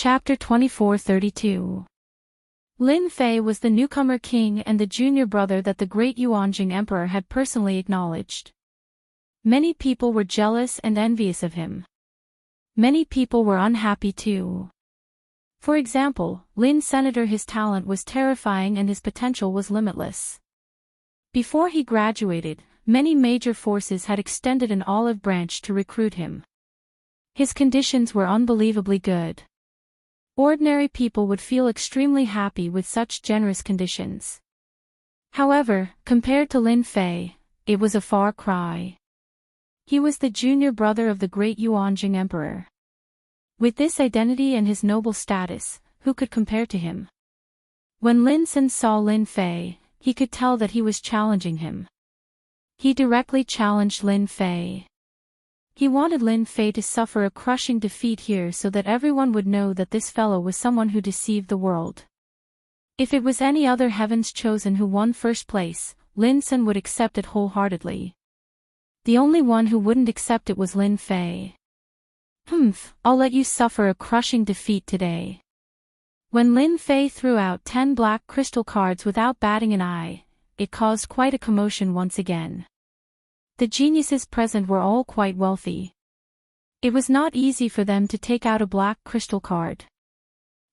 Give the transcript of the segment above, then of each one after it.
Chapter 2432. Lin Fei was the newcomer king and the junior brother that the great Yuanjing emperor had personally acknowledged. Many people were jealous and envious of him. Many people were unhappy too. For example, Lin Senator, his talent was terrifying and his potential was limitless. Before he graduated, many major forces had extended an olive branch to recruit him. His conditions were unbelievably good. Ordinary people would feel extremely happy with such generous conditions. However, compared to Lin Fei, it was a far cry. He was the junior brother of the great Yuanjing emperor. With this identity and his noble status, who could compare to him? When Lin Sen saw Lin Fei, he could tell that he was challenging him. He directly challenged Lin Fei. He wanted Lin Fei to suffer a crushing defeat here so that everyone would know that this fellow was someone who deceived the world. If it was any other heaven's chosen who won first place, Lin Sen would accept it wholeheartedly. The only one who wouldn't accept it was Lin Fei. I'll let you suffer a crushing defeat today. When Lin Fei threw out 10 black crystal cards without batting an eye, it caused quite a commotion once again. The geniuses present were all quite wealthy. It was not easy for them to take out a black crystal card.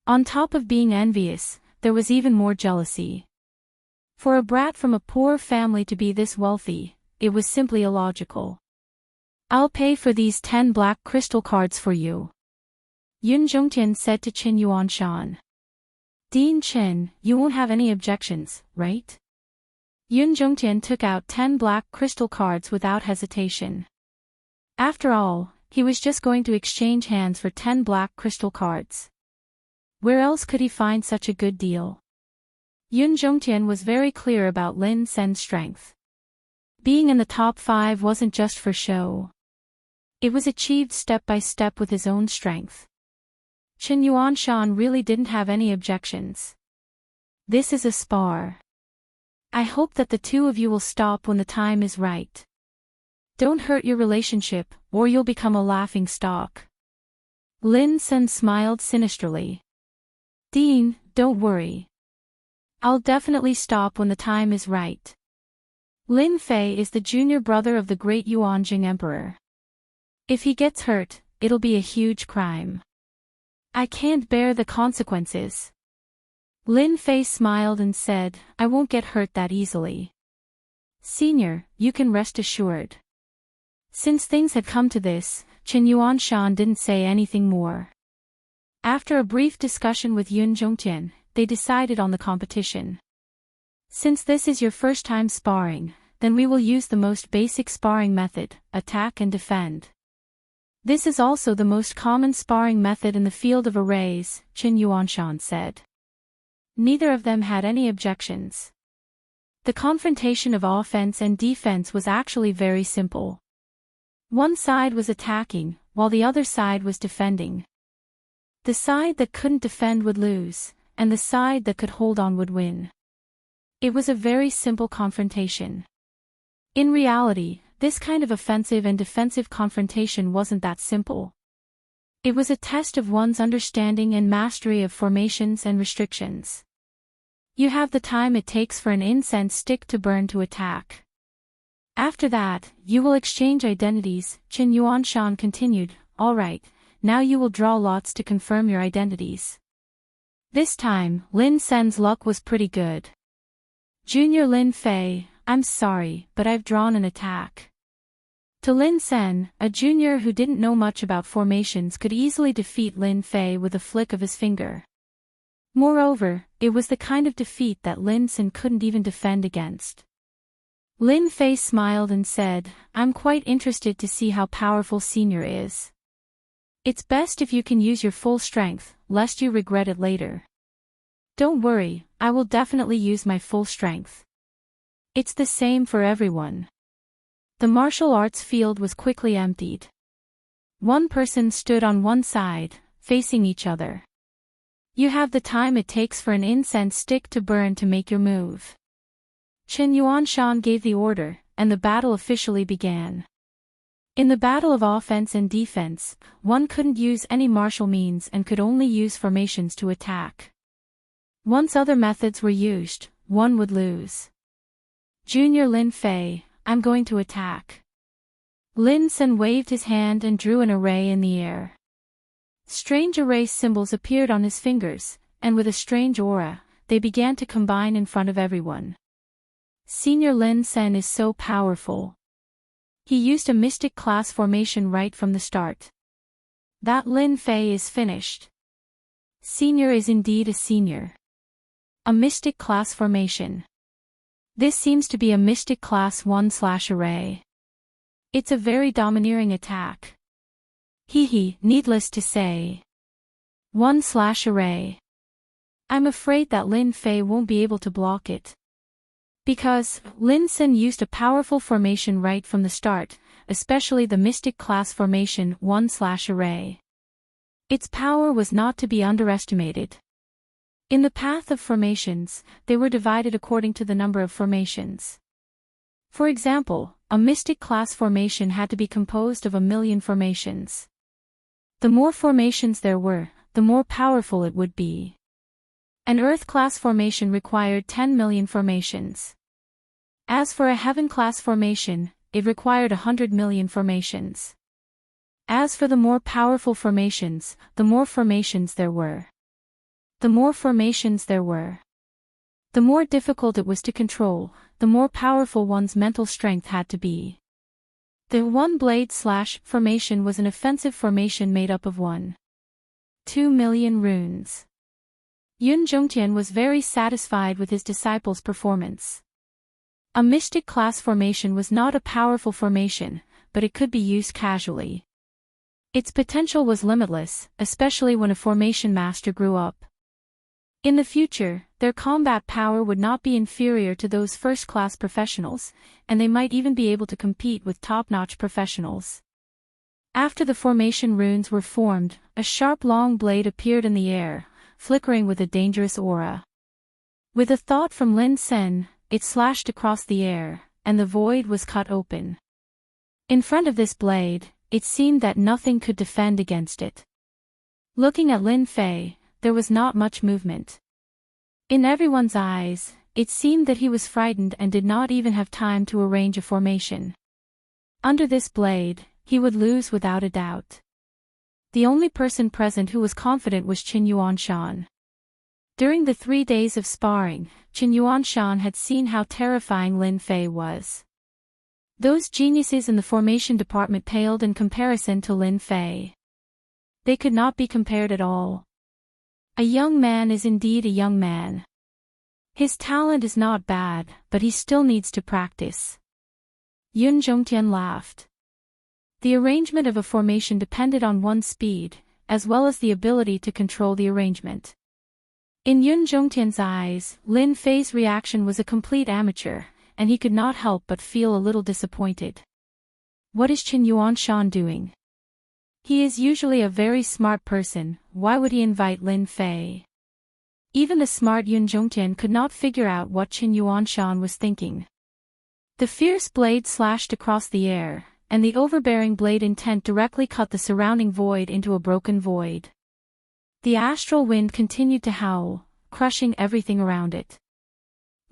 On top of being envious, there was even more jealousy. For a brat from a poor family to be this wealthy, it was simply illogical. I'll pay for these 10 black crystal cards for you, Yun Zhongtian said to Qin Yuanshan. Dean Qin, you won't have any objections, right? Yun Zhongtian took out 10 black crystal cards without hesitation. After all, he was just going to exchange hands for 10 black crystal cards. Where else could he find such a good deal? Yun Zhongtian was very clear about Lin Sen's strength. Being in the top 5 wasn't just for show. It was achieved step by step with his own strength. Qin Yuanshan really didn't have any objections. This is a spar. I hope that the two of you will stop when the time is right. Don't hurt your relationship, or you'll become a laughing stock. Lin Sen smiled sinisterly. Dean, don't worry. I'll definitely stop when the time is right. Lin Fei is the junior brother of the great Yuanjing emperor. If he gets hurt, it'll be a huge crime. I can't bear the consequences. Lin Fei smiled and said, I won't get hurt that easily. Senior, you can rest assured. Since things had come to this, Qin Yuanshan didn't say anything more. After a brief discussion with Yun Zhongtian, they decided on the competition. Since this is your first time sparring, then we will use the most basic sparring method, attack and defend. This is also the most common sparring method in the field of arrays, Qin Yuanshan said. Neither of them had any objections. The confrontation of offense and defense was actually very simple. One side was attacking, while the other side was defending. The side that couldn't defend would lose, and the side that could hold on would win. It was a very simple confrontation. In reality, this kind of offensive and defensive confrontation wasn't that simple. It was a test of one's understanding and mastery of formations and restrictions. You have the time it takes for an incense stick to burn to attack. After that, you will exchange identities, Qin Yuanshan continued. All right, now you will draw lots to confirm your identities. This time, Lin Sen's luck was pretty good. Junior Lin Fei, I'm sorry, but I've drawn an attack. To Lin Sen, a junior who didn't know much about formations could easily defeat Lin Fei with a flick of his finger. Moreover, it was the kind of defeat that Lin Sen couldn't even defend against. Lin Fei smiled and said, I'm quite interested to see how powerful Senior is. It's best if you can use your full strength, lest you regret it later. Don't worry, I will definitely use my full strength. It's the same for everyone. The martial arts field was quickly emptied. One person stood on one side, facing each other. You have the time it takes for an incense stick to burn to make your move. Qin Yuanshan gave the order, and the battle officially began. In the battle of offense and defense, one couldn't use any martial means and could only use formations to attack. Once other methods were used, one would lose. Junior Lin Fei, I'm going to attack. Lin Sen waved his hand and drew an array in the air. Strange array symbols appeared on his fingers, and with a strange aura, they began to combine in front of everyone. Senior Lin Sen is so powerful. He used a mystic class formation right from the start. That Lin Fei is finished. Senior is indeed a senior. A mystic class formation. This seems to be a mystic class 1/array. It's a very domineering attack. Needless to say. 1/array. I'm afraid that Lin Fei won't be able to block it. Because Lin Sen used a powerful formation right from the start, especially the mystic class formation 1/array. Its power was not to be underestimated. In the path of formations, they were divided according to the number of formations. For example, a mystic class formation had to be composed of 1,000,000 formations. The more formations there were, the more powerful it would be. An Earth class formation required 10,000,000 formations. As for a Heaven class formation, it required 100,000,000 formations. As for the more powerful formations, the more formations there were. The more formations there were, the more difficult it was to control, the more powerful one's mental strength had to be. The one-blade / formation was an offensive formation made up of 1.2 million runes. Yun Zhongtian was very satisfied with his disciple's performance. A mystic class formation was not a powerful formation, but it could be used casually. Its potential was limitless, especially when a formation master grew up. In the future, their combat power would not be inferior to those first-class professionals, and they might even be able to compete with top-notch professionals. After the formation runes were formed, a sharp long blade appeared in the air, flickering with a dangerous aura. With a thought from Lin Sen, it slashed across the air, and the void was cut open. In front of this blade, it seemed that nothing could defend against it. Looking at Lin Fei, there was not much movement. In everyone's eyes, it seemed that he was frightened and did not even have time to arrange a formation. Under this blade, he would lose without a doubt. The only person present who was confident was Qin Yuanshan. During the 3 days of sparring, Qin Yuanshan had seen how terrifying Lin Fei was. Those geniuses in the formation department paled in comparison to Lin Fei. They could not be compared at all. A young man is indeed a young man. His talent is not bad, but he still needs to practice. Yun Zhongtian laughed. The arrangement of a formation depended on one's speed, as well as the ability to control the arrangement. In Yun Zhongtian's eyes, Lin Fei's reaction was a complete amateur, and he could not help but feel a little disappointed. What is Qin Yuanshan doing? He is usually a very smart person, why would he invite Lin Fei? Even the smart Yun Zhongtian could not figure out what Qin Yuanshan was thinking. The fierce blade slashed across the air, and the overbearing blade intent directly cut the surrounding void into a broken void. The astral wind continued to howl, crushing everything around it.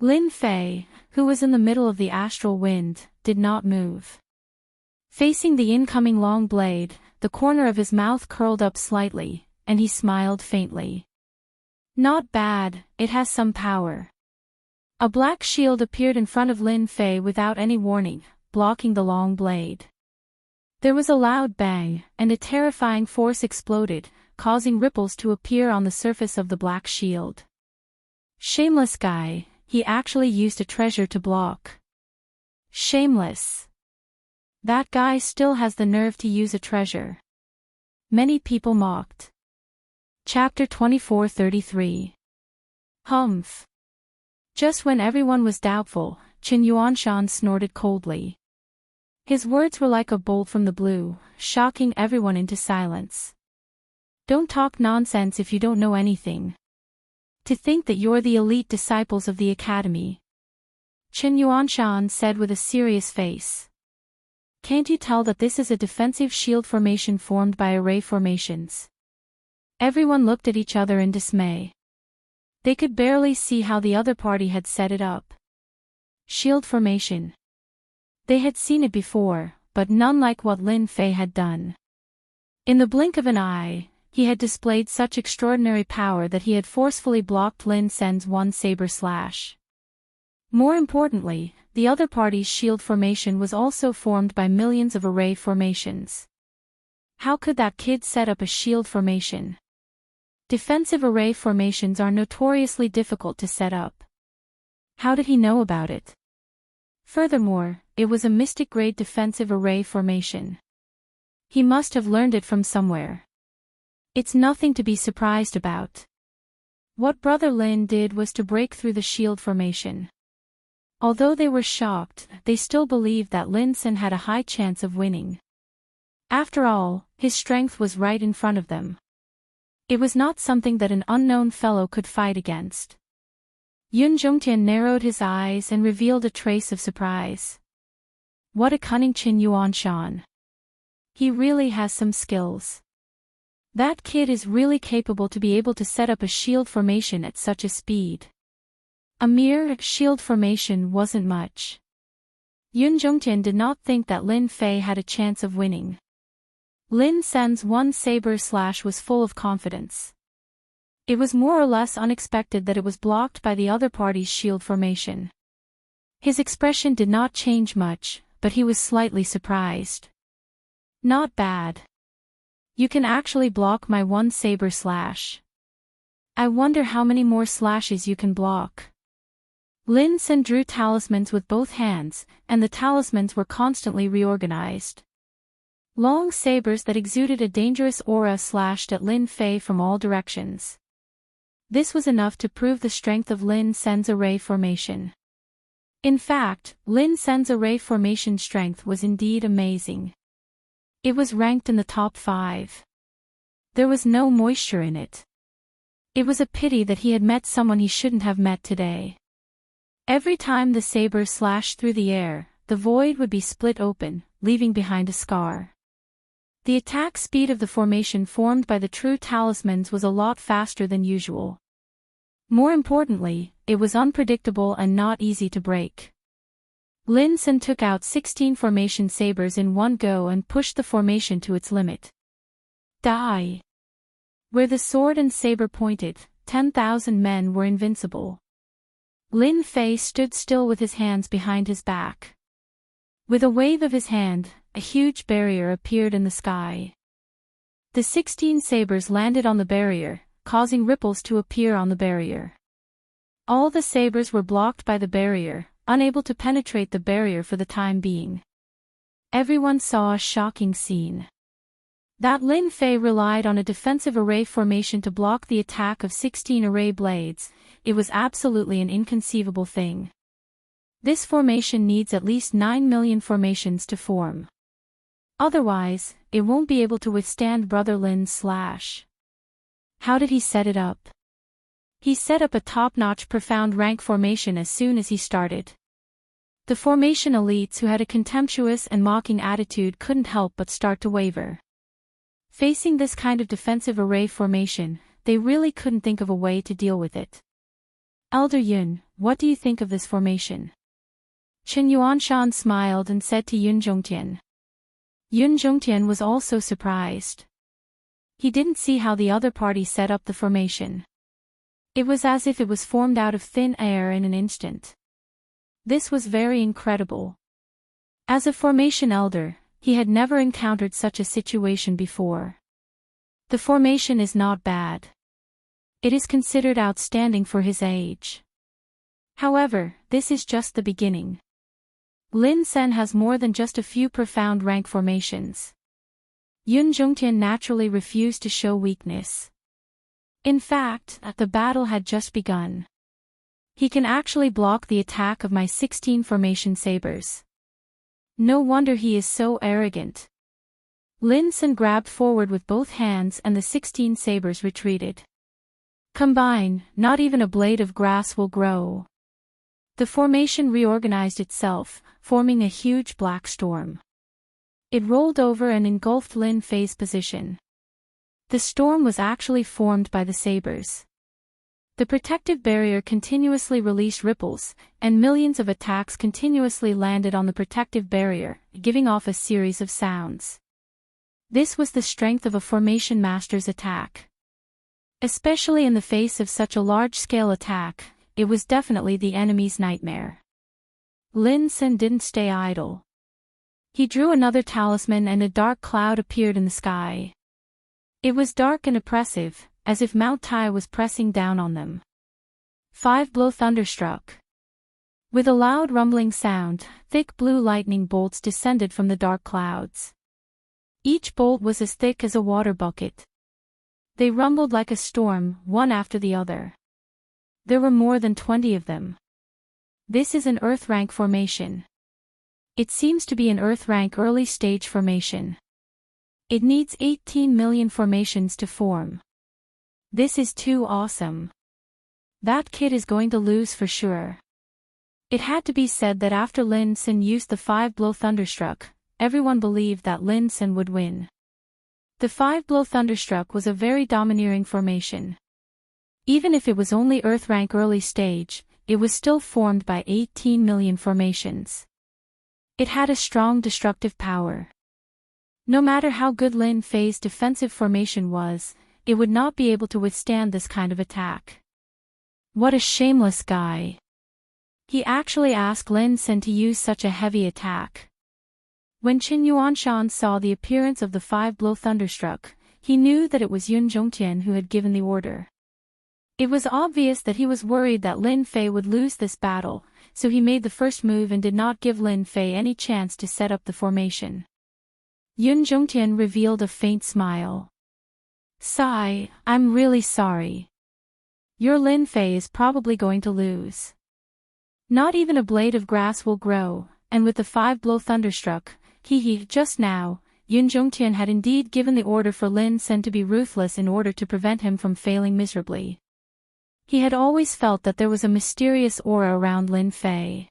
Lin Fei, who was in the middle of the astral wind, did not move. Facing the incoming long blade, the corner of his mouth curled up slightly, and he smiled faintly. Not bad, it has some power. A black shield appeared in front of Lin Fei without any warning, blocking the long blade. There was a loud bang, and a terrifying force exploded, causing ripples to appear on the surface of the black shield. Shameless guy, he actually used a treasure to block. Shameless. That guy still has the nerve to use a treasure. Many people mocked. Chapter 24:33. Humph. Just when everyone was doubtful, Qin Yuanshan snorted coldly. His words were like a bolt from the blue, shocking everyone into silence. Don't talk nonsense if you don't know anything. To think that you're the elite disciples of the academy. Qin Yuanshan said with a serious face. Can't you tell that this is a defensive shield formation formed by array formations? Everyone looked at each other in dismay. They could barely see how the other party had set it up. Shield formation. They had seen it before, but none like what Lin Fei had done. In the blink of an eye, he had displayed such extraordinary power that he had forcefully blocked Lin Sen's one saber slash. More importantly, the other party's shield formation was also formed by millions of array formations. How could that kid set up a shield formation? Defensive array formations are notoriously difficult to set up. How did he know about it? Furthermore, it was a mystic-grade defensive array formation. He must have learned it from somewhere. It's nothing to be surprised about. What Brother Lin did was to break through the shield formation. Although they were shocked, they still believed that Lin Sen had a high chance of winning. After all, his strength was right in front of them. It was not something that an unknown fellow could fight against. Yun Zhongtian narrowed his eyes and revealed a trace of surprise. What a cunning Qin Yuanshan. He really has some skills. That kid is really capable to be able to set up a shield formation at such a speed. A mere shield formation wasn't much. Yun Zhongtian did not think that Lin Fei had a chance of winning. Lin Sen's one saber slash was full of confidence. It was more or less unexpected that it was blocked by the other party's shield formation. His expression did not change much, but he was slightly surprised. Not bad. You can actually block my one saber slash. I wonder how many more slashes you can block. Lin Sen drew talismans with both hands, and the talismans were constantly reorganized. Long sabers that exuded a dangerous aura slashed at Lin Fei from all directions. This was enough to prove the strength of Lin Sen's array formation. In fact, Lin Sen's array formation strength was indeed amazing. It was ranked in the top 5. There was no moisture in it. It was a pity that he had met someone he shouldn't have met today. Every time the saber slashed through the air, the void would be split open, leaving behind a scar. The attack speed of the formation formed by the true talismans was a lot faster than usual. More importantly, it was unpredictable and not easy to break. Lin Sen took out 16 formation sabers in one go and pushed the formation to its limit. Die! Where the sword and saber pointed, 10,000 men were invincible. Lin Fei stood still with his hands behind his back. With a wave of his hand, a huge barrier appeared in the sky. The 16 sabers landed on the barrier, causing ripples to appear on the barrier. All the sabers were blocked by the barrier, unable to penetrate the barrier for the time being. Everyone saw a shocking scene. That Lin Fei relied on a defensive array formation to block the attack of 16 array blades, it was absolutely an inconceivable thing. This formation needs at least 9 million formations to form. Otherwise, it won't be able to withstand Brother Lin's slash. How did he set it up? He set up a top-notch profound rank formation as soon as he started. The formation elites who had a contemptuous and mocking attitude couldn't help but start to waver. Facing this kind of defensive array formation, they really couldn't think of a way to deal with it. Elder Yun, what do you think of this formation? Qin Yuanshan smiled and said to Yun Zhongtian. Yun Zhongtian was also surprised. He didn't see how the other party set up the formation. It was as if it was formed out of thin air in an instant. This was very incredible. As a formation elder, he had never encountered such a situation before. The formation is not bad. It is considered outstanding for his age. However, this is just the beginning. Lin Sen has more than just a few profound rank formations. Yun Zhongtian naturally refused to show weakness. In fact, the battle had just begun. He can actually block the attack of my 16 formation sabers. No wonder he is so arrogant. Lin Sen grabbed forward with both hands and the 16 sabers retreated. Combine, not even a blade of grass will grow. The formation reorganized itself, forming a huge black storm. It rolled over and engulfed Lin Fei's position. The storm was actually formed by the sabers. The protective barrier continuously released ripples, and millions of attacks continuously landed on the protective barrier, giving off a series of sounds. This was the strength of a formation master's attack. Especially in the face of such a large-scale attack, it was definitely the enemy's nightmare. Lin Sen didn't stay idle. He drew another talisman and a dark cloud appeared in the sky. It was dark and oppressive, as if Mount Tai was pressing down on them. 5-blow thunderstruck. With a loud rumbling sound, thick blue lightning bolts descended from the dark clouds. Each bolt was as thick as a water bucket. They rumbled like a storm, one after the other. There were more than 20 of them. This is an Earth rank formation. It seems to be an Earth rank early stage formation. It needs 18 million formations to form. This is too awesome. That kid is going to lose for sure. It had to be said that after Lin Sen used the 5-blow thunderstruck, everyone believed that Lin Sen would win. The 5-blow thunderstruck was a very domineering formation. Even if it was only Earth rank early stage, it was still formed by 18 million formations. It had a strong destructive power. No matter how good Lin Fei's defensive formation was, it would not be able to withstand this kind of attack. What a shameless guy. He actually asked Lin Sen to use such a heavy attack. When Qin Yuanshan saw the appearance of the 5-blow thunderstruck, he knew that it was Yun Zhongtian who had given the order. It was obvious that he was worried that Lin Fei would lose this battle, so he made the first move and did not give Lin Fei any chance to set up the formation. Yun Zhongtian revealed a faint smile. Sigh, I'm really sorry. Your Lin Fei is probably going to lose. Not even a blade of grass will grow, and with the 5-blow thunderstruck, just now, Yun Zhongtian had indeed given the order for Lin Sen to be ruthless in order to prevent him from failing miserably. He had always felt that there was a mysterious aura around Lin Fei.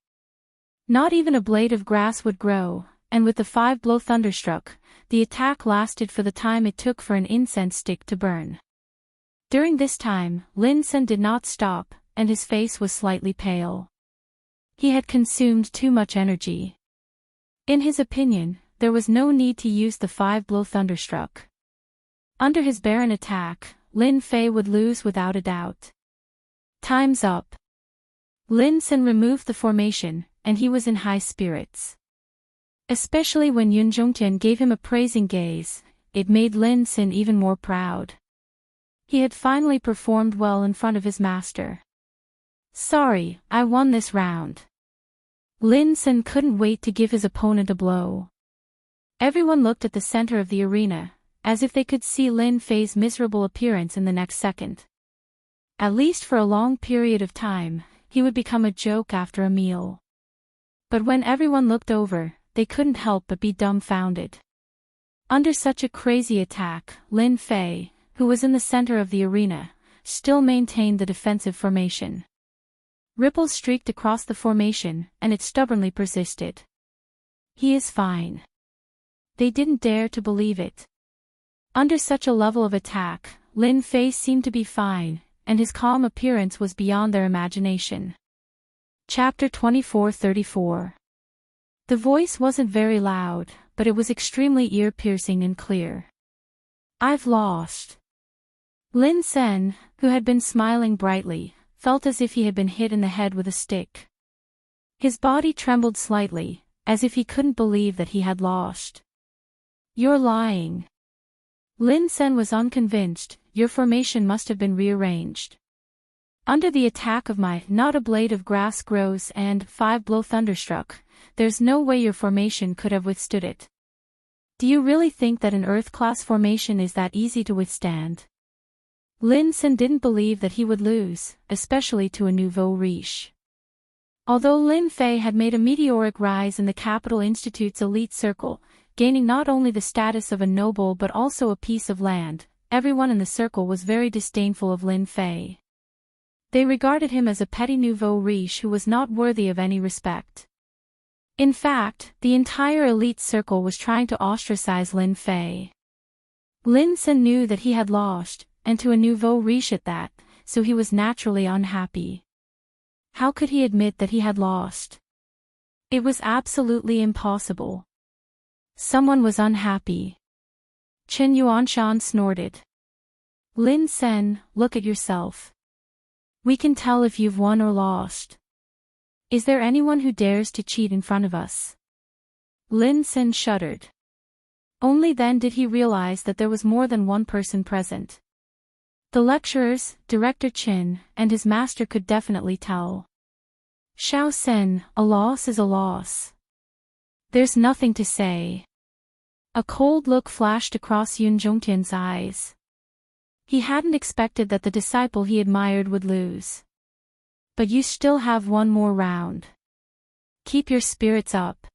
Not even a blade of grass would grow, and with the 5-blow thunderstruck, the attack lasted for the time it took for an incense stick to burn. During this time, Lin Sen did not stop, and his face was slightly pale. He had consumed too much energy. In his opinion, there was no need to use the 5-blow thunderstruck. Under his barren attack, Lin Fei would lose without a doubt. Time's up. Lin Sen removed the formation, and he was in high spirits. Especially when Yun Zhongtian gave him a praising gaze, it made Lin Sen even more proud. He had finally performed well in front of his master. Sorry, I won this round. Lin Sen couldn't wait to give his opponent a blow. Everyone looked at the center of the arena, as if they could see Lin Fei's miserable appearance in the next second. At least for a long period of time, he would become a joke after a meal. But when everyone looked over, they couldn't help but be dumbfounded. Under such a crazy attack, Lin Fei, who was in the center of the arena, still maintained the defensive formation. Ripples streaked across the formation, and it stubbornly persisted. He is fine. They didn't dare to believe it. Under such a level of attack, Lin Fei seemed to be fine, and his calm appearance was beyond their imagination. Chapter 24-34. The voice wasn't very loud, but it was extremely ear-piercing and clear. I've lost. Lin Sen, who had been smiling brightly, felt as if he had been hit in the head with a stick. His body trembled slightly, as if he couldn't believe that he had lost. You're lying. Lin Sen was unconvinced. Your formation must have been rearranged. Under the attack of my not a blade of grass grows and 5-blow thunderstruck, there's no way your formation could have withstood it. Do you really think that an Earth-class formation is that easy to withstand? Lin Sen didn't believe that he would lose, especially to a nouveau riche. Although Lin Fei had made a meteoric rise in the Capital Institute's elite circle, gaining not only the status of a noble but also a piece of land, everyone in the circle was very disdainful of Lin Fei. They regarded him as a petty nouveau riche who was not worthy of any respect. In fact, the entire elite circle was trying to ostracize Lin Fei. Lin Sen knew that he had lost, and to a nouveau riche at that, so he was naturally unhappy. How could he admit that he had lost? It was absolutely impossible. Someone was unhappy. Chen Yuanshan snorted. Lin Sen, look at yourself. We can tell if you've won or lost. Is there anyone who dares to cheat in front of us? Lin Sen shuddered. Only then did he realize that there was more than one person present. The lecturers, Director Qin, and his master could definitely tell. Xiao Sen, a loss is a loss. There's nothing to say. A cold look flashed across Yun Zhongtian's eyes. He hadn't expected that the disciple he admired would lose. But you still have one more round. Keep your spirits up.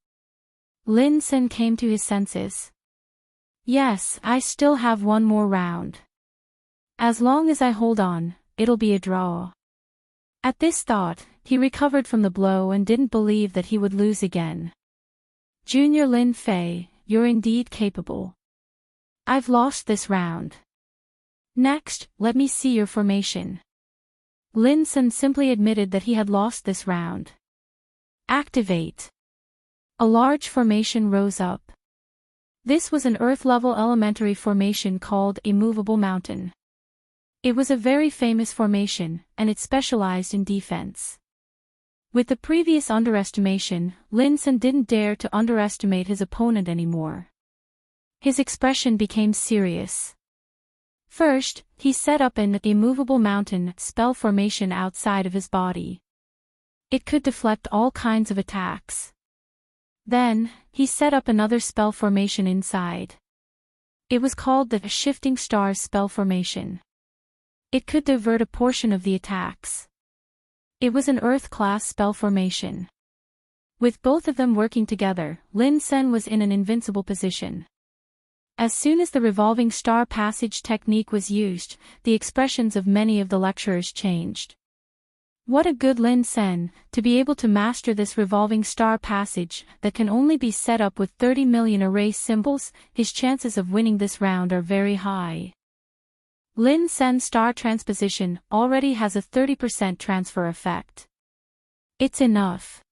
Lin Sen came to his senses. Yes, I still have one more round. As long as I hold on, it'll be a draw. At this thought, he recovered from the blow and didn't believe that he would lose again. Junior Lin Fei, you're indeed capable. I've lost this round. Next, let me see your formation. Lin Sen simply admitted that he had lost this round. Activate. A large formation rose up. This was an Earth-level elementary formation called a movable mountain. It was a very famous formation, and it specialized in defense. With the previous underestimation, Lin Sen didn't dare to underestimate his opponent anymore. His expression became serious. First, he set up an immovable mountain spell formation outside of his body. It could deflect all kinds of attacks. Then, he set up another spell formation inside. It was called the Shifting Stars spell formation. It could divert a portion of the attacks. It was an Earth-class spell formation. With both of them working together, Lin Sen was in an invincible position. As soon as the revolving star passage technique was used, the expressions of many of the lecturers changed. What a good Lin Sen, to be able to master this revolving star passage that can only be set up with 30 million array symbols, his chances of winning this round are very high. Lin Sen's star transposition already has a 30% transfer effect. It's enough.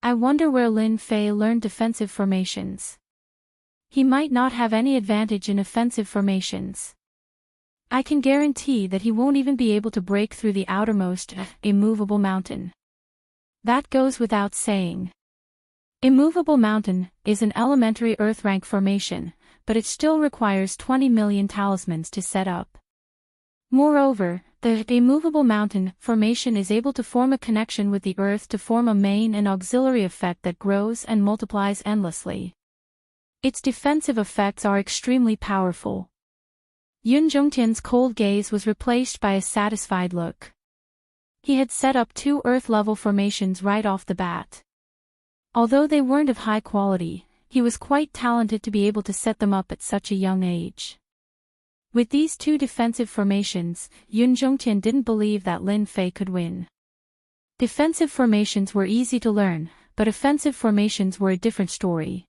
I wonder where Lin Fei learned defensive formations. He might not have any advantage in offensive formations. I can guarantee that he won't even be able to break through the outermost, immovable mountain. That goes without saying. Immovable mountain is an elementary Earth rank formation, but it still requires 20 million talismans to set up. Moreover, the immovable mountain formation is able to form a connection with the Earth to form a main and auxiliary effect that grows and multiplies endlessly. Its defensive effects are extremely powerful. Yun Zhongtian's cold gaze was replaced by a satisfied look. He had set up 2 Earth-level formations right off the bat. Although they weren't of high quality, he was quite talented to be able to set them up at such a young age. With these 2 defensive formations, Yun Zhongtian didn't believe that Lin Fei could win. Defensive formations were easy to learn, but offensive formations were a different story.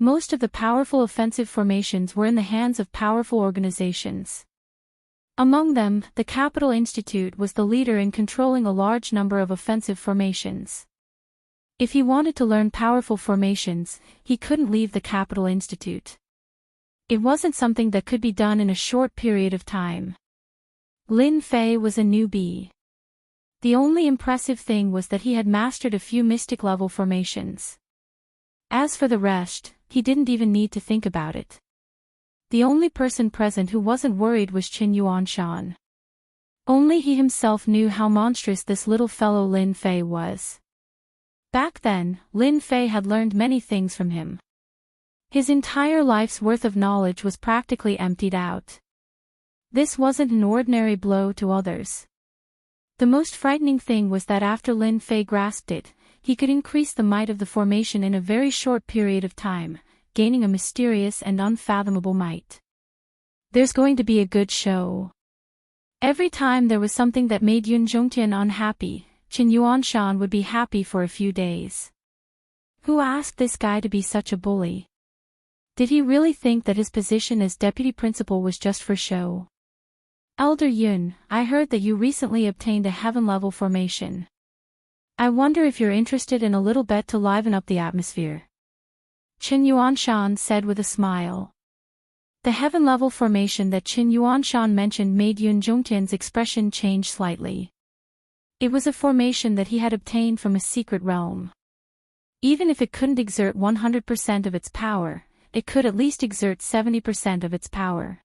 Most of the powerful offensive formations were in the hands of powerful organizations. Among them, the Capital Institute was the leader in controlling a large number of offensive formations. If he wanted to learn powerful formations, he couldn't leave the Capital Institute. It wasn't something that could be done in a short period of time. Lin Fei was a newbie. The only impressive thing was that he had mastered a few mystic-level formations. As for the rest, he didn't even need to think about it. The only person present who wasn't worried was Chen Yuanshan. Only he himself knew how monstrous this little fellow Lin Fei was. Back then, Lin Fei had learned many things from him. His entire life's worth of knowledge was practically emptied out. This wasn't an ordinary blow to others. The most frightening thing was that after Lin Fei grasped it, he could increase the might of the formation in a very short period of time, gaining a mysterious and unfathomable might. There's going to be a good show. Every time there was something that made Yun Zhongtian unhappy, Chen Yuanshan would be happy for a few days. Who asked this guy to be such a bully? Did he really think that his position as deputy principal was just for show? Elder Yun, I heard that you recently obtained a heaven-level formation. I wonder if you're interested in a little bet to liven up the atmosphere. Qin Yuanshan said with a smile. The heaven-level formation that Qin Yuanshan mentioned made Yun Zhongtian's expression change slightly. It was a formation that he had obtained from a secret realm. Even if it couldn't exert 100% of its power, it could at least exert 70% of its power.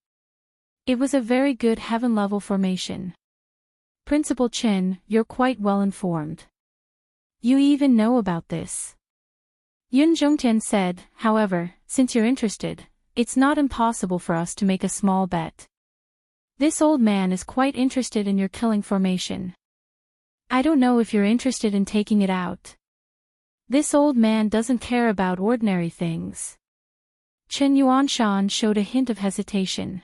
It was a very good heaven-level formation. Principal Qin, you're quite well informed. You even know about this. Yun Zhongtian said, however, since you're interested, it's not impossible for us to make a small bet. This old man is quite interested in your killing formation. I don't know if you're interested in taking it out. This old man doesn't care about ordinary things. Qin Yuanshan showed a hint of hesitation.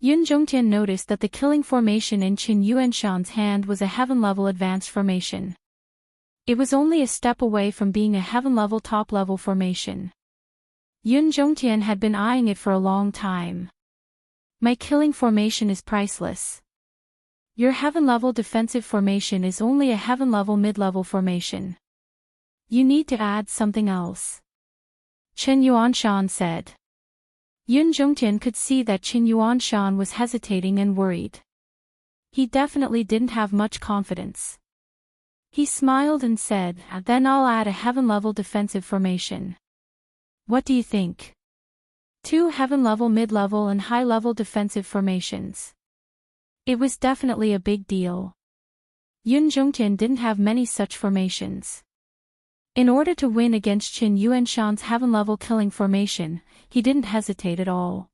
Yun Zhongtian noticed that the killing formation in Qin Yuanshan's hand was a heaven-level advanced formation. It was only a step away from being a heaven-level top-level formation. Yun Zhongtian had been eyeing it for a long time. My killing formation is priceless. Your heaven-level defensive formation is only a heaven-level mid-level formation. You need to add something else. Qin Yuanshan said. Yun Zhongtian could see that Qin Yuanshan was hesitating and worried. He definitely didn't have much confidence. He smiled and said, then I'll add a heaven-level defensive formation. What do you think? 2 heaven-level mid-level and high-level defensive formations. It was definitely a big deal. Yun Zhongtian didn't have many such formations. In order to win against Qin Yuanshan's heaven-level killing formation, he didn't hesitate at all.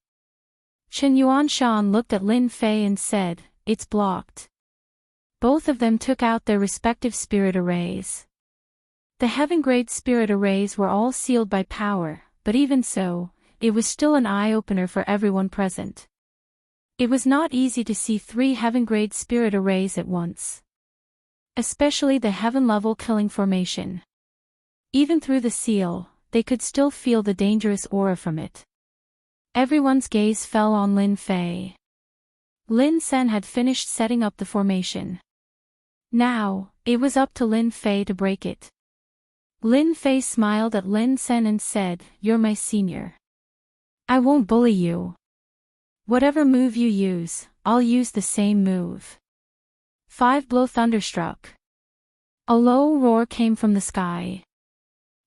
Qin Yuanshan looked at Lin Fei and said, it's blocked. Both of them took out their respective spirit arrays. The heaven-grade spirit arrays were all sealed by power, but even so, it was still an eye-opener for everyone present. It was not easy to see 3 heaven-grade spirit arrays at once. Especially the heaven-level killing formation. Even through the seal, they could still feel the dangerous aura from it. Everyone's gaze fell on Lin Fei. Lin Sen had finished setting up the formation. Now, it was up to Lin Fei to break it. Lin Fei smiled at Lin Sen and said, you're my senior. I won't bully you. Whatever move you use, I'll use the same move. 5 blow thunderstruck. A low roar came from the sky.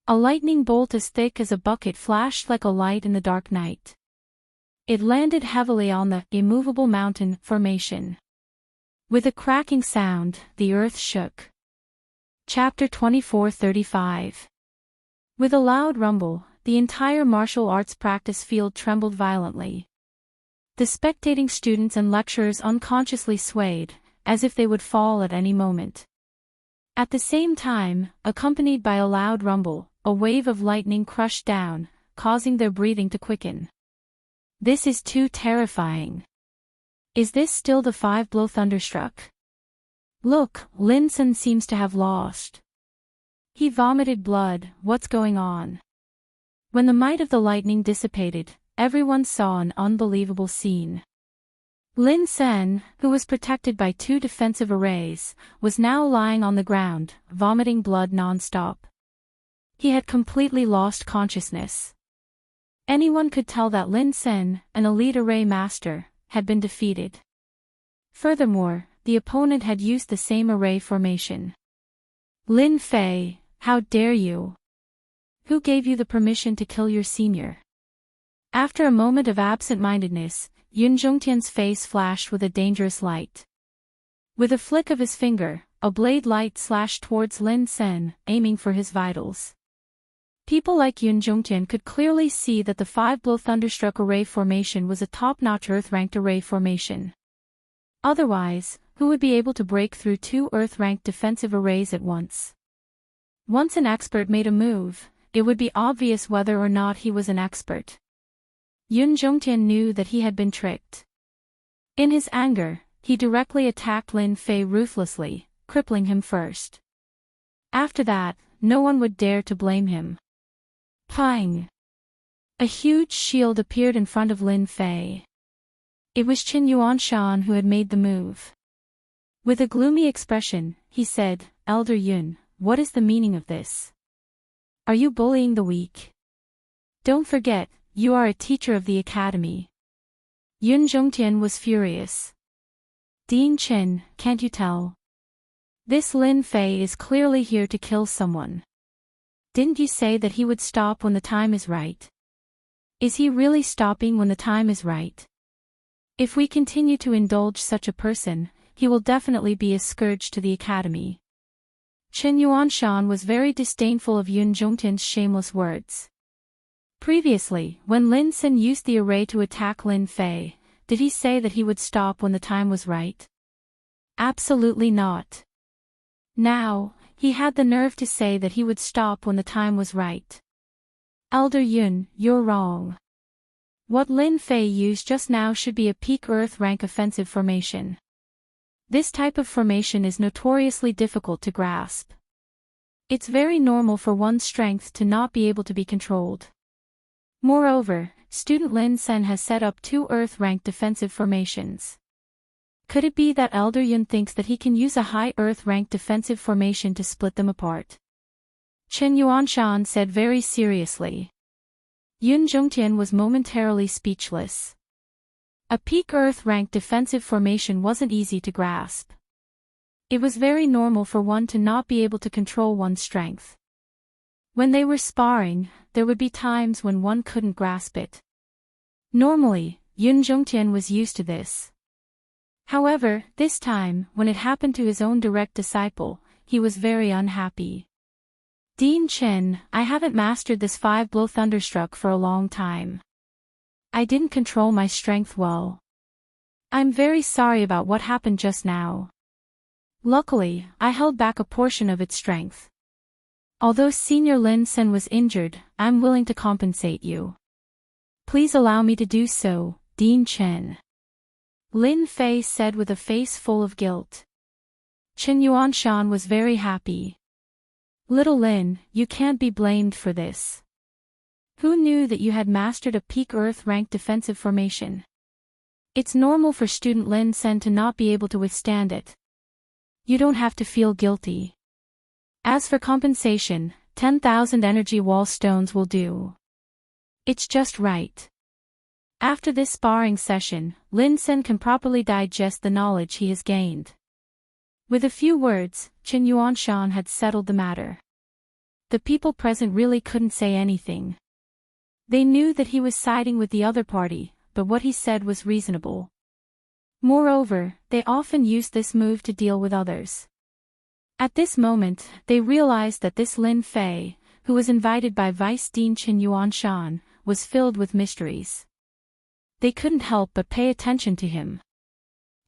A lightning bolt as thick as a bucket flashed like a light in the dark night. It landed heavily on the immovable mountain formation. With a cracking sound, the earth shook. Chapter 24:35. With a loud rumble, the entire martial arts practice field trembled violently. The spectating students and lecturers unconsciously swayed, as if they would fall at any moment. At the same time, accompanied by a loud rumble, a wave of lightning crushed down, causing their breathing to quicken. This is too terrifying. Is this still the 5 blow thunderstruck? Look, Lin Sen seems to have lost. He vomited blood, what's going on? When the might of the lightning dissipated, everyone saw an unbelievable scene. Lin Sen, who was protected by 2 defensive arrays, was now lying on the ground, vomiting blood non-stop. He had completely lost consciousness. Anyone could tell that Lin Sen, an elite array master, had been defeated. Furthermore, the opponent had used the same array formation. Lin Fei, how dare you? Who gave you the permission to kill your senior? After a moment of absent-mindedness, Yun Zhongtian's face flashed with a dangerous light. With a flick of his finger, a blade light slashed towards Lin Sen, aiming for his vitals. People like Yun Zhongtian could clearly see that the 5 blow thunderstruck array formation was a top-notch Earth-ranked array formation. Otherwise, who would be able to break through 2 Earth-ranked defensive arrays at once? Once an expert made a move, it would be obvious whether or not he was an expert. Yun Zhongtian knew that he had been tricked. In his anger, he directly attacked Lin Fei ruthlessly, crippling him first. After that, no one would dare to blame him. Pang! A huge shield appeared in front of Lin Fei. It was Qin Yuanshan who had made the move. With a gloomy expression, he said, "Elder Yun, what is the meaning of this? Are you bullying the weak? Don't forget, you are a teacher of the academy." Yun Zhongtian was furious. "Dean Chen, can't you tell? This Lin Fei is clearly here to kill someone. Didn't you say that he would stop when the time is right? Is he really stopping when the time is right? If we continue to indulge such a person, he will definitely be a scourge to the academy." Qin Yuanshan was very disdainful of Yun Zhongtian's shameless words. Previously, when Lin Sen used the array to attack Lin Fei, did he say that he would stop when the time was right? Absolutely not. Now, he had the nerve to say that he would stop when the time was right. "Elder Yun, you're wrong. What Lin Fei used just now should be a peak Earth rank offensive formation. This type of formation is notoriously difficult to grasp. It's very normal for one's strength to not be able to be controlled. Moreover, student Lin Sen has set up 2 Earth rank defensive formations. Could it be that Elder Yun thinks that he can use a high Earth rank defensive formation to split them apart?" Qin Yuanshan said very seriously. Yun Zhongtian was momentarily speechless. A peak Earth rank defensive formation wasn't easy to grasp. It was very normal for one to not be able to control one's strength. When they were sparring, there would be times when one couldn't grasp it. Normally, Yun Zhongtian was used to this. However, this time, when it happened to his own direct disciple, he was very unhappy. "Dean Chen, I haven't mastered this 5-blow thunderstruck for a long time. I didn't control my strength well. I'm very sorry about what happened just now. Luckily, I held back a portion of its strength. Although Senior Lin Sen was injured, I'm willing to compensate you. Please allow me to do so, Dean Chen." Lin Fei said with a face full of guilt. Qin Yuanshan was very happy. "Little Lin, you can't be blamed for this. Who knew that you had mastered a peak Earth rank defensive formation? It's normal for student Lin Sen to not be able to withstand it. You don't have to feel guilty. As for compensation, 10,000 energy wall stones will do. It's just right." After this sparring session, Lin Sen can properly digest the knowledge he has gained. With a few words, Qin Yuanshan had settled the matter. The people present really couldn't say anything. They knew that he was siding with the other party, but what he said was reasonable. Moreover, they often used this move to deal with others. At this moment, they realized that this Lin Fei, who was invited by Vice Dean Qin Yuanshan, was filled with mysteries. They couldn't help but pay attention to him.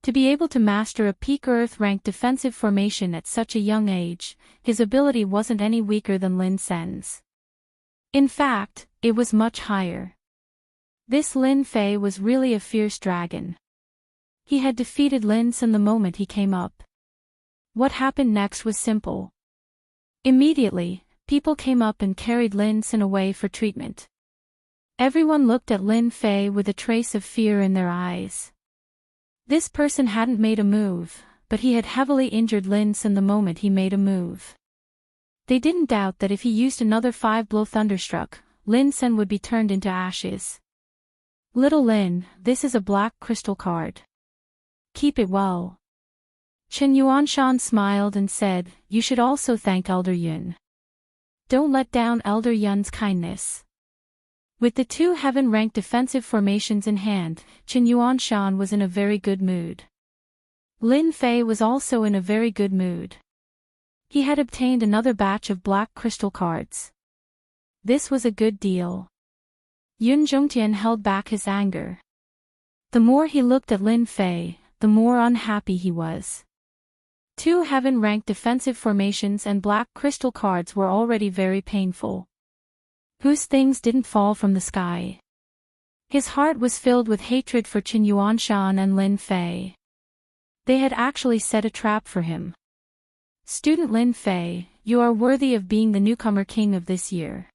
To be able to master a peak Earth rank defensive formation at such a young age, his ability wasn't any weaker than Lin Sen's. In fact, it was much higher. This Lin Fei was really a fierce dragon. He had defeated Lin Sen the moment he came up. What happened next was simple. Immediately, people came up and carried Lin Sen away for treatment. Everyone looked at Lin Fei with a trace of fear in their eyes. This person hadn't made a move, but he had heavily injured Lin Sen the moment he made a move. They didn't doubt that if he used another 5-blow thunderstruck, Lin Sen would be turned into ashes. "Little Lin, this is a black crystal card. Keep it well." Qin Yuanshan smiled and said, "You should also thank Elder Yun. Don't let down Elder Yun's kindness." With the 2 heaven-rank defensive formations in hand, Qin Yuanshan was in a very good mood. Lin Fei was also in a very good mood. He had obtained another batch of black crystal cards. This was a good deal. Yun Zhongtian held back his anger. The more he looked at Lin Fei, the more unhappy he was. 2 heaven-rank defensive formations and black crystal cards were already very painful. Whose things didn't fall from the sky? His heart was filled with hatred for Qin Yuanshan and Lin Fei. They had actually set a trap for him. Student Lin Fei, you are worthy of being the newcomer king of this year.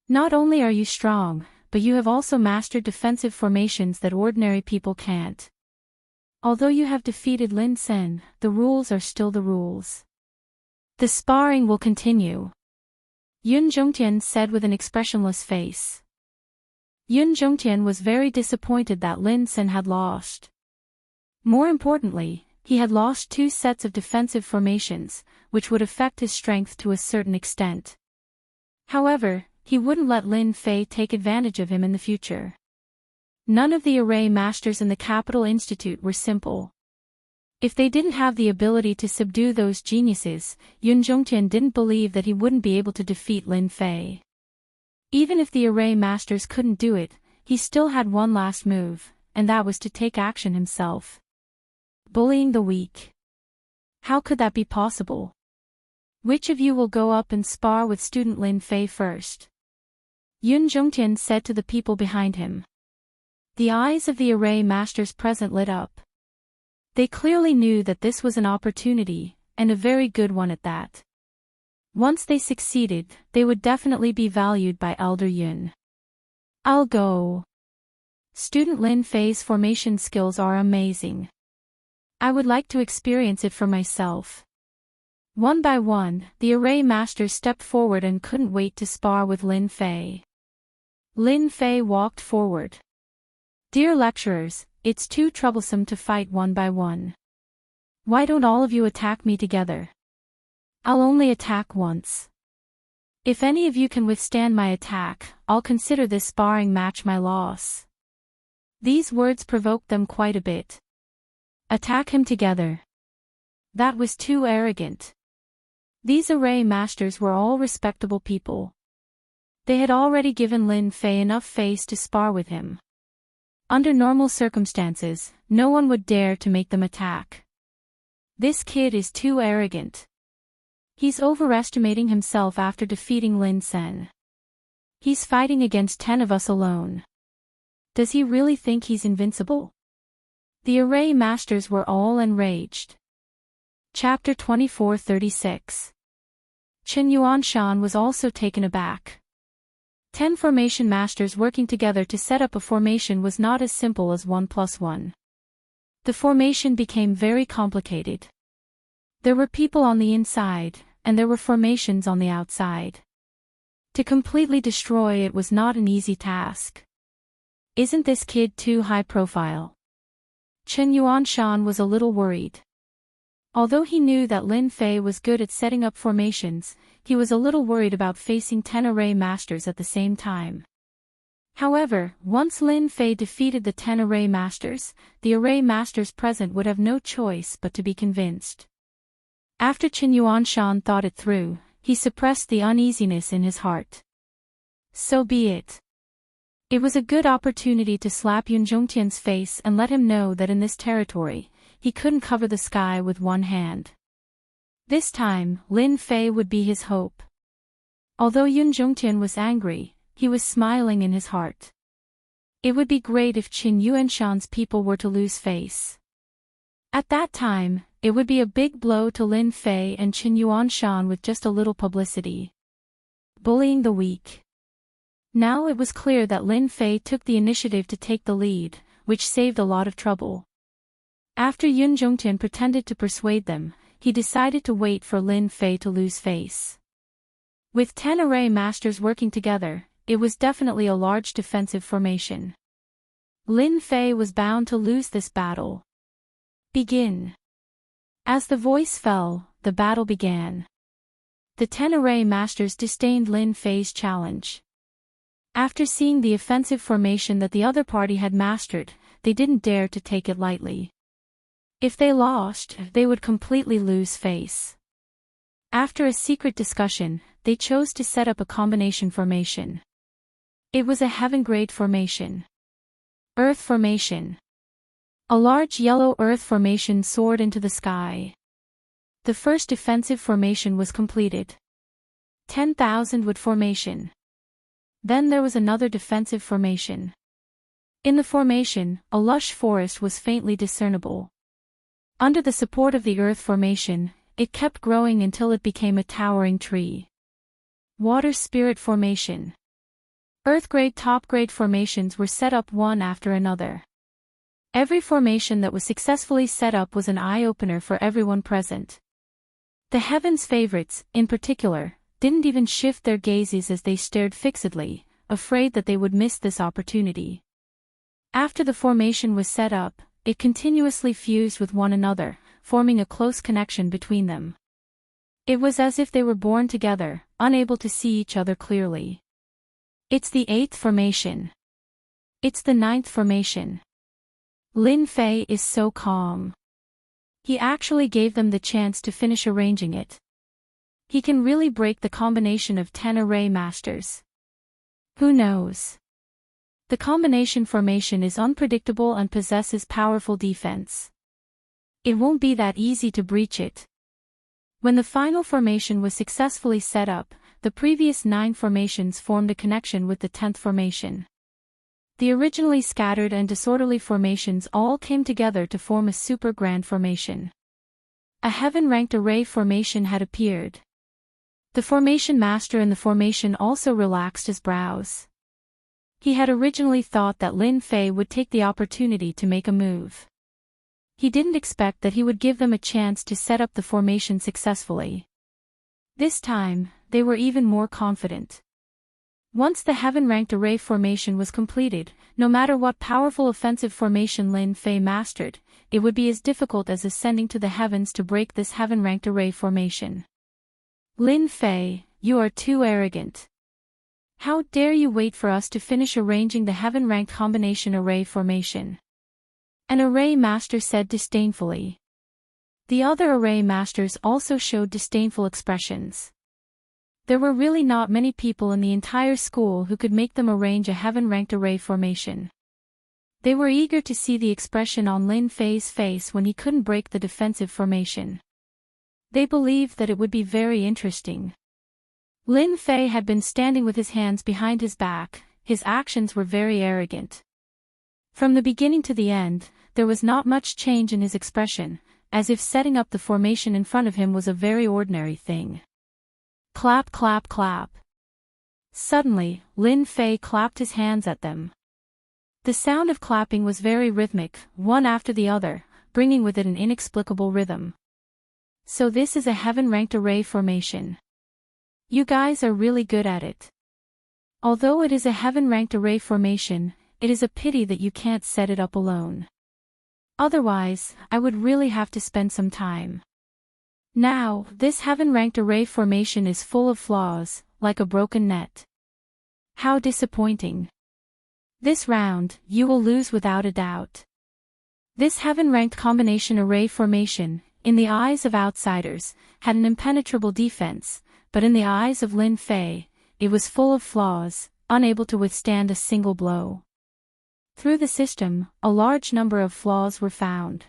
Not only are you strong, but you have also mastered defensive formations that ordinary people can't. Although you have defeated Lin Sen, the rules are still the rules. The sparring will continue. Yun Zhongtian said with an expressionless face. Yun Zhongtian was very disappointed that Lin Sen had lost. More importantly, he had lost 2 sets of defensive formations, which would affect his strength to a certain extent. However, he wouldn't let Lin Fei take advantage of him in the future. None of the array masters in the Capital Institute were simple. If they didn't have the ability to subdue those geniuses, Yun Zhongtian didn't believe that he wouldn't be able to defeat Lin Fei. Even if the array masters couldn't do it, he still had one last move, and that was to take action himself. Bullying the weak. How could that be possible? Which of you will go up and spar with student Lin Fei first? Yun Zhongtian said to the people behind him. The eyes of the array masters present lit up. They clearly knew that this was an opportunity, and a very good one at that. Once they succeeded, they would definitely be valued by Elder Yun. I'll go. Student Lin Fei's formation skills are amazing. I would like to experience it for myself. One by one, the array masters stepped forward and couldn't wait to spar with Lin Fei. Lin Fei walked forward. Dear lecturers, it's too troublesome to fight one by one. Why don't all of you attack me together? I'll only attack once. If any of you can withstand my attack, I'll consider this sparring match my loss. These words provoked them quite a bit. Attack him together. That was too arrogant. These array masters were all respectable people. They had already given Lin Fei enough face to spar with him. Under normal circumstances, no one would dare to make them attack. This kid is too arrogant. He's overestimating himself after defeating Lin Sen. He's fighting against 10 of us alone. Does he really think he's invincible? The array masters were all enraged. Chapter 24:36. Chen Yuanshan was also taken aback. 10 formation masters working together to set up a formation was not as simple as 1 + 1. The formation became very complicated. There were people on the inside, and there were formations on the outside. To completely destroy it was not an easy task. Isn't this kid too high profile? Chen Yuanshan was a little worried. Although he knew that Lin Fei was good at setting up formations, he was a little worried about facing 10 array masters at the same time. However, once Lin Fei defeated the 10 array masters, the array masters present would have no choice but to be convinced. After Chen Yuanshan thought it through, he suppressed the uneasiness in his heart. So be it. It was a good opportunity to slap Yun Zhongtian's face and let him know that in this territory, he couldn't cover the sky with one hand. This time, Lin Fei would be his hope. Although Yun Zhongtian was angry, he was smiling in his heart. It would be great if Qin Yuanshan's people were to lose face. At that time, it would be a big blow to Lin Fei and Qin Yuanshan with just a little publicity. Bullying the weak. Now it was clear that Lin Fei took the initiative to take the lead, which saved a lot of trouble. After Yun Zhongtian pretended to persuade them, he decided to wait for Lin Fei to lose face. With 10 array masters working together, it was definitely a large defensive formation. Lin Fei was bound to lose this battle. Begin. As the voice fell, the battle began. The 10 array masters disdained Lin Fei's challenge. After seeing the offensive formation that the other party had mastered, they didn't dare to take it lightly. If they lost, they would completely lose face. After a secret discussion, they chose to set up a combination formation. It was a heaven-grade formation. Earth formation. A large yellow earth formation soared into the sky. The first defensive formation was completed. 10,000 wood formation. Then there was another defensive formation. In the formation, a lush forest was faintly discernible. Under the support of the earth formation, it kept growing until it became a towering tree. Water Spirit Formation. Earth-grade top-grade formations were set up one after another. Every formation that was successfully set up was an eye-opener for everyone present. The Heaven's favorites, in particular, didn't even shift their gazes as they stared fixedly, afraid that they would miss this opportunity. After the formation was set up, it continuously fused with one another, forming a close connection between them. It was as if they were born together, unable to see each other clearly. It's the 8th formation. It's the 9th formation. Lin Fei is so calm. He actually gave them the chance to finish arranging it. He can really break the combination of 10 array masters. Who knows? The combination formation is unpredictable and possesses powerful defense. It won't be that easy to breach it. When the final formation was successfully set up, the previous 9 formations formed a connection with the 10th formation. The originally scattered and disorderly formations all came together to form a super grand formation. A heaven-ranked array formation had appeared. The formation master in the formation also relaxed his brows. He had originally thought that Lin Fei would take the opportunity to make a move. He didn't expect that he would give them a chance to set up the formation successfully. This time, they were even more confident. Once the heaven-ranked array formation was completed, no matter what powerful offensive formation Lin Fei mastered, it would be as difficult as ascending to the heavens to break this heaven-ranked array formation. Lin Fei, you are too arrogant. How dare you wait for us to finish arranging the heaven-ranked combination array formation? An array master said disdainfully. The other array masters also showed disdainful expressions. There were really not many people in the entire school who could make them arrange a heaven-ranked array formation. They were eager to see the expression on Lin Fei's face when he couldn't break the defensive formation. They believed that it would be very interesting. Lin Fei had been standing with his hands behind his back, his actions were very arrogant. From the beginning to the end, there was not much change in his expression, as if setting up the formation in front of him was a very ordinary thing. Clap, clap, clap. Suddenly, Lin Fei clapped his hands at them. The sound of clapping was very rhythmic, one after the other, bringing with it an inexplicable rhythm. So this is a heaven-ranked array formation. You guys are really good at it. Although it is a heaven-ranked array formation, it is a pity that you can't set it up alone. Otherwise, I would really have to spend some time. Now, this heaven-ranked array formation is full of flaws, like a broken net. How disappointing. This round, you will lose without a doubt. This heaven-ranked combination array formation, in the eyes of outsiders, had an impenetrable defense, but in the eyes of Lin Fei, it was full of flaws, unable to withstand a single blow. Through the system, a large number of flaws were found.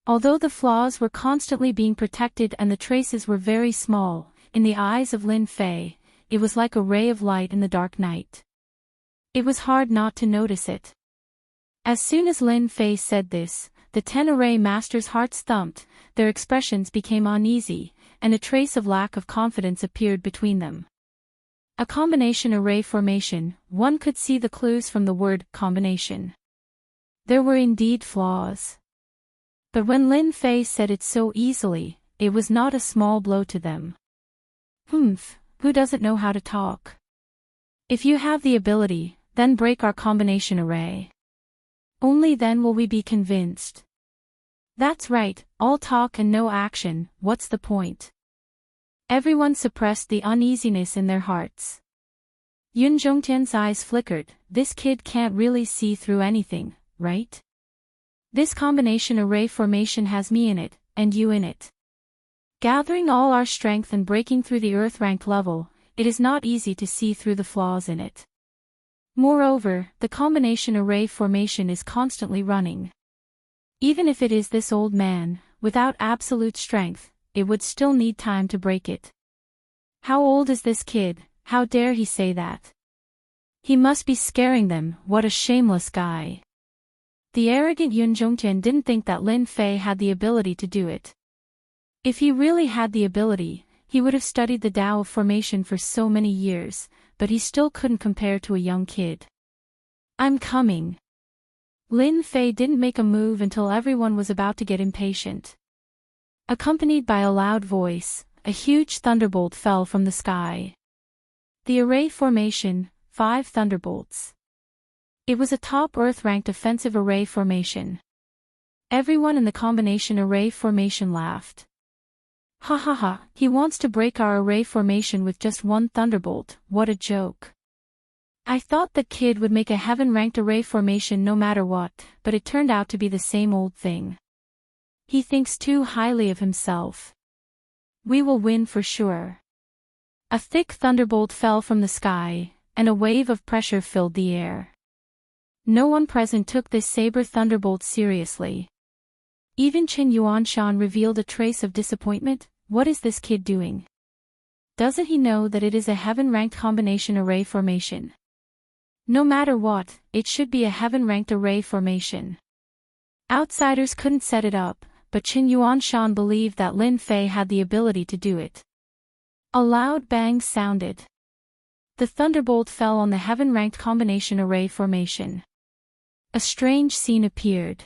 Although the flaws were constantly being protected and the traces were very small, in the eyes of Lin Fei, it was like a ray of light in the dark night. It was hard not to notice it. As soon as Lin Fei said this, the 10 array masters' hearts thumped, their expressions became uneasy, and a trace of lack of confidence appeared between them. A combination array formation, one could see the clues from the word combination. There were indeed flaws. But when Lin Fei said it so easily, it was not a small blow to them. Humph, who doesn't know how to talk? If you have the ability, then break our combination array. Only then will we be convinced. That's right, all talk and no action, what's the point? Everyone suppressed the uneasiness in their hearts. Yun Zhongtian's eyes flickered, this kid can't really see through anything, right? This combination array formation has me in it, and you in it. Gathering all our strength and breaking through the earth-ranked level, it is not easy to see through the flaws in it. Moreover, the combination array formation is constantly running. Even if it is this old man, without absolute strength, it would still need time to break it. How old is this kid? How dare he say that? He must be scaring them, what a shameless guy. The arrogant Yun Zhongtian didn't think that Lin Fei had the ability to do it. If he really had the ability, he would have studied the Tao of formation for so many years, but he still couldn't compare to a young kid. I'm coming. Lin Fei didn't make a move until everyone was about to get impatient. Accompanied by a loud voice, a huge thunderbolt fell from the sky. The array formation, 5 thunderbolts. It was a top Earth-ranked offensive array formation. Everyone in the combination array formation laughed. Ha ha ha, he wants to break our array formation with just 1 thunderbolt, what a joke. I thought that kid would make a heaven-ranked array formation no matter what, but it turned out to be the same old thing. He thinks too highly of himself. We will win for sure. A thick thunderbolt fell from the sky, and a wave of pressure filled the air. No one present took this saber thunderbolt seriously. Even Qin Yuanshan revealed a trace of disappointment. What is this kid doing? Doesn't he know that it is a heaven-ranked combination array formation? No matter what, it should be a heaven-ranked array formation. Outsiders couldn't set it up, but Qin Yuanshan believed that Lin Fei had the ability to do it. A loud bang sounded. The thunderbolt fell on the heaven-ranked combination array formation. A strange scene appeared.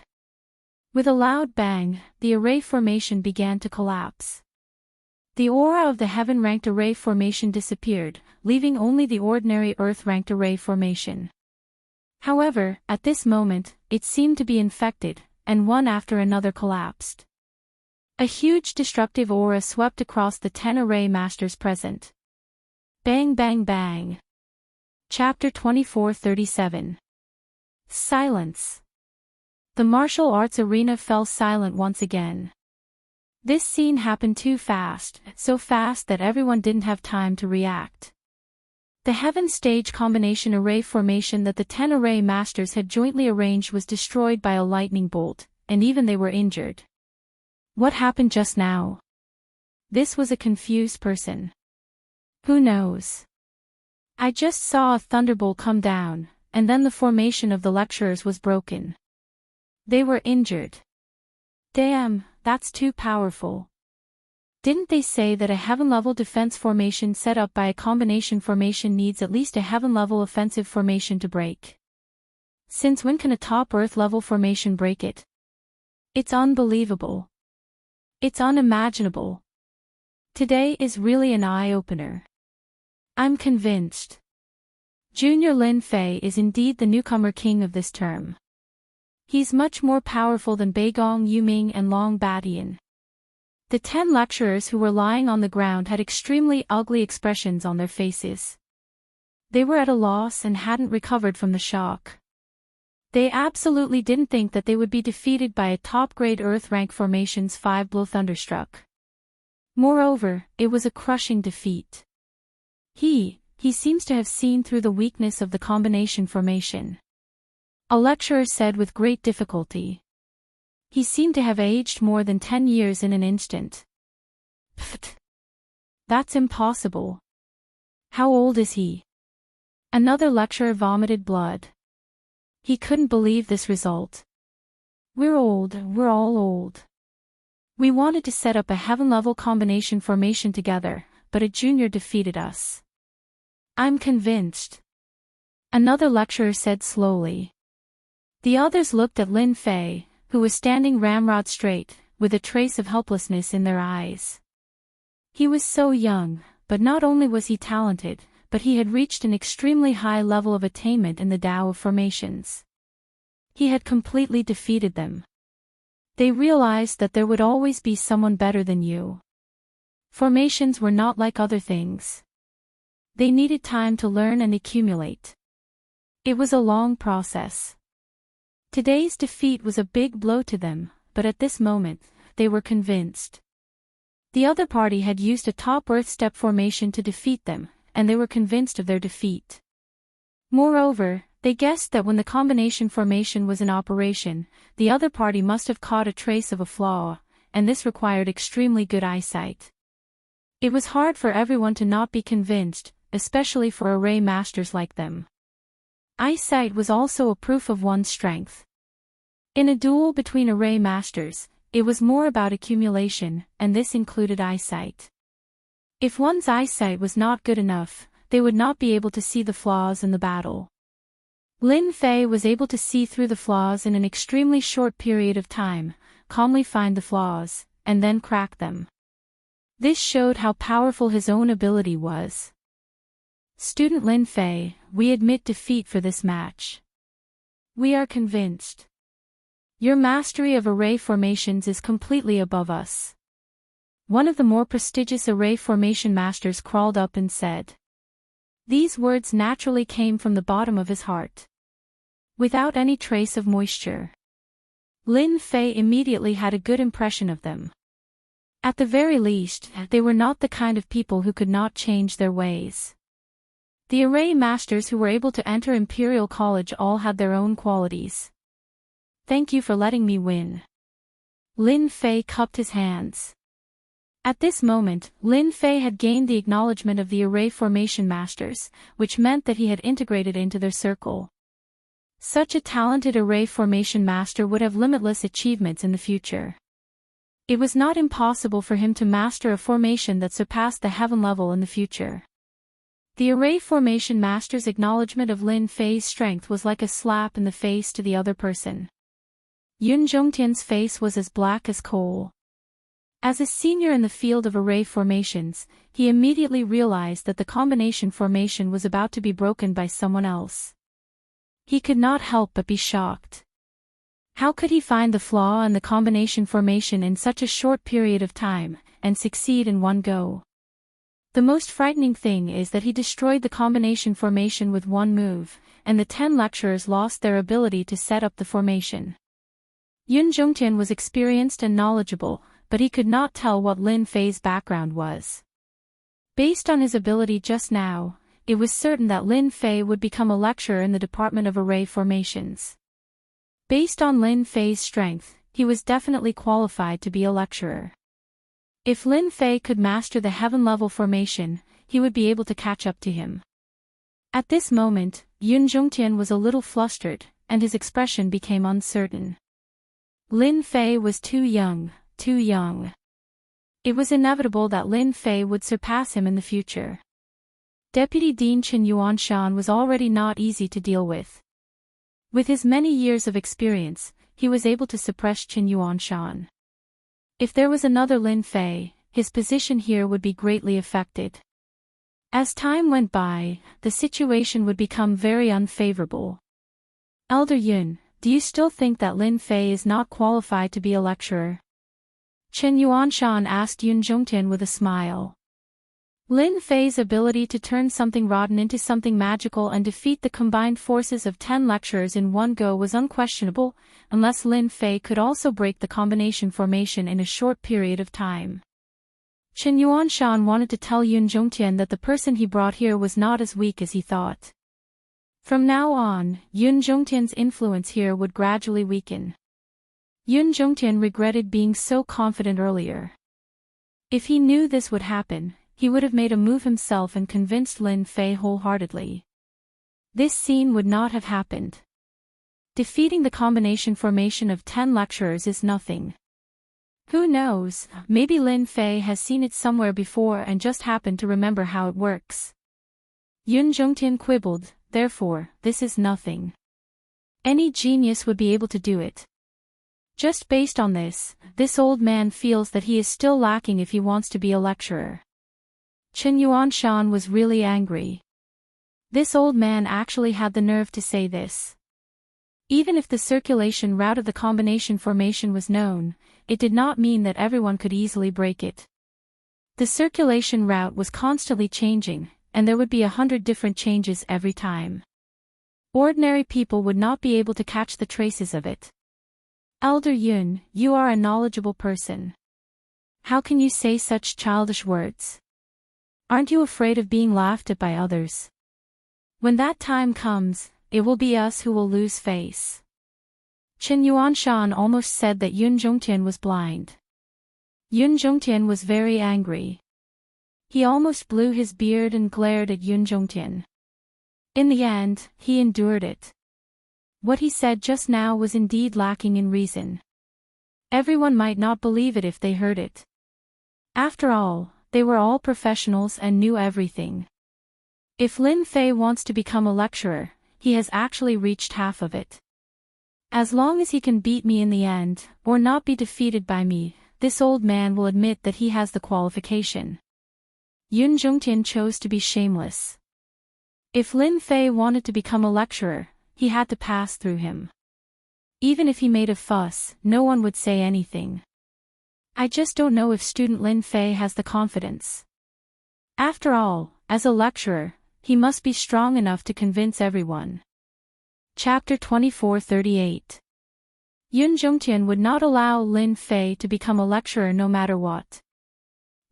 With a loud bang, the array formation began to collapse. The aura of the heaven-ranked array formation disappeared, leaving only the ordinary Earth-ranked array formation. However, at this moment, it seemed to be infected, and one after another collapsed. A huge destructive aura swept across the 10 array masters present. Bang bang bang. Chapter 2437. Silence. The martial arts arena fell silent once again. This scene happened too fast, so fast that everyone didn't have time to react. The heaven stage combination array formation that the 10 array masters had jointly arranged was destroyed by a lightning bolt, and even they were injured. What happened just now? This was a confused person. Who knows? I just saw a thunderbolt come down, and then the formation of the lecturers was broken. They were injured. Damn, that's too powerful. Didn't they say that a heaven-level defense formation set up by a combination formation needs at least a heaven-level offensive formation to break? Since when can a top Earth-level formation break it? It's unbelievable. It's unimaginable. Today is really an eye-opener. I'm convinced. Junior Lin Fei is indeed the newcomer king of this term. He's much more powerful than Beigong Yuming and Long Batian. The 10 lecturers who were lying on the ground had extremely ugly expressions on their faces. They were at a loss and hadn't recovered from the shock. They absolutely didn't think that they would be defeated by a top-grade Earth-rank formation's 5-blow thunderstruck. Moreover, it was a crushing defeat. He seems to have seen through the weakness of the combination formation. A lecturer said with great difficulty. He seemed to have aged more than 10 years in an instant. Pfft. That's impossible. How old is he? Another lecturer vomited blood. He couldn't believe this result. We're old, we're all old. We wanted to set up a heaven-level combination formation together, but a junior defeated us. I'm convinced. Another lecturer said slowly. The others looked at Lin Fei, who was standing ramrod straight, with a trace of helplessness in their eyes. He was so young, but not only was he talented, but he had reached an extremely high level of attainment in the Tao of formations. He had completely defeated them. They realized that there would always be someone better than you. Formations were not like other things. They needed time to learn and accumulate. It was a long process. Today's defeat was a big blow to them, but at this moment, they were convinced. The other party had used a top Earth step formation to defeat them, and they were convinced of their defeat. Moreover, they guessed that when the combination formation was in operation, the other party must have caught a trace of a flaw, and this required extremely good eyesight. It was hard for everyone to not be convinced, especially for array masters like them. Eyesight was also a proof of one's strength. In a duel between array masters, it was more about accumulation, and this included eyesight. If one's eyesight was not good enough, they would not be able to see the flaws in the battle. Lin Fei was able to see through the flaws in an extremely short period of time, calmly find the flaws, and then crack them. This showed how powerful his own ability was. Student Lin Fei, we admit defeat for this match. We are convinced. Your mastery of array formations is completely above us. One of the more prestigious array formation masters crawled up and said. These words naturally came from the bottom of his heart. Without any trace of moisture. Lin Fei immediately had a good impression of them. At the very least, they were not the kind of people who could not change their ways. The array masters who were able to enter Imperial College all had their own qualities. Thank you for letting me win. Lin Fei cupped his hands. At this moment, Lin Fei had gained the acknowledgement of the array formation masters, which meant that he had integrated into their circle. Such a talented array formation master would have limitless achievements in the future. It was not impossible for him to master a formation that surpassed the heaven level in the future. The array formation master's acknowledgement of Lin Fei's strength was like a slap in the face to the other person. Yun Zhongtian's face was as black as coal. As a senior in the field of array formations, he immediately realized that the combination formation was about to be broken by someone else. He could not help but be shocked. How could he find the flaw in the combination formation in such a short period of time, and succeed in one go? The most frightening thing is that he destroyed the combination formation with one move, and the 10 lecturers lost their ability to set up the formation. Yun Zhongtian was experienced and knowledgeable, but he could not tell what Lin Fei's background was. Based on his ability just now, it was certain that Lin Fei would become a lecturer in the Department of Array Formations. Based on Lin Fei's strength, he was definitely qualified to be a lecturer. If Lin Fei could master the heaven-level formation, he would be able to catch up to him. At this moment, Yun Zhongtian was a little flustered, and his expression became uncertain. Lin Fei was too young. Too young. It was inevitable that Lin Fei would surpass him in the future. Deputy Dean Chen Yuanshan was already not easy to deal with. With his many years of experience, he was able to suppress Chen Yuanshan. If there was another Lin Fei, his position here would be greatly affected. As time went by, the situation would become very unfavorable. Elder Yun, do you still think that Lin Fei is not qualified to be a lecturer? Chen Yuanshan asked Yun Zhongtian with a smile. Lin Fei's ability to turn something rotten into something magical and defeat the combined forces of 10 lecturers in one go was unquestionable, unless Lin Fei could also break the combination formation in a short period of time. Chen Yuanshan wanted to tell Yun Zhongtian that the person he brought here was not as weak as he thought. From now on, Yun Zhongtian's influence here would gradually weaken. Yun Zhongtian regretted being so confident earlier. If he knew this would happen, he would have made a move himself and convinced Lin Fei wholeheartedly. This scene would not have happened. Defeating the combination formation of 10 lecturers is nothing. Who knows, maybe Lin Fei has seen it somewhere before and just happened to remember how it works. Yun Zhongtian quibbled, therefore, this is nothing. Any genius would be able to do it. Just based on this old man feels that he is still lacking if he wants to be a lecturer. Chen Yuanshan was really angry. This old man actually had the nerve to say this. Even if the circulation route of the combination formation was known, it did not mean that everyone could easily break it. The circulation route was constantly changing, and there would be 100 different changes every time. Ordinary people would not be able to catch the traces of it. Elder Yun, you are a knowledgeable person. How can you say such childish words? Aren't you afraid of being laughed at by others? When that time comes, it will be us who will lose face. Chen Yuanshan almost said that Yun Zhongtian was blind. Yun Zhongtian was very angry. He almost blew his beard and glared at Yun Zhongtian. In the end, he endured it. What he said just now was indeed lacking in reason. Everyone might not believe it if they heard it. After all, they were all professionals and knew everything. If Lin Fei wants to become a lecturer, he has actually reached half of it. As long as he can beat me in the end, or not be defeated by me, this old man will admit that he has the qualification. Yun Zhongtian chose to be shameless. If Lin Fei wanted to become a lecturer, he had to pass through him. Even if he made a fuss, no one would say anything. I just don't know if student Lin Fei has the confidence. After all, as a lecturer, he must be strong enough to convince everyone. Chapter 24:38. Yun Zhongtian would not allow Lin Fei to become a lecturer no matter what.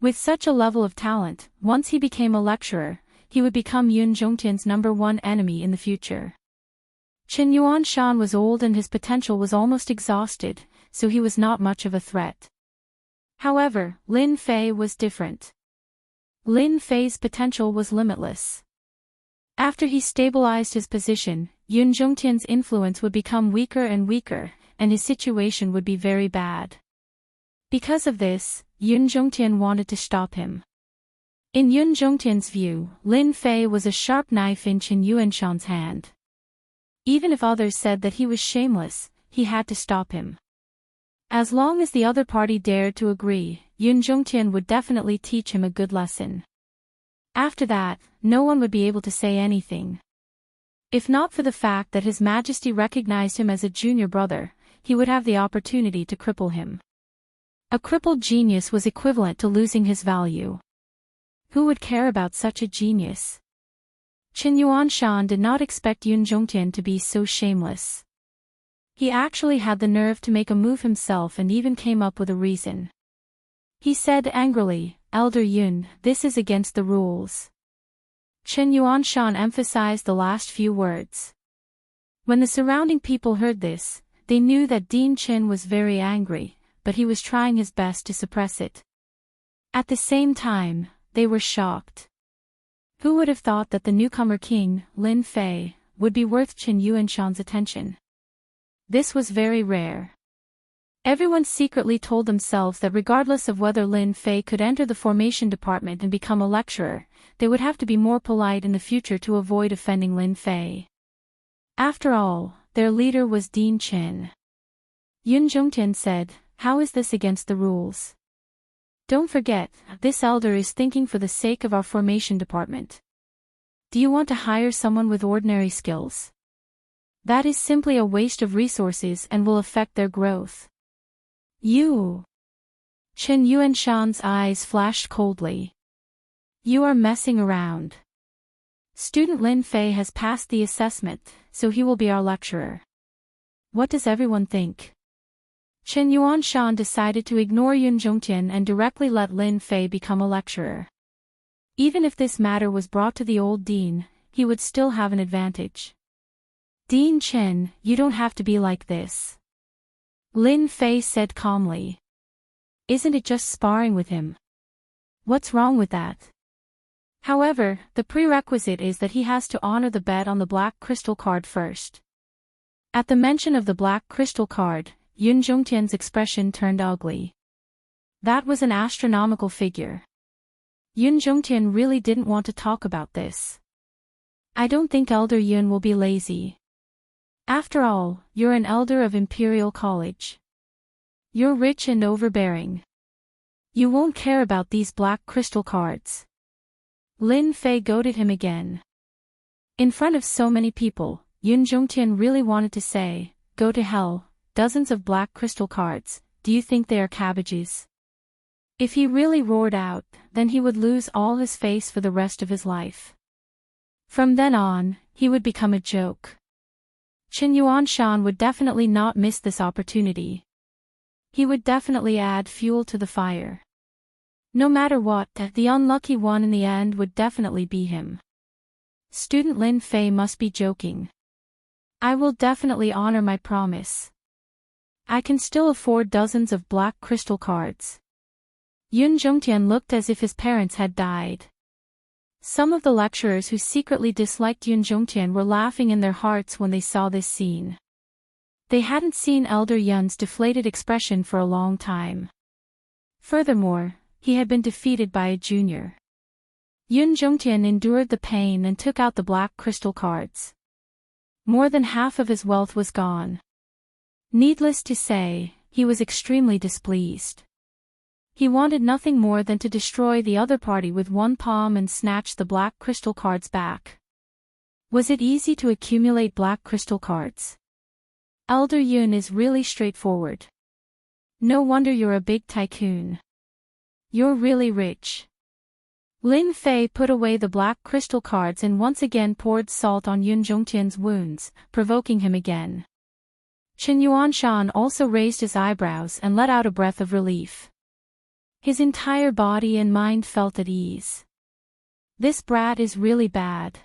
With such a level of talent, once he became a lecturer, he would become Yun Zhongtian's #1 enemy in the future. Chen Yuanshan was old and his potential was almost exhausted, so he was not much of a threat. However, Lin Fei was different. Lin Fei's potential was limitless. After he stabilized his position, Yun Zhongtian's influence would become weaker and weaker, and his situation would be very bad. Because of this, Yun Zhongtian wanted to stop him. In Yun Zhongtian's view, Lin Fei was a sharp knife in Chen Yuanshan's hand. Even if others said that he was shameless, he had to stop him. As long as the other party dared to agree, Yun Zhongtian would definitely teach him a good lesson. After that, no one would be able to say anything. If not for the fact that His Majesty recognized him as a junior brother, he would have the opportunity to cripple him. A crippled genius was equivalent to losing his value. Who would care about such a genius? Chen Yuanshan did not expect Yun Zhongtian to be so shameless. He actually had the nerve to make a move himself and even came up with a reason. He said angrily, "Elder Yun, this is against the rules." Chen Yuanshan emphasized the last few words. When the surrounding people heard this, they knew that Dean Chen was very angry, but he was trying his best to suppress it. At the same time, they were shocked. Who would have thought that the newcomer king, Lin Fei, would be worth Chen Yuanshan's attention? This was very rare. Everyone secretly told themselves that regardless of whether Lin Fei could enter the formation department and become a lecturer, they would have to be more polite in the future to avoid offending Lin Fei. After all, their leader was Dean Chen. Yun Zhongtian said, "How is this against the rules? Don't forget, this elder is thinking for the sake of our formation department. Do you want to hire someone with ordinary skills? That is simply a waste of resources and will affect their growth." You! Chen Yuanshan's eyes flashed coldly. You are messing around. Student Lin Fei has passed the assessment, so he will be our lecturer. What does everyone think? Chen Yuanshan decided to ignore Yun Zhongtian and directly let Lin Fei become a lecturer. Even if this matter was brought to the old dean, he would still have an advantage. Dean Chen, you don't have to be like this. Lin Fei said calmly. Isn't it just sparring with him? What's wrong with that? However, the prerequisite is that he has to honor the bet on the black crystal card first. At the mention of the black crystal card, Yun Zhongtian's expression turned ugly. That was an astronomical figure. Yun Zhongtian really didn't want to talk about this. I don't think Elder Yun will be lazy. After all, you're an elder of Imperial College. You're rich and overbearing. You won't care about these black crystal cards. Lin Fei goaded him again. In front of so many people, Yun Zhongtian really wanted to say, "Go to hell, dozens of black crystal cards, do you think they are cabbages?" If he really roared out, then he would lose all his face for the rest of his life. From then on, he would become a joke. Chen Yuanshan would definitely not miss this opportunity. He would definitely add fuel to the fire. No matter what, the unlucky one in the end would definitely be him. Student Lin Fei must be joking. I will definitely honor my promise. I can still afford dozens of black crystal cards. Yun Zhongtian looked as if his parents had died. Some of the lecturers who secretly disliked Yun Zhongtian were laughing in their hearts when they saw this scene. They hadn't seen Elder Yun's deflated expression for a long time. Furthermore, he had been defeated by a junior. Yun Zhongtian endured the pain and took out the black crystal cards. More than half of his wealth was gone. Needless to say, he was extremely displeased. He wanted nothing more than to destroy the other party with one palm and snatch the black crystal cards back. Was it easy to accumulate black crystal cards? Elder Yun is really straightforward. No wonder you're a big tycoon. You're really rich. Lin Fei put away the black crystal cards and once again poured salt on Yun Zhongtian's wounds, provoking him again. Chen Yuanshan also raised his eyebrows and let out a breath of relief. His entire body and mind felt at ease. This brat is really bad.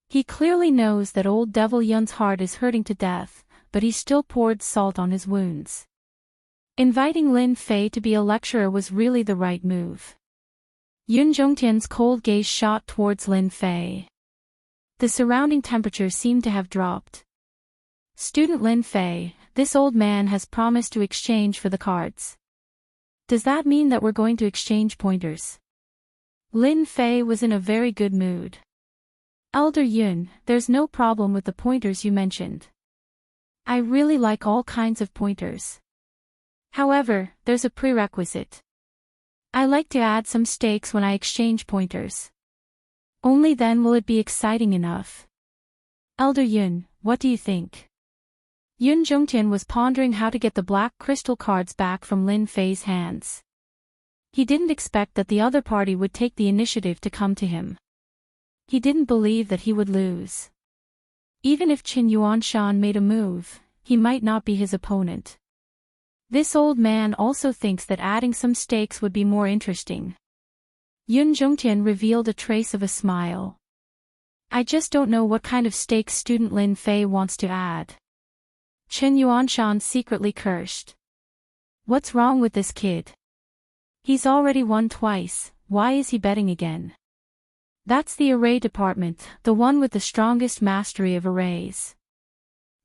He clearly knows that old Devil Yun's heart is hurting to death, but he still poured salt on his wounds. Inviting Lin Fei to be a lecturer was really the right move. Yun Zhongtian's cold gaze shot towards Lin Fei. The surrounding temperature seemed to have dropped. Student Lin Fei, this old man has promised to exchange for the cards. Does that mean that we're going to exchange pointers? Lin Fei was in a very good mood. Elder Yun, there's no problem with the pointers you mentioned. I really like all kinds of pointers. However, there's a prerequisite. I like to add some stakes when I exchange pointers. Only then will it be exciting enough. Elder Yun, what do you think? Yun Zhongtian was pondering how to get the black crystal cards back from Lin Fei's hands. He didn't expect that the other party would take the initiative to come to him. He didn't believe that he would lose. Even if Chen Yuanshan made a move, he might not be his opponent. This old man also thinks that adding some stakes would be more interesting. Yun Zhongtian revealed a trace of a smile. I just don't know what kind of stakes student Lin Fei wants to add. Chen Yuanshan secretly cursed. What's wrong with this kid? He's already won twice, why is he betting again? That's the array department, the one with the strongest mastery of arrays.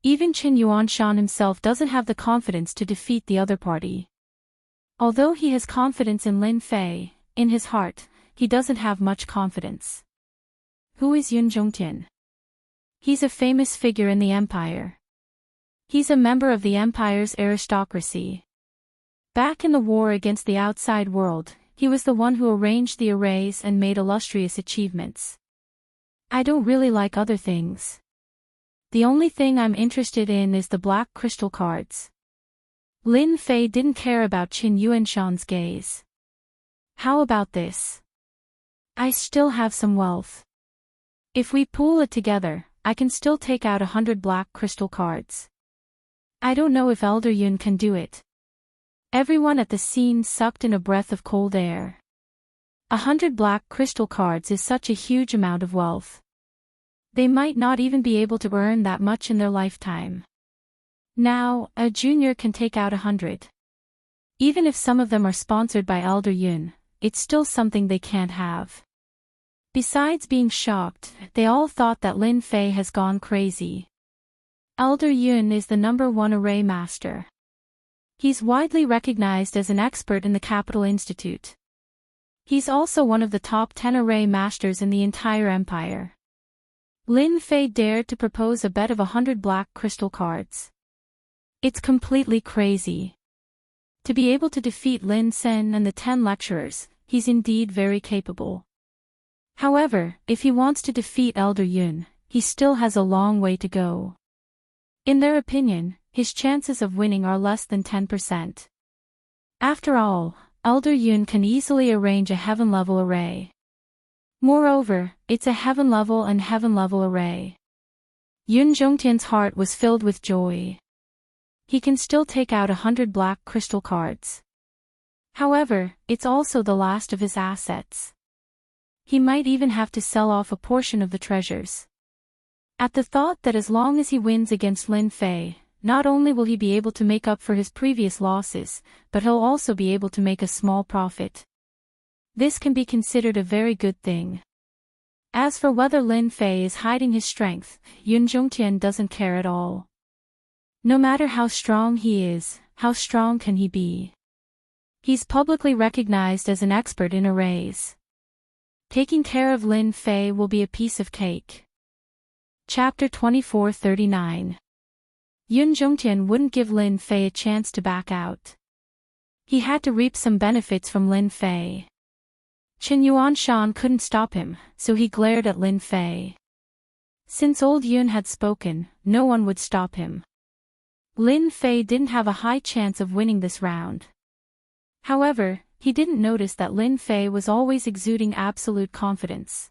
Even Chen Yuanshan himself doesn't have the confidence to defeat the other party. Although he has confidence in Lin Fei, in his heart, he doesn't have much confidence. Who is Yun Zhongtian? He's a famous figure in the empire. He's a member of the empire's aristocracy. Back in the war against the outside world, he was the one who arranged the arrays and made illustrious achievements. I don't really like other things. The only thing I'm interested in is the black crystal cards. Lin Fei didn't care about Chen Yuanshan's gaze. How about this? I still have some wealth. If we pool it together, I can still take out 100 black crystal cards. I don't know if Elder Yun can do it. Everyone at the scene sucked in a breath of cold air. 100 black crystal cards is such a huge amount of wealth. They might not even be able to earn that much in their lifetime. Now, a junior can take out 100. Even if some of them are sponsored by Elder Yun, it's still something they can't have. Besides being shocked, they all thought that Lin Fei has gone crazy. Elder Yun is the #1 array master. He's widely recognized as an expert in the Capital Institute. He's also one of the top 10 array masters in the entire empire. Lin Fei dared to propose a bet of 100 black crystal cards. It's completely crazy. To be able to defeat Lin Sen and the 10 lecturers, he's indeed very capable. However, if he wants to defeat Elder Yun, he still has a long way to go. In their opinion, his chances of winning are less than 10%. After all, Elder Yun can easily arrange a heaven-level array. Moreover, it's a heaven-level and heaven-level array. Yun Zhongtian's heart was filled with joy. He can still take out 100 black crystal cards. However, it's also the last of his assets. He might even have to sell off a portion of the treasures. At the thought that as long as he wins against Lin Fei, not only will he be able to make up for his previous losses, but he'll also be able to make a small profit. This can be considered a very good thing. As for whether Lin Fei is hiding his strength, Yun Zhongtian doesn't care at all. No matter how strong he is, how strong can he be? He's publicly recognized as an expert in arrays. Taking care of Lin Fei will be a piece of cake. Chapter 2439. Yun Zhongtian wouldn't give Lin Fei a chance to back out. He had to reap some benefits from Lin Fei. Qin Yuanshan couldn't stop him, so he glared at Lin Fei. Since old Yun had spoken, no one would stop him. Lin Fei didn't have a high chance of winning this round. However, he didn't notice that Lin Fei was always exuding absolute confidence.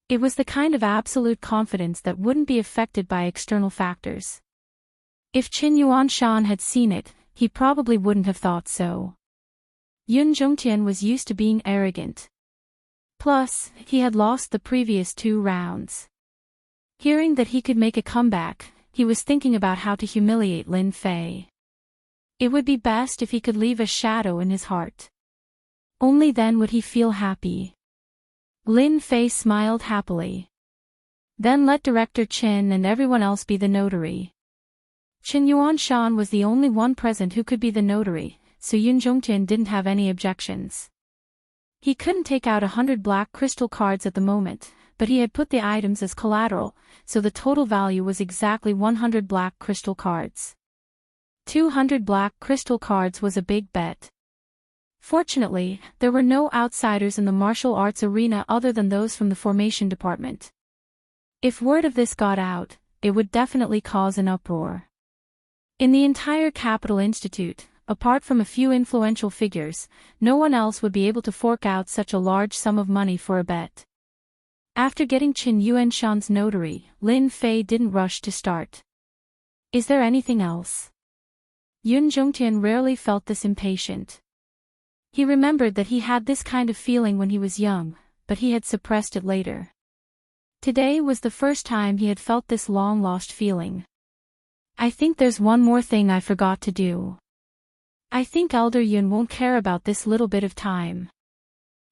It was the kind of absolute confidence that wouldn't be affected by external factors. If Qin Yuanshan had seen it, he probably wouldn't have thought so. Yun Zhongtian was used to being arrogant. Plus, he had lost the previous 2 rounds. Hearing that he could make a comeback, he was thinking about how to humiliate Lin Fei. It would be best if he could leave a shadow in his heart. Only then would he feel happy. Lin Fei smiled happily. Then let Director Qin and everyone else be the notary. Qin Yuanshan was the only one present who could be the notary, so Yun Zhongtian didn't have any objections. He couldn't take out 100 black crystal cards at the moment, but he had put the items as collateral, so the total value was exactly 100 black crystal cards. 200 black crystal cards was a big bet. Fortunately, there were no outsiders in the martial arts arena other than those from the formation department. If word of this got out, it would definitely cause an uproar. In the entire Capital Institute, apart from a few influential figures, no one else would be able to fork out such a large sum of money for a bet. After getting Qin Yuanshan's notary, Lin Fei didn't rush to start. Is there anything else? Yun Zhongtian rarely felt this impatient. He remembered that he had this kind of feeling when he was young, but he had suppressed it later. Today was the first time he had felt this long-lost feeling. I think there's one more thing I forgot to do. I think Elder Yun won't care about this little bit of time.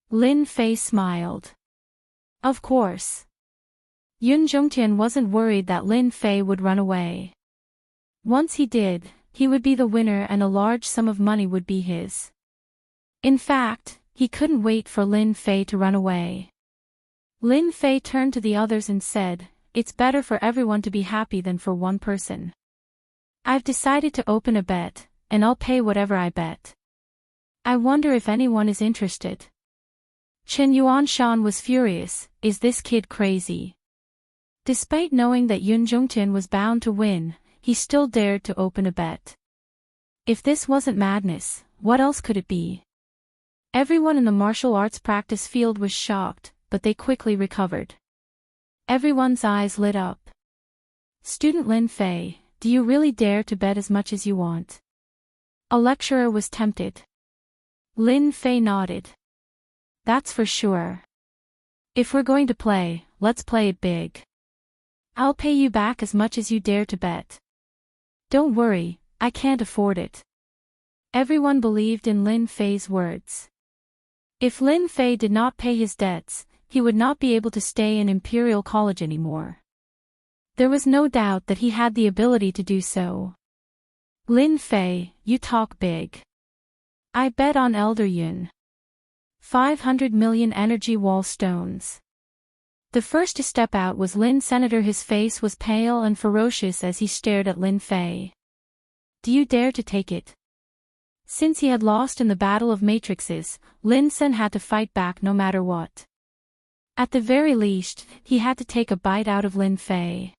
Lin Fei smiled. Of course. Yun Zhongtian wasn't worried that Lin Fei would run away. Once he did, he would be the winner and a large sum of money would be his. In fact, he couldn't wait for Lin Fei to run away. Lin Fei turned to the others and said, "It's better for everyone to be happy than for one person. I've decided to open a bet, and I'll pay whatever I bet. I wonder if anyone is interested." Qin Yuanshan was furious. Is this kid crazy? Despite knowing that Yun Zhongtian was bound to win, he still dared to open a bet. If this wasn't madness, what else could it be? Everyone in the martial arts practice field was shocked, but they quickly recovered. Everyone's eyes lit up. Student Lin Fei, do you really dare to bet as much as you want? A lecturer was tempted. Lin Fei nodded. That's for sure. If we're going to play, let's play it big. I'll pay you back as much as you dare to bet. Don't worry, I can't afford it. Everyone believed in Lin Fei's words. If Lin Fei did not pay his debts, he would not be able to stay in Imperial College anymore. There was no doubt that he had the ability to do so. Lin Fei, you talk big. I bet on Elder Yun. 500 million energy wall stones. The first to step out was Lin Senator. His face was pale and ferocious as he stared at Lin Fei. Do you dare to take it? Since he had lost in the Battle of Matrixes, Lin Sen had to fight back no matter what. At the very least, he had to take a bite out of Lin Fei.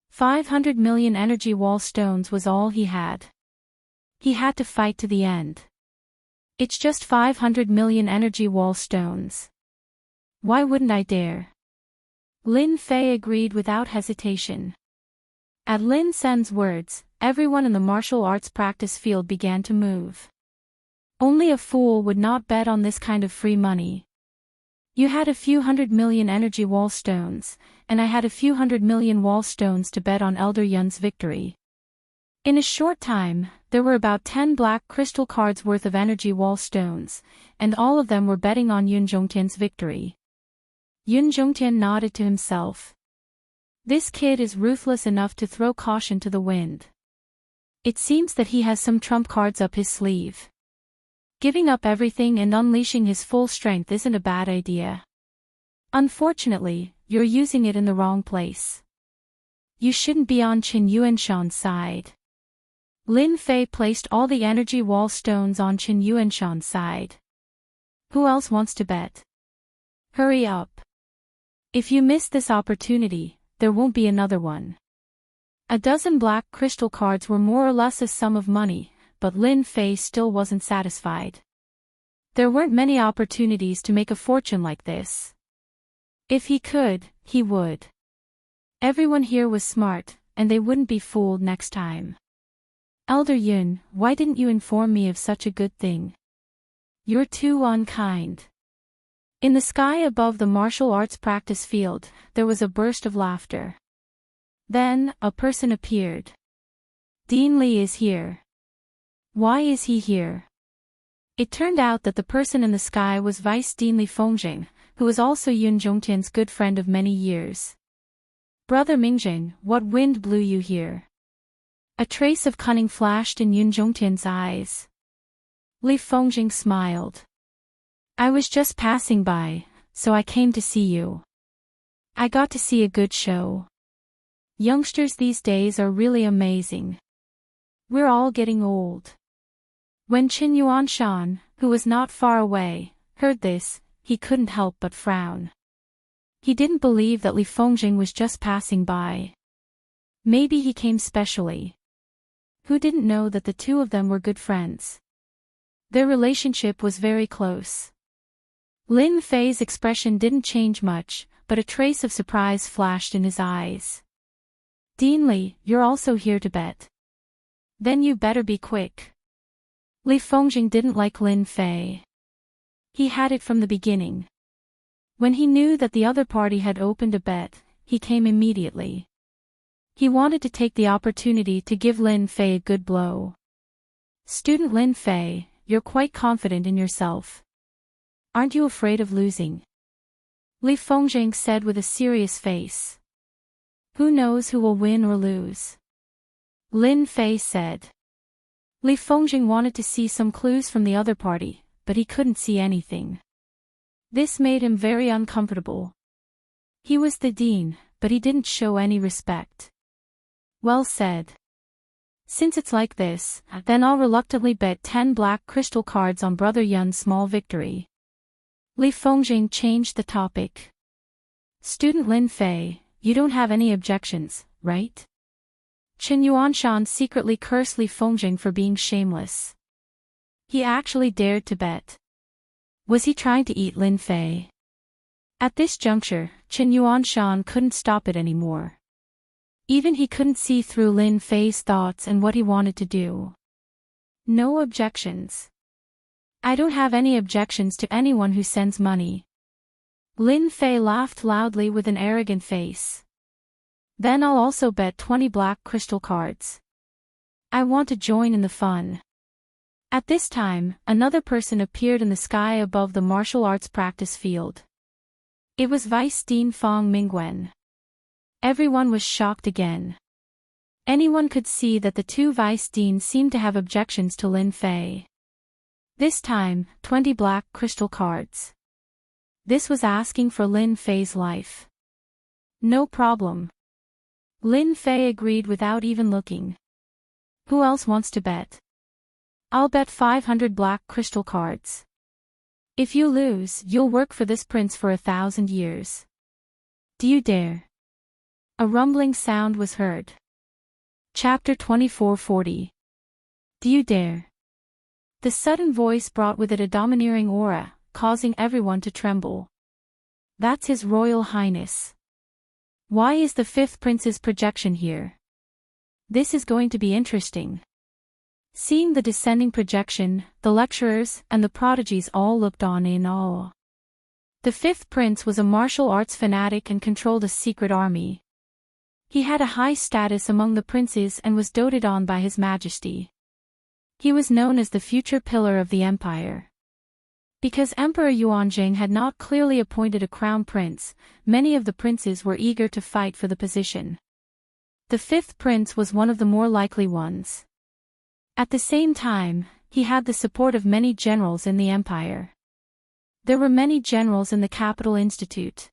500 million energy wall stones was all he had. He had to fight to the end. It's just 500 million energy wall stones. Why wouldn't I dare? Lin Fei agreed without hesitation. At Lin Sen's words, everyone in the martial arts practice field began to move. Only a fool would not bet on this kind of free money. You had a few 100 million energy wall stones, and I had a few 100 million wall stones to bet on Elder Yun's victory. In a short time, there were about 10 black crystal cards worth of energy wall stones, and all of them were betting on Yun Zhongtian's victory. Yun Zhongtian nodded to himself. This kid is ruthless enough to throw caution to the wind. It seems that he has some trump cards up his sleeve. Giving up everything and unleashing his full strength isn't a bad idea. Unfortunately, you're using it in the wrong place. You shouldn't be on Qin Yuanshan's side. Lin Fei placed all the energy wall stones on Qin Yuanshan's side. Who else wants to bet? Hurry up. If you miss this opportunity, there won't be another one. A dozen black crystal cards were more or less a sum of money, but Lin Fei still wasn't satisfied. There weren't many opportunities to make a fortune like this. If he could, he would. Everyone here was smart, and they wouldn't be fooled next time. Elder Yun, why didn't you inform me of such a good thing? You're too unkind. In the sky above the martial arts practice field, there was a burst of laughter. Then, a person appeared. Dean Li is here. Why is he here? It turned out that the person in the sky was Vice Dean Li Fengjing, who was also Yun Zhongtian's good friend of many years. Brother Mingjing, what wind blew you here? A trace of cunning flashed in Yun Zhongtian's eyes. Li Fengjing smiled. I was just passing by, so I came to see you. I got to see a good show. Youngsters these days are really amazing. We're all getting old. When Qin Yuanshan, who was not far away, heard this, he couldn't help but frown. He didn't believe that Li Fengjing was just passing by. Maybe he came specially. Who didn't know that the two of them were good friends? Their relationship was very close. Lin Fei's expression didn't change much, but a trace of surprise flashed in his eyes. Dean Li, you're also here to bet. Then you better be quick. Li Fengjing didn't like Lin Fei. He had it from the beginning. When he knew that the other party had opened a bet, he came immediately. He wanted to take the opportunity to give Lin Fei a good blow. Student Lin Fei, you're quite confident in yourself. Aren't you afraid of losing? Li Fengjing said with a serious face. Who knows who will win or lose? Lin Fei said. Li Fengjing wanted to see some clues from the other party, but he couldn't see anything. This made him very uncomfortable. He was the dean, but he didn't show any respect. Well said. Since it's like this, then I'll reluctantly bet 10 black crystal cards on Brother Yun's small victory. Li Fengjing changed the topic. Student Lin Fei, you don't have any objections, right? Qin Yuanshan secretly cursed Li Fengjing for being shameless. He actually dared to bet. Was he trying to eat Lin Fei? At this juncture, Qin Yuanshan couldn't stop it anymore. Even he couldn't see through Lin Fei's thoughts and what he wanted to do. No objections. I don't have any objections to anyone who sends money. Lin Fei laughed loudly with an arrogant face. Then I'll also bet 20 black crystal cards. I want to join in the fun. At this time, another person appeared in the sky above the martial arts practice field. It was Vice Dean Fong Mingwen. Everyone was shocked again. Anyone could see that the two vice deans seemed to have objections to Lin Fei. This time, 20 black crystal cards. This was asking for Lin Fei's life. No problem. Lin Fei agreed without even looking. Who else wants to bet? I'll bet 500 black crystal cards. If you lose, you'll work for this prince for 1,000 years. Do you dare? A rumbling sound was heard. Chapter 2440. Do you dare? The sudden voice brought with it a domineering aura, causing everyone to tremble. That's His Royal Highness. Why is the fifth prince's projection here? This is going to be interesting. Seeing the descending projection, the lecturers and the prodigies all looked on in awe. The fifth prince was a martial arts fanatic and controlled a secret army. He had a high status among the princes and was doted on by His Majesty. He was known as the future pillar of the empire. Because Emperor Yuanjing had not clearly appointed a crown prince, many of the princes were eager to fight for the position. The fifth prince was one of the more likely ones. At the same time, he had the support of many generals in the empire. There were many generals in the Capital Institute.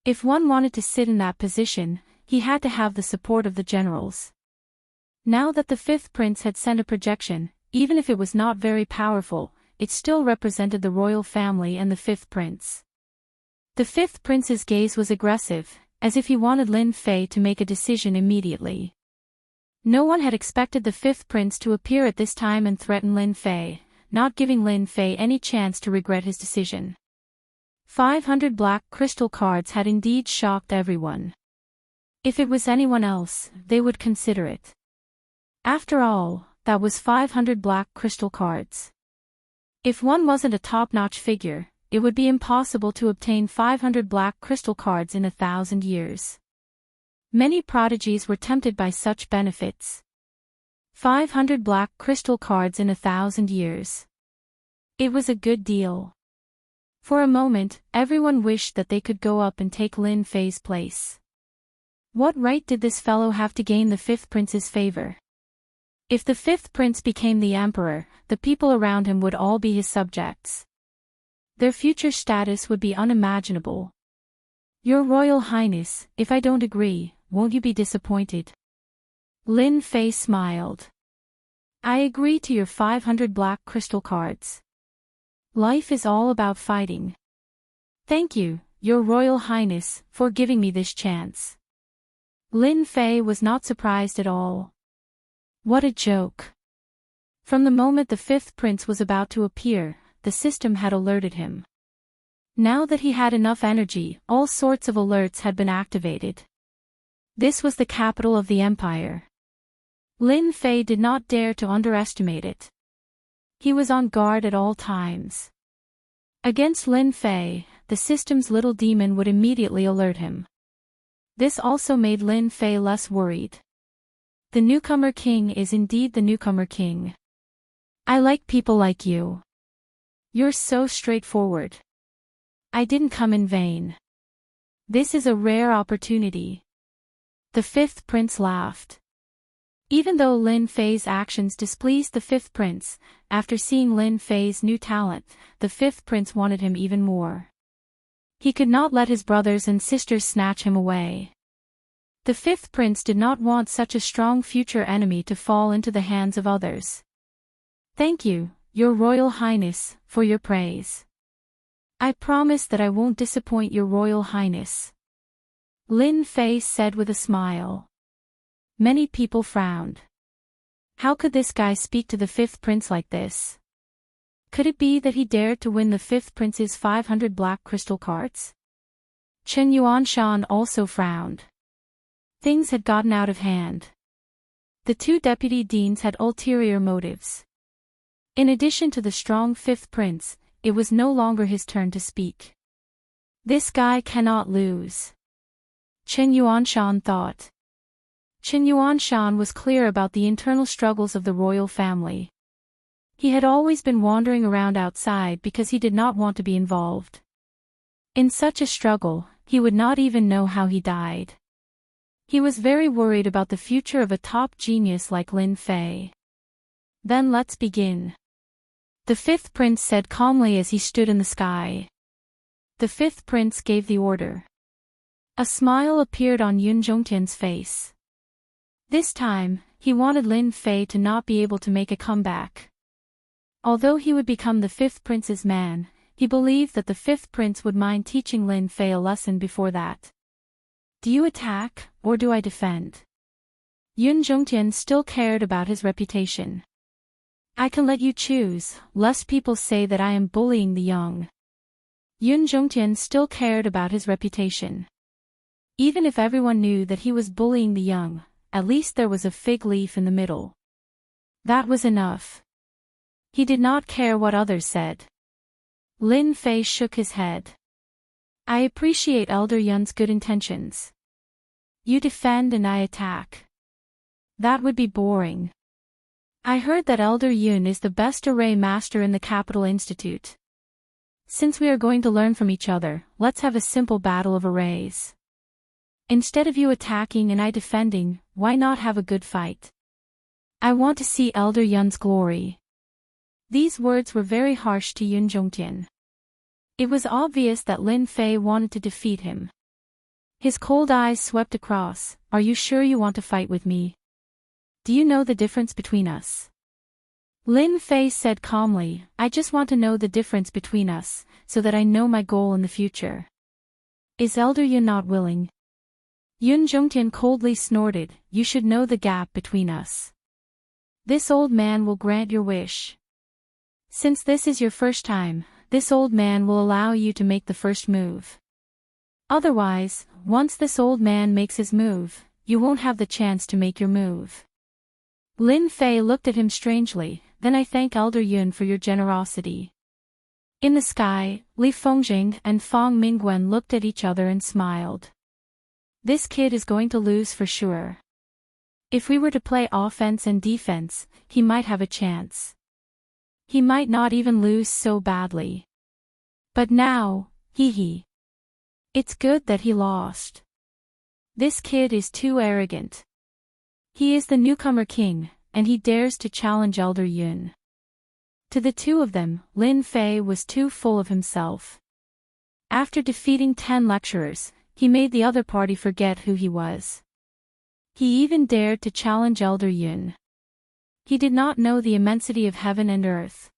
If one wanted to sit in that position, he had to have the support of the generals. Now that the fifth prince had sent a projection, even if it was not very powerful, it still represented the royal family and the fifth prince. The fifth prince's gaze was aggressive, as if he wanted Lin Fei to make a decision immediately. No one had expected the fifth prince to appear at this time and threaten Lin Fei, not giving Lin Fei any chance to regret his decision. 500 black crystal cards had indeed shocked everyone. If it was anyone else, they would consider it. After all, that was 500 black crystal cards. If one wasn't a top-notch figure, it would be impossible to obtain 500 black crystal cards in 1,000 years. Many prodigies were tempted by such benefits. 500 black crystal cards in 1,000 years. It was a good deal. For a moment, everyone wished that they could go up and take Lin Fei's place. What right did this fellow have to gain the fifth prince's favor? If the fifth prince became the emperor, the people around him would all be his subjects. Their future status would be unimaginable. Your Royal Highness, if I don't agree, won't you be disappointed? Lin Fei smiled. I agree to your 500 black crystal cards. Life is all about fighting. Thank you, Your Royal Highness, for giving me this chance. Lin Fei was not surprised at all. What a joke. From the moment the fifth prince was about to appear, the system had alerted him. Now that he had enough energy, all sorts of alerts had been activated. This was the capital of the empire. Lin Fei did not dare to underestimate it. He was on guard at all times. Against Lin Fei, the system's little demon would immediately alert him. This also made Lin Fei less worried. The newcomer king is indeed the newcomer king. I like people like you. You're so straightforward. I didn't come in vain. This is a rare opportunity. The fifth prince laughed. Even though Lin Fei's actions displeased the fifth prince, after seeing Lin Fei's new talent, the fifth prince wanted him even more. He could not let his brothers and sisters snatch him away. The fifth prince did not want such a strong future enemy to fall into the hands of others. Thank you, Your Royal Highness, for your praise. I promise that I won't disappoint Your Royal Highness. Lin Fei said with a smile. Many people frowned. How could this guy speak to the fifth prince like this? Could it be that he dared to win the fifth prince's 500 black crystal cards? Chen Yuanshan also frowned. Things had gotten out of hand. The two deputy deans had ulterior motives. In addition to the strong fifth prince, it was no longer his turn to speak. This guy cannot lose. Chen Yuanshan thought. Chen Yuanshan was clear about the internal struggles of the royal family. He had always been wandering around outside because he did not want to be involved. In such a struggle, he would not even know how he died. He was very worried about the future of a top genius like Lin Fei. Then let's begin. The fifth prince said calmly as he stood in the sky. The fifth prince gave the order. A smile appeared on Yun Zhongtian's face. This time, he wanted Lin Fei to not be able to make a comeback. Although he would become the fifth prince's man, he believed that the fifth prince would mind teaching Lin Fei a lesson before that. Do you attack, or do I defend? Yun Zhongtian still cared about his reputation. I can let you choose, lest people say that I am bullying the young. Yun Zhongtian still cared about his reputation. Even if everyone knew that he was bullying the young, at least there was a fig leaf in the middle. That was enough. He did not care what others said. Lin Fei shook his head. I appreciate Elder Yun's good intentions. You defend and I attack. That would be boring. I heard that Elder Yun is the best array master in the Capital Institute. Since we are going to learn from each other, let's have a simple battle of arrays. Instead of you attacking and I defending, why not have a good fight? I want to see Elder Yun's glory. These words were very harsh to Yun Zhongtian. It was obvious that Lin Fei wanted to defeat him. His cold eyes swept across. Are you sure you want to fight with me? Do you know the difference between us? Lin Fei said calmly, I just want to know the difference between us, so that I know my goal in the future. Is Elder Yun not willing? Yun Zhongtian coldly snorted, you should know the gap between us. This old man will grant your wish. Since this is your first time, this old man will allow you to make the first move. Otherwise, once this old man makes his move, you won't have the chance to make your move. Lin Fei looked at him strangely, then I thank Elder Yun for your generosity. In the sky, Li Fengjing and Fang Mingguan looked at each other and smiled. This kid is going to lose for sure. If we were to play offense and defense, he might have a chance. He might not even lose so badly. But now, hee. It's good that he lost. This kid is too arrogant. He is the newcomer king, and he dares to challenge Elder Yun. To the two of them, Lin Fei was too full of himself. After defeating 10 lecturers, he made the other party forget who he was. He even dared to challenge Elder Yun. He did not know the immensity of heaven and earth.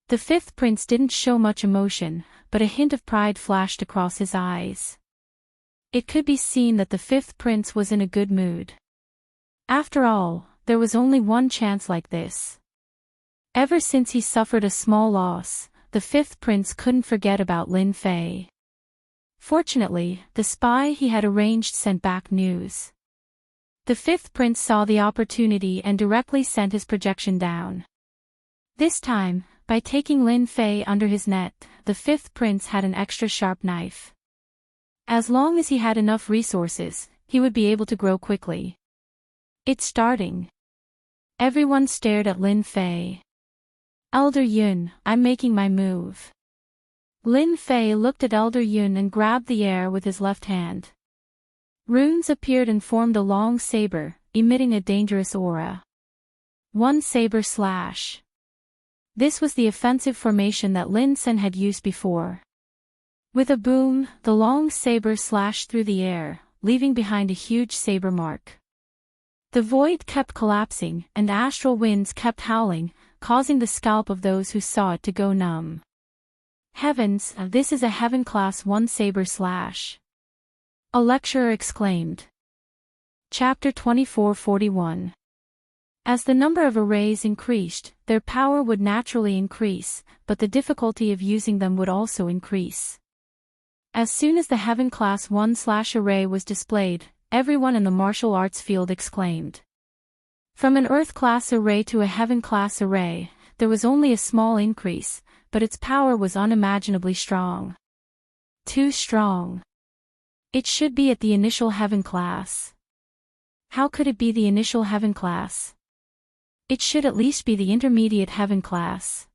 The fifth prince didn't show much emotion, but a hint of pride flashed across his eyes. It could be seen that the fifth prince was in a good mood. After all, there was only one chance like this. Ever since he suffered a small loss, the fifth prince couldn't forget about Lin Fei. Fortunately, the spy he had arranged sent back news. The fifth prince saw the opportunity and directly sent his projection down. This time, by taking Lin Fei under his net, the fifth prince had an extra sharp knife. As long as he had enough resources, he would be able to grow quickly. It's starting. Everyone stared at Lin Fei. Elder Yun, I'm making my move. Lin Fei looked at Elder Yun and grabbed the air with his left hand. Runes appeared and formed a long saber, emitting a dangerous aura. One saber slash. This was the offensive formation that Lin Sen had used before. With a boom, the long saber slashed through the air, leaving behind a huge saber mark. The void kept collapsing, and astral winds kept howling, causing the scalp of those who saw it to go numb. Heavens, this is a Heaven Class 1 saber slash. A lecturer exclaimed. Chapter 2441. As the number of arrays increased, their power would naturally increase, but the difficulty of using them would also increase. As soon as the Heaven Class 1 slash array was displayed, everyone in the martial arts field exclaimed. From an Earth Class array to a Heaven Class array, there was only a small increase, but its power was unimaginably strong. Too strong. It should be at the initial Heaven Class. How could it be the initial Heaven Class? It should at least be the intermediate Heaven Class.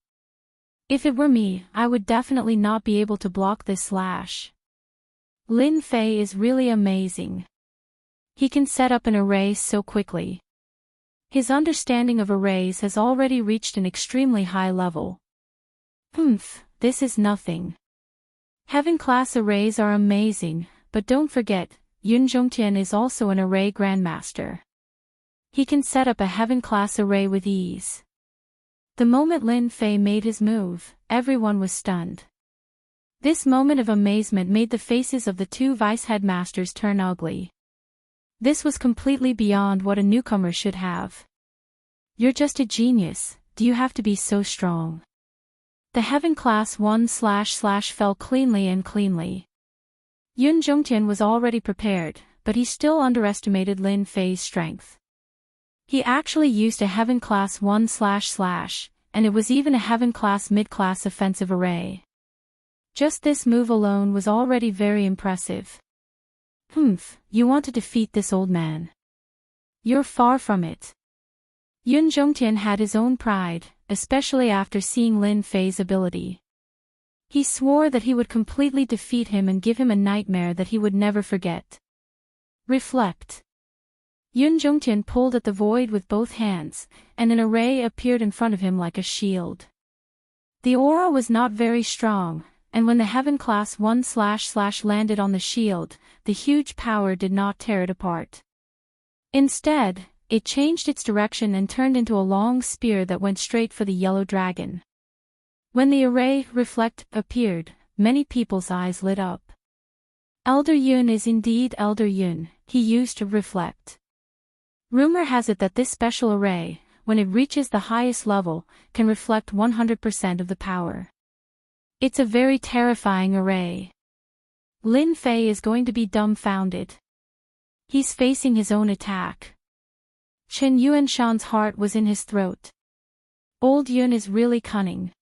If it were me, I would definitely not be able to block this slash. Lin Fei is really amazing. He can set up an array so quickly. His understanding of arrays has already reached an extremely high level. This is nothing. Heaven Class arrays are amazing, but don't forget, Yun Zhongtian is also an array grandmaster. He can set up a Heaven Class array with ease. The moment Lin Fei made his move, everyone was stunned. This moment of amazement made the faces of the two vice-headmasters turn ugly. This was completely beyond what a newcomer should have. You're just a genius, do you have to be so strong? The Heaven Class 1 slash fell cleanly and cleanly. Yun Zhongtian was already prepared, but he still underestimated Lin Fei's strength. He actually used a Heaven Class 1 slash, and it was even a Heaven Class mid-class offensive array. Just this move alone was already very impressive. You want to defeat this old man? You're far from it. Yun Zhongtian had his own pride, especially after seeing Lin Fei's ability. He swore that he would completely defeat him and give him a nightmare that he would never forget. Reflect. Yun Zhongtian pulled at the void with both hands, and an array appeared in front of him like a shield. The aura was not very strong, and when the Heaven Class 1// landed on the shield, the huge power did not tear it apart. Instead, it changed its direction and turned into a long spear that went straight for the yellow dragon. When the array reflect appeared, many people's eyes lit up. Elder Yun is indeed Elder Yun, he used to reflect. Rumor has it that this special array, when it reaches the highest level, can reflect 100% of the power. It's a very terrifying array. Lin Fei is going to be dumbfounded. He's facing his own attack. Chen Yuanshan's heart was in his throat. Old Yun is really cunning.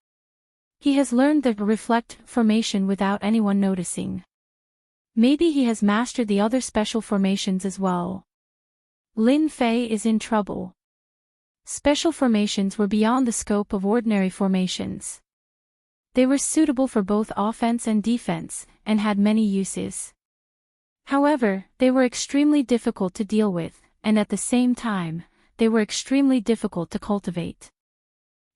He has learned the reflect formation without anyone noticing. Maybe he has mastered the other special formations as well. Lin Fei is in trouble. Special formations were beyond the scope of ordinary formations. They were suitable for both offense and defense, and had many uses. However, they were extremely difficult to deal with, and at the same time, they were extremely difficult to cultivate.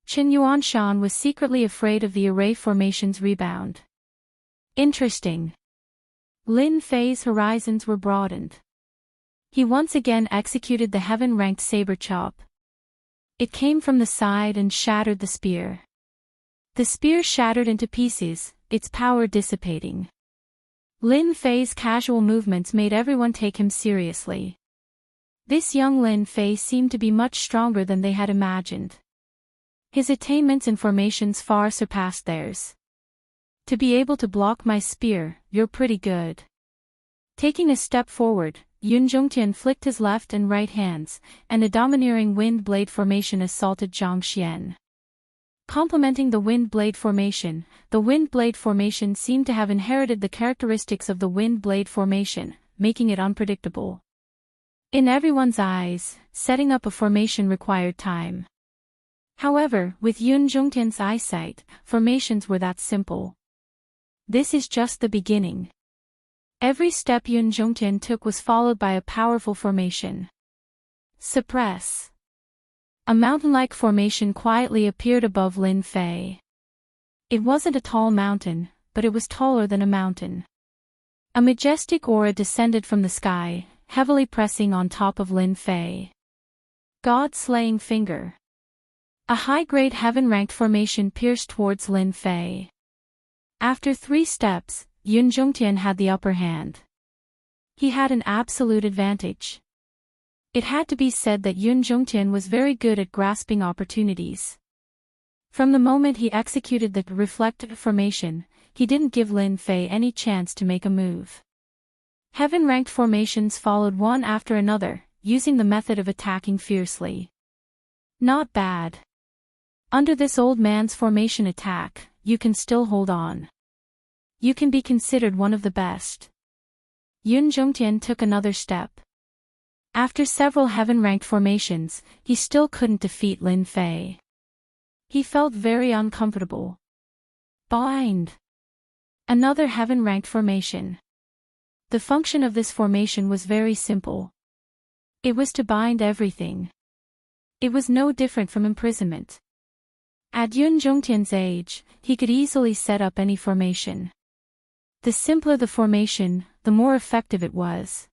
Chen Yuanshan was secretly afraid of the array formation's rebound. Interesting. Lin Fei's horizons were broadened. He once again executed the heaven-ranked saber chop. It came from the side and shattered the spear. The spear shattered into pieces, its power dissipating. Lin Fei's casual movements made everyone take him seriously. This young Lin Fei seemed to be much stronger than they had imagined. His attainments and formations far surpassed theirs. To be able to block my spear, you're pretty good. Taking a step forward, Yun Zhongtian flicked his left and right hands, and a domineering wind blade formation assaulted Zhang Xian. Complementing the wind blade formation, the wind blade formation seemed to have inherited the characteristics of the wind blade formation, making it unpredictable. In everyone's eyes, setting up a formation required time. However, with Yun Zhongtian's eyesight, formations were that simple. This is just the beginning. Every step Yun Zhongtian took was followed by a powerful formation. Suppress. A mountain-like formation quietly appeared above Lin Fei. It wasn't a tall mountain, but it was taller than a mountain. A majestic aura descended from the sky, heavily pressing on top of Lin Fei. God-slaying finger. A high-grade heaven-ranked formation pierced towards Lin Fei. After 3 steps, Yun Zhongtian had the upper hand. He had an absolute advantage. It had to be said that Yun Zhongtian was very good at grasping opportunities. From the moment he executed the reflective formation, he didn't give Lin Fei any chance to make a move. Heaven-ranked formations followed one after another, using the method of attacking fiercely. Not bad. Under this old man's formation attack, you can still hold on. You can be considered one of the best. Yun Zhongtian took another step. After several heaven-ranked formations, he still couldn't defeat Lin Fei. He felt very uncomfortable. Bind. Another heaven-ranked formation. The function of this formation was very simple. It was to bind everything. It was no different from imprisonment. At Yun Zhongtian's age, he could easily set up any formation. The simpler the formation, the more effective it was.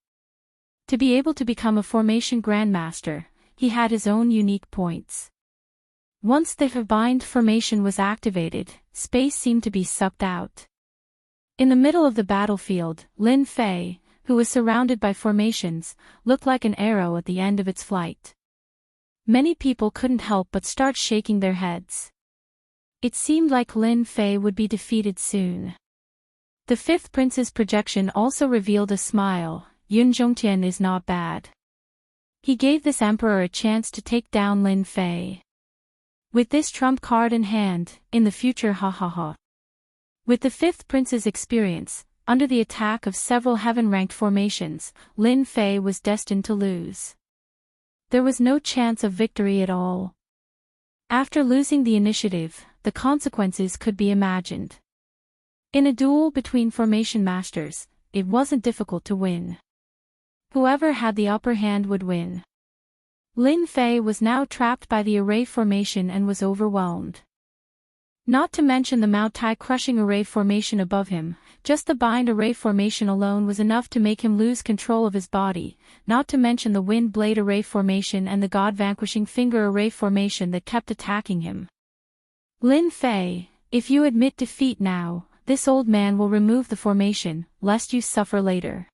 To be able to become a formation grandmaster, he had his own unique points. Once the bind formation was activated, space seemed to be sucked out. In the middle of the battlefield, Lin Fei, who was surrounded by formations, looked like an arrow at the end of its flight. Many people couldn't help but start shaking their heads. It seemed like Lin Fei would be defeated soon. The 5th prince's projection also revealed a smile. Yun Zhongtian is not bad. He gave this emperor a chance to take down Lin Fei. With this trump card in hand, in the future ha ha ha. With the 5th prince's experience, under the attack of several heaven-ranked formations, Lin Fei was destined to lose. There was no chance of victory at all. After losing the initiative, the consequences could be imagined. In a duel between formation masters, it wasn't difficult to win. Whoever had the upper hand would win. Lin Fei was now trapped by the array formation and was overwhelmed. Not to mention the Mao Tai crushing array formation above him, just the bind array formation alone was enough to make him lose control of his body, not to mention the wind blade array formation and the god vanquishing finger array formation that kept attacking him. Lin Fei, if you admit defeat now, this old man will remove the formation, lest you suffer later.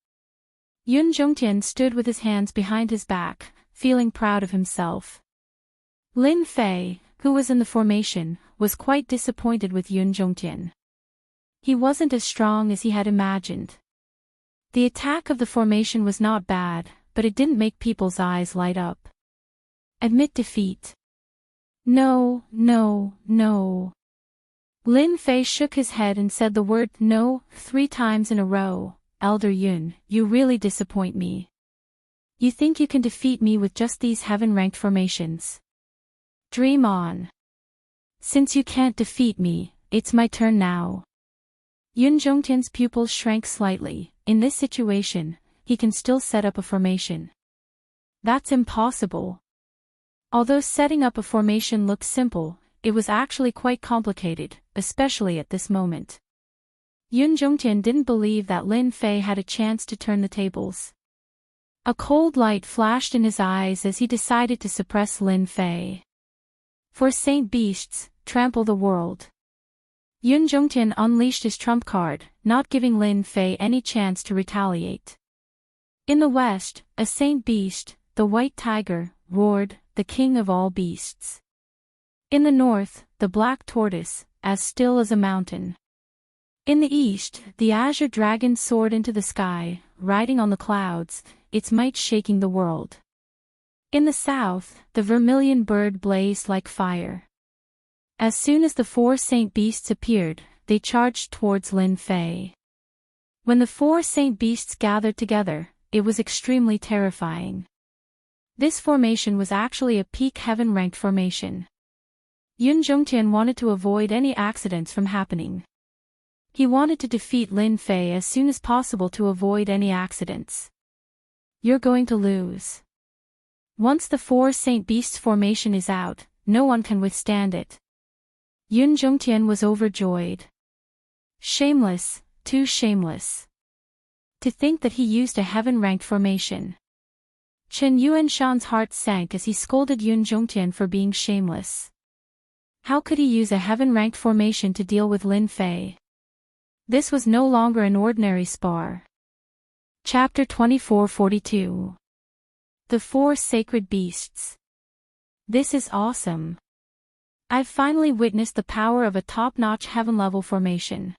Yun Zhongtian stood with his hands behind his back, feeling proud of himself. Lin Fei, who was in the formation, was quite disappointed with Yun Zhongtian. He wasn't as strong as he had imagined. The attack of the formation was not bad, but it didn't make people's eyes light up. Admit defeat. No, no, no. Lin Fei shook his head and said the word no 3 times in a row. Elder Yun, you really disappoint me. You think you can defeat me with just these heaven-ranked formations? Dream on. Since you can't defeat me, it's my turn now. Yun Zhongtian's pupils shrank slightly. In this situation, he can still set up a formation. That's impossible. Although setting up a formation looked simple, it was actually quite complicated, especially at this moment. Yun Zhongtian didn't believe that Lin Fei had a chance to turn the tables. A cold light flashed in his eyes as he decided to suppress Lin Fei. For Saint Beasts, trample the world. Yun Zhongtian unleashed his trump card, not giving Lin Fei any chance to retaliate. In the west, a Saint Beast, the White Tiger, roared, the king of all beasts. In the north, the Black Tortoise, as still as a mountain. In the east, the Azure Dragon soared into the sky, riding on the clouds, its might shaking the world. In the south, the Vermilion Bird blazed like fire. As soon as the 4 Saint Beasts appeared, they charged towards Lin Fei. When the 4 Saint Beasts gathered together, it was extremely terrifying. This formation was actually a peak heaven-ranked formation. Yun Zhongtian wanted to avoid any accidents from happening. He wanted to defeat Lin Fei as soon as possible to avoid any accidents. You're going to lose. Once the 4 Saint Beasts formation is out, no one can withstand it. Yun Zhongtian was overjoyed. Shameless, too shameless. To think that he used a heaven-ranked formation. Chen Yuanshan's heart sank as he scolded Yun Zhongtian for being shameless. How could he use a heaven-ranked formation to deal with Lin Fei? This was no longer an ordinary spar. Chapter 2442. The 4 Sacred Beasts. This is awesome. I've finally witnessed the power of a top-notch heaven-level formation.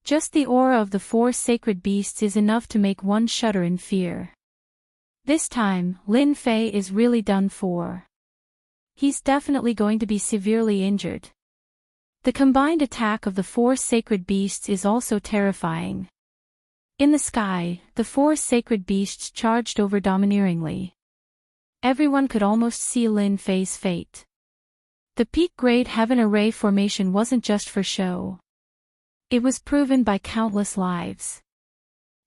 Just the aura of the 4 Sacred Beasts is enough to make one shudder in fear. This time, Lin Fei is really done for. He's definitely going to be severely injured. The combined attack of the 4 Sacred Beasts is also terrifying. In the sky, the 4 Sacred Beasts charged over domineeringly. Everyone could almost see Lin Fei's fate. The peak-grade heaven array formation wasn't just for show. It was proven by countless lives.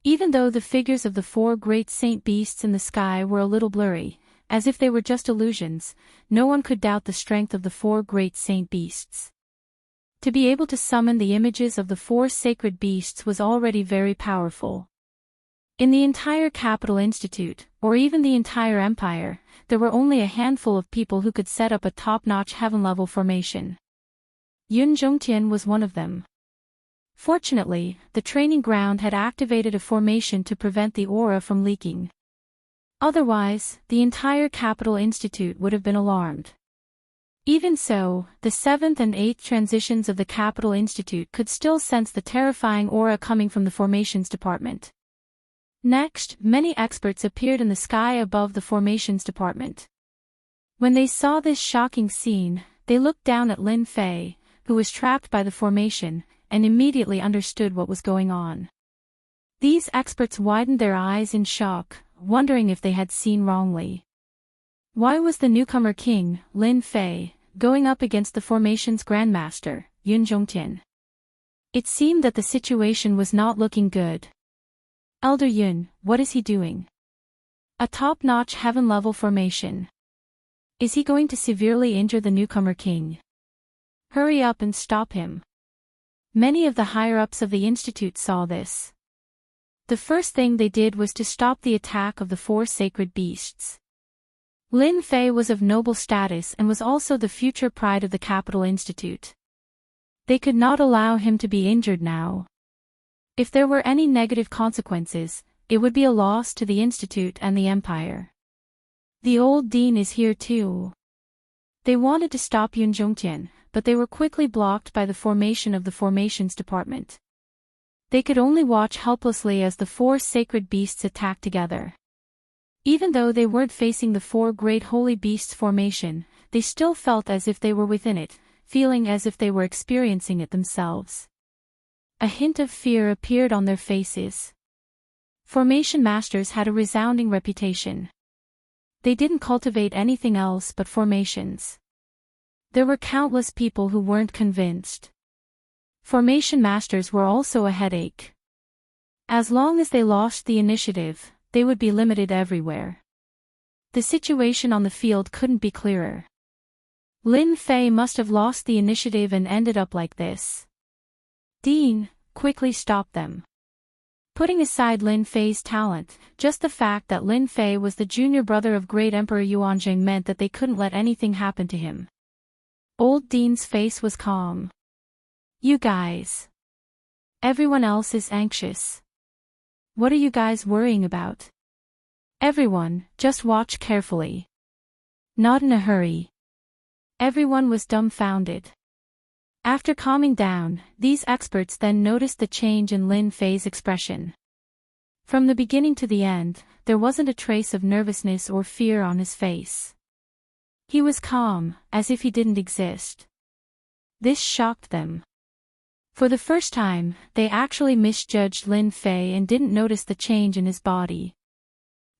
Even though the figures of the 4 great Saint Beasts in the sky were a little blurry, as if they were just illusions, no one could doubt the strength of the 4 great Saint Beasts. To be able to summon the images of the 4 Sacred Beasts was already very powerful. In the entire Capital Institute, or even the entire empire, there were only a handful of people who could set up a top-notch heaven-level formation. Yun Zhongtian was one of them. Fortunately, the training ground had activated a formation to prevent the aura from leaking. Otherwise, the entire Capital Institute would have been alarmed. Even so, the 7th and 8th transitions of the Capital Institute could still sense the terrifying aura coming from the formations department. Next, many experts appeared in the sky above the formations department. When they saw this shocking scene, they looked down at Lin Fei, who was trapped by the formation, and immediately understood what was going on. These experts widened their eyes in shock, wondering if they had seen wrongly. Why was the newcomer king, Lin Fei, going up against the formation's grandmaster, Yun Zhongtian? It seemed that the situation was not looking good. Elder Yun, what is he doing? A top-notch heaven-level formation. Is he going to severely injure the newcomer king? Hurry up and stop him. Many of the higher-ups of the Institute saw this. The first thing they did was to stop the attack of the 4 sacred beasts. Lin Fei was of noble status and was also the future pride of the Capital Institute. They could not allow him to be injured now. If there were any negative consequences, it would be a loss to the Institute and the Empire. The old dean is here too. They wanted to stop Yun Zhongtian, but they were quickly blocked by the formation of the Formations Department. They could only watch helplessly as the 4 sacred beasts attacked together. Even though they weren't facing the 4 great holy beasts formation, they still felt as if they were within it, feeling as if they were experiencing it themselves. A hint of fear appeared on their faces. Formation masters had a resounding reputation. They didn't cultivate anything else but formations. There were countless people who weren't convinced. Formation masters were also a headache. As long as they lost the initiative, they would be limited everywhere. The situation on the field couldn't be clearer. Lin Fei must have lost the initiative and ended up like this. Dean, quickly stop them. Putting aside Lin Fei's talent, just the fact that Lin Fei was the junior brother of Great Emperor Yuanjing meant that they couldn't let anything happen to him. Old Dean's face was calm. You guys. Everyone else is anxious. What are you guys worrying about? Everyone, just watch carefully. Not in a hurry. Everyone was dumbfounded. After calming down, these experts then noticed the change in Lin Fei's expression. From the beginning to the end, there wasn't a trace of nervousness or fear on his face. He was calm, as if he didn't exist. This shocked them. For the first time, they actually misjudged Lin Fei and didn't notice the change in his body.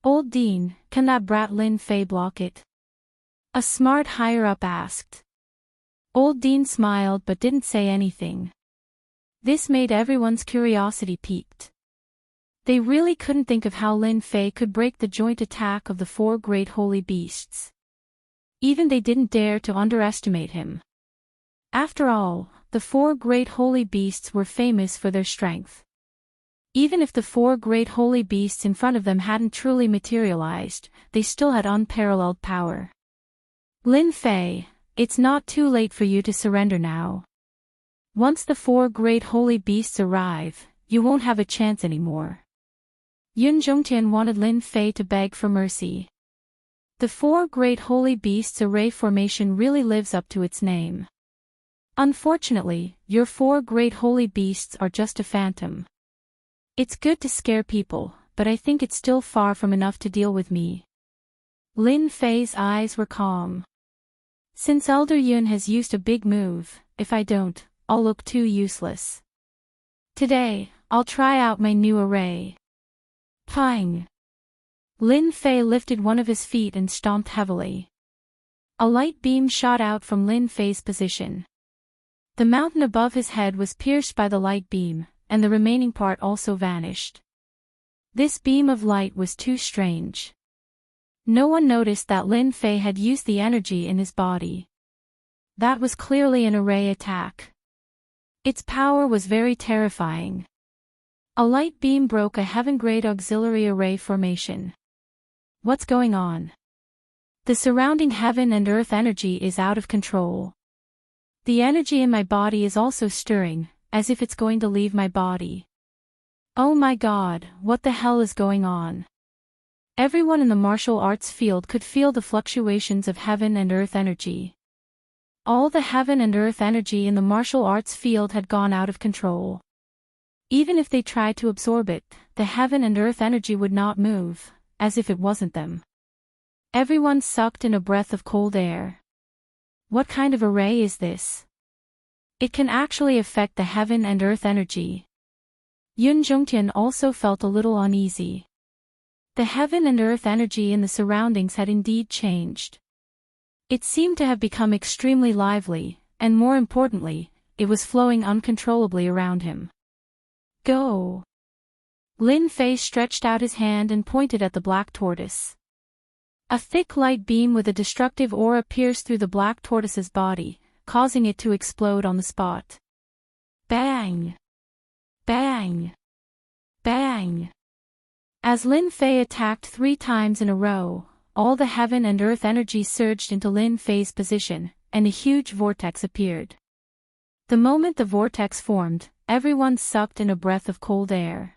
Old Dean, can that brat Lin Fei block it? A smart higher-up asked. Old Dean smiled but didn't say anything. This made everyone's curiosity piqued. They really couldn't think of how Lin Fei could break the joint attack of the 4 great holy beasts. Even they didn't dare to underestimate him. After all, the 4 great holy beasts were famous for their strength. Even if the 4 great holy beasts in front of them hadn't truly materialized, they still had unparalleled power. Lin Fei, it's not too late for you to surrender now. Once the 4 great holy beasts arrive, you won't have a chance anymore. Yun Zhongtian wanted Lin Fei to beg for mercy. The 4 great holy beasts array formation really lives up to its name. Unfortunately, your 4 great holy beasts are just a phantom. It's good to scare people, but I think it's still far from enough to deal with me. Lin Fei's eyes were calm. Since Elder Yun has used a big move, if I don't, I'll look too useless. Today, I'll try out my new array. Pang! Lin Fei lifted one of his feet and stomped heavily. A light beam shot out from Lin Fei's position. The mountain above his head was pierced by the light beam, and the remaining part also vanished. This beam of light was too strange. No one noticed that Lin Fei had used the energy in his body. That was clearly an array attack. Its power was very terrifying. A light beam broke a heaven-grade auxiliary array formation. What's going on? The surrounding heaven and earth energy is out of control. The energy in my body is also stirring, as if it's going to leave my body. Oh my God, what the hell is going on? Everyone in the martial arts field could feel the fluctuations of heaven and earth energy. All the heaven and earth energy in the martial arts field had gone out of control. Even if they tried to absorb it, the heaven and earth energy would not move, as if it wasn't them. Everyone sucked in a breath of cold air. What kind of array is this? It can actually affect the heaven and earth energy. Yun Zhongtian also felt a little uneasy. The heaven and earth energy in the surroundings had indeed changed. It seemed to have become extremely lively, and more importantly, it was flowing uncontrollably around him. Go! Lin Fei stretched out his hand and pointed at the black tortoise. A thick light beam with a destructive aura pierced through the black tortoise's body, causing it to explode on the spot. Bang! Bang! Bang! As Lin Fei attacked 3 times in a row, all the heaven and earth energy surged into Lin Fei's position, and a huge vortex appeared. The moment the vortex formed, everyone sucked in a breath of cold air.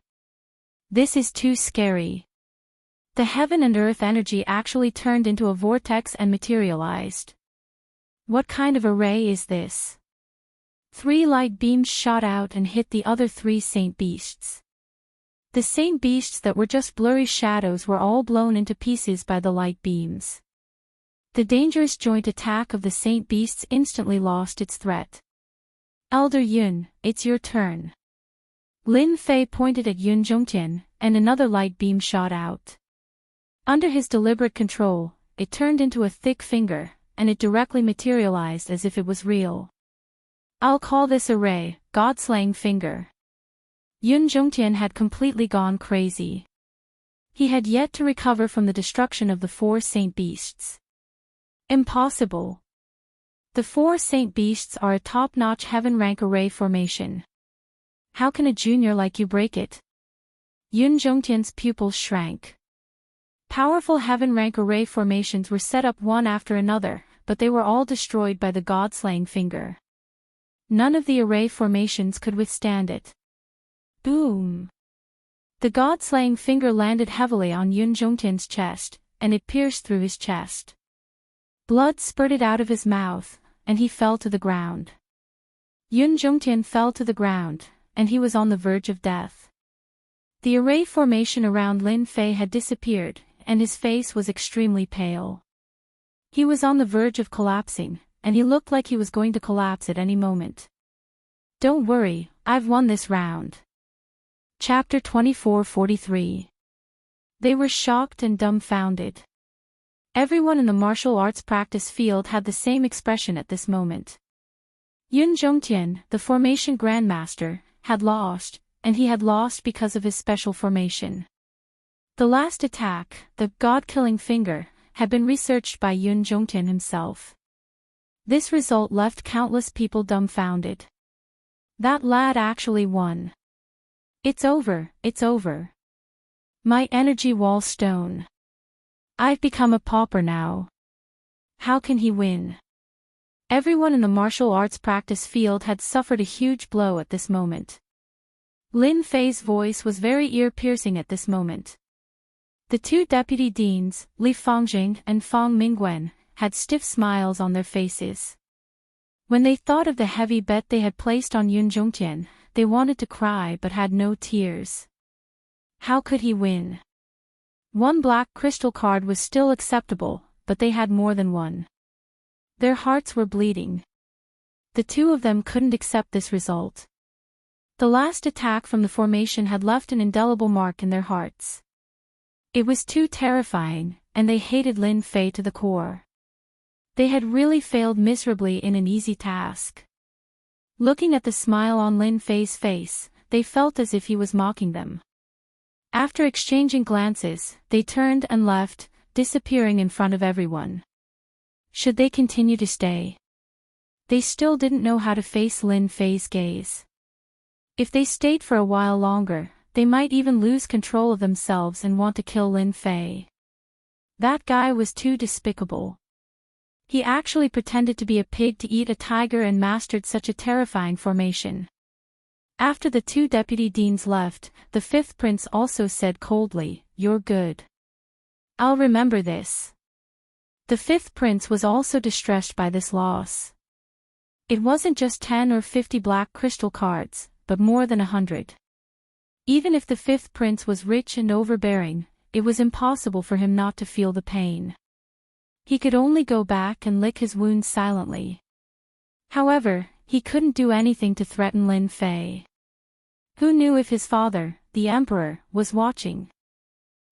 This is too scary. The heaven and earth energy actually turned into a vortex and materialized. What kind of array is this? 3 light beams shot out and hit the other 3 saint beasts. The saint beasts that were just blurry shadows were all blown into pieces by the light beams. The dangerous joint attack of the saint beasts instantly lost its threat. Elder Yun, it's your turn. Lin Fei pointed at Yun Zhongtian, and another light beam shot out. Under his deliberate control, it turned into a thick finger, and it directly materialized as if it was real. I'll call this array, God-slaying finger. Yun Zhongtian had completely gone crazy. He had yet to recover from the destruction of the 4 saint beasts. Impossible. The 4 saint beasts are a top-notch heaven rank array formation. How can a junior like you break it? Yun Zhongtian's pupils shrank. Powerful heaven rank array formations were set up one after another, but they were all destroyed by the God-slaying finger. None of the array formations could withstand it. Boom! The God-slaying finger landed heavily on Yun Zhongtian's chest, and it pierced through his chest. Blood spurted out of his mouth, and he fell to the ground. Yun Zhongtian fell to the ground, and he was on the verge of death. The array formation around Lin Fei had disappeared, and his face was extremely pale. He was on the verge of collapsing, and he looked like he was going to collapse at any moment. Don't worry, I've won this round. Chapter 24:43. They were shocked and dumbfounded. Everyone in the martial arts practice field had the same expression at this moment. Yun Zhongtian, the formation grandmaster, had lost, and he had lost because of his special formation. The last attack, the God-killing finger, had been researched by Yun Zhongtian himself. This result left countless people dumbfounded. That lad actually won. It's over, it's over. My energy wall stone. I've become a pauper now. How can he win? Everyone in the martial arts practice field had suffered a huge blow at this moment. Lin Fei's voice was very ear-piercing at this moment. The 2 deputy deans, Li Fangjing and Fang Mingwen, had stiff smiles on their faces. When they thought of the heavy bet they had placed on Yun Zhongtian, they wanted to cry but had no tears. How could he win? 1 black crystal card was still acceptable, but they had more than one. Their hearts were bleeding. The 2 of them couldn't accept this result. The last attack from the formation had left an indelible mark in their hearts. It was too terrifying, and they hated Lin Fei to the core. They had really failed miserably in an easy task. Looking at the smile on Lin Fei's face, they felt as if he was mocking them. After exchanging glances, they turned and left, disappearing in front of everyone. Should they continue to stay? They still didn't know how to face Lin Fei's gaze. If they stayed for a while longer, they might even lose control of themselves and want to kill Lin Fei. That guy was too despicable. He actually pretended to be a pig to eat a tiger and mastered such a terrifying formation. After the 2 deputy deans left, the 5th prince also said coldly, "You're good. I'll remember this." The 5th prince was also distressed by this loss. It wasn't just 10 or 50 black crystal cards, but more than 100. Even if the 5th prince was rich and overbearing, it was impossible for him not to feel the pain. He could only go back and lick his wounds silently. However, he couldn't do anything to threaten Lin Fei. Who knew if his father, the emperor, was watching?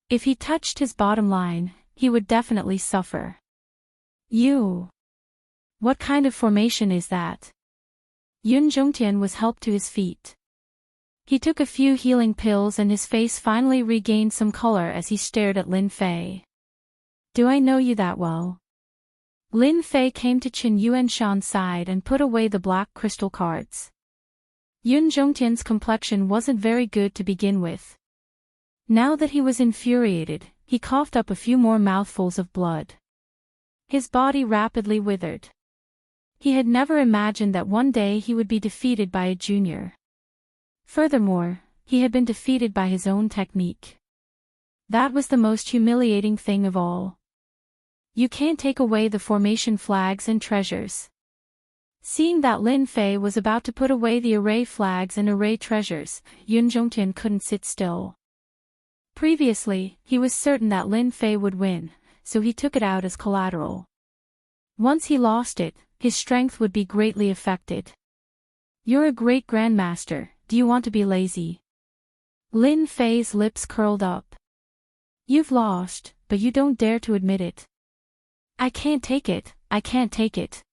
If he touched his bottom line, he would definitely suffer. You. What kind of formation is that? Yun Zhongtian was helped to his feet. He took a few healing pills and his face finally regained some color as he stared at Lin Fei. Do I know you that well? Lin Fei came to Qin Yuanshan's side and put away the black crystal cards. Yun Zhongtian's complexion wasn't very good to begin with. Now that he was infuriated, he coughed up a few more mouthfuls of blood. His body rapidly withered. He had never imagined that one day he would be defeated by a junior. Furthermore, he had been defeated by his own technique. That was the most humiliating thing of all. You can't take away the formation flags and treasures. Seeing that Lin Fei was about to put away the array flags and array treasures, Yun Zhongtian couldn't sit still. Previously, he was certain that Lin Fei would win, so he took it out as collateral. Once he lost it, his strength would be greatly affected. You're a great grandmaster, do you want to be lazy? Lin Fei's lips curled up. You've lost, but you don't dare to admit it. I can't take it, I can't take it.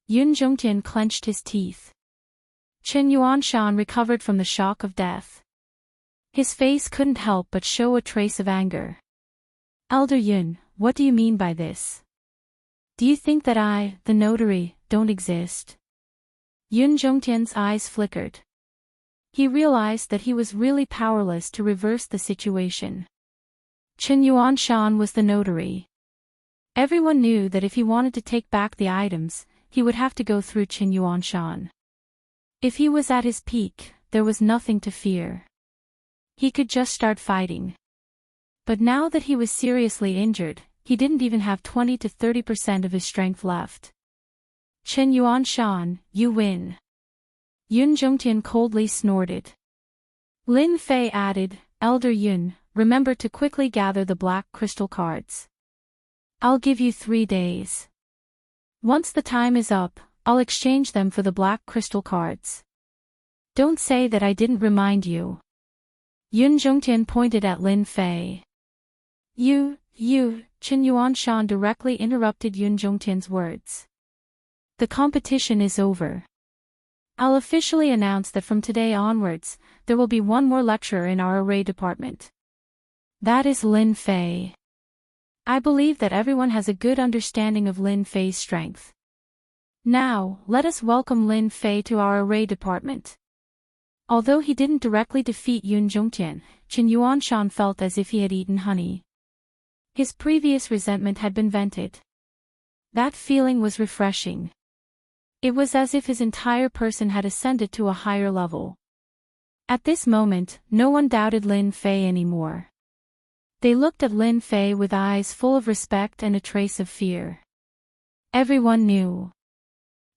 Yun Zhongtian clenched his teeth. Qin Yuanshan recovered from the shock of death. His face couldn't help but show a trace of anger. Elder Yun, what do you mean by this? Do you think that I, the notary, don't exist? Yun Zhongtian's eyes flickered. He realized that he was really powerless to reverse the situation. Qin Yuanshan was the notary. Everyone knew that if he wanted to take back the items, he would have to go through Qin Yuanshan. If he was at his peak, there was nothing to fear. He could just start fighting. But now that he was seriously injured, he didn't even have 20 to 30% of his strength left. Qin Yuanshan, you win. Yun Zhongtian coldly snorted. Lin Fei added, Elder Yun, remember to quickly gather the black crystal cards. I'll give you 3 days. Once the time is up, I'll exchange them for the black crystal cards. Don't say that I didn't remind you. Yun Zhongtian pointed at Lin Fei. You, Qin Yuanshan directly interrupted Yun Zhongtian's words. The competition is over. I'll officially announce that from today onwards, there will be one more lecturer in our array department. That is Lin Fei. I believe that everyone has a good understanding of Lin Fei's strength. Now, let us welcome Lin Fei to our array department. Although he didn't directly defeat Yun Zhongtian, Qin Yuanshan felt as if he had eaten honey. His previous resentment had been vented. That feeling was refreshing. It was as if his entire person had ascended to a higher level. At this moment, no one doubted Lin Fei anymore. They looked at Lin Fei with eyes full of respect and a trace of fear. Everyone knew.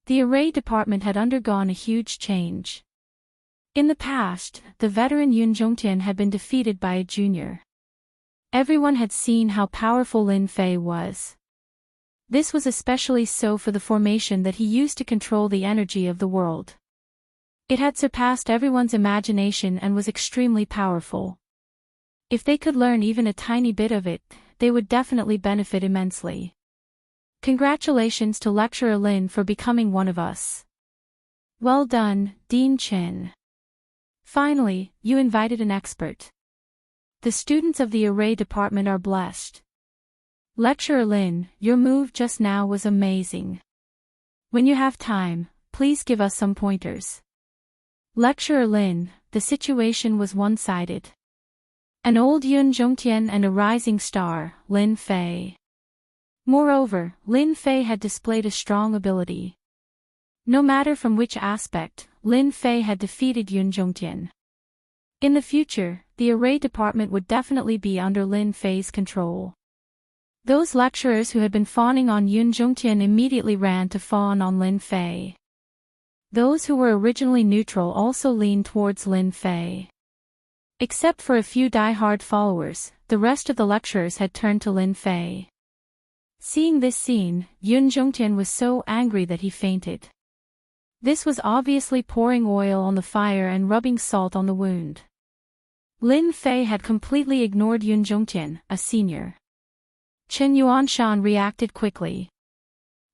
The array department had undergone a huge change. In the past, the veteran Yun Zhongtian had been defeated by a junior. Everyone had seen how powerful Lin Fei was. This was especially so for the formation that he used to control the energy of the world. It had surpassed everyone's imagination and was extremely powerful. If they could learn even a tiny bit of it, they would definitely benefit immensely. Congratulations to Lecturer Lin for becoming one of us. Well done, Dean Chen. Finally, you invited an expert. The students of the array department are blessed. Lecturer Lin, your move just now was amazing. When you have time, please give us some pointers. Lecturer Lin, the situation was one-sided. An old Yun Zhongtian and a rising star, Lin Fei. Moreover, Lin Fei had displayed a strong ability. No matter from which aspect, Lin Fei had defeated Yun Zhongtian. In the future, the array department would definitely be under Lin Fei's control. Those lecturers who had been fawning on Yun Zhongtian immediately ran to fawn on Lin Fei. Those who were originally neutral also leaned towards Lin Fei. Except for a few die-hard followers, the rest of the lecturers had turned to Lin Fei. Seeing this scene, Yun Zhongtian was so angry that he fainted. This was obviously pouring oil on the fire and rubbing salt on the wound. Lin Fei had completely ignored Yun Zhongtian, a senior. Qin Yuanshan reacted quickly.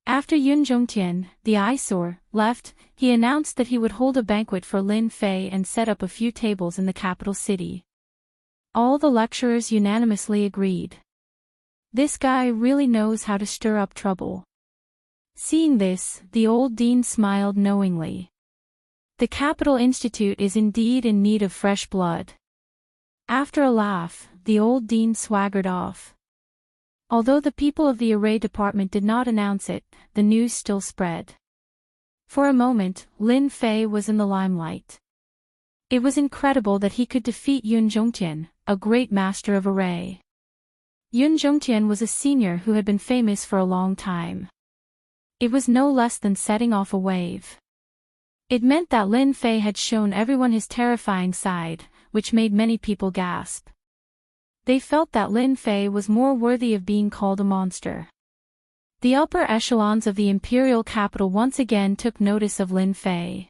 After Yun Zhongtian, the eyesore, left, he announced that he would hold a banquet for Lin Fei and set up a few tables in the capital city. All the lecturers unanimously agreed. This guy really knows how to stir up trouble. Seeing this, the old dean smiled knowingly. The Capital Institute is indeed in need of fresh blood. After a laugh, the old dean swaggered off. Although the people of the array department did not announce it, the news still spread. For a moment, Lin Fei was in the limelight. It was incredible that he could defeat Yun Zhongtian, a great master of array. Yun Zhongtian was a senior who had been famous for a long time. It was no less than setting off a wave. It meant that Lin Fei had shown everyone his terrifying side, which made many people gasp. They felt that Lin Fei was more worthy of being called a monster. The upper echelons of the imperial capital once again took notice of Lin Fei.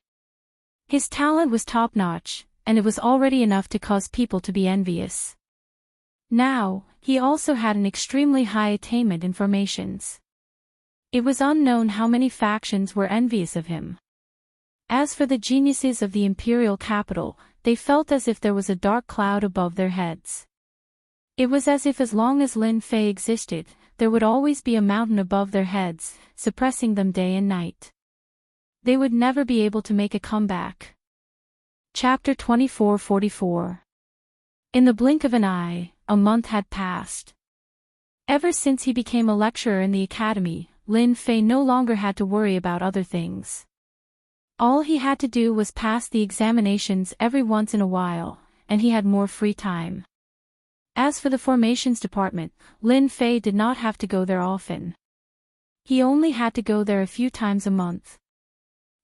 His talent was top-notch, and it was already enough to cause people to be envious. Now, he also had an extremely high attainment in formations. It was unknown how many factions were envious of him. As for the geniuses of the imperial capital, they felt as if there was a dark cloud above their heads. It was as if as long as Lin Fei existed, there would always be a mountain above their heads, suppressing them day and night. They would never be able to make a comeback. Chapter 2444. In the blink of an eye, a month had passed. Ever since he became a lecturer in the academy, Lin Fei no longer had to worry about other things. All he had to do was pass the examinations every once in a while, and he had more free time. As for the formations department, Lin Fei did not have to go there often. He only had to go there a few times a month.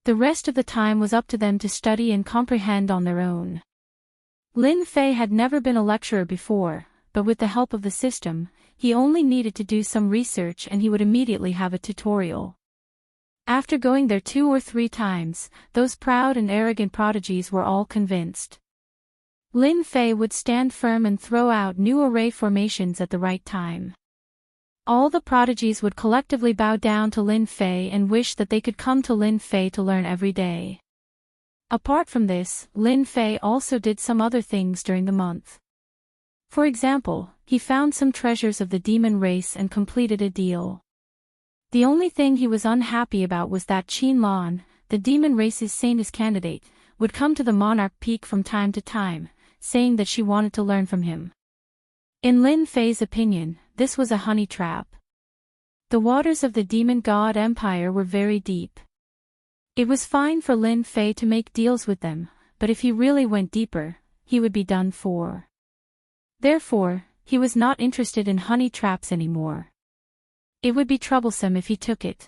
The rest of the time was up to them to study and comprehend on their own. Lin Fei had never been a lecturer before, but with the help of the system, he only needed to do some research and he would immediately have a tutorial. After going there 2 or 3 times, those proud and arrogant prodigies were all convinced. Lin Fei would stand firm and throw out new array formations at the right time. All the prodigies would collectively bow down to Lin Fei and wish that they could come to Lin Fei to learn every day. Apart from this, Lin Fei also did some other things during the month. For example, he found some treasures of the demon race and completed a deal. The only thing he was unhappy about was that Qin Lan, the demon race's sanest candidate, would come to the Monarch Peak from time to time, saying that she wanted to learn from him. In Lin Fei's opinion, this was a honey trap. The waters of the demon god empire were very deep. It was fine for Lin Fei to make deals with them, but if he really went deeper, he would be done for. Therefore, he was not interested in honey traps anymore. It would be troublesome if he took it.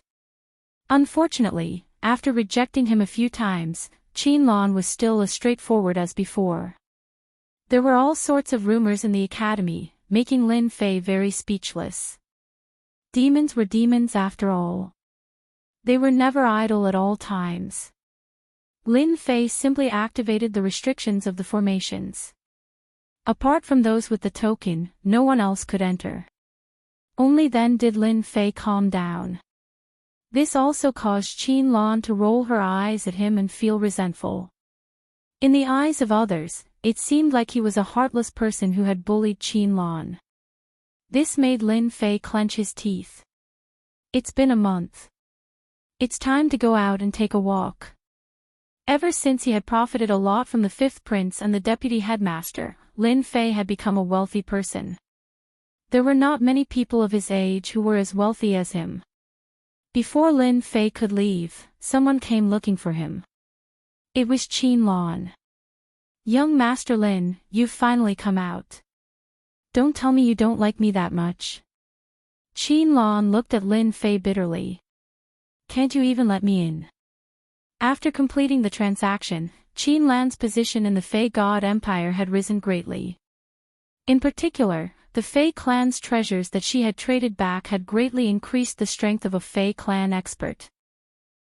Unfortunately, after rejecting him a few times, Qin Lan was still as straightforward as before. There were all sorts of rumors in the academy, making Lin Fei very speechless. Demons were demons after all. They were never idle at all times. Lin Fei simply activated the restrictions of the formations. Apart from those with the token, no one else could enter. Only then did Lin Fei calm down. This also caused Qin Lan to roll her eyes at him and feel resentful. In the eyes of others, it seemed like he was a heartless person who had bullied Qin Lan. This made Lin Fei clench his teeth. It's been a month. It's time to go out and take a walk. Ever since he had profited a lot from the 5th prince and the deputy headmaster, Lin Fei had become a wealthy person. There were not many people of his age who were as wealthy as him. Before Lin Fei could leave, someone came looking for him. It was Qin Lan. "Young Master Lin, you've finally come out. Don't tell me you don't like me that much." Qin Lan looked at Lin Fei bitterly. "Can't you even let me in?" After completing the transaction, Qin Lan's position in the Fei God Empire had risen greatly. In particular, the Fei clan's treasures that she had traded back had greatly increased the strength of a Fei clan expert.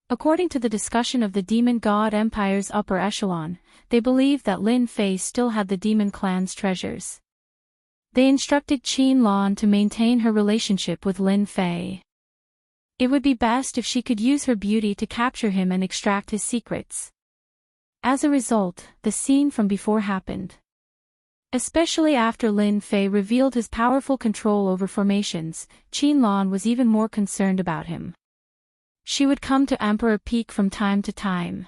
According to the discussion of the Demon God Empire's upper echelon, they believed that Lin Fei still had the Demon clan's treasures. They instructed Qin Lan to maintain her relationship with Lin Fei. It would be best if she could use her beauty to capture him and extract his secrets. As a result, the scene from before happened. Especially after Lin Fei revealed his powerful control over formations, Qinlan was even more concerned about him. She would come to Emperor Peak from time to time.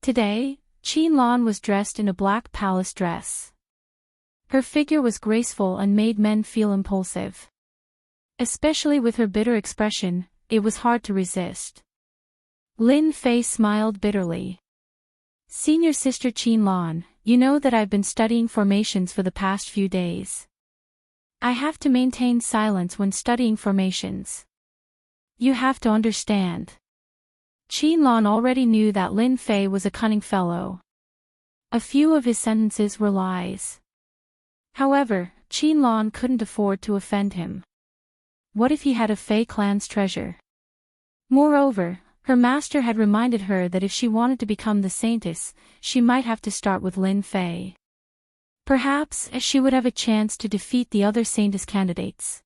Today, Qinlan was dressed in a black palace dress. Her figure was graceful and made men feel impulsive. Especially with her bitter expression, it was hard to resist. Lin Fei smiled bitterly. Senior Sister Qinlan, you know that I've been studying formations for the past few days. I have to maintain silence when studying formations. You have to understand. Qinlan already knew that Lin Fei was a cunning fellow. A few of his sentences were lies. However, Qinlan couldn't afford to offend him. What if he had a Fei clan's treasure? Moreover, her master had reminded her that if she wanted to become the saintess, she might have to start with Lin Fei. Perhaps she would have a chance to defeat the other saintess candidates.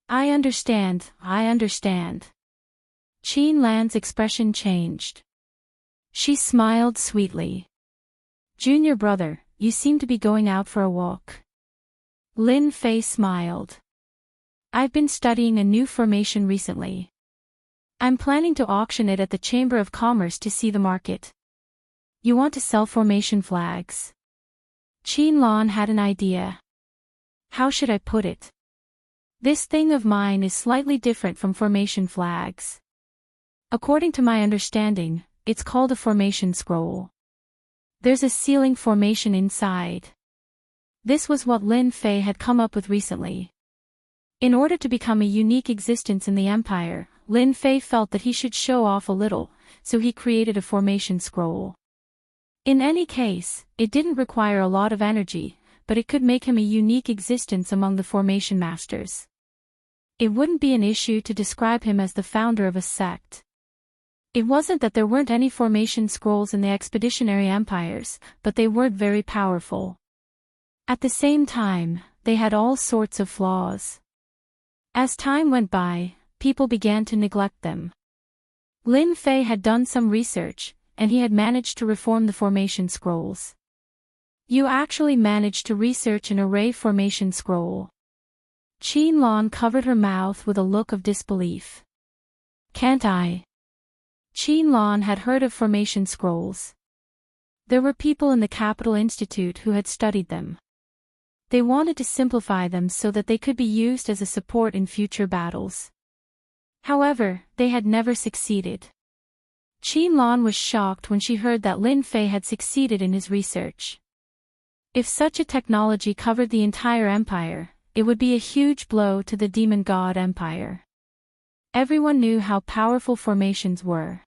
I understand. Qinlan's expression changed. She smiled sweetly. Junior brother, you seem to be going out for a walk. Lin Fei smiled. I've been studying a new formation recently. I'm planning to auction it at the Chamber of Commerce to see the market. You want to sell formation flags? Qinlan had an idea. How should I put it? This thing of mine is slightly different from formation flags. According to my understanding, it's called a formation scroll. There's a sealing formation inside. This was what Lin Fei had come up with recently. In order to become a unique existence in the empire, Lin Fei felt that he should show off a little, so he created a formation scroll. In any case, it didn't require a lot of energy, but it could make him a unique existence among the formation masters. It wouldn't be an issue to describe him as the founder of a sect. It wasn't that there weren't any formation scrolls in the expeditionary empires, but they weren't very powerful. At the same time, they had all sorts of flaws. As time went by, people began to neglect them. Lin Fei had done some research, and he had managed to reform the formation scrolls. You actually managed to research an array formation scroll. Qinlan covered her mouth with a look of disbelief. Can't I? Qinlan had heard of formation scrolls. There were people in the Capital Institute who had studied them. They wanted to simplify them so that they could be used as a support in future battles. However, they had never succeeded. Qinlan was shocked when she heard that Lin Fei had succeeded in his research. If such a technology covered the entire empire, it would be a huge blow to the demon god empire. Everyone knew how powerful formations were.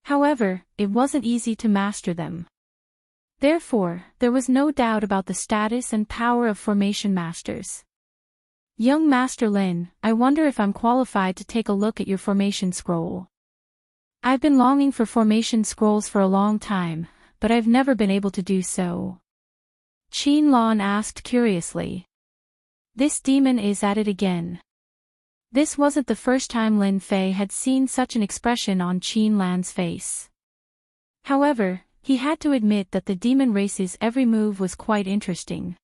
However, it wasn't easy to master them. Therefore, there was no doubt about the status and power of formation masters. Young Master Lin, I wonder if I'm qualified to take a look at your formation scroll. I've been longing for formation scrolls for a long time, but I've never been able to do so. Qinlan asked curiously. This demon is at it again. This wasn't the first time Lin Fei had seen such an expression on Qinlan's face. However, he had to admit that the demon race's every move was quite interesting.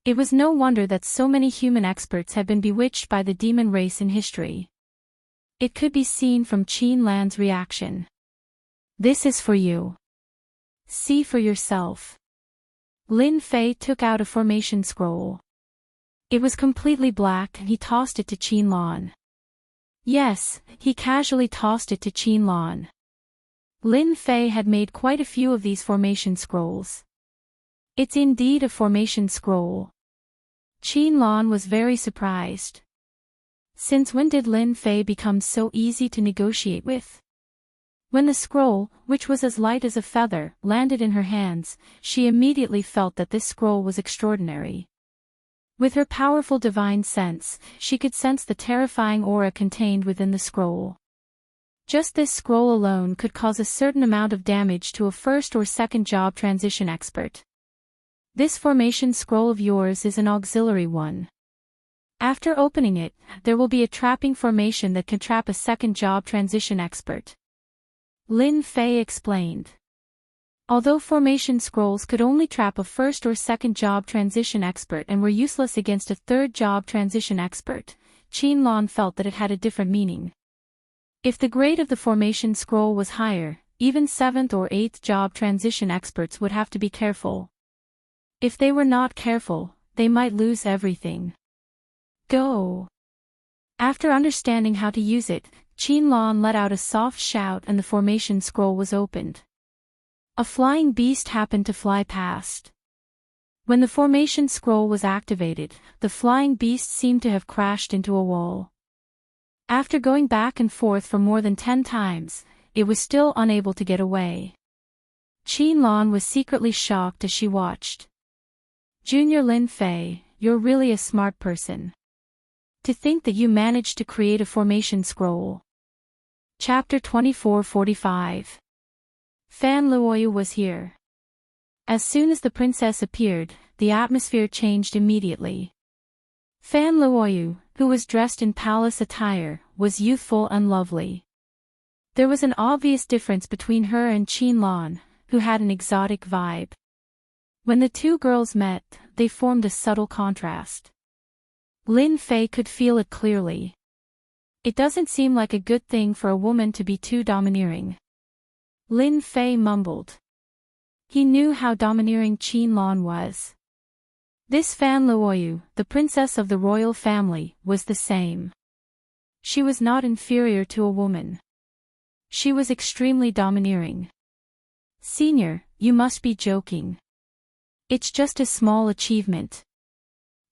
It was no wonder that so many human experts had been bewitched by the demon race in history. It could be seen from Qinlan's reaction. This is for you. See for yourself. Lin Fei took out a formation scroll. It was completely black and he tossed it to Qinlan. Yes, he casually tossed it to Qinlan. Lin Fei had made quite a few of these formation scrolls. It's indeed a formation scroll. Qinlan was very surprised. Since when did Lin Fei become so easy to negotiate with? When the scroll, which was as light as a feather, landed in her hands, she immediately felt that this scroll was extraordinary. With her powerful divine sense, she could sense the terrifying aura contained within the scroll. Just this scroll alone could cause a certain amount of damage to a first or second job transition expert. This formation scroll of yours is an auxiliary one. After opening it, there will be a trapping formation that can trap a second job transition expert. Lin Fei explained. Although formation scrolls could only trap a first or second job transition expert and were useless against a third job transition expert, Qinlan felt that it had a different meaning. If the grade of the formation scroll was higher, even 7th or 8th job transition experts would have to be careful. If they were not careful, they might lose everything. Go! After understanding how to use it, Qinlan let out a soft shout and the formation scroll was opened. A flying beast happened to fly past. When the formation scroll was activated, the flying beast seemed to have crashed into a wall. After going back and forth for more than 10 times, it was still unable to get away. Qinlan was secretly shocked as she watched. Junior Lin Fei, you're really a smart person. To think that you managed to create a formation scroll. Chapter 24:45. Fan Luoyu was here. As soon as the princess appeared, the atmosphere changed immediately. Fan Luoyu, who was dressed in palace attire, was youthful and lovely. There was an obvious difference between her and Qinlan, who had an exotic vibe. When the two girls met, they formed a subtle contrast. Lin Fei could feel it clearly. It doesn't seem like a good thing for a woman to be too domineering. Lin Fei mumbled. He knew how domineering Qinlan was. This Fan Luoyu, the princess of the royal family, was the same. She was not inferior to a woman. She was extremely domineering. Senior, you must be joking. It's just a small achievement.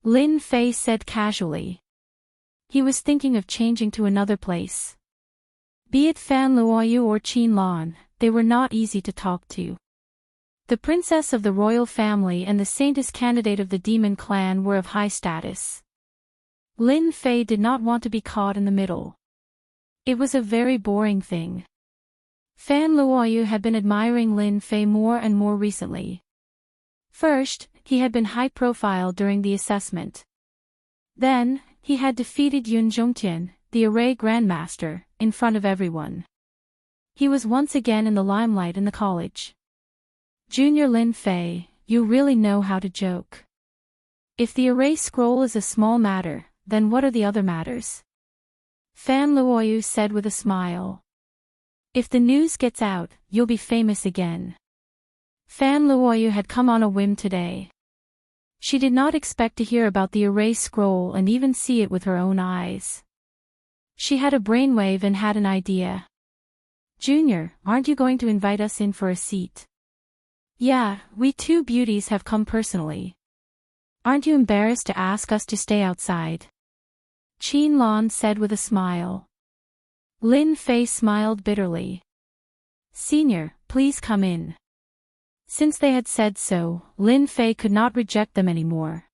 Lin Fei said casually. He was thinking of changing to another place. Be it Fan Luoyu or Qinlan, they were not easy to talk to. The princess of the royal family and the saintess candidate of the demon clan were of high status. Lin Fei did not want to be caught in the middle. It was a very boring thing. Fan Luoyu had been admiring Lin Fei more and more recently. First, he had been high profile during the assessment. Then, he had defeated Yun Zhongtian, the array grandmaster, in front of everyone. He was once again in the limelight in the college. Junior Lin Fei, you really know how to joke. If the array scroll is a small matter, then what are the other matters? Fan Luoyu said with a smile. If the news gets out, you'll be famous again. Fan Luoyu had come on a whim today. She did not expect to hear about the array scroll and even see it with her own eyes. She had a brainwave and had an idea. Junior, aren't you going to invite us in for a seat? Yeah, we two beauties have come personally. Aren't you embarrassed to ask us to stay outside? Qinlan said with a smile. Lin Fei smiled bitterly. Senior, please come in. Since they had said so, Lin Fei could not reject them anymore.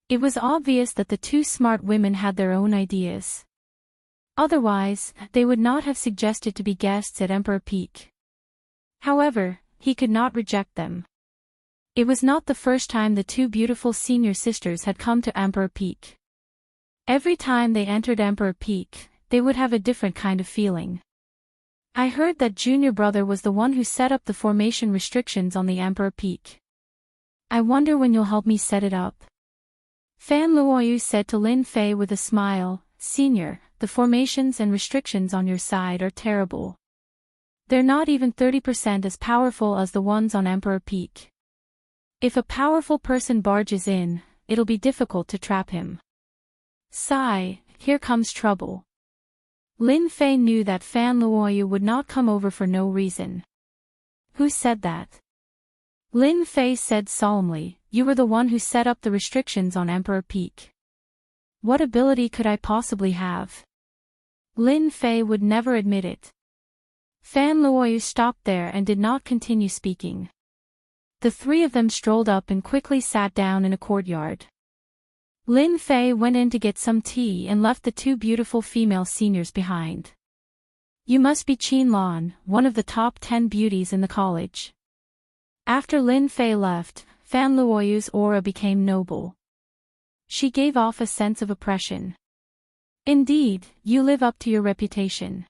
It was obvious that the two smart women had their own ideas. Otherwise, they would not have suggested to be guests at Emperor Peak. However, he could not reject them. It was not the first time the two beautiful senior sisters had come to Emperor Peak. Every time they entered Emperor Peak, they would have a different kind of feeling. I heard that junior brother was the one who set up the formation restrictions on the Emperor Peak. I wonder when you'll help me set it up. Fan Luoyu said to Lin Fei with a smile, Senior, the formations and restrictions on your side are terrible. They're not even 30% as powerful as the ones on Emperor Peak. If a powerful person barges in, it'll be difficult to trap him. Sigh, here comes trouble. Lin Fei knew that Fan Luoyu would not come over for no reason. Who said that? Lin Fei said solemnly, you were the one who set up the restrictions on Emperor Peak. What ability could I possibly have? Lin Fei would never admit it. Fan Luoyu stopped there and did not continue speaking. The three of them strolled up and quickly sat down in a courtyard. Lin Fei went in to get some tea and left the two beautiful female seniors behind. You must be Qinlan, one of the top 10 beauties in the college. After Lin Fei left, Fan Luoyu's aura became noble. She gave off a sense of oppression. Indeed, you live up to your reputation.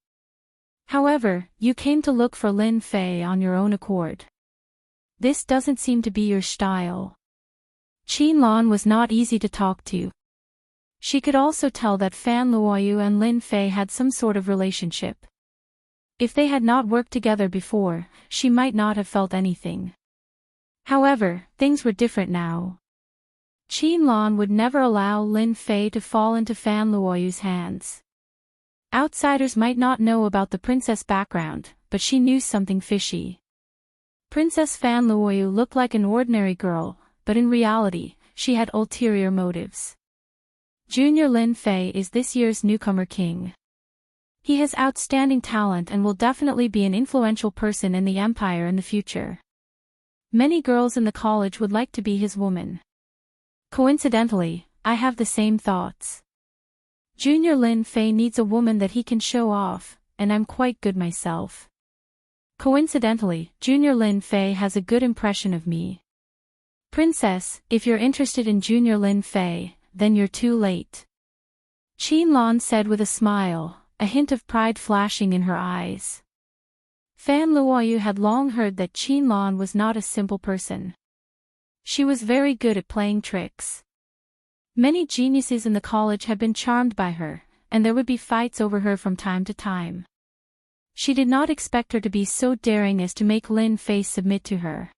However, you came to look for Lin Fei on your own accord. This doesn't seem to be your style. Qinlan was not easy to talk to. She could also tell that Fan Luoyu and Lin Fei had some sort of relationship. If they had not worked together before, she might not have felt anything. However, things were different now. Qinlan would never allow Lin Fei to fall into Fan Luoyu's hands. Outsiders might not know about the princess background, but she knew something fishy. Princess Fan Luoyu looked like an ordinary girl, but in reality, she had ulterior motives. Junior Lin Fei is this year's newcomer king. He has outstanding talent and will definitely be an influential person in the empire in the future. Many girls in the college would like to be his woman. Coincidentally, I have the same thoughts. Junior Lin Fei needs a woman that he can show off, and I'm quite good myself. Coincidentally, Junior Lin Fei has a good impression of me. Princess, if you're interested in Junior Lin Fei, then you're too late. Qinlan said with a smile, a hint of pride flashing in her eyes. Fan Luoyu had long heard that Qinlan was not a simple person. She was very good at playing tricks. Many geniuses in the college had been charmed by her, and there would be fights over her from time to time. She did not expect her to be so daring as to make Lin Fei submit to her.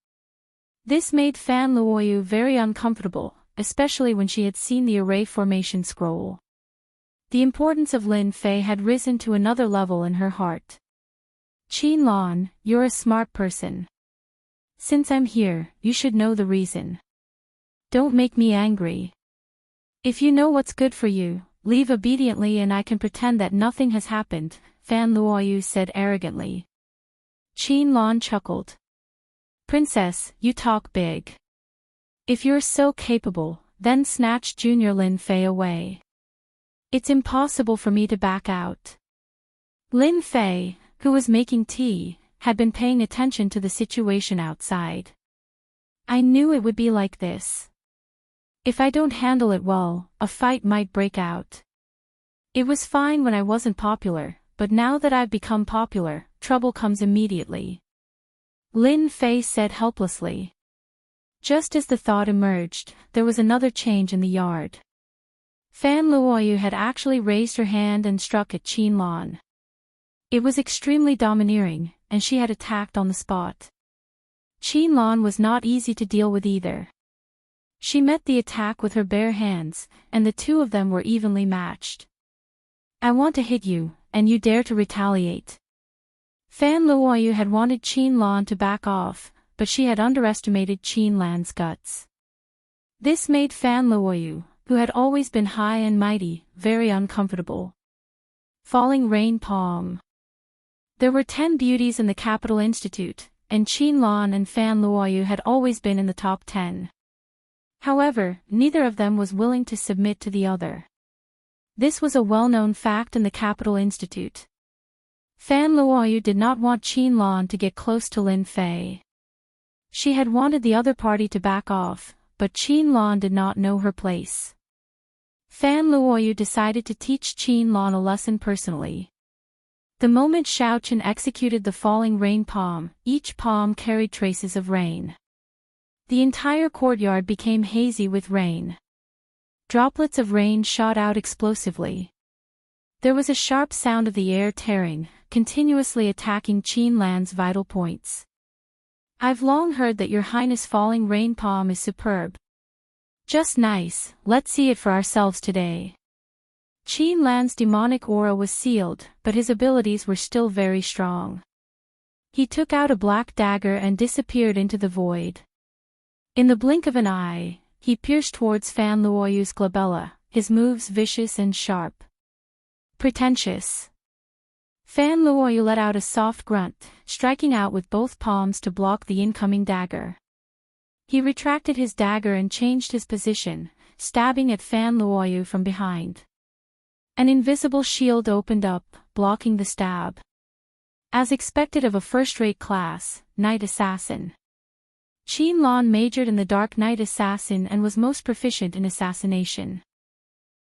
This made Fan Luoyu very uncomfortable, especially when she had seen the array formation scroll. The importance of Lin Fei had risen to another level in her heart. Qinlan, you're a smart person. Since I'm here, you should know the reason. Don't make me angry. If you know what's good for you, leave obediently and I can pretend that nothing has happened, Fan Luoyu said arrogantly. Qinlan chuckled. Princess, you talk big. If you're so capable, then snatch Junior Lin Fei away. It's impossible for me to back out. Lin Fei, who was making tea, had been paying attention to the situation outside. I knew it would be like this. If I don't handle it well, a fight might break out. It was fine when I wasn't popular, but now that I've become popular, trouble comes immediately. Lin Fei said helplessly. Just as the thought emerged, there was another change in the yard. Fan Luoyu had actually raised her hand and struck at Qinlan. It was extremely domineering, and she had attacked on the spot. Qinlan was not easy to deal with either. She met the attack with her bare hands, and the two of them were evenly matched. I want to hit you, and you dare to retaliate. Fan Luoyu had wanted Qinlan to back off, but she had underestimated Qinlan's guts. This made Fan Luoyu, who had always been high and mighty, very uncomfortable. Falling Rain Palm. There were 10 beauties in the Capital Institute, and Qinlan and Fan Luoyu had always been in the top 10. However, neither of them was willing to submit to the other. This was a well-known fact in the Capital Institute. Fan Luoyu did not want Qinlan to get close to Lin Fei. She had wanted the other party to back off, but Qinlan did not know her place. Fan Luoyu decided to teach Qinlan a lesson personally. The moment Xiaochen executed the falling rain palm, each palm carried traces of rain. The entire courtyard became hazy with rain. Droplets of rain shot out explosively. There was a sharp sound of the air tearing, continuously attacking Qinlan's vital points. I've long heard that Your Highness falling rain palm is superb. Just nice, let's see it for ourselves today. Qinlan's demonic aura was sealed, but his abilities were still very strong. He took out a black dagger and disappeared into the void. In the blink of an eye, he pierced towards Fan Luoyu's glabella, his moves vicious and sharp. Pretentious. Fan Luoyu let out a soft grunt, striking out with both palms to block the incoming dagger. He retracted his dagger and changed his position, stabbing at Fan Luoyu from behind. An invisible shield opened up, blocking the stab. As expected of a first-rate class, knight assassin. Qianlan majored in the Dark Knight Assassin and was most proficient in assassination.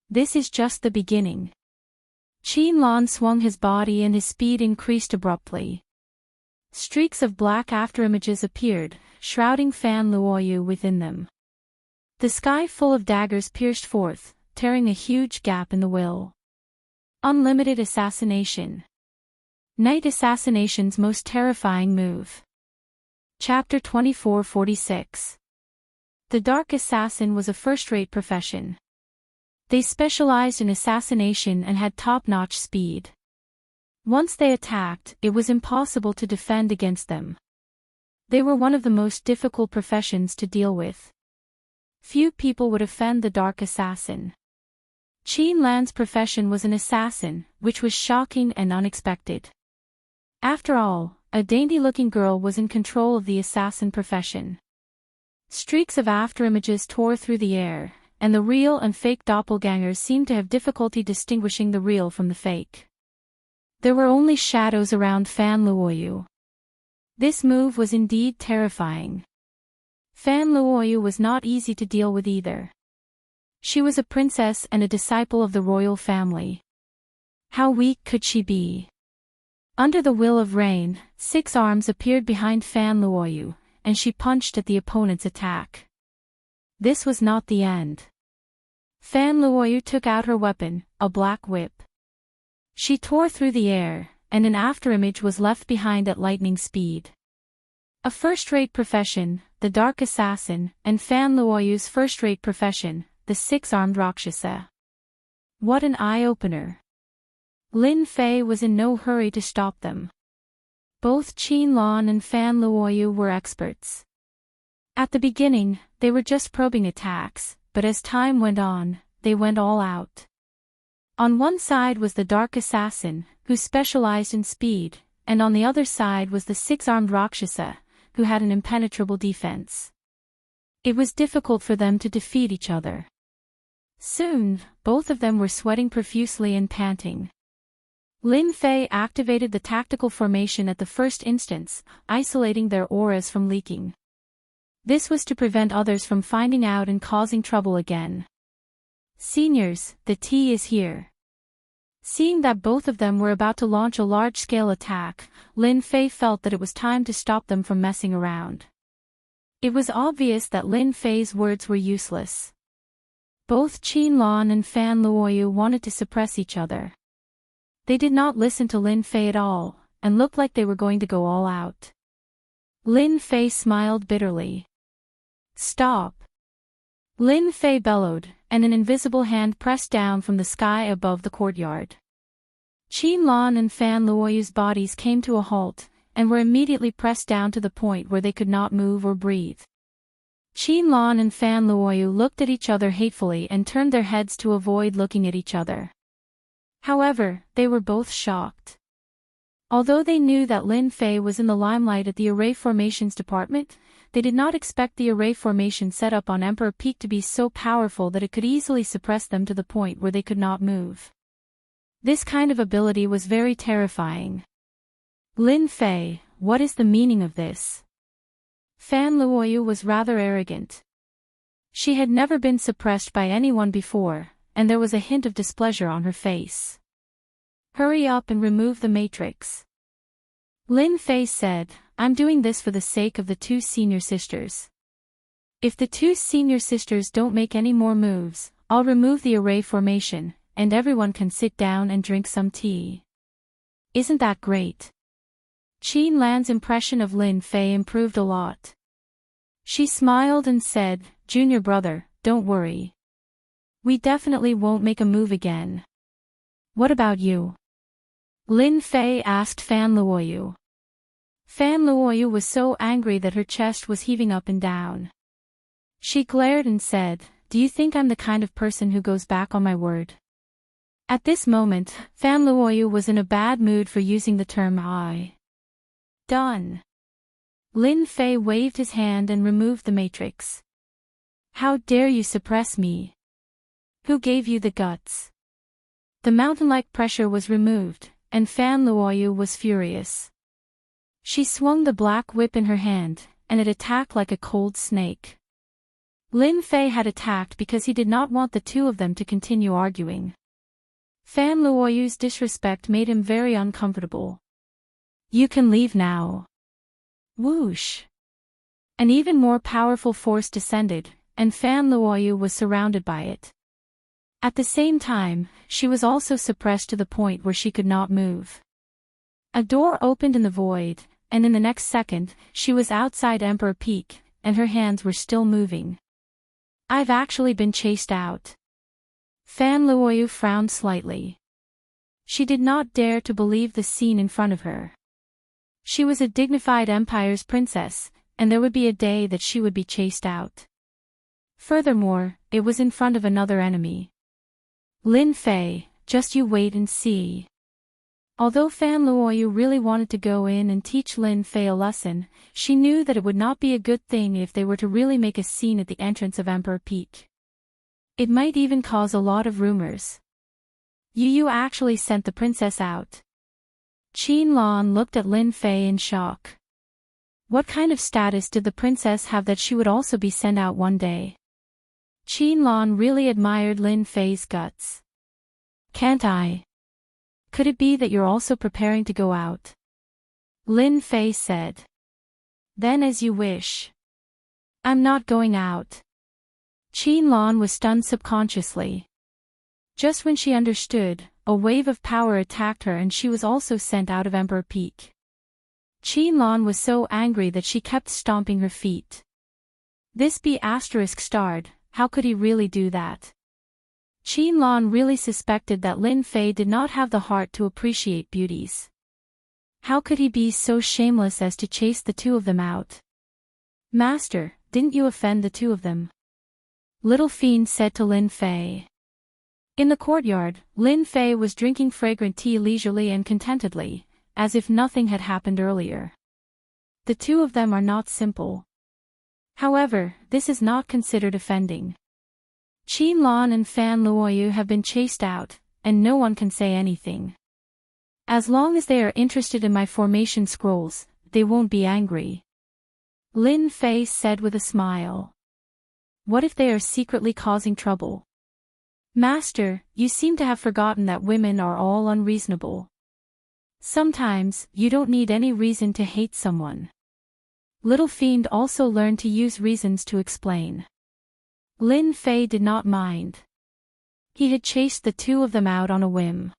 This is just the beginning. Qianlan swung his body and his speed increased abruptly. Streaks of black afterimages appeared, shrouding Fan Luoyu within them. The sky full of daggers pierced forth, tearing a huge gap in the will. Unlimited assassination. Night assassination's most terrifying move. Chapter 2446. The Dark Assassin was a first-rate profession. They specialized in assassination and had top-notch speed. Once they attacked, it was impossible to defend against them. They were one of the most difficult professions to deal with. Few people would offend the Dark Assassin. Qianlan's profession was an assassin, which was shocking and unexpected. After all, a dainty-looking girl was in control of the assassin profession. Streaks of afterimages tore through the air, and the real and fake doppelgangers seemed to have difficulty distinguishing the real from the fake. There were only shadows around Fan Luoyu. This move was indeed terrifying. Fan Luoyu was not easy to deal with either. She was a princess and a disciple of the royal family. How weak could she be? Under the will of rain, 6 arms appeared behind Fan Luoyu, and she punched at the opponent's attack. This was not the end. Fan Luoyu took out her weapon, a black whip. She tore through the air, and an afterimage was left behind at lightning speed. A first-rate profession, the Dark Assassin, and Fan Luoyu's first-rate profession, the 6-armed Rakshasa. What an eye-opener. Lin Fei was in no hurry to stop them. Both Qianlan and Fan Luoyu were experts. At the beginning, they were just probing attacks, but as time went on, they went all out. On one side was the Dark Assassin, who specialized in speed, and on the other side was the 6-armed Rakshasa, who had an impenetrable defense. It was difficult for them to defeat each other. Soon, both of them were sweating profusely and panting. Lin Fei activated the tactical formation at the first instance, isolating their auras from leaking. This was to prevent others from finding out and causing trouble again. Seniors, the tea is here. Seeing that both of them were about to launch a large-scale attack, Lin Fei felt that it was time to stop them from messing around. It was obvious that Lin Fei's words were useless. Both Qianlan and Fan Luoyu wanted to suppress each other. They did not listen to Lin Fei at all, and looked like they were going to go all out. Lin Fei smiled bitterly. Stop! Lin Fei bellowed, and an invisible hand pressed down from the sky above the courtyard. Qianlan and Fan Luoyu's bodies came to a halt, and were immediately pressed down to the point where they could not move or breathe. Qianlan and Fan Luoyu looked at each other hatefully and turned their heads to avoid looking at each other. However, they were both shocked. Although they knew that Lin Fei was in the limelight at the array formations department, they did not expect the array formation set up on Emperor Peak to be so powerful that it could easily suppress them to the point where they could not move. This kind of ability was very terrifying. Lin Fei, what is the meaning of this? Fan Luoyu was rather arrogant. She had never been suppressed by anyone before, and there was a hint of displeasure on her face. Hurry up and remove the matrix. Lin Fei said, I'm doing this for the sake of the 2 senior sisters. If the 2 senior sisters don't make any more moves, I'll remove the array formation, and everyone can sit down and drink some tea. Isn't that great? Qianlan's impression of Lin Fei improved a lot. She smiled and said, Junior brother, don't worry. We definitely won't make a move again. What about you? Lin Fei asked Fan Luoyu. Fan Luoyu was so angry that her chest was heaving up and down. She glared and said, Do you think I'm the kind of person who goes back on my word? At this moment, Fan Luoyu was in a bad mood for using the term I. Done. Lin Fei waved his hand and removed the matrix. How dare you suppress me? Who gave you the guts? The mountain-like pressure was removed, and Fan Luoyu was furious. She swung the black whip in her hand, and it attacked like a cold snake. Lin Fei had attacked because he did not want the two of them to continue arguing. Fan Luoyu's disrespect made him very uncomfortable. "You can leave now." Whoosh! An even more powerful force descended, and Fan Luoyu was surrounded by it. At the same time, she was also suppressed to the point where she could not move. A door opened in the void, and in the next second, she was outside Emperor Peak, and her hands were still moving. "I've actually been chased out." Fan Luoyu frowned slightly. She did not dare to believe the scene in front of her. She was a dignified empire's princess, and there would be a day that she would be chased out. Furthermore, it was in front of another enemy. "Lin Fei, just you wait and see." Although Fan Luoyu really wanted to go in and teach Lin Fei a lesson, she knew that it would not be a good thing if they were to really make a scene at the entrance of Emperor Peak. It might even cause a lot of rumors. "You actually sent the princess out?" Qin Lan looked at Lin Fei in shock. What kind of status did the princess have that she would also be sent out one day? Qin Lan really admired Lin Fei's guts. "Can't I? Could it be that you're also preparing to go out?" Lin Fei said. "Then as you wish." "I'm not going out." Qin Lan was stunned subconsciously. Just when she understood, a wave of power attacked her and she was also sent out of Emperor Peak. Qin Lan was so angry that she kept stomping her feet. This B** starred, how could he really do that? Qin Lan really suspected that Lin Fei did not have the heart to appreciate beauties. How could he be so shameless as to chase the two of them out? "Master, didn't you offend the two of them?" Little Fiend said to Lin Fei. In the courtyard, Lin Fei was drinking fragrant tea leisurely and contentedly, as if nothing had happened earlier. The two of them are not simple. However, this is not considered offending. Qin Lan and Fan Luoyu have been chased out, and no one can say anything. As long as they are interested in my formation scrolls, they won't be angry. Lin Fei said with a smile. What if they are secretly causing trouble? "Master, you seem to have forgotten that women are all unreasonable. Sometimes, you don't need any reason to hate someone." Little Fiend also learned to use reasons to explain. Lin Fei did not mind. He had chased the two of them out on a whim.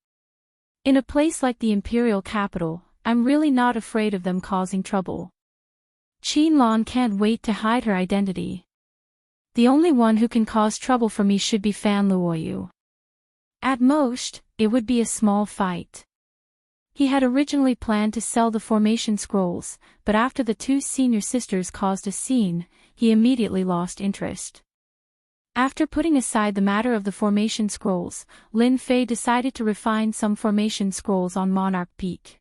"In a place like the imperial capital, I'm really not afraid of them causing trouble." Qin Lan can't wait to hide her identity. "The only one who can cause trouble for me should be Fan Luoyu. At most, it would be a small fight." He had originally planned to sell the formation scrolls, but after the two senior sisters caused a scene, he immediately lost interest. After putting aside the matter of the formation scrolls, Lin Fei decided to refine some formation scrolls on Monarch Peak.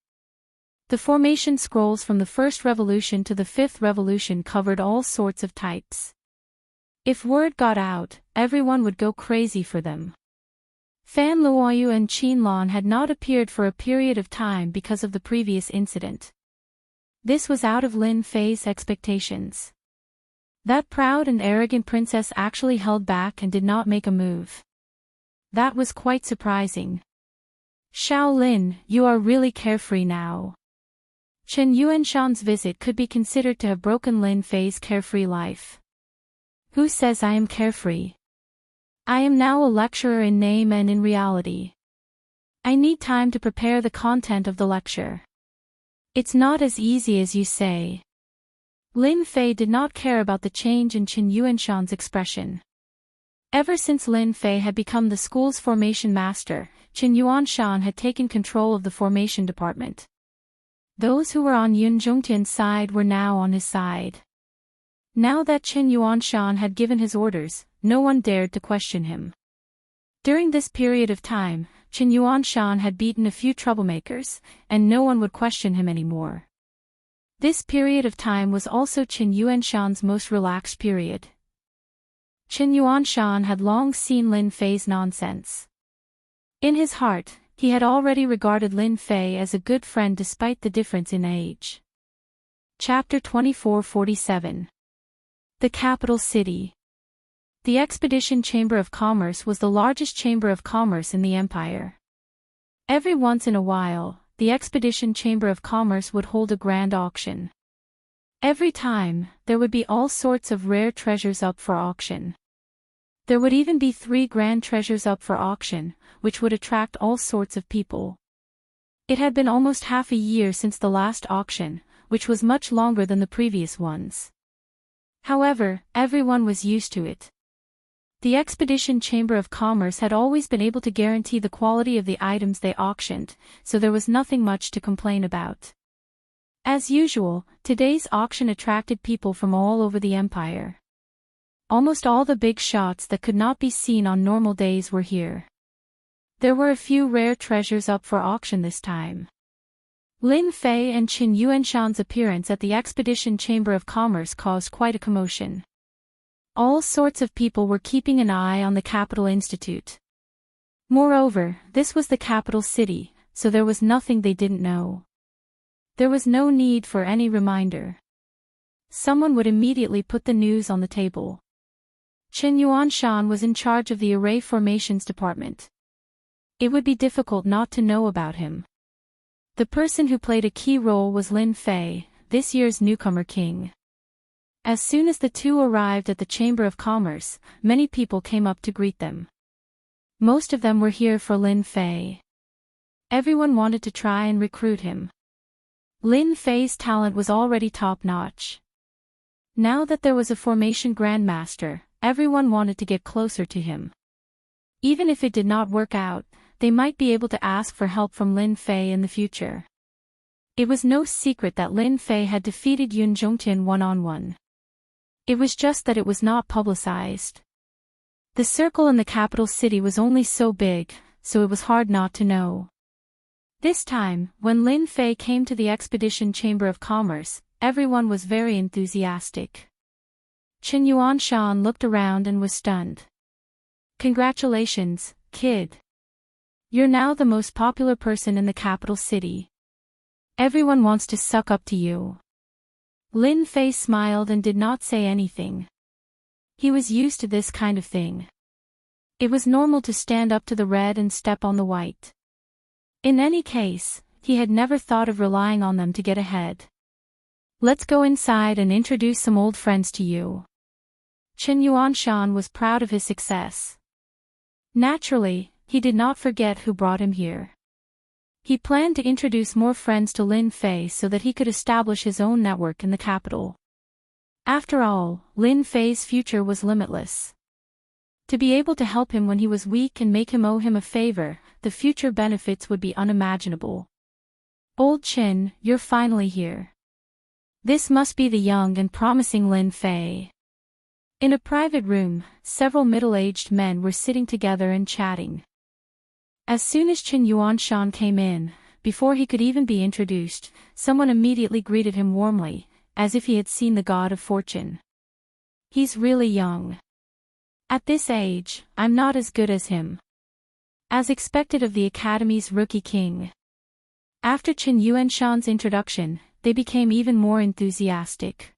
The formation scrolls from the First Revolution to the Fifth Revolution covered all sorts of types. If word got out, everyone would go crazy for them. Fan Luoyu and Qin Lan had not appeared for a period of time because of the previous incident. This was out of Lin Fei's expectations. That proud and arrogant princess actually held back and did not make a move. That was quite surprising. "Shaolin, you are really carefree now." Chen Yuanshan's visit could be considered to have broken Lin Fei's carefree life. "Who says I am carefree? I am now a lecturer in name and in reality. I need time to prepare the content of the lecture. It's not as easy as you say." Lin Fei did not care about the change in Chen Yuanshan's expression. Ever since Lin Fei had become the school's formation master, Chen Yuanshan had taken control of the formation department. Those who were on Yun Zhongtian's side were now on his side. Now that Chen Yuanshan had given his orders, no one dared to question him. During this period of time, Chen Yuanshan had beaten a few troublemakers, and no one would question him anymore. This period of time was also Chen Yuanshan's most relaxed period. Chen Yuanshan had long seen Lin Fei's nonsense. In his heart, he had already regarded Lin Fei as a good friend despite the difference in age. Chapter 2447. The Capital City. The Expedition Chamber of Commerce was the largest chamber of commerce in the empire. Every once in a while, the Expedition Chamber of Commerce would hold a grand auction. Every time, there would be all sorts of rare treasures up for auction. There would even be 3 grand treasures up for auction, which would attract all sorts of people. It had been almost half a year since the last auction, which was much longer than the previous ones. However, everyone was used to it. The Expedition Chamber of Commerce had always been able to guarantee the quality of the items they auctioned, so there was nothing much to complain about. As usual, today's auction attracted people from all over the empire. Almost all the big shots that could not be seen on normal days were here. There were a few rare treasures up for auction this time. Lin Fei and Qin Yuanshan's appearance at the Expedition Chamber of Commerce caused quite a commotion. All sorts of people were keeping an eye on the Capital Institute. Moreover, this was the capital city, so there was nothing they didn't know. There was no need for any reminder. Someone would immediately put the news on the table. Qin Yuanshan was in charge of the Array Formations department. It would be difficult not to know about him. The person who played a key role was Lin Fei, this year's newcomer king. As soon as the two arrived at the Chamber of Commerce, many people came up to greet them. Most of them were here for Lin Fei. Everyone wanted to try and recruit him. Lin Fei's talent was already top-notch. Now that there was a formation grandmaster, everyone wanted to get closer to him. Even if it did not work out, they might be able to ask for help from Lin Fei in the future. It was no secret that Lin Fei had defeated Yun Zhongtian one-on-one. It was just that it was not publicized. The circle in the capital city was only so big, so it was hard not to know. This time, when Lin Fei came to the Expedition Chamber of Commerce, everyone was very enthusiastic. Qin Yuanshan looked around and was stunned. "Congratulations, kid. You're now the most popular person in the capital city. Everyone wants to suck up to you." Lin Fei smiled and did not say anything. He was used to this kind of thing. It was normal to stand up to the red and step on the white. In any case, he had never thought of relying on them to get ahead. "Let's go inside and introduce some old friends to you." Qin Yuanshan was proud of his success. Naturally, he did not forget who brought him here. He planned to introduce more friends to Lin Fei so that he could establish his own network in the capital. After all, Lin Fei's future was limitless. To be able to help him when he was weak and make him owe him a favor, the future benefits would be unimaginable. "Old Qin, you're finally here. This must be the young and promising Lin Fei." In a private room, several middle-aged men were sitting together and chatting. As soon as Qin Yuanshan came in, before he could even be introduced, someone immediately greeted him warmly, as if he had seen the god of fortune. "He's really young. At this age, I'm not as good as him." As expected of the Academy's rookie king. After Qin Yuanshan's introduction, they became even more enthusiastic.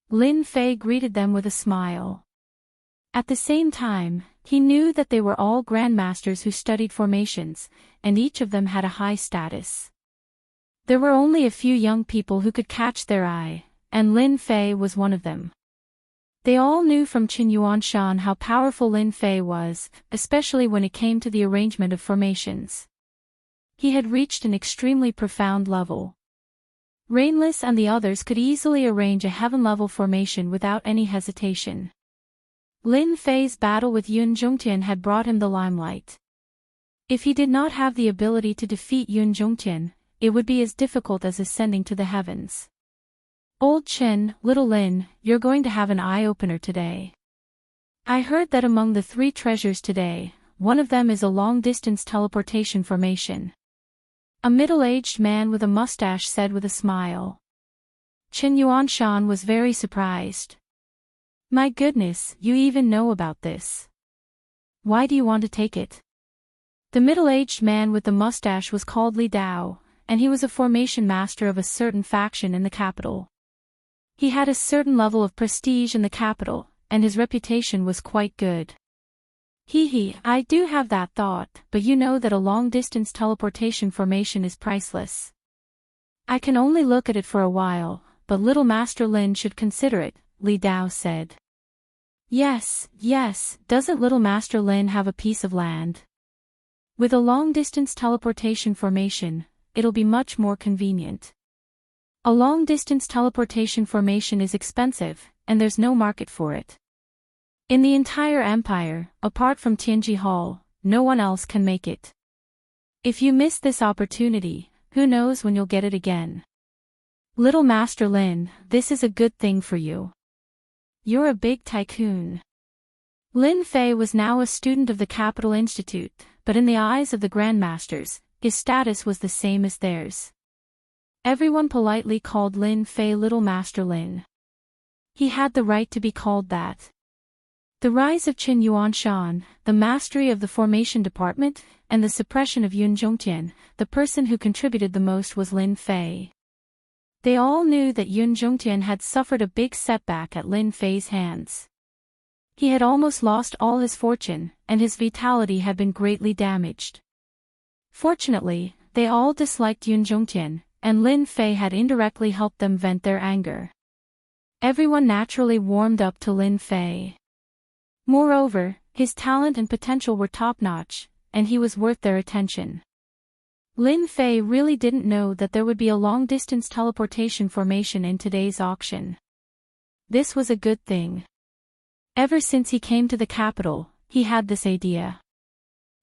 Lin Fei greeted them with a smile. At the same time, he knew that they were all grandmasters who studied formations, and each of them had a high status. There were only a few young people who could catch their eye, and Lin Fei was one of them. They all knew from Qin Yuanshan how powerful Lin Fei was, especially when it came to the arrangement of formations. He had reached an extremely profound level. Rainless and the others could easily arrange a heaven-level formation without any hesitation. Lin Fei's battle with Yun Zhongtian had brought him the limelight. If he did not have the ability to defeat Yun Zhongtian, it would be as difficult as ascending to the heavens. "Old Qin, little Lin, you're going to have an eye-opener today. I heard that among the 3 treasures today, one of them is a long-distance teleportation formation." A middle-aged man with a mustache said with a smile. Qin Yuanshan was very surprised. "My goodness, you even know about this. Why do you want to take it?" The middle-aged man with the mustache was called Li Dao, and he was a formation master of a certain faction in the capital. He had a certain level of prestige in the capital, and his reputation was quite good. I do have that thought, but you know that a long-distance teleportation formation is priceless. I can only look at it for a while, but little Master Lin should consider it, Li Dao said. Yes, doesn't little Master Lin have a piece of land? With a long-distance teleportation formation, it'll be much more convenient. A long-distance teleportation formation is expensive, and there's no market for it. In the entire empire, apart from Tianji Hall, no one else can make it. If you miss this opportunity, who knows when you'll get it again. Little Master Lin, this is a good thing for you. You're a big tycoon. Lin Fei was now a student of the Capital Institute, but in the eyes of the Grandmasters, his status was the same as theirs. Everyone politely called Lin Fei Little Master Lin. He had the right to be called that. The rise of Qin Yuanshan, the mastery of the formation department, and the suppression of Yun Zhongtian, the person who contributed the most was Lin Fei. They all knew that Yun Zhongtian had suffered a big setback at Lin Fei's hands. He had almost lost all his fortune, and his vitality had been greatly damaged. Fortunately, they all disliked Yun Zhongtian, and Lin Fei had indirectly helped them vent their anger. Everyone naturally warmed up to Lin Fei. Moreover, his talent and potential were top-notch, and he was worth their attention. Lin Fei really didn't know that there would be a long-distance teleportation formation in today's auction. This was a good thing. Ever since he came to the capital, he had this idea.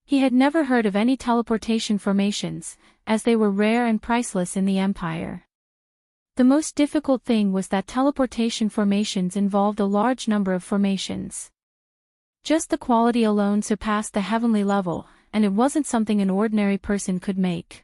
He had never heard of any teleportation formations, as they were rare and priceless in the empire. The most difficult thing was that teleportation formations involved a large number of formations. Just the quality alone surpassed the heavenly level, and it wasn't something an ordinary person could make.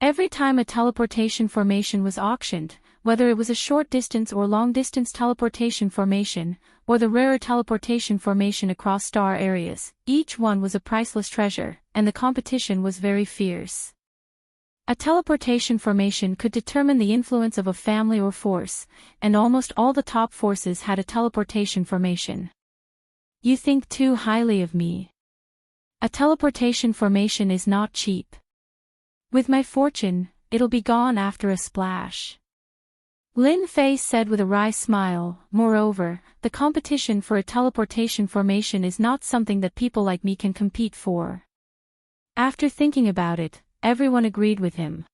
Every time a teleportation formation was auctioned, whether it was a short-distance or long-distance teleportation formation, or the rarer teleportation formation across star areas, each one was a priceless treasure, and the competition was very fierce. A teleportation formation could determine the influence of a family or force, and almost all the top forces had a teleportation formation. You think too highly of me. A teleportation formation is not cheap. With my fortune, it'll be gone after a splash. Lin Fei said with a wry smile. Moreover, the competition for a teleportation formation is not something that people like me can compete for. After thinking about it, everyone agreed with him.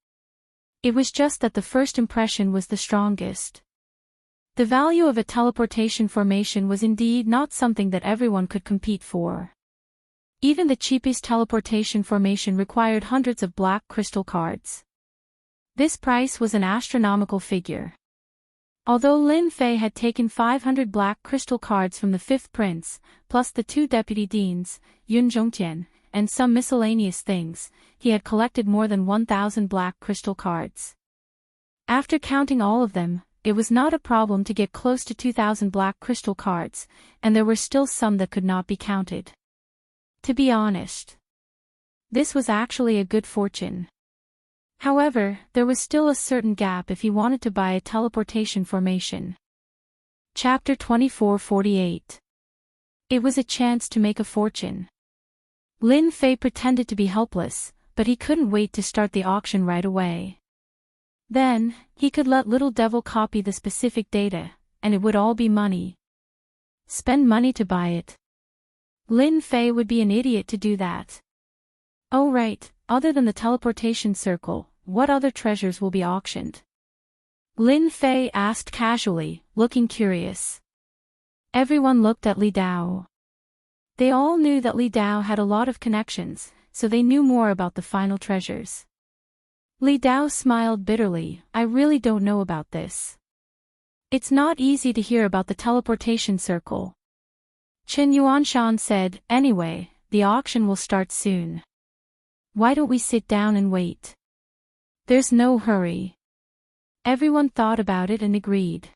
It was just that the first impression was the strongest. The value of a teleportation formation was indeed not something that everyone could compete for. Even the cheapest teleportation formation required hundreds of black crystal cards. This price was an astronomical figure. Although Lin Fei had taken 500 black crystal cards from the fifth prince, plus the 2 deputy deans, Yun Zhongtian, and some miscellaneous things, he had collected more than 1,000 black crystal cards. After counting all of them, it was not a problem to get close to 2,000 black crystal cards, and there were still some that could not be counted. To be honest, this was actually a good fortune. However, there was still a certain gap if he wanted to buy a teleportation formation. Chapter 2448. It was a chance to make a fortune. Lin Fei pretended to be helpless, but he couldn't wait to start the auction right away. Then, he could let Little Devil copy the specific data, and it would all be money. Spend money to buy it. Lin Fei would be an idiot to do that. Oh right, other than the teleportation circle, what other treasures will be auctioned? Lin Fei asked casually, looking curious. Everyone looked at Li Dao. They all knew that Li Dao had a lot of connections, so they knew more about the final treasures. Li Dao smiled bitterly. I really don't know about this. It's not easy to hear about the teleportation circle. Qin Yuanshan said, anyway, the auction will start soon. Why don't we sit down and wait? There's no hurry. Everyone thought about it and agreed.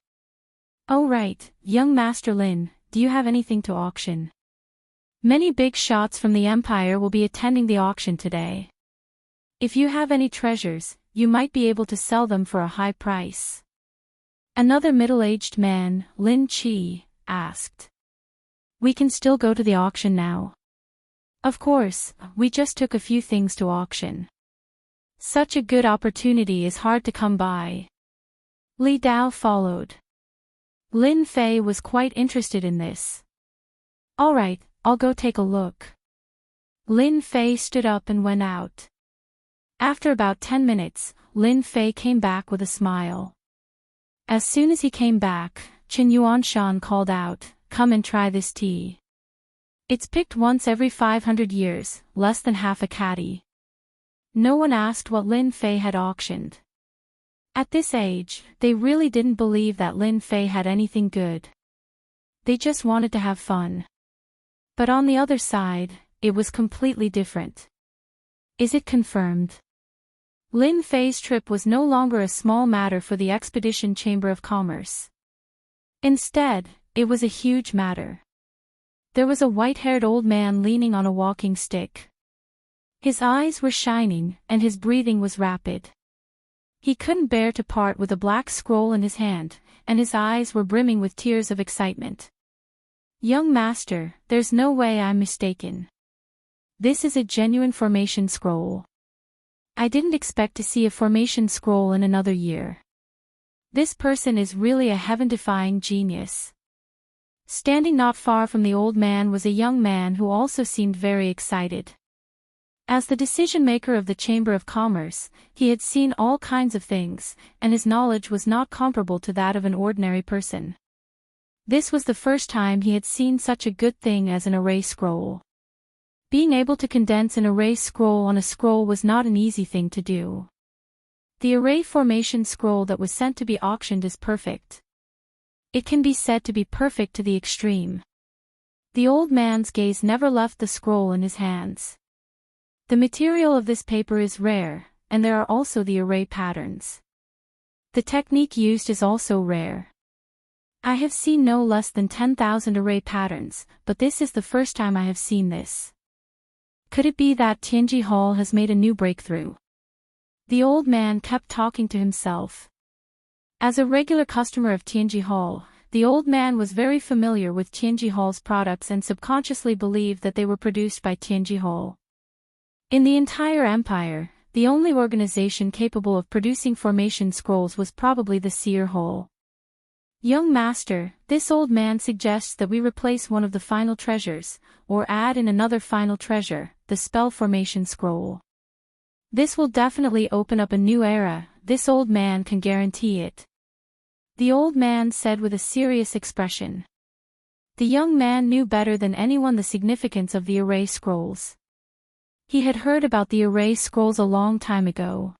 Oh right, young Master Lin, do you have anything to auction? Many big shots from the Empire will be attending the auction today. If you have any treasures, you might be able to sell them for a high price. Another middle-aged man, Lin Chi, asked. We can still go to the auction now. Of course, we just took a few things to auction. Such a good opportunity is hard to come by. Li Dao followed. Lin Fei was quite interested in this. Alright, I'll go take a look. Lin Fei stood up and went out. After about 10 minutes, Lin Fei came back with a smile. As soon as he came back, Chen Yuanshan called out, "Come and try this tea. It's picked once every 500 years, less than half a caddy." No one asked what Lin Fei had auctioned. At this age, they really didn't believe that Lin Fei had anything good. They just wanted to have fun. But on the other side, it was completely different. Is it confirmed? Lin Fei's trip was no longer a small matter for the Expedition Chamber of Commerce. Instead, it was a huge matter. There was a white-haired old man leaning on a walking stick. His eyes were shining, and his breathing was rapid. He couldn't bear to part with a black scroll in his hand, and his eyes were brimming with tears of excitement. Young master, there's no way I'm mistaken. This is a genuine formation scroll. I didn't expect to see a formation scroll in another year. This person is really a heaven-defying genius. Standing not far from the old man was a young man who also seemed very excited. As the decision-maker of the Chamber of Commerce, he had seen all kinds of things, and his knowledge was not comparable to that of an ordinary person. This was the first time he had seen such a good thing as an array scroll. Being able to condense an array scroll on a scroll was not an easy thing to do. The array formation scroll that was sent to be auctioned is perfect. It can be said to be perfect to the extreme. The old man's gaze never left the scroll in his hands. The material of this paper is rare, and there are also the array patterns. The technique used is also rare. I have seen no less than 10,000 array patterns, but this is the first time I have seen this. Could it be that Tianji Hall has made a new breakthrough? The old man kept talking to himself. As a regular customer of Tianji Hall, the old man was very familiar with Tianji Hall's products and subconsciously believed that they were produced by Tianji Hall. In the entire empire, the only organization capable of producing formation scrolls was probably the Seer Hall. Young master, this old man suggests that we replace one of the final treasures, or add in another final treasure, the spell formation scroll. This will definitely open up a new era, this old man can guarantee it. The old man said with a serious expression. The young man knew better than anyone the significance of the array scrolls. He had heard about the array scrolls a long time ago.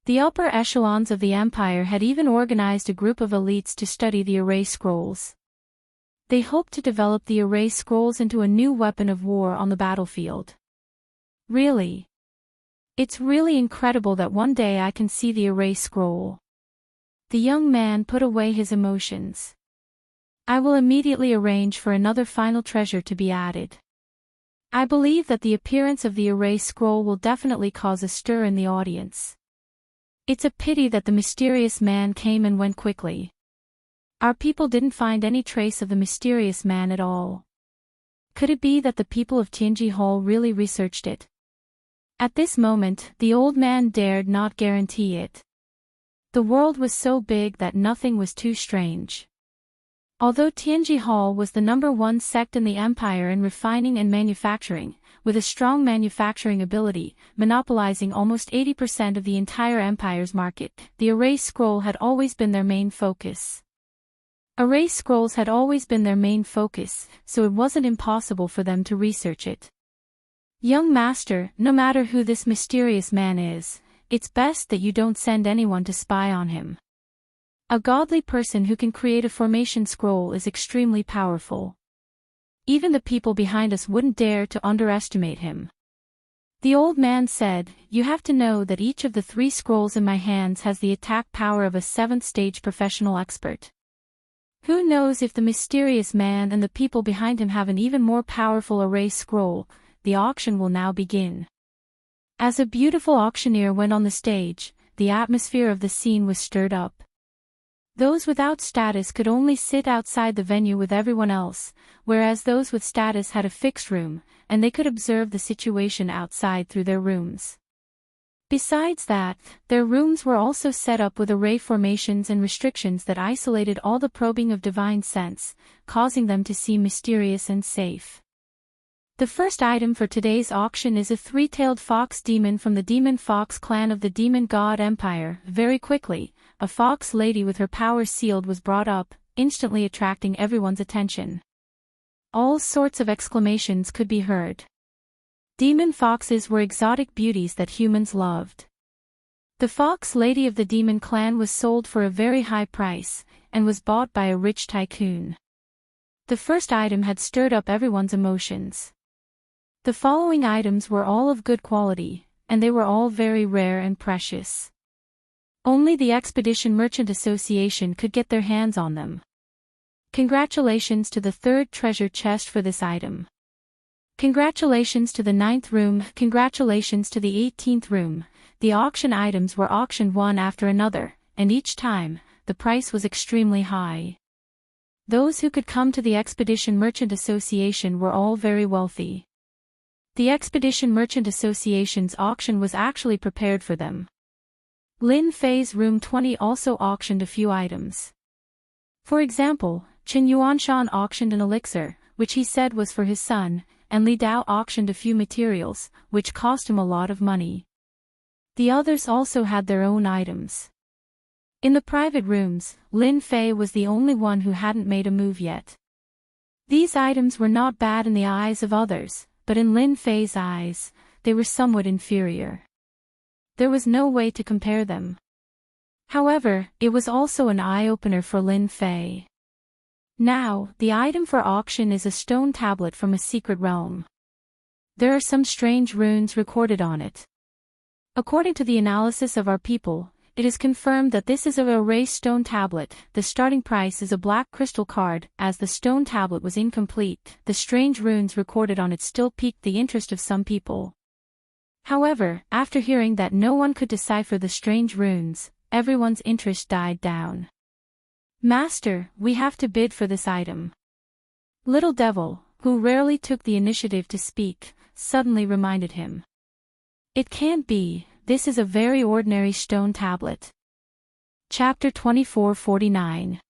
The upper echelons of the empire had even organized a group of elites to study the array scrolls. They hoped to develop the array scrolls into a new weapon of war on the battlefield. Really? It's really incredible that one day I can see the array scroll. The young man put away his emotions. I will immediately arrange for another final treasure to be added. I believe that the appearance of the array scroll will definitely cause a stir in the audience. It's a pity that the mysterious man came and went quickly. Our people didn't find any trace of the mysterious man at all. Could it be that the people of Tianji Hall really researched it? At this moment, the old man dared not guarantee it. The world was so big that nothing was too strange. Although Tianji Hall was the #1 sect in the empire in refining and manufacturing, with a strong manufacturing ability, monopolizing almost 80% of the entire empire's market, the array scroll had always been their main focus. Array scrolls had always been their main focus, so it wasn't impossible for them to research it. Young master, no matter who this mysterious man is, it's best that you don't send anyone to spy on him. A godly person who can create a formation scroll is extremely powerful. Even the people behind us wouldn't dare to underestimate him. The old man said, you have to know that each of the 3 scrolls in my hands has the attack power of a 7th-stage professional expert. Who knows if the mysterious man and the people behind him have an even more powerful array scroll. The auction will now begin. As a beautiful auctioneer went on the stage, the atmosphere of the scene was stirred up. Those without status could only sit outside the venue with everyone else, whereas those with status had a fixed room, and they could observe the situation outside through their rooms. Besides that, their rooms were also set up with array formations and restrictions that isolated all the probing of divine sense, causing them to seem mysterious and safe. The first item for today's auction is a three-tailed fox demon from the Demon Fox clan of the Demon God Empire. Very quickly, a fox lady with her powers sealed was brought up, instantly attracting everyone's attention. All sorts of exclamations could be heard. Demon foxes were exotic beauties that humans loved. The fox lady of the demon clan was sold for a very high price, and was bought by a rich tycoon. The first item had stirred up everyone's emotions. The following items were all of good quality, and they were all very rare and precious. Only the Expedition Merchant Association could get their hands on them. Congratulations to the third treasure chest for this item. Congratulations to the 9th room, congratulations to the 18th room. The auction items were auctioned one after another, and each time, the price was extremely high. Those who could come to the Expedition Merchant Association were all very wealthy. The Expedition Merchant Association's auction was actually prepared for them. Lin Fei's room 20 also auctioned a few items. For example, Chen Yuanshan auctioned an elixir, which he said was for his son, and Li Dao auctioned a few materials, which cost him a lot of money. The others also had their own items. In the private rooms, Lin Fei was the only one who hadn't made a move yet. These items were not bad in the eyes of others, but in Lin Fei's eyes, they were somewhat inferior. There was no way to compare them. However, it was also an eye-opener for Lin Fei. Now, the item for auction is a stone tablet from a secret realm. There are some strange runes recorded on it. According to the analysis of our people, it is confirmed that this is a erased stone tablet. The starting price is a black crystal card. As the stone tablet was incomplete, the strange runes recorded on it still piqued the interest of some people. However, after hearing that no one could decipher the strange runes, everyone's interest died down. Master, we have to bid for this item. Little Devil, who rarely took the initiative to speak, suddenly reminded him. It can't be, this is a very ordinary stone tablet. Chapter 2449.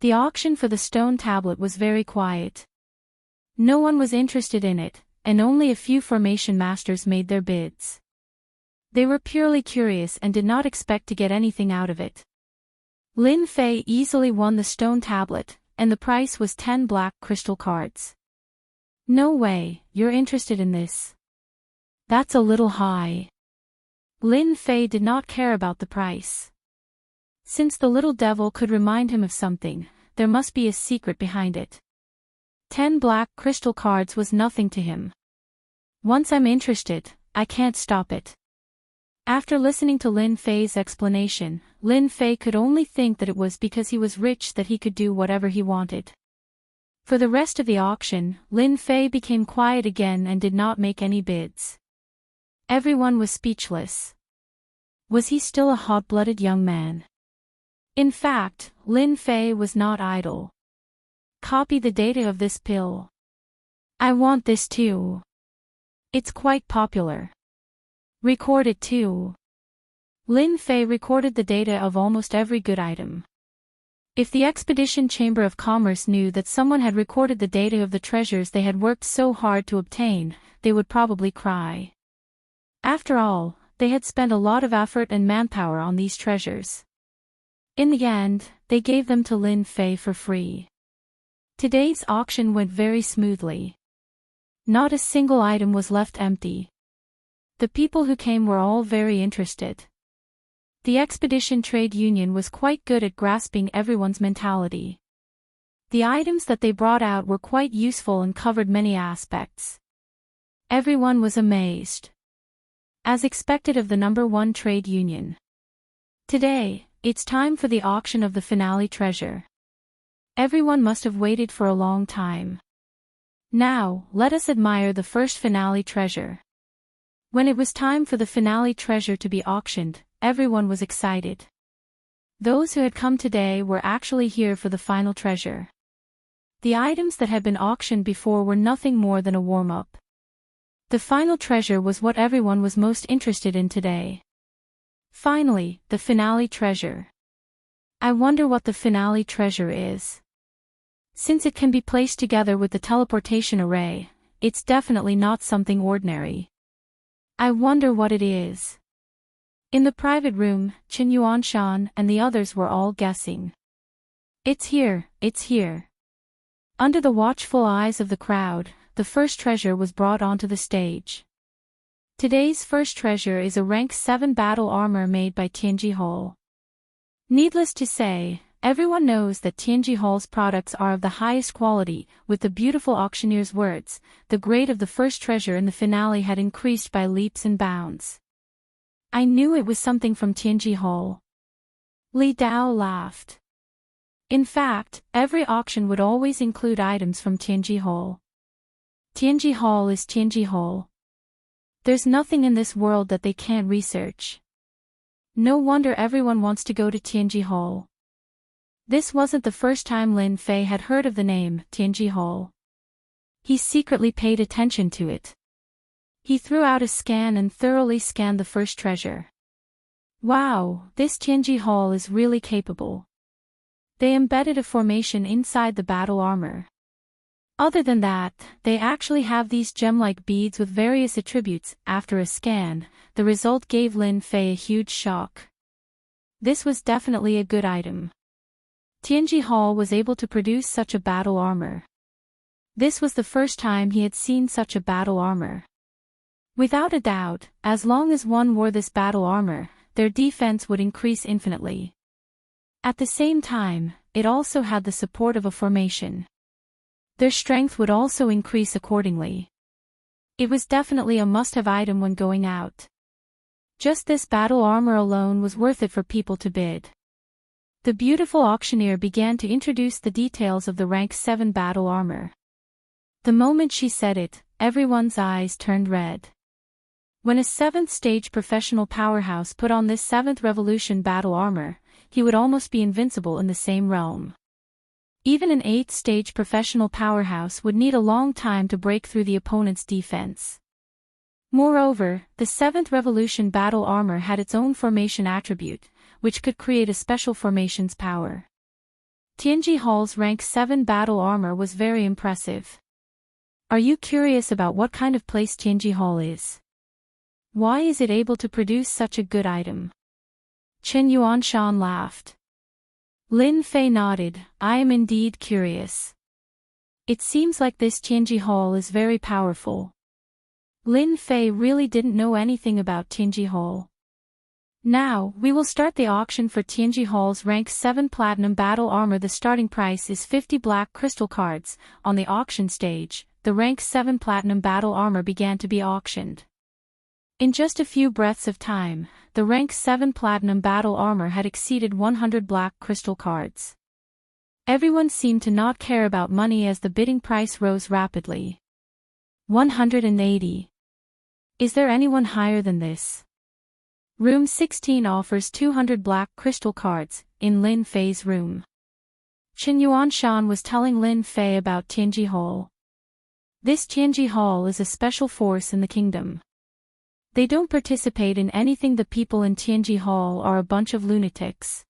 The auction for the stone tablet was very quiet. No one was interested in it, and only a few formation masters made their bids. They were purely curious and did not expect to get anything out of it. Lin Fei easily won the stone tablet, and the price was 10 black crystal cards. No way, you're interested in this. That's a little high. Lin Fei did not care about the price. Since the little devil could remind him of something, there must be a secret behind it. 10 black crystal cards was nothing to him. Once I'm interested, I can't stop it. After listening to Lin Fei's explanation, Lin Fei could only think that it was because he was rich that he could do whatever he wanted. For the rest of the auction, Lin Fei became quiet again and did not make any bids. Everyone was speechless. Was he still a hot-blooded young man? In fact, Lin Fei was not idle. Copy the data of this pill. I want this too. It's quite popular. Record it too. Lin Fei recorded the data of almost every good item. If the Expedition Chamber of Commerce knew that someone had recorded the data of the treasures they had worked so hard to obtain, they would probably cry. After all, they had spent a lot of effort and manpower on these treasures. In the end, they gave them to Lin Fei for free. Today's auction went very smoothly. Not a single item was left empty. The people who came were all very interested. The Expedition Trade Union was quite good at grasping everyone's mentality. The items that they brought out were quite useful and covered many aspects. Everyone was amazed. As expected of the number 1 trade union. Today, it's time for the auction of the finale treasure. Everyone must have waited for a long time. Now, let us admire the first finale treasure. When it was time for the finale treasure to be auctioned, everyone was excited. Those who had come today were actually here for the final treasure. The items that had been auctioned before were nothing more than a warm-up. The final treasure was what everyone was most interested in today. Finally, the finale treasure. I wonder what the finale treasure is. Since it can be placed together with the teleportation array, it's definitely not something ordinary. I wonder what it is. In the private room, Chen Yuanshan and the others were all guessing. It's here, it's here. Under the watchful eyes of the crowd, the first treasure was brought onto the stage. Today's first treasure is a rank 7 battle armor made by Tianji Hall. Needless to say, everyone knows that Tianji Hall's products are of the highest quality. With the beautiful auctioneer's words, the grade of the first treasure in the finale had increased by leaps and bounds. I knew it was something from Tianji Hall. Li Dao laughed. In fact, every auction would always include items from Tianji Hall. Tianji Hall is Tianji Hall. There's nothing in this world that they can't research. No wonder everyone wants to go to Tianji Hall. This wasn't the first time Lin Fei had heard of the name, Tianji Hall. He secretly paid attention to it. He threw out a scan and thoroughly scanned the first treasure. Wow, this Tianji Hall is really capable. They embedded a formation inside the battle armor. Other than that, they actually have these gem-like beads with various attributes. After a scan, the result gave Lin Fei a huge shock. This was definitely a good item. Tianji Hall was able to produce such a battle armor. This was the first time he had seen such a battle armor. Without a doubt, as long as one wore this battle armor, their defense would increase infinitely. At the same time, it also had the support of a formation. Their strength would also increase accordingly. It was definitely a must-have item when going out. Just this battle armor alone was worth it for people to bid. The beautiful auctioneer began to introduce the details of the rank 7 battle armor. The moment she said it, everyone's eyes turned red. When a 7th stage professional powerhouse put on this 7th revolution battle armor, he would almost be invincible in the same realm. Even an 8th stage professional powerhouse would need a long time to break through the opponent's defense. Moreover, the 7th revolution battle armor had its own formation attribute, which could create a special formation's power. Tianji Hall's rank 7 battle armor was very impressive. Are you curious about what kind of place Tianji Hall is? Why is it able to produce such a good item? Chen Yuanshan laughed. Lin Fei nodded. I am indeed curious. It seems like this Tianji Hall is very powerful. Lin Fei really didn't know anything about Tianji Hall. Now, we will start the auction for Tianji Hall's rank 7 platinum battle armor. The starting price is 50 black crystal cards. On the auction stage, the rank 7 platinum battle armor began to be auctioned. In just a few breaths of time, the rank 7 platinum battle armor had exceeded 100 black crystal cards. Everyone seemed to not care about money as the bidding price rose rapidly. 180. Is there anyone higher than this? Room 16 offers 200 black crystal cards, in Lin Fei's room. Chen Yuanshan was telling Lin Fei about Tianji Hall. This Tianji Hall is a special force in the kingdom. They don't participate in anything. The people in Tianji Hall are a bunch of lunatics.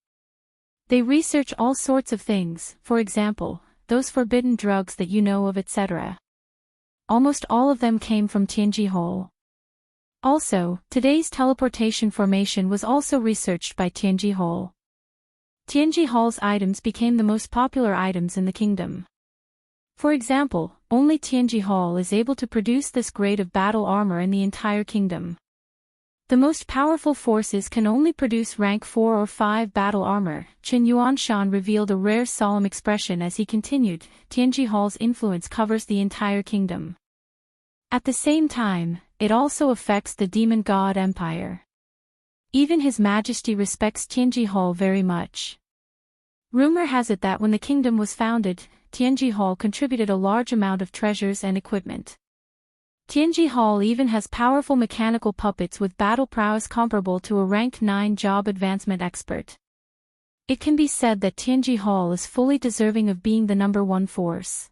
They research all sorts of things, for example, those forbidden drugs that you know of, etc. Almost all of them came from Tianji Hall. Also, today's teleportation formation was also researched by Tianji Hall. Tianji Hall's items became the most popular items in the kingdom. For example, only Tianji Hall is able to produce this grade of battle armor in the entire kingdom. The most powerful forces can only produce rank 4 or 5 battle armor. Chen Yuanshan revealed a rare solemn expression as he continued, Tianji Hall's influence covers the entire kingdom. At the same time, it also affects the demon god empire. Even His Majesty respects Tianji Hall very much. Rumor has it that when the kingdom was founded, Tianji Hall contributed a large amount of treasures and equipment. Tianji Hall even has powerful mechanical puppets with battle prowess comparable to a rank 9 job advancement expert. It can be said that Tianji Hall is fully deserving of being the #1 force.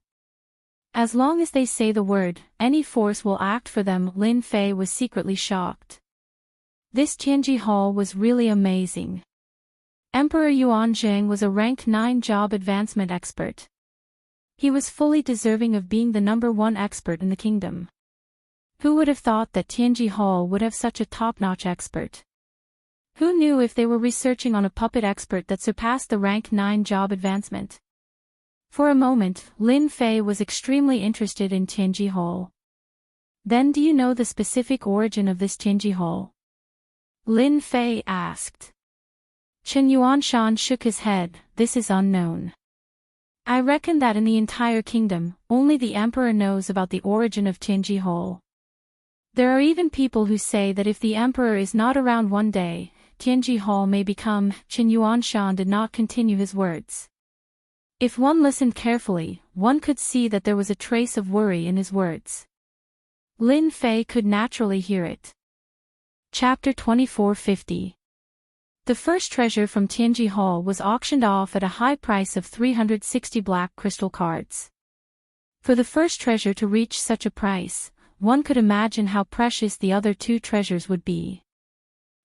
As long as they say the word, any force will act for them. Lin Fei was secretly shocked. This Tianji Hall was really amazing. Emperor Yuanzhang was a rank 9 job advancement expert. He was fully deserving of being the #1 expert in the kingdom. Who would have thought that Tianji Hall would have such a top-notch expert? Who knew if they were researching on a puppet expert that surpassed the rank 9 job advancement? For a moment, Lin Fei was extremely interested in Tianji Hall. Then do you know the specific origin of this Tianji Hall? Lin Fei asked. Chen Yuanshan shook his head. This is unknown. I reckon that in the entire kingdom, only the emperor knows about the origin of Tianji Hall. There are even people who say that if the emperor is not around one day, Tianji Hall may become. Chen Yuanshan did not continue his words. If one listened carefully, one could see that there was a trace of worry in his words. Lin Fei could naturally hear it. Chapter 2450. The first treasure from Tianji Hall was auctioned off at a high price of 360 black crystal cards. For the first treasure to reach such a price, one could imagine how precious the other two treasures would be.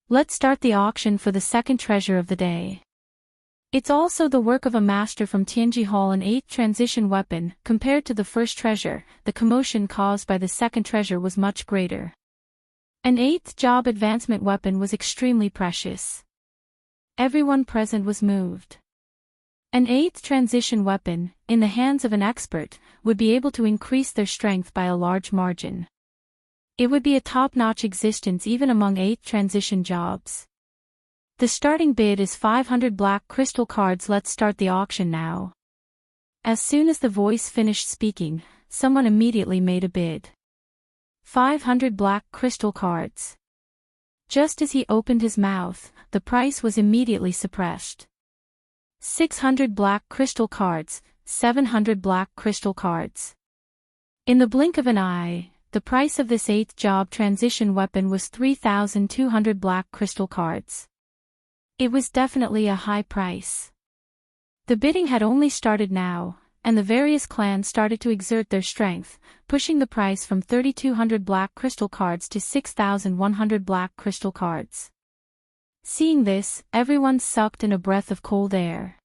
Let's start the auction for the second treasure of the day. It's also the work of a master from Tianji Hall, an 8th transition weapon. Compared to the first treasure, the commotion caused by the second treasure was much greater. An 8th job advancement weapon was extremely precious. Everyone present was moved. An 8th transition weapon, in the hands of an expert, would be able to increase their strength by a large margin. It would be a top-notch existence even among 8th transition jobs. The starting bid is 500 black crystal cards. Let's start the auction now. As soon as the voice finished speaking, someone immediately made a bid. 500 black crystal cards. Just as he opened his mouth, the price was immediately suppressed. 600 black crystal cards, 700 black crystal cards. In the blink of an eye, the price of this 8th job transition weapon was 3,200 black crystal cards. It was definitely a high price. The bidding had only started now, and the various clans started to exert their strength, pushing the price from 3,200 black crystal cards to 6,100 black crystal cards. Seeing this, everyone sucked in a breath of cold air.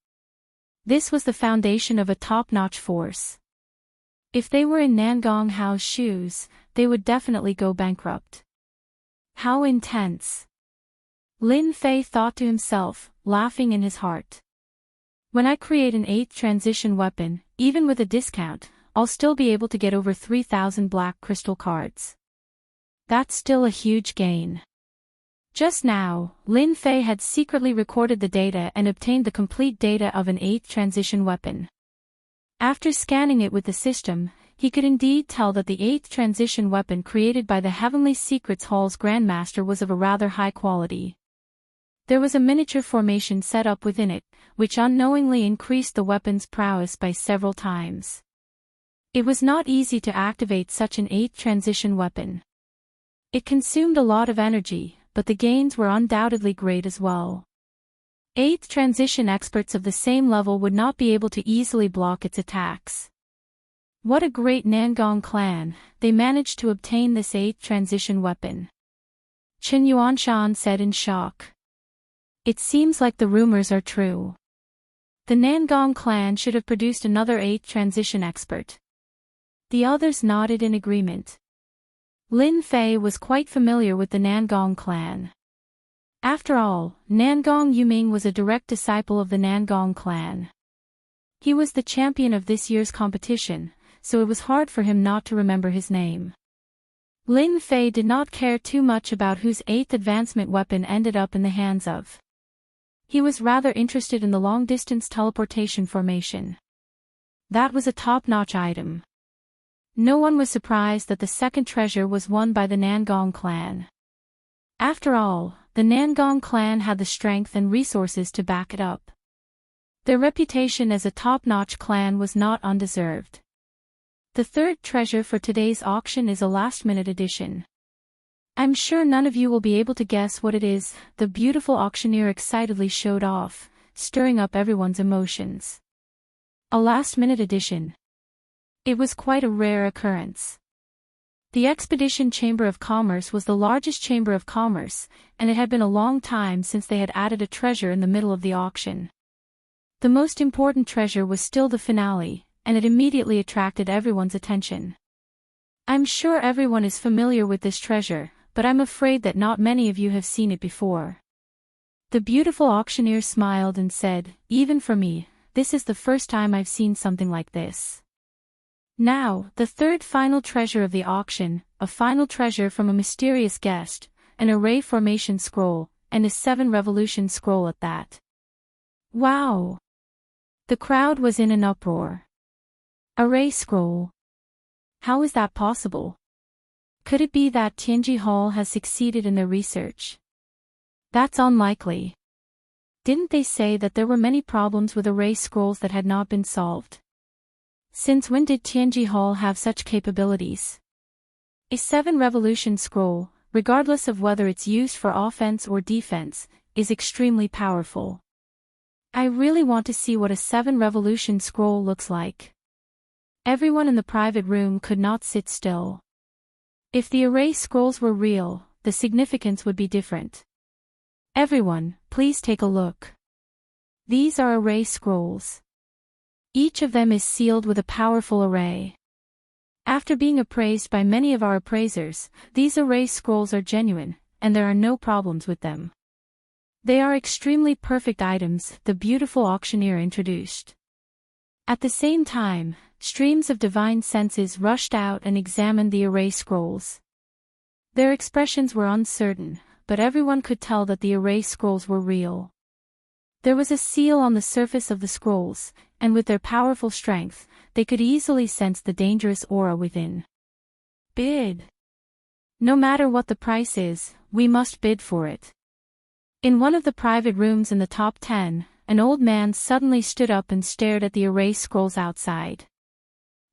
This was the foundation of a top-notch force. If they were in Nangong Hao's shoes, they would definitely go bankrupt. How intense! Lin Fei thought to himself, laughing in his heart. When I create an 8th transition weapon, even with a discount, I'll still be able to get over 3,000 black crystal cards. That's still a huge gain. Just now, Lin Fei had secretly recorded the data and obtained the complete data of an 8th transition weapon. After scanning it with the system, he could indeed tell that the 8th transition weapon created by the Heavenly Secrets Hall's Grandmaster was of a rather high quality. There was a miniature formation set up within it, which unknowingly increased the weapon's prowess by several times. It was not easy to activate such an 8th transition weapon. It consumed a lot of energy, but the gains were undoubtedly great as well. 8th transition experts of the same level would not be able to easily block its attacks. What a great Nangong clan, they managed to obtain this 8th transition weapon. Chen Yuanshan said in shock. It seems like the rumors are true. The Nangong clan should have produced another 8th transition expert. The others nodded in agreement. Lin Fei was quite familiar with the Nangong clan. After all, Nangong Yuming was a direct disciple of the Nangong clan. He was the champion of this year's competition, so it was hard for him not to remember his name. Lin Fei did not care too much about whose 8th advancement weapon ended up in the hands of. He was rather interested in the long-distance teleportation formation. That was a top-notch item. No one was surprised that the second treasure was won by the Nangong clan. After all, the Nangong clan had the strength and resources to back it up. Their reputation as a top-notch clan was not undeserved. The third treasure for today's auction is a last-minute addition. I'm sure none of you will be able to guess what it is, the beautiful auctioneer excitedly showed off, stirring up everyone's emotions. A last-minute addition. It was quite a rare occurrence. The Expedition Chamber of Commerce was the largest chamber of commerce, and it had been a long time since they had added a treasure in the middle of the auction. The most important treasure was still the finale, and it immediately attracted everyone's attention. I'm sure everyone is familiar with this treasure, but I'm afraid that not many of you have seen it before. The beautiful auctioneer smiled and said, "Even for me, this is the first time I've seen something like this." Now, the third final treasure of the auction, a final treasure from a mysterious guest, an array formation scroll, and a 7-revolution scroll at that. Wow! The crowd was in an uproar. Array scroll. How is that possible? Could it be that Tianji Hall has succeeded in their research? That's unlikely. Didn't they say that there were many problems with array scrolls that had not been solved? Since when did Tianji Hall have such capabilities? A 7-revolution scroll, regardless of whether it's used for offense or defense, is extremely powerful. I really want to see what a 7-revolution scroll looks like. Everyone in the private room could not sit still. If the array scrolls were real, the significance would be different. Everyone, please take a look. These are array scrolls. Each of them is sealed with a powerful array. After being appraised by many of our appraisers, these array scrolls are genuine, and there are no problems with them. They are extremely perfect items, the beautiful auctioneer introduced. At the same time, streams of divine senses rushed out and examined the array scrolls. Their expressions were uncertain, but everyone could tell that the array scrolls were real. There was a seal on the surface of the scrolls, and with their powerful strength, they could easily sense the dangerous aura within. Bid. No matter what the price is, we must bid for it. In one of the private rooms in the top 10, an old man suddenly stood up and stared at the array scrolls outside.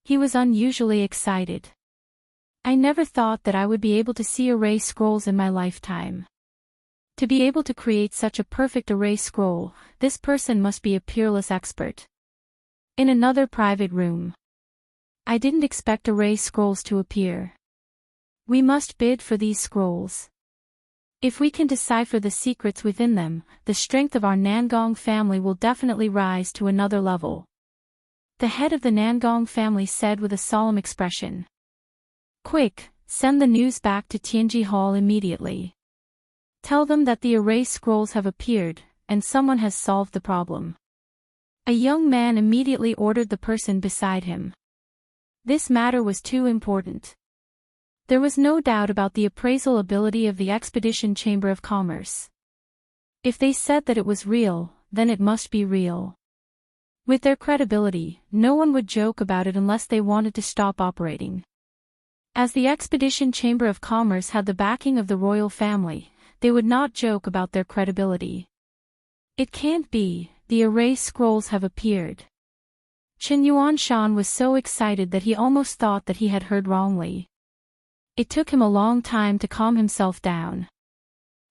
He was unusually excited. I never thought that I would be able to see array scrolls in my lifetime. To be able to create such a perfect array scroll, this person must be a peerless expert. In another private room. I didn't expect array scrolls to appear. We must bid for these scrolls. If we can decipher the secrets within them, the strength of our Nangong family will definitely rise to another level. The head of the Nangong family said with a solemn expression. Quick, send the news back to Tianji Hall immediately. Tell them that the array scrolls have appeared, and someone has solved the problem. A young man immediately ordered the person beside him. This matter was too important. There was no doubt about the appraisal ability of the Expedition Chamber of Commerce. If they said that it was real, then it must be real. With their credibility, no one would joke about it unless they wanted to stop operating. As the Expedition Chamber of Commerce had the backing of the royal family, they would not joke about their credibility. It can't be, the array scrolls have appeared. Chen Yuanshan was so excited that he almost thought that he had heard wrongly. It took him a long time to calm himself down.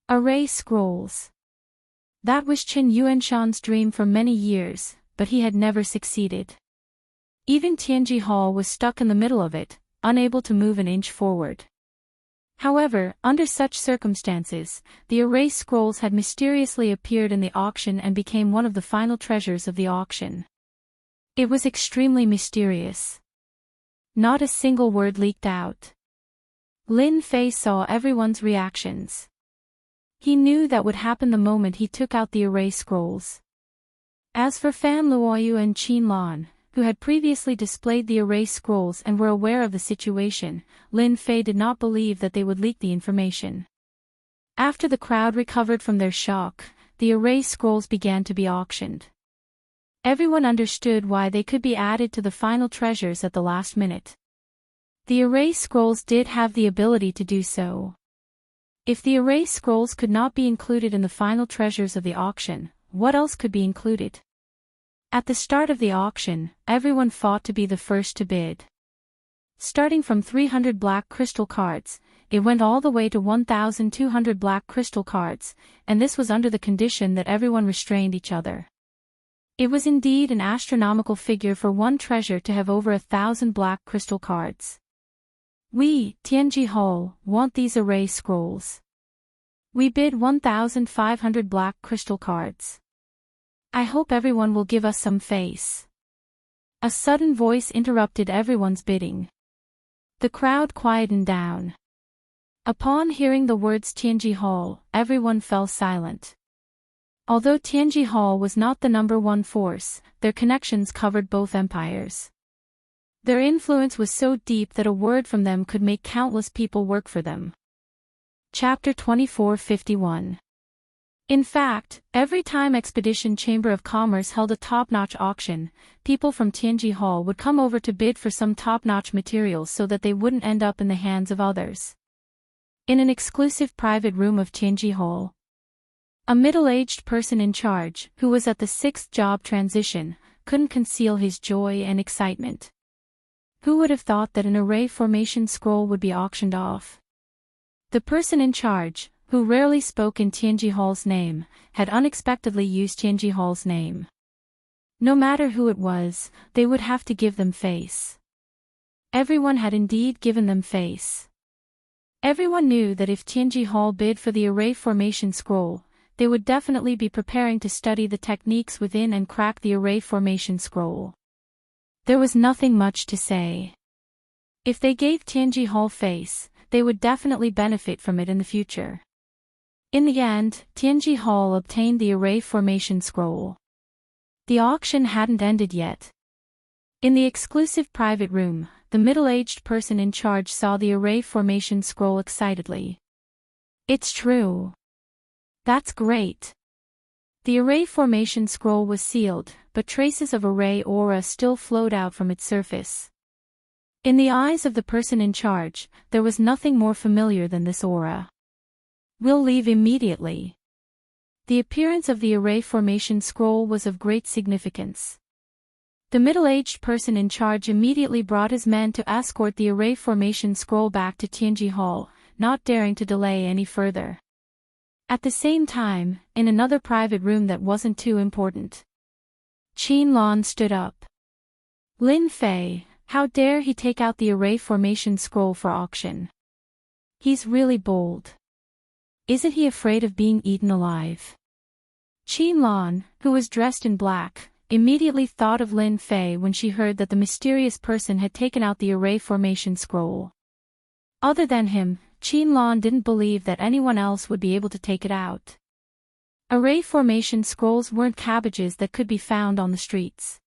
Array scrolls. That was Chen Yuanshan's dream for many years, but he had never succeeded. Even Tianji Hall was stuck in the middle of it, unable to move an inch forward. However, under such circumstances, the array scrolls had mysteriously appeared in the auction and became one of the final treasures of the auction. It was extremely mysterious. Not a single word leaked out. Lin Fei saw everyone's reactions. He knew that would happen the moment he took out the array scrolls. As for Fan Luoyu and Qin Lan, who had previously displayed the array scrolls and were aware of the situation, Lin Fei did not believe that they would leak the information. After the crowd recovered from their shock, the array scrolls began to be auctioned. Everyone understood why they could be added to the final treasures at the last minute. The array scrolls did have the ability to do so. If the array scrolls could not be included in the final treasures of the auction, what else could be included? At the start of the auction, everyone fought to be the first to bid. Starting from 300 black crystal cards, it went all the way to 1,200 black crystal cards, and this was under the condition that everyone restrained each other. It was indeed an astronomical figure for one treasure to have over 1,000 black crystal cards. We, Tianji Hall, want these array scrolls. We bid 1,500 black crystal cards. I hope everyone will give us some face. A sudden voice interrupted everyone's bidding. The crowd quietened down. Upon hearing the words Tianji Hall, everyone fell silent. Although Tianji Hall was not the number one force, their connections covered both empires. Their influence was so deep that a word from them could make countless people work for them. Chapter 2451. In fact, every time Expedition Chamber of Commerce held a top-notch auction, people from Tianji Hall would come over to bid for some top-notch materials so that they wouldn't end up in the hands of others. In an exclusive private room of Tianji Hall, a middle-aged person in charge, who was at the 6th job transition, couldn't conceal his joy and excitement. Who would have thought that an array formation scroll would be auctioned off? The person in charge, who rarely spoke in Tianji Hall's name, had unexpectedly used Tianji Hall's name. No matter who it was, they would have to give them face. Everyone had indeed given them face. Everyone knew that if Tianji Hall bid for the array formation scroll, they would definitely be preparing to study the techniques within and crack the array formation scroll. There was nothing much to say. If they gave Tianji Hall face, they would definitely benefit from it in the future. In the end, Tianji Hall obtained the array formation scroll. The auction hadn't ended yet. In the exclusive private room, the middle-aged person in charge saw the array formation scroll excitedly. It's true. That's great. The array formation scroll was sealed, but traces of array aura still flowed out from its surface. In the eyes of the person in charge, there was nothing more familiar than this aura. We'll leave immediately. The appearance of the array formation scroll was of great significance. The middle-aged person in charge immediately brought his men to escort the array formation scroll back to Tianji Hall, not daring to delay any further. At the same time, in another private room that wasn't too important, Qin Lan stood up. Lin Fei, how dare he take out the array formation scroll for auction? He's really bold. Isn't he afraid of being eaten alive? Qin Lan, who was dressed in black, immediately thought of Lin Fei when she heard that the mysterious person had taken out the array formation scroll. Other than him, Qin Lan didn't believe that anyone else would be able to take it out. Array formation scrolls weren't cabbages that could be found on the streets.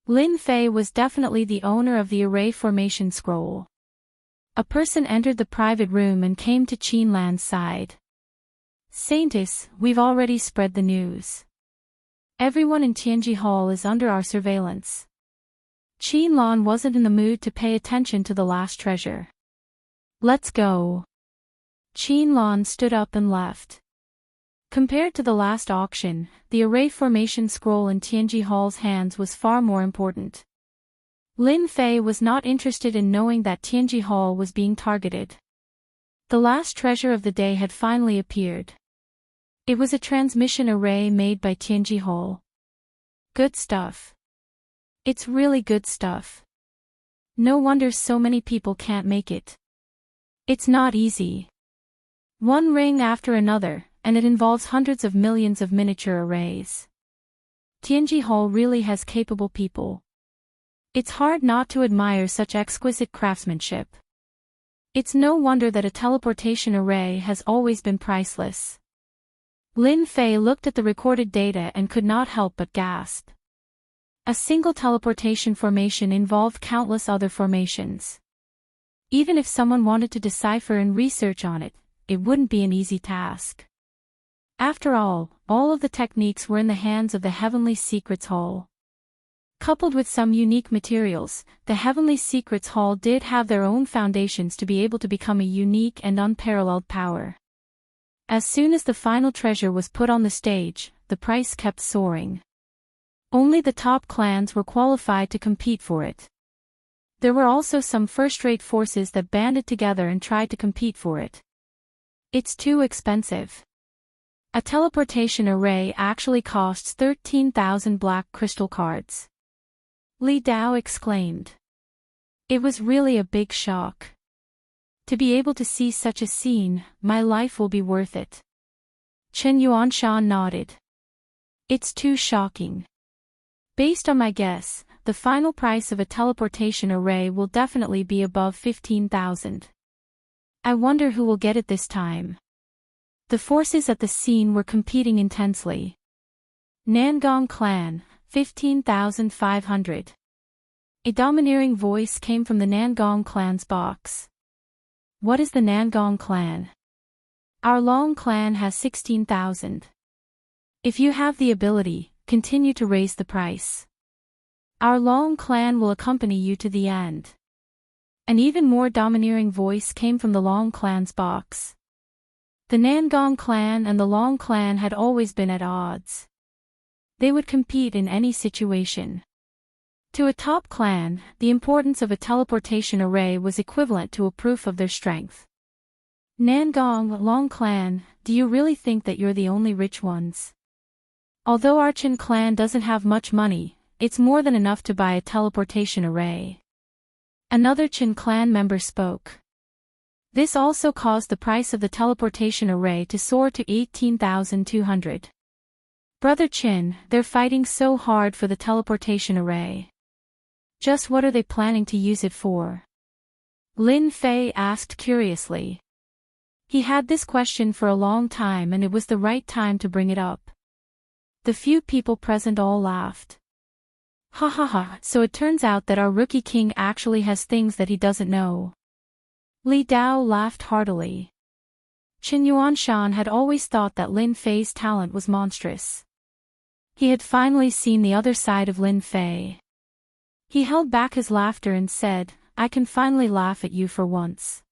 Lin Fei was definitely the owner of the array formation scroll. A person entered the private room and came to Qin Lan's side. Saintis, we've already spread the news. Everyone in Tianji Hall is under our surveillance. Qin Lan wasn't in the mood to pay attention to the last treasure. Let's go. Qin Lan stood up and left. Compared to the last auction, the array formation scroll in Tianji Hall's hands was far more important. Lin Fei was not interested in knowing that Tianji Hall was being targeted. The last treasure of the day had finally appeared. It was a transmission array made by Tianji Hall. Good stuff. It's really good stuff. No wonder so many people can't make it. It's not easy. One ring after another, and it involves hundreds of millions of miniature arrays. Tianji Hall really has capable people. It's hard not to admire such exquisite craftsmanship. It's no wonder that a teleportation array has always been priceless. Lin Fei looked at the recorded data and could not help but gasp. A single teleportation formation involved countless other formations. Even if someone wanted to decipher and research on it, it wouldn't be an easy task. After all of the techniques were in the hands of the Heavenly Secrets Hall. Coupled with some unique materials, the Heavenly Secrets Hall did have their own foundations to be able to become a unique and unparalleled power. As soon as the final treasure was put on the stage, the price kept soaring. Only the top clans were qualified to compete for it. There were also some first-rate forces that banded together and tried to compete for it. It's too expensive. A teleportation array actually costs 13,000 black crystal cards. Li Dao exclaimed. It was really a big shock. To be able to see such a scene, my life will be worth it. Chen Yuanshan nodded. It's too shocking. Based on my guess, the final price of a teleportation array will definitely be above 15,000. I wonder who will get it this time. The forces at the scene were competing intensely. Nangong Clan, 15,500. A domineering voice came from the Nangong Clan's box. What is the Nangong Clan? Our Long Clan has 16,000. If you have the ability, continue to raise the price. Our Long Clan will accompany you to the end. An even more domineering voice came from the Long Clan's box. The Nangong Clan and the Long Clan had always been at odds. They would compete in any situation. To a top clan, the importance of a teleportation array was equivalent to a proof of their strength. Nangong Long Clan, do you really think that you're the only rich ones? Although our Chen clan doesn't have much money, it's more than enough to buy a teleportation array. Another Chen clan member spoke. This also caused the price of the teleportation array to soar to 18,200. Brother Chen, they're fighting so hard for the teleportation array. Just what are they planning to use it for? Lin Fei asked curiously. He had this question for a long time and it was the right time to bring it up. The few people present all laughed. Ha ha ha, so it turns out that our rookie king actually has things that he doesn't know. Li Dao laughed heartily. Chen Yuanshan had always thought that Lin Fei's talent was monstrous. He had finally seen the other side of Lin Fei. He held back his laughter and said, I can finally laugh at you for once.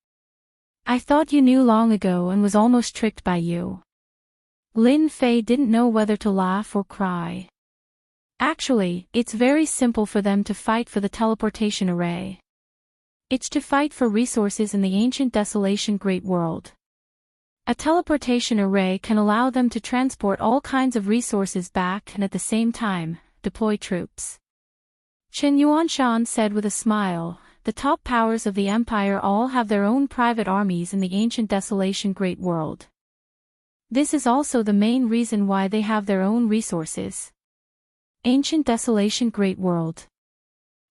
I thought you knew long ago and was almost tricked by you. Lin Fei didn't know whether to laugh or cry. Actually, it's very simple for them to fight for the teleportation array. It's to fight for resources in the ancient desolation great world. A teleportation array can allow them to transport all kinds of resources back and at the same time, deploy troops. Chen Yuanshan said with a smile, the top powers of the empire all have their own private armies in the ancient desolation great world. This is also the main reason why they have their own resources. Ancient desolation great world.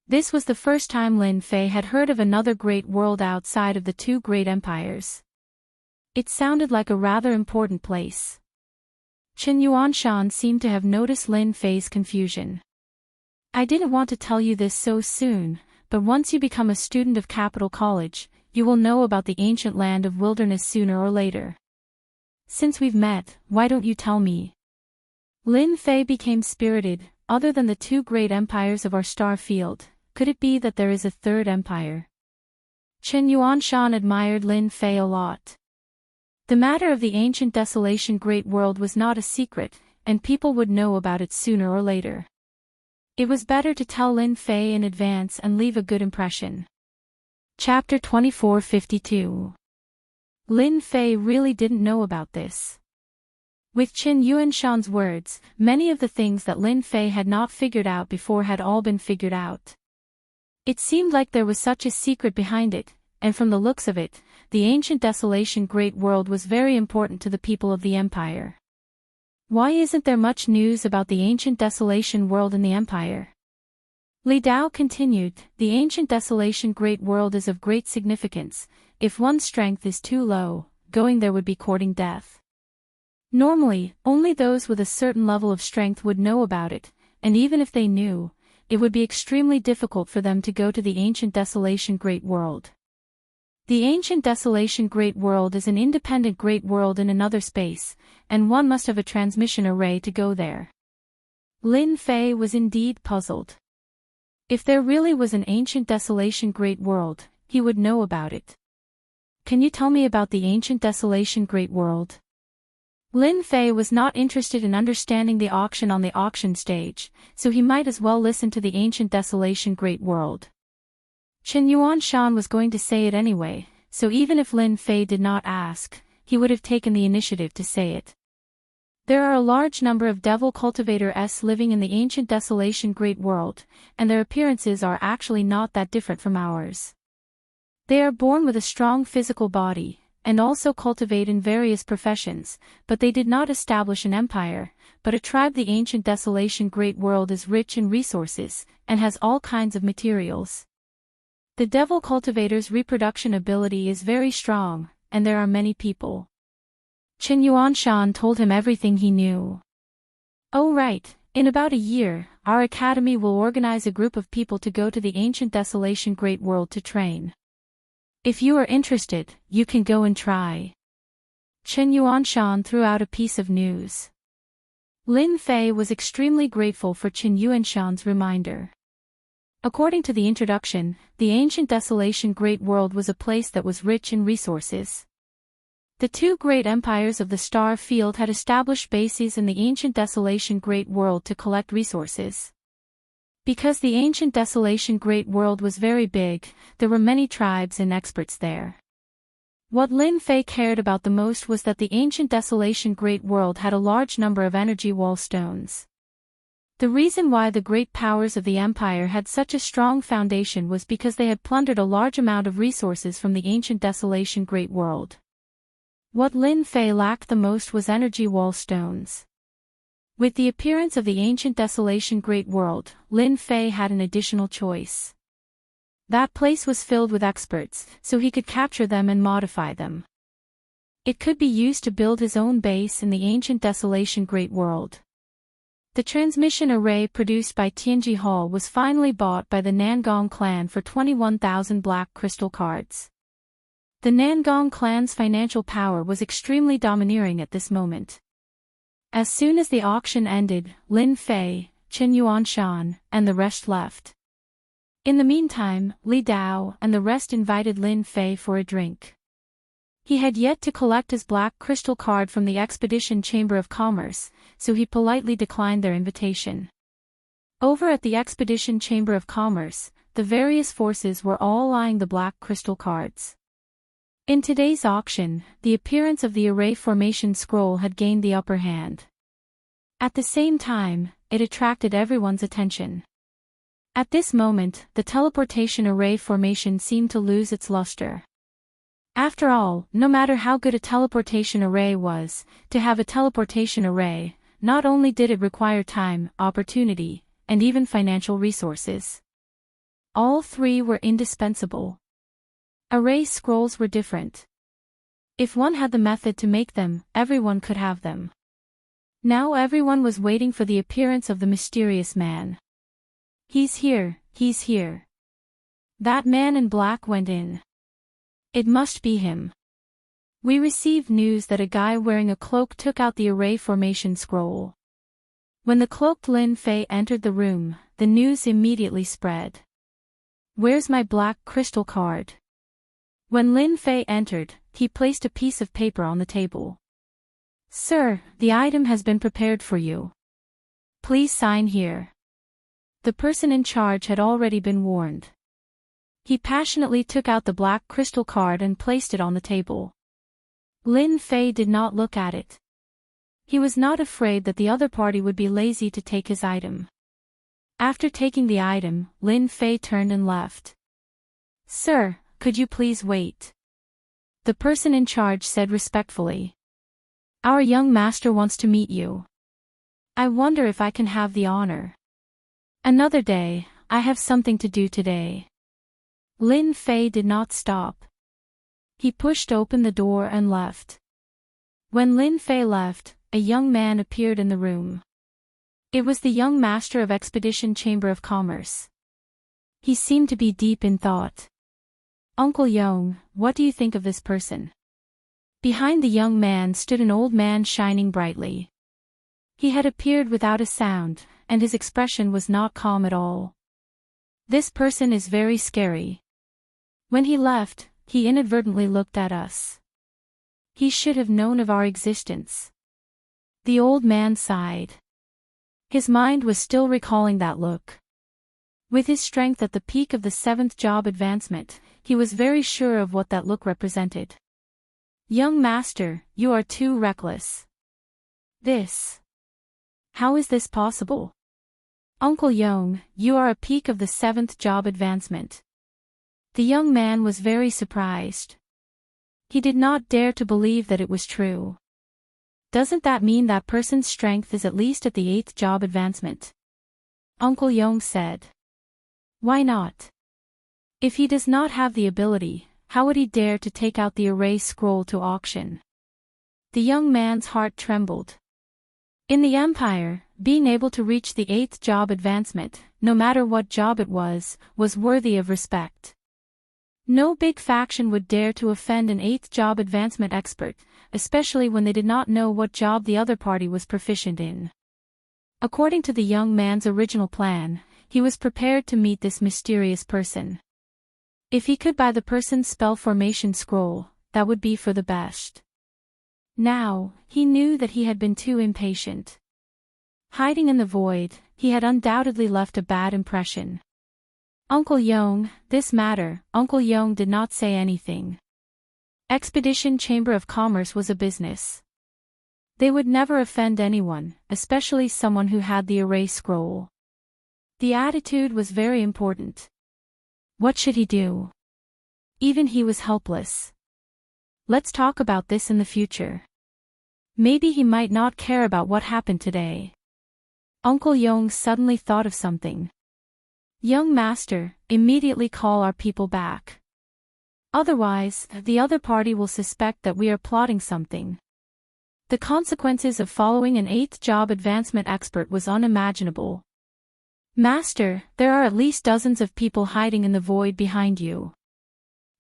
This was the first time Lin Fei had heard of another great world outside of the two great empires. It sounded like a rather important place. Chen Yuanshan seemed to have noticed Lin Fei's confusion. I didn't want to tell you this so soon, but once you become a student of Capital College, you will know about the ancient land of wilderness sooner or later. Since we've met, why don't you tell me? Lin Fei became spirited. Other than the two great empires of our star field, could it be that there is a third empire? Chen Yuanshan admired Lin Fei a lot. The matter of the ancient desolation great world was not a secret, and people would know about it sooner or later. It was better to tell Lin Fei in advance and leave a good impression. Chapter 2452. Lin Fei really didn't know about this. With Chen Yuanshan's words, many of the things that Lin Fei had not figured out before had all been figured out. It seemed like there was such a secret behind it, and from the looks of it, the ancient desolation great world was very important to the people of the empire. Why isn't there much news about the ancient desolation world in the empire? Li Dao continued, the ancient desolation great world is of great significance. If one's strength is too low, going there would be courting death. Normally, only those with a certain level of strength would know about it, and even if they knew, it would be extremely difficult for them to go to the ancient desolation great world. The ancient desolation great world is an independent great world in another space, and one must have a transmission array to go there. Lin Fei was indeed puzzled. If there really was an ancient desolation great world, he would know about it. Can you tell me about the ancient desolation great world? Lin Fei was not interested in understanding the auction on the auction stage, so he might as well listen to the ancient desolation great world. Chen Yuanshan was going to say it anyway, so even if Lin Fei did not ask, he would have taken the initiative to say it. There are a large number of devil cultivators living in the ancient desolation great world, and their appearances are actually not that different from ours. They are born with a strong physical body, and also cultivate in various professions, but they did not establish an empire, but a tribe. The ancient desolation great world is rich in resources, and has all kinds of materials. The devil cultivator's reproduction ability is very strong, and there are many people. Chen Yuanshan told him everything he knew. Oh right, in about a year, our academy will organize a group of people to go to the ancient desolation great world to train. If you are interested, you can go and try. Chen Yuanshan threw out a piece of news. Lin Fei was extremely grateful for Chen Yuanshan's reminder. According to the introduction, the ancient desolation great world was a place that was rich in resources. The two great empires of the star field had established bases in the ancient desolation great world to collect resources. Because the ancient desolation great world was very big, there were many tribes and experts there. What Lin Fei cared about the most was that the ancient desolation great world had a large number of energy wall stones. The reason why the great powers of the empire had such a strong foundation was because they had plundered a large amount of resources from the ancient desolation great world. What Lin Fei lacked the most was energy wall stones. With the appearance of the ancient desolation great world, Lin Fei had an additional choice. That place was filled with experts, so he could capture them and modify them. It could be used to build his own base in the ancient desolation great world. The transmission array produced by Tianji Hall was finally bought by the Nangong clan for 21,000 black crystal cards. The Nangong clan's financial power was extremely domineering at this moment. As soon as the auction ended, Lin Fei, Chen Yuanshan, and the rest left. In the meantime, Li Dao and the rest invited Lin Fei for a drink. He had yet to collect his black crystal card from the Expedition Chamber of Commerce, so he politely declined their invitation. Over at the Expedition Chamber of Commerce, the various forces were all eyeing the black crystal cards. In today's auction, the appearance of the array formation scroll had gained the upper hand. At the same time, it attracted everyone's attention. At this moment, the teleportation array formation seemed to lose its luster. After all, no matter how good a teleportation array was, to have a teleportation array, not only did it require time, opportunity, and even financial resources. All three were indispensable. Array scrolls were different. If one had the method to make them, everyone could have them. Now everyone was waiting for the appearance of the mysterious man. He's here, he's here. That man in black went in. It must be him. We received news that a guy wearing a cloak took out the array formation scroll. When the cloaked Lin Fei entered the room, the news immediately spread. Where's my black crystal card? When Lin Fei entered, he placed a piece of paper on the table. Sir, the item has been prepared for you. Please sign here. The person in charge had already been warned. He passionately took out the black crystal card and placed it on the table. Lin Fei did not look at it. He was not afraid that the other party would be lazy to take his item. After taking the item, Lin Fei turned and left. Sir, could you please wait? The person in charge said respectfully. Our young master wants to meet you. I wonder if I can have the honor. Another day, I have something to do today. Lin Fei did not stop. He pushed open the door and left. When Lin Fei left, a young man appeared in the room. It was the young master of Expedition Chamber of Commerce. He seemed to be deep in thought. Uncle Yong, what do you think of this person? Behind the young man stood an old man shining brightly. He had appeared without a sound, and his expression was not calm at all. This person is very scary. When he left, he inadvertently looked at us. He should have known of our existence. The old man sighed. His mind was still recalling that look. With his strength at the peak of the 7th job advancement, he was very sure of what that look represented. Young master, you are too reckless. How is this possible? Uncle Yong, you are a peak of the 7th job advancement. The young man was very surprised. He did not dare to believe that it was true. Doesn't that mean that person's strength is at least at the 8th job advancement? Uncle Yong said. Why not? If he does not have the ability, how would he dare to take out the erase scroll to auction? The young man's heart trembled. In the Empire, being able to reach the 8th job advancement, no matter what job it was worthy of respect. No big faction would dare to offend an 8th job advancement expert, especially when they did not know what job the other party was proficient in. According to the young man's original plan, he was prepared to meet this mysterious person. If he could buy the person's spell formation scroll, that would be for the best. Now, he knew that he had been too impatient. Hiding in the void, he had undoubtedly left a bad impression. Uncle Yong, this matter, Uncle Yong did not say anything. Expedition Chamber of Commerce was a business. They would never offend anyone, especially someone who had the erase scroll. The attitude was very important. What should he do? Even he was helpless. Let's talk about this in the future. Maybe he might not care about what happened today. Uncle Yong suddenly thought of something. Young master, immediately call our people back. Otherwise, the other party will suspect that we are plotting something. The consequences of following an 8th job advancement expert was unimaginable. Master, there are at least dozens of people hiding in the void behind you.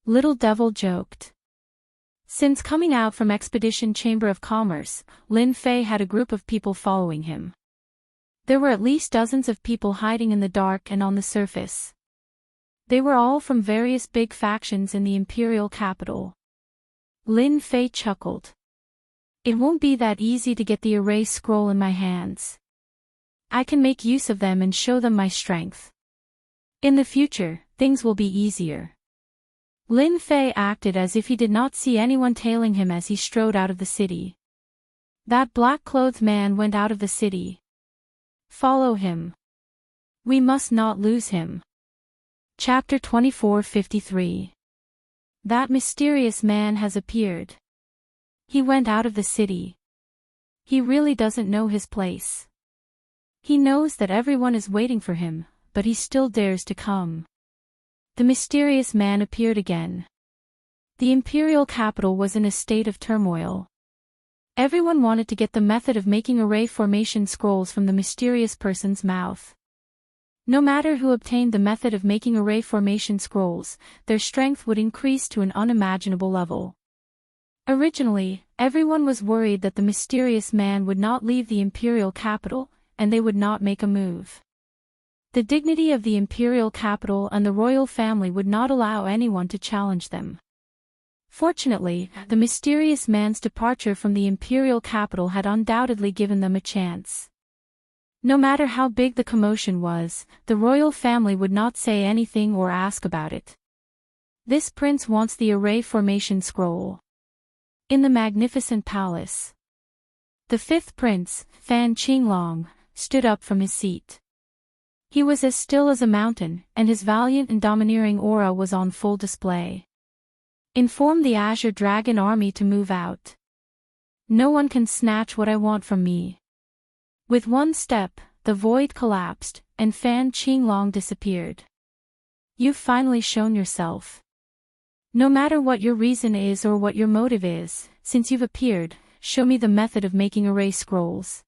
Little Devil joked. Since coming out from Expedition Chamber of Commerce, Lin Fei had a group of people following him. There were at least dozens of people hiding in the dark and on the surface. They were all from various big factions in the imperial capital. Lin Fei chuckled. It won't be that easy to get the erase scroll in my hands. I can make use of them and show them my strength. In the future, things will be easier. Lin Fei acted as if he did not see anyone tailing him as he strode out of the city. That black-clothed man went out of the city. Follow him. We must not lose him. Chapter 24:53. That mysterious man has appeared. He went out of the city. He really doesn't know his place. He knows that everyone is waiting for him, but he still dares to come. The mysterious man appeared again. The imperial capital was in a state of turmoil. Everyone wanted to get the method of making array formation scrolls from the mysterious person's mouth. No matter who obtained the method of making array formation scrolls, their strength would increase to an unimaginable level. Originally, everyone was worried that the mysterious man would not leave the imperial capital, and they would not make a move. The dignity of the imperial capital and the royal family would not allow anyone to challenge them. Fortunately, the mysterious man's departure from the imperial capital had undoubtedly given them a chance. No matter how big the commotion was, the royal family would not say anything or ask about it. This prince wants the array formation scroll. In the magnificent palace. The 5th prince, Fan Qinglong, stood up from his seat. He was as still as a mountain, and his valiant and domineering aura was on full display. Inform the Azure Dragon army to move out. No one can snatch what I want from me. With one step, the void collapsed, and Fan Qinglong disappeared. You've finally shown yourself. No matter what your reason is or what your motive is, since you've appeared, show me the method of making array scrolls.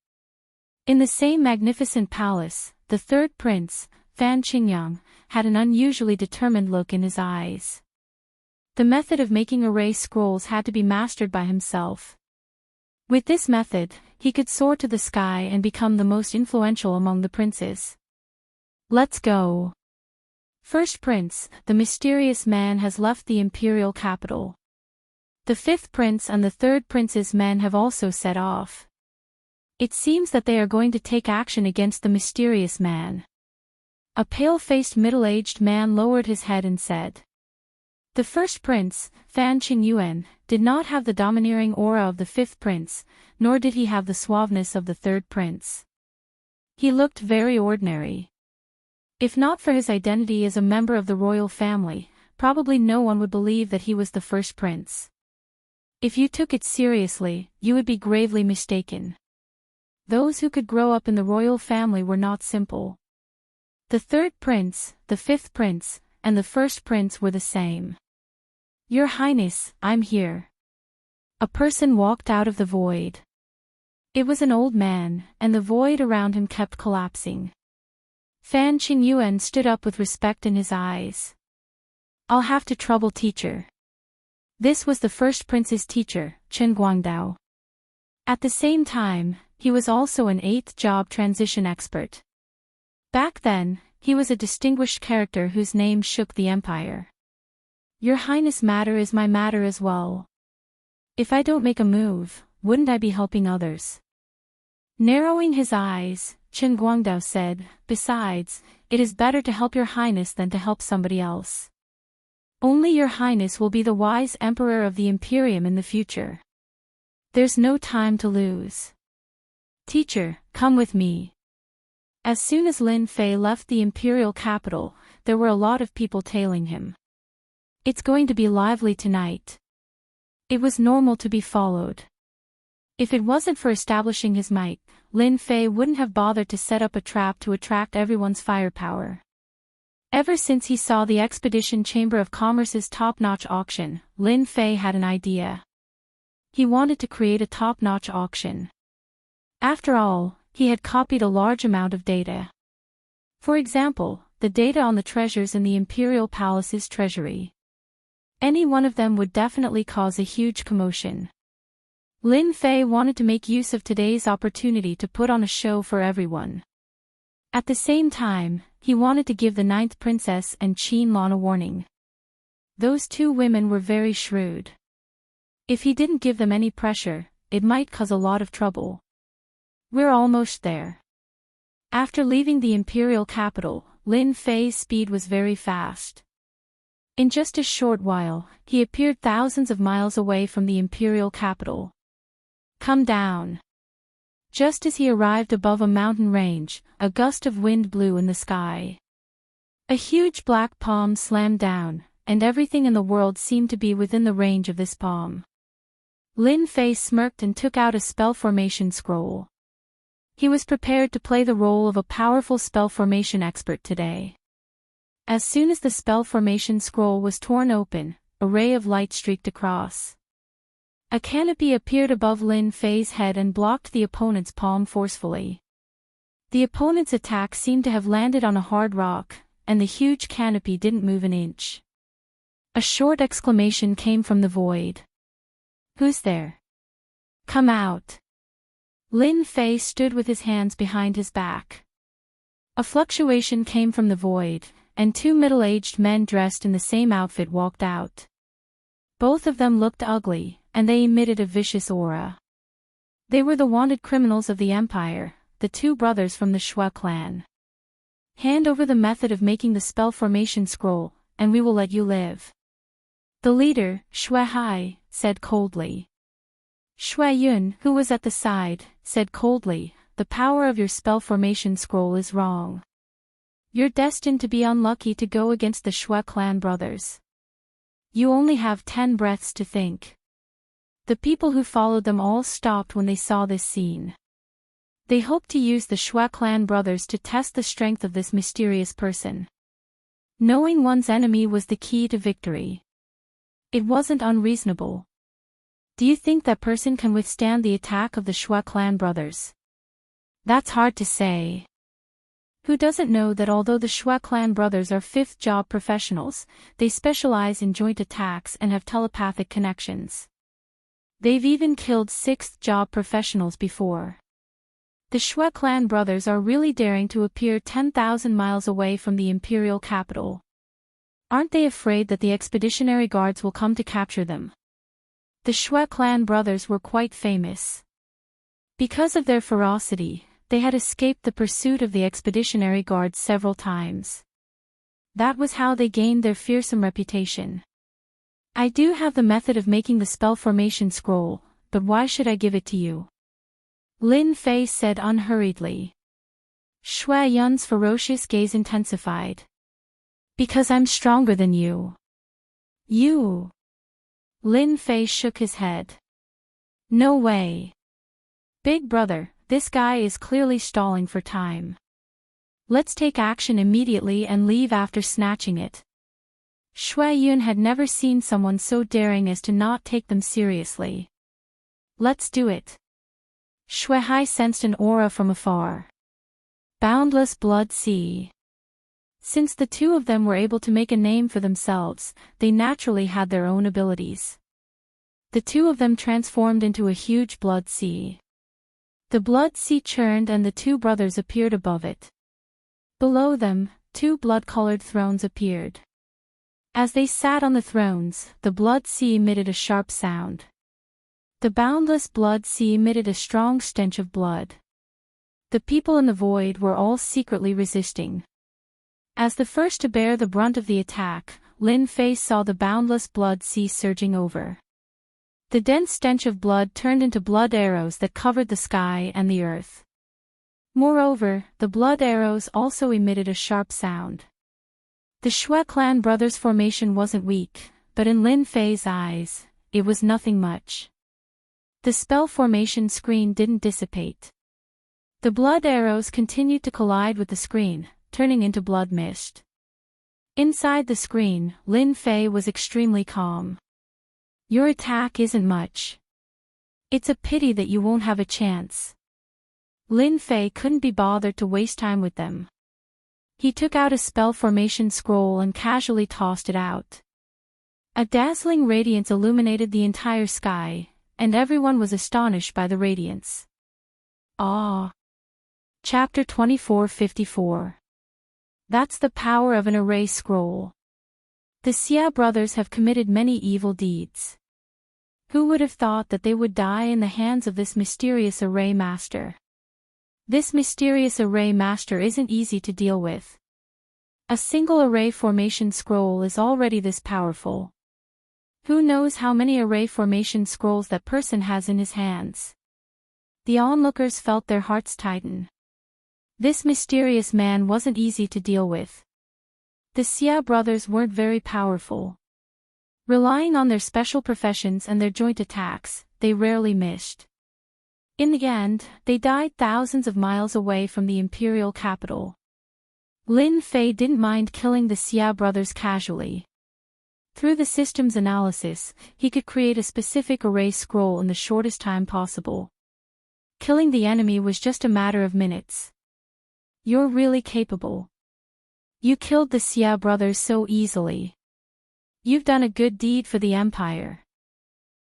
In the same magnificent palace, the 3rd prince, Fan Qingyang, had an unusually determined look in his eyes. The method of making array scrolls had to be mastered by himself. With this method, he could soar to the sky and become the most influential among the princes. Let's go. First prince, the mysterious man has left the imperial capital. The 5th prince and the 3rd prince's men have also set off. It seems that they are going to take action against the mysterious man. A pale-faced middle-aged man lowered his head and said. The first prince, Fan Qingyuan, did not have the domineering aura of the fifth prince, nor did he have the suaveness of the third prince. He looked very ordinary. If not for his identity as a member of the royal family, probably no one would believe that he was the first prince. If you took it seriously, you would be gravely mistaken. Those who could grow up in the royal family were not simple. The third prince, the fifth prince, and the first prince were the same. Your Highness, I'm here. A person walked out of the void. It was an old man, and the void around him kept collapsing. Fan Qingyuan stood up with respect in his eyes. I'll have to trouble teacher. This was the first prince's teacher, Chen Guangdao. At the same time, he was also an 8th job transition expert. Back then, he was a distinguished character whose name shook the empire. Your Highness' matter is my matter as well. If I don't make a move, wouldn't I be helping others? Narrowing his eyes, Chen Guangdao said, besides, it is better to help your Highness than to help somebody else. Only your Highness will be the wise emperor of the Imperium in the future. There's no time to lose. Teacher, come with me. As soon as Lin Fei left the imperial capital, there were a lot of people tailing him. It's going to be lively tonight. It was normal to be followed. If it wasn't for establishing his might, Lin Fei wouldn't have bothered to set up a trap to attract everyone's firepower. Ever since he saw the Expedition Chamber of Commerce's top-notch auction, Lin Fei had an idea. He wanted to create a top-notch auction. After all, he had copied a large amount of data. For example, the data on the treasures in the Imperial Palace's treasury. Any one of them would definitely cause a huge commotion. Lin Fei wanted to make use of today's opportunity to put on a show for everyone. At the same time, he wanted to give the 9th princess and Qin Lan a warning. Those two women were very shrewd. If he didn't give them any pressure, it might cause a lot of trouble. We're almost there. After leaving the imperial capital, Lin Fei's speed was very fast. In just a short while, he appeared thousands of miles away from the imperial capital. Come down. Just as he arrived above a mountain range, a gust of wind blew in the sky. A huge black palm slammed down, and everything in the world seemed to be within the range of this palm. Lin Fei smirked and took out a spell formation scroll. He was prepared to play the role of a powerful spell formation expert today. As soon as the spell formation scroll was torn open, a ray of light streaked across. A canopy appeared above Lin Fei's head and blocked the opponent's palm forcefully. The opponent's attack seemed to have landed on a hard rock, and the huge canopy didn't move an inch. A short exclamation came from the void. Who's there? Come out. Lin Fei stood with his hands behind his back. A fluctuation came from the void, and two middle-aged men dressed in the same outfit walked out. Both of them looked ugly, and they emitted a vicious aura. They were the wanted criminals of the empire, the two brothers from the Shui clan. Hand over the method of making the spell formation scroll, and we will let you live. The leader, Shui Hai, said coldly. Shui Yun, who was at the side, said coldly, the power of your spell formation scroll is wrong. You're destined to be unlucky to go against the Shui clan brothers. You only have 10 breaths to think. The people who followed them all stopped when they saw this scene. They hoped to use the Shui clan brothers to test the strength of this mysterious person. Knowing one's enemy was the key to victory. It wasn't unreasonable. Do you think that person can withstand the attack of the Shui clan brothers? That's hard to say. Who doesn't know that although the Shui clan brothers are 5th job professionals, they specialize in joint attacks and have telepathic connections. They've even killed 6th job professionals before. The Shui clan brothers are really daring to appear 10,000 miles away from the imperial capital. Aren't they afraid that the expeditionary guards will come to capture them? The Shui clan brothers were quite famous. Because of their ferocity, they had escaped the pursuit of the expeditionary guards several times. That was how they gained their fearsome reputation. I do have the method of making the spell formation scroll, but why should I give it to you? Lin Fei said unhurriedly. Shui Yun's ferocious gaze intensified. Because I'm stronger than you. You. Lin Fei shook his head. No way. Big brother, this guy is clearly stalling for time. Let's take action immediately and leave after snatching it. Shui Yun had never seen someone so daring as to not take them seriously. Let's do it. Shui Hai sensed an aura from afar. Boundless Blood Sea. Since the two of them were able to make a name for themselves, they naturally had their own abilities. The two of them transformed into a huge blood sea. The blood sea churned and the two brothers appeared above it. Below them, two blood-colored thrones appeared. As they sat on the thrones, the blood sea emitted a sharp sound. The boundless blood sea emitted a strong stench of blood. The people in the void were all secretly resisting. As the first to bear the brunt of the attack, Lin Fei saw the boundless blood sea surging over. The dense stench of blood turned into blood arrows that covered the sky and the earth. Moreover, the blood arrows also emitted a sharp sound. The Shui clan brothers' formation wasn't weak, but in Lin Fei's eyes, it was nothing much. The spell formation screen didn't dissipate. The blood arrows continued to collide with the screen, turning into blood mist. Inside the screen, Lin Fei was extremely calm. Your attack isn't much. It's a pity that you won't have a chance. Lin Fei couldn't be bothered to waste time with them. He took out a spell formation scroll and casually tossed it out. A dazzling radiance illuminated the entire sky, and everyone was astonished by the radiance. Ah! Chapter 2454. That's the power of an array scroll. The Xia brothers have committed many evil deeds. Who would have thought that they would die in the hands of this mysterious array master? This mysterious array master isn't easy to deal with. A single array formation scroll is already this powerful. Who knows how many array formation scrolls that person has in his hands? The onlookers felt their hearts tighten. This mysterious man wasn't easy to deal with. The Xia brothers weren't very powerful. Relying on their special professions and their joint attacks, they rarely missed. In the end, they died thousands of miles away from the imperial capital. Lin Fei didn't mind killing the Xia brothers casually. Through the system's analysis, he could create a specific array scroll in the shortest time possible. Killing the enemy was just a matter of minutes. You're really capable. You killed the Xia brothers so easily. You've done a good deed for the Empire.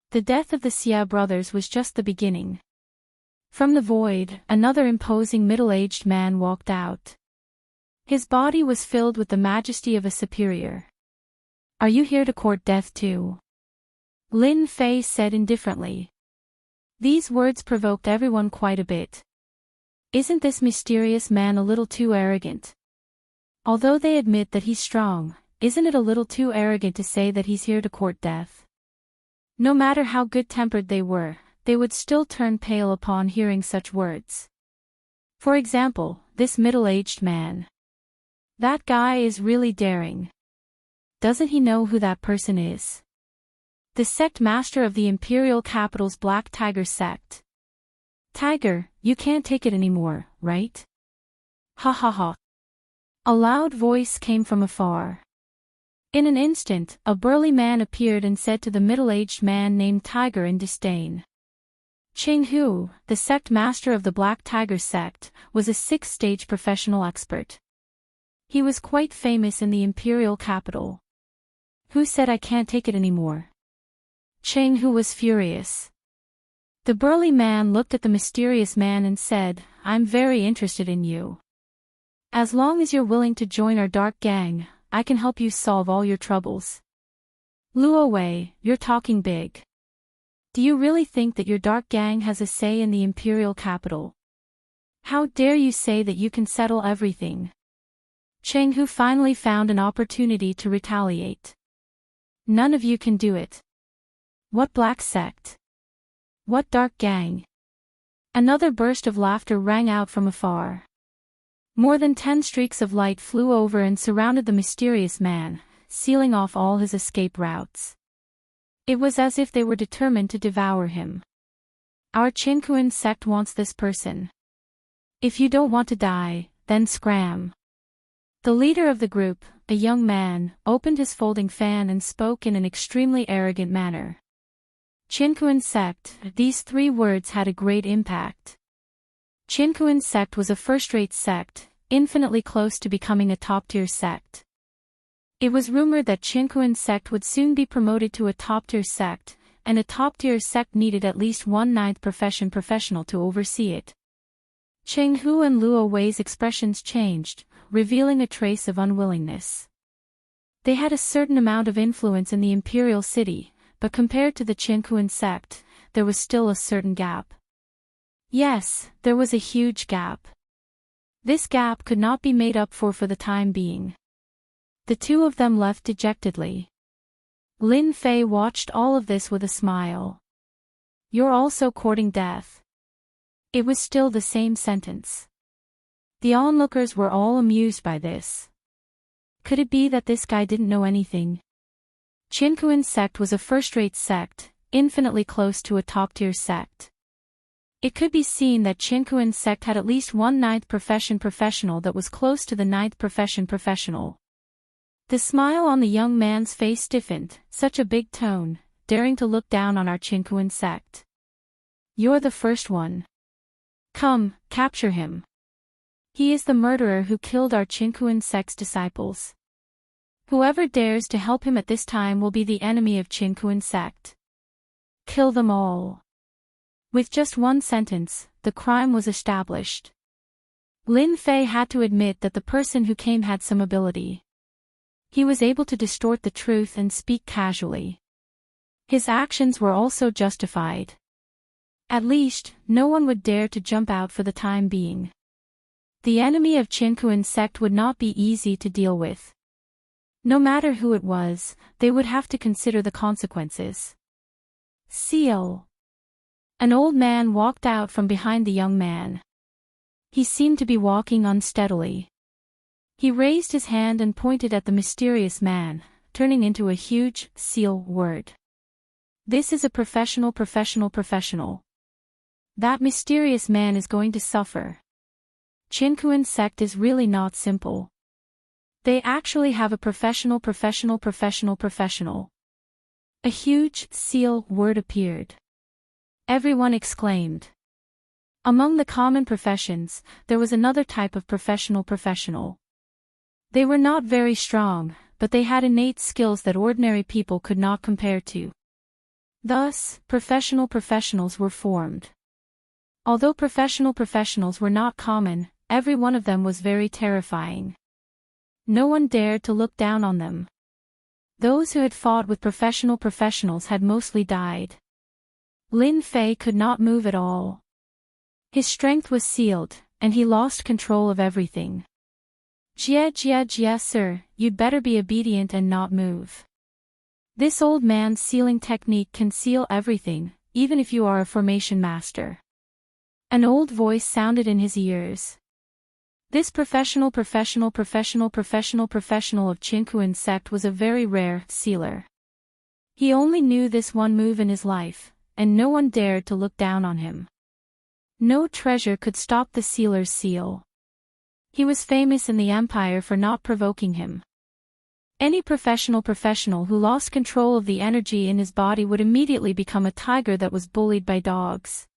The death of the Xia brothers was just the beginning. From the void, another imposing middle-aged man walked out. His body was filled with the majesty of a superior. Are you here to court death too? Lin Fei said indifferently. These words provoked everyone quite a bit. Isn't this mysterious man a little too arrogant? Although they admit that he's strong, isn't it a little too arrogant to say that he's here to court death? No matter how good-tempered they were, they would still turn pale upon hearing such words. For example, this middle-aged man. That guy is really daring. Doesn't he know who that person is? The sect master of the imperial capital's Black Tiger sect. Tiger, you can't take it anymore, right? Ha ha ha. A loud voice came from afar. In an instant, a burly man appeared and said to the middle-aged man named Tiger in disdain. Qing Hu, the sect master of the Black Tiger sect, was a sixth-stage professional expert. He was quite famous in the imperial capital. Who said I can't take it anymore? Qing Hu was furious. The burly man looked at the mysterious man and said, I'm very interested in you. As long as you're willing to join our dark gang, I can help you solve all your troubles. Luo Wei, you're talking big. Do you really think that your dark gang has a say in the imperial capital? How dare you say that you can settle everything? Cheng Hu finally found an opportunity to retaliate. None of you can do it. What black sect? What dark gang? Another burst of laughter rang out from afar. More than 10 streaks of light flew over and surrounded the mysterious man, sealing off all his escape routes. It was as if they were determined to devour him. Our Qinkuan sect wants this person. If you don't want to die, then scram. The leader of the group, a young man, opened his folding fan and spoke in an extremely arrogant manner. Qinkuan sect, these 3 words had a great impact. Qinkuan sect was a first-rate sect, infinitely close to becoming a top-tier sect. It was rumored that Qinkuan sect would soon be promoted to a top-tier sect, and a top-tier sect needed at least 1/9 profession professional to oversee it. Cheng Hu and Luo Wei's expressions changed, revealing a trace of unwillingness. They had a certain amount of influence in the imperial city, but compared to the Qinkuan sect, there was still a certain gap. Yes, there was a huge gap. This gap could not be made up for the time being. The 2 of them left dejectedly. Lin Fei watched all of this with a smile. You're also courting death. It was still the same sentence. The onlookers were all amused by this. Could it be that this guy didn't know anything? Qinkuan sect was a first-rate sect, infinitely close to a top-tier sect. It could be seen that Qinkuan sect had at least 1/9 profession professional that was close to the 9th profession professional. The smile on the young man's face stiffened, such a big tone, daring to look down on our Qinkuan sect. You're the first one. Come, capture him. He is the murderer who killed our Qinkuan sect's disciples. Whoever dares to help him at this time will be the enemy of Qinkuan sect. Kill them all. With just one sentence, the crime was established. Lin Fei had to admit that the person who came had some ability. He was able to distort the truth and speak casually. His actions were also justified. At least, no one would dare to jump out for the time being. The enemy of Qinkuan sect would not be easy to deal with. No matter who it was, they would have to consider the consequences. Seal. An old man walked out from behind the young man. He seemed to be walking unsteadily. He raised his hand and pointed at the mysterious man, turning into a huge seal word. This is a professional. That mysterious man is going to suffer. Qinkuan sect is really not simple. They actually have a professional. A huge seal word appeared. Everyone exclaimed. Among the common professions, there was another type of professional. They were not very strong, but they had innate skills that ordinary people could not compare to. Thus, professionals were formed. Although professionals were not common, every one of them was very terrifying. No one dared to look down on them. Those who had fought with professionals had mostly died. Lin Fei could not move at all. His strength was sealed, and he lost control of everything. Jia sir, you'd better be obedient and not move. This old man's sealing technique can seal everything, even if you are a formation master. An old voice sounded in his ears. This professional of Qinkuan sect was a very rare sealer. He only knew this one move in his life, and no one dared to look down on him. No treasure could stop the sealer's seal. He was famous in the empire for not provoking him. Any professional who lost control of the energy in his body would immediately become a tiger that was bullied by dogs.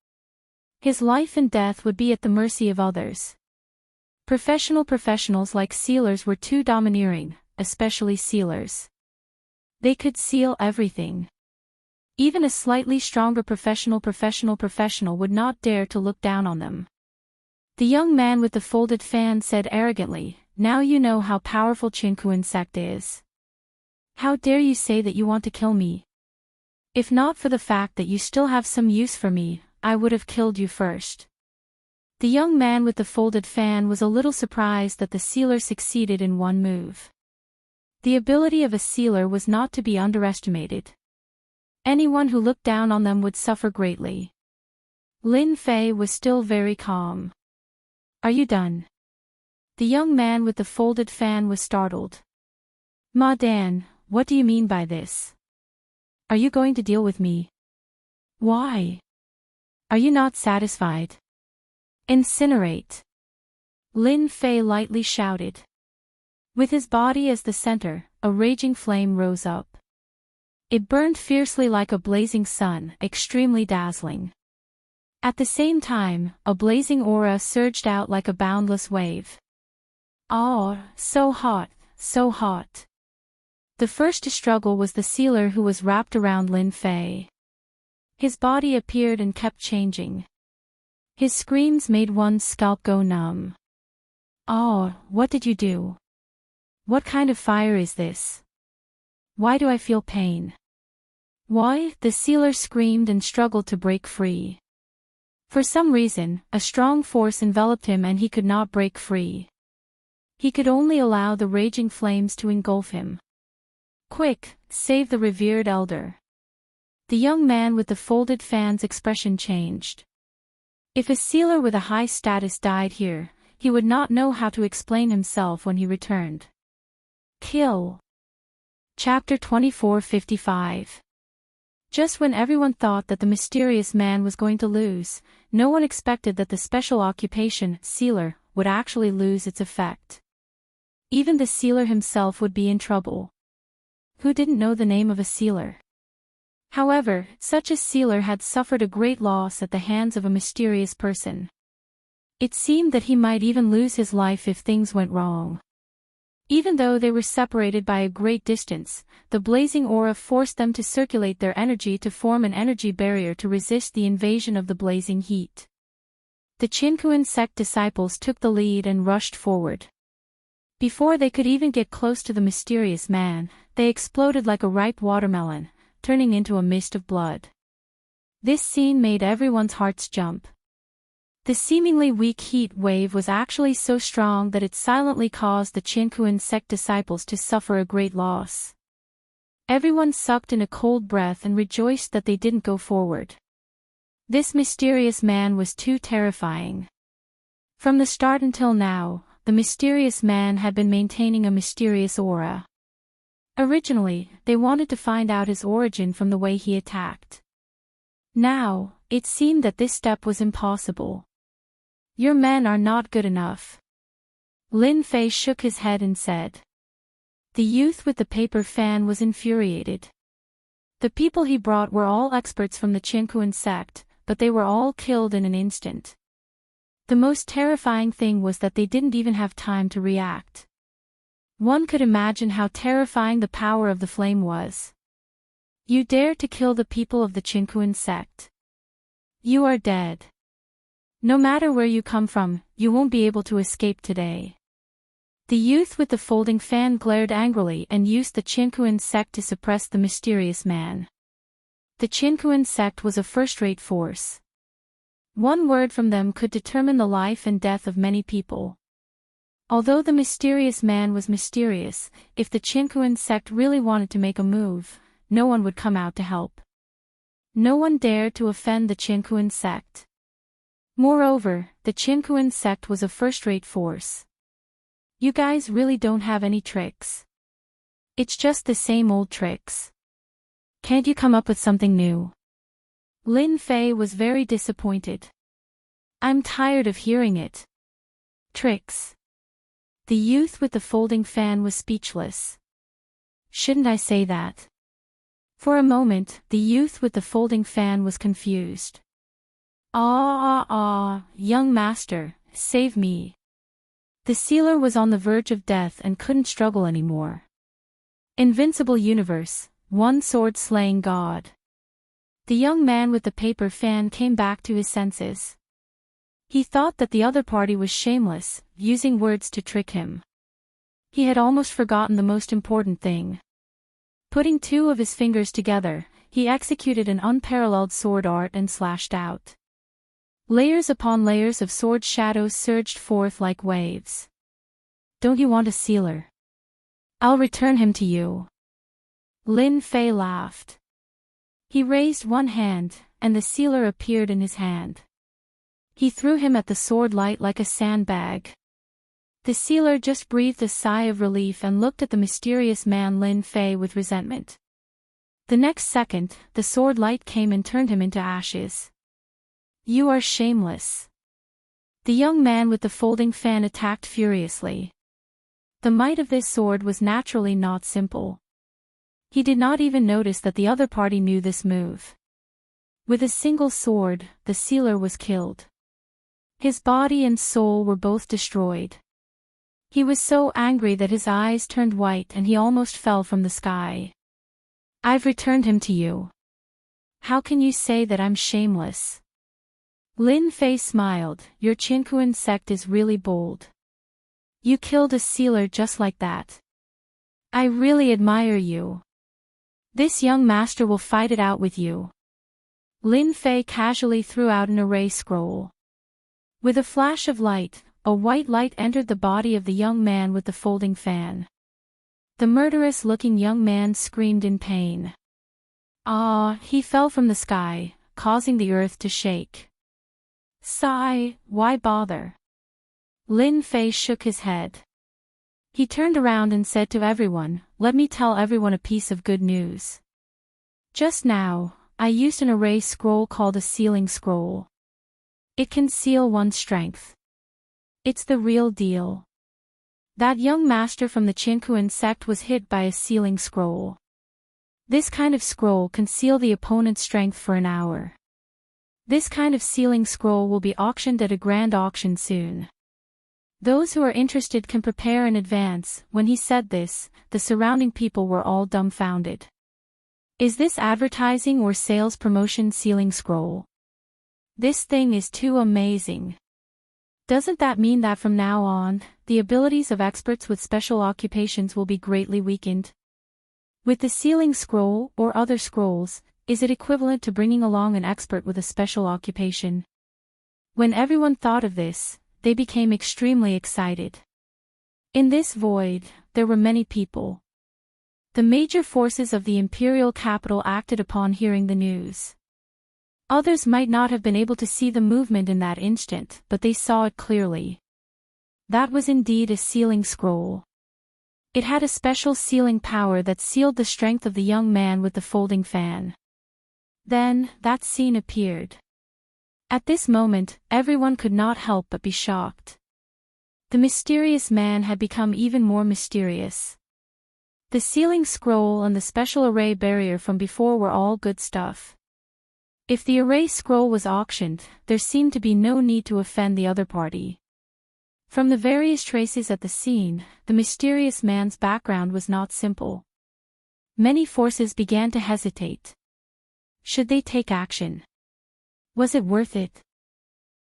His life and death would be at the mercy of others. Professionals like sealers were too domineering, especially sealers. They could seal everything. Even a slightly stronger professional would not dare to look down on them. The young man with the folded fan said arrogantly, "Now you know how powerful Qinkuan sect is. How dare you say that you want to kill me? If not for the fact that you still have some use for me, I would have killed you first." The young man with the folded fan was a little surprised that the sealer succeeded in one move. The ability of a sealer was not to be underestimated. Anyone who looked down on them would suffer greatly. Lin Fei was still very calm. "Are you done?" The young man with the folded fan was startled. "Ma Dan, what do you mean by this? Are you going to deal with me? Why? Are you not satisfied? Incinerate!" Lin Fei lightly shouted. With his body as the center, a raging flame rose up. It burned fiercely like a blazing sun, extremely dazzling. At the same time, a blazing aura surged out like a boundless wave. "Oh, so hot, so hot." The first to struggle was the sealer who was wrapped around Lin Fei. His body appeared and kept changing. His screams made one's scalp go numb. "Oh, what did you do? What kind of fire is this? Why do I feel pain? Why?" The sealer screamed and struggled to break free. For some reason, a strong force enveloped him and he could not break free. He could only allow the raging flames to engulf him. "Quick, save the revered elder." The young man with the folded fan's expression changed. If a sealer with a high status died here, he would not know how to explain himself when he returned. Kill. Chapter 2455. Just when everyone thought that the mysterious man was going to lose, no one expected that the special occupation, sealer, would actually lose its effect. Even the sealer himself would be in trouble. Who didn't know the name of a sealer? However, such a sealer had suffered a great loss at the hands of a mysterious person. It seemed that he might even lose his life if things went wrong. Even though they were separated by a great distance, the blazing aura forced them to circulate their energy to form an energy barrier to resist the invasion of the blazing heat. The Qinkuan sect disciples took the lead and rushed forward. Before they could even get close to the mysterious man, they exploded like a ripe watermelon, turning into a mist of blood. This scene made everyone's hearts jump. The seemingly weak heat wave was actually so strong that it silently caused the Qinkuan sect disciples to suffer a great loss. Everyone sucked in a cold breath and rejoiced that they didn't go forward. This mysterious man was too terrifying. From the start until now, the mysterious man had been maintaining a mysterious aura. Originally, they wanted to find out his origin from the way he attacked. Now, it seemed that this step was impossible. "Your men are not good enough." Lin Fei shook his head and said. The youth with the paper fan was infuriated. The people he brought were all experts from the Qinkuan sect, but they were all killed in an instant. The most terrifying thing was that they didn't even have time to react. One could imagine how terrifying the power of the flame was. "You dare to kill the people of the Qinkuan sect? You are dead. No matter where you come from, you won't be able to escape today." The youth with the folding fan glared angrily and used the Qinkuan sect to suppress the mysterious man. The Qinkuan sect was a first-rate force. One word from them could determine the life and death of many people. Although the mysterious man was mysterious, if the Qinkuan sect really wanted to make a move, no one would come out to help. No one dared to offend the Qinkuan sect. Moreover, the Qinkuan sect was a first-rate force. "You guys really don't have any tricks. It's just the same old tricks. Can't you come up with something new?" Lin Fei was very disappointed. "I'm tired of hearing it. Tricks." The youth with the folding fan was speechless. Shouldn't I say that? For a moment, the youth with the folding fan was confused. Young master, save me." The sealer was on the verge of death and couldn't struggle anymore. Invincible universe, one sword slaying god. The young man with the paper fan came back to his senses. He thought that the other party was shameless, using words to trick him. He had almost forgotten the most important thing. Putting two of his fingers together, he executed an unparalleled sword art and slashed out. Layers upon layers of sword shadows surged forth like waves. Don't you want a sealer? I'll return him to you. Lin Fei laughed. He raised one hand, and the sealer appeared in his hand. He threw him at the sword light like a sandbag. The sealer just breathed a sigh of relief and looked at the mysterious man Lin Fei with resentment. The next second, the sword light came and turned him into ashes. You are shameless. The young man with the folding fan attacked furiously. The might of this sword was naturally not simple. He did not even notice that the other party knew this move. With a single sword, the sealer was killed. His body and soul were both destroyed. He was so angry that his eyes turned white and he almost fell from the sky. I've returned him to you. How can you say that I'm shameless? Lin Fei smiled. Your Qinkuan sect is really bold. You killed a sealer just like that. I really admire you. This young master will fight it out with you. Lin Fei casually threw out an array scroll. With a flash of light, a white light entered the body of the young man with the folding fan. The murderous-looking young man screamed in pain. He fell from the sky, causing the earth to shake. Sigh, why bother? Lin Fei shook his head. He turned around and said to everyone, let me tell everyone a piece of good news. Just now, I used an array scroll called a sealing scroll. It can seal one's strength. It's the real deal. That young master from the Qinkuan sect was hit by a sealing scroll. This kind of scroll can seal the opponent's strength for an hour. This kind of sealing scroll will be auctioned at a grand auction soon. Those who are interested can prepare in advance. When he said this, the surrounding people were all dumbfounded. Is this advertising or sales promotion sealing scroll? This thing is too amazing. Doesn't that mean that from now on, the abilities of experts with special occupations will be greatly weakened? With the sealing scroll, or other scrolls, is it equivalent to bringing along an expert with a special occupation? When everyone thought of this, they became extremely excited. In this void, there were many people. The major forces of the imperial capital acted upon hearing the news. Others might not have been able to see the movement in that instant, but they saw it clearly. That was indeed a sealing scroll. It had a special sealing power that sealed the strength of the young man with the folding fan. Then, that scene appeared. At this moment, everyone could not help but be shocked. The mysterious man had become even more mysterious. The sealing scroll and the special array barrier from before were all good stuff. If the array scroll was auctioned, there seemed to be no need to offend the other party. From the various traces at the scene, the mysterious man's background was not simple. Many forces began to hesitate. Should they take action? Was it worth it?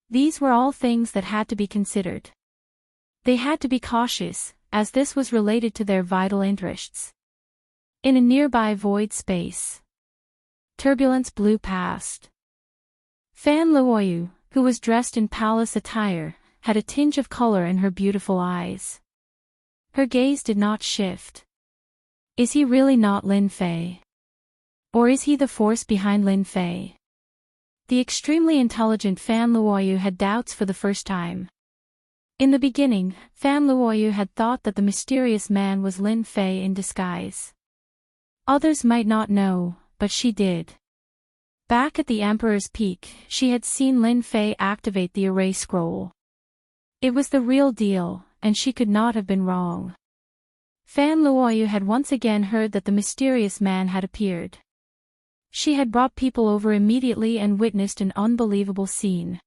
These were all things that had to be considered. They had to be cautious, as this was related to their vital interests. In a nearby void space, turbulence blew past. Fan Luoyu, who was dressed in palace attire, had a tinge of color in her beautiful eyes. Her gaze did not shift. Is he really not Lin Fei? Or is he the force behind Lin Fei? The extremely intelligent Fan Luoyu had doubts for the first time. In the beginning, Fan Luoyu had thought that the mysterious man was Lin Fei in disguise. Others might not know, but she did. Back at the Emperor's Peak, she had seen Lin Fei activate the array scroll. It was the real deal, and she could not have been wrong. Fan Luoyu had once again heard that the mysterious man had appeared. She had brought people over immediately and witnessed an unbelievable scene.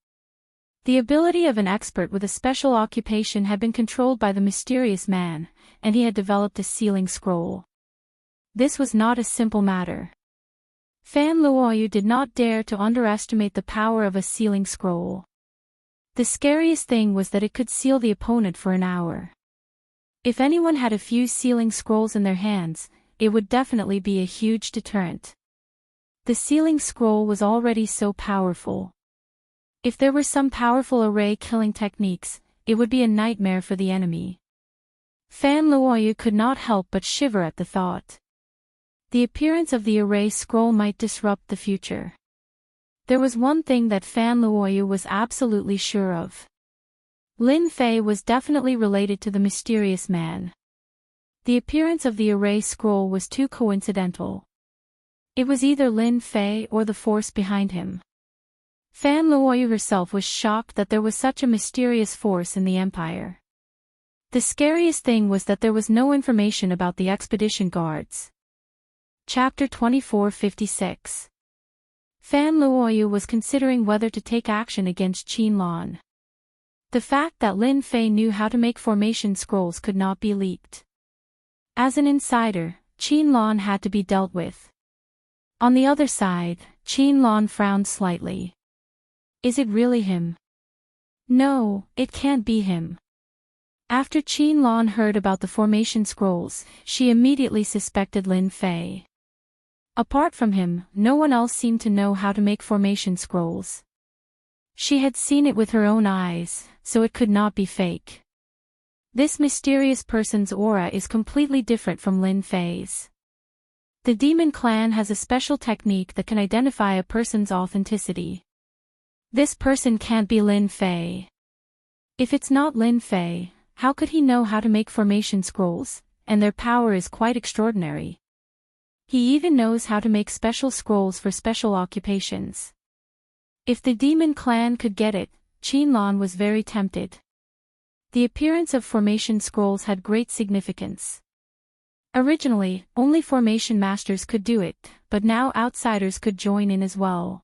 The ability of an expert with a special occupation had been controlled by the mysterious man, and he had developed a sealing scroll. This was not a simple matter. Fan Luoyu did not dare to underestimate the power of a sealing scroll. The scariest thing was that it could seal the opponent for an hour. If anyone had a few sealing scrolls in their hands, it would definitely be a huge deterrent. The sealing scroll was already so powerful. If there were some powerful array killing techniques, it would be a nightmare for the enemy. Fan Luoyu could not help but shiver at the thought. The appearance of the array scroll might disrupt the future. There was one thing that Fan Luoyu was absolutely sure of. Lin Fei was definitely related to the mysterious man. The appearance of the array scroll was too coincidental. It was either Lin Fei or the force behind him. Fan Luoyu herself was shocked that there was such a mysterious force in the empire. The scariest thing was that there was no information about the expedition guards. Chapter 2456. Fan Luoyu was considering whether to take action against Qin Lan. The fact that Lin Fei knew how to make formation scrolls could not be leaked. As an insider, Qin Lan had to be dealt with. On the other side, Qin Lan frowned slightly. Is it really him? No, it can't be him. After Qin Lan heard about the formation scrolls, she immediately suspected Lin Fei. Apart from him, no one else seemed to know how to make formation scrolls. She had seen it with her own eyes, so it could not be fake. This mysterious person's aura is completely different from Lin Fei's. The demon clan has a special technique that can identify a person's authenticity. This person can't be Lin Fei. If it's not Lin Fei, how could he know how to make formation scrolls, and their power is quite extraordinary. He even knows how to make special scrolls for special occupations. If the demon clan could get it, Qin Lan was very tempted. The appearance of formation scrolls had great significance. Originally, only formation masters could do it, but now outsiders could join in as well.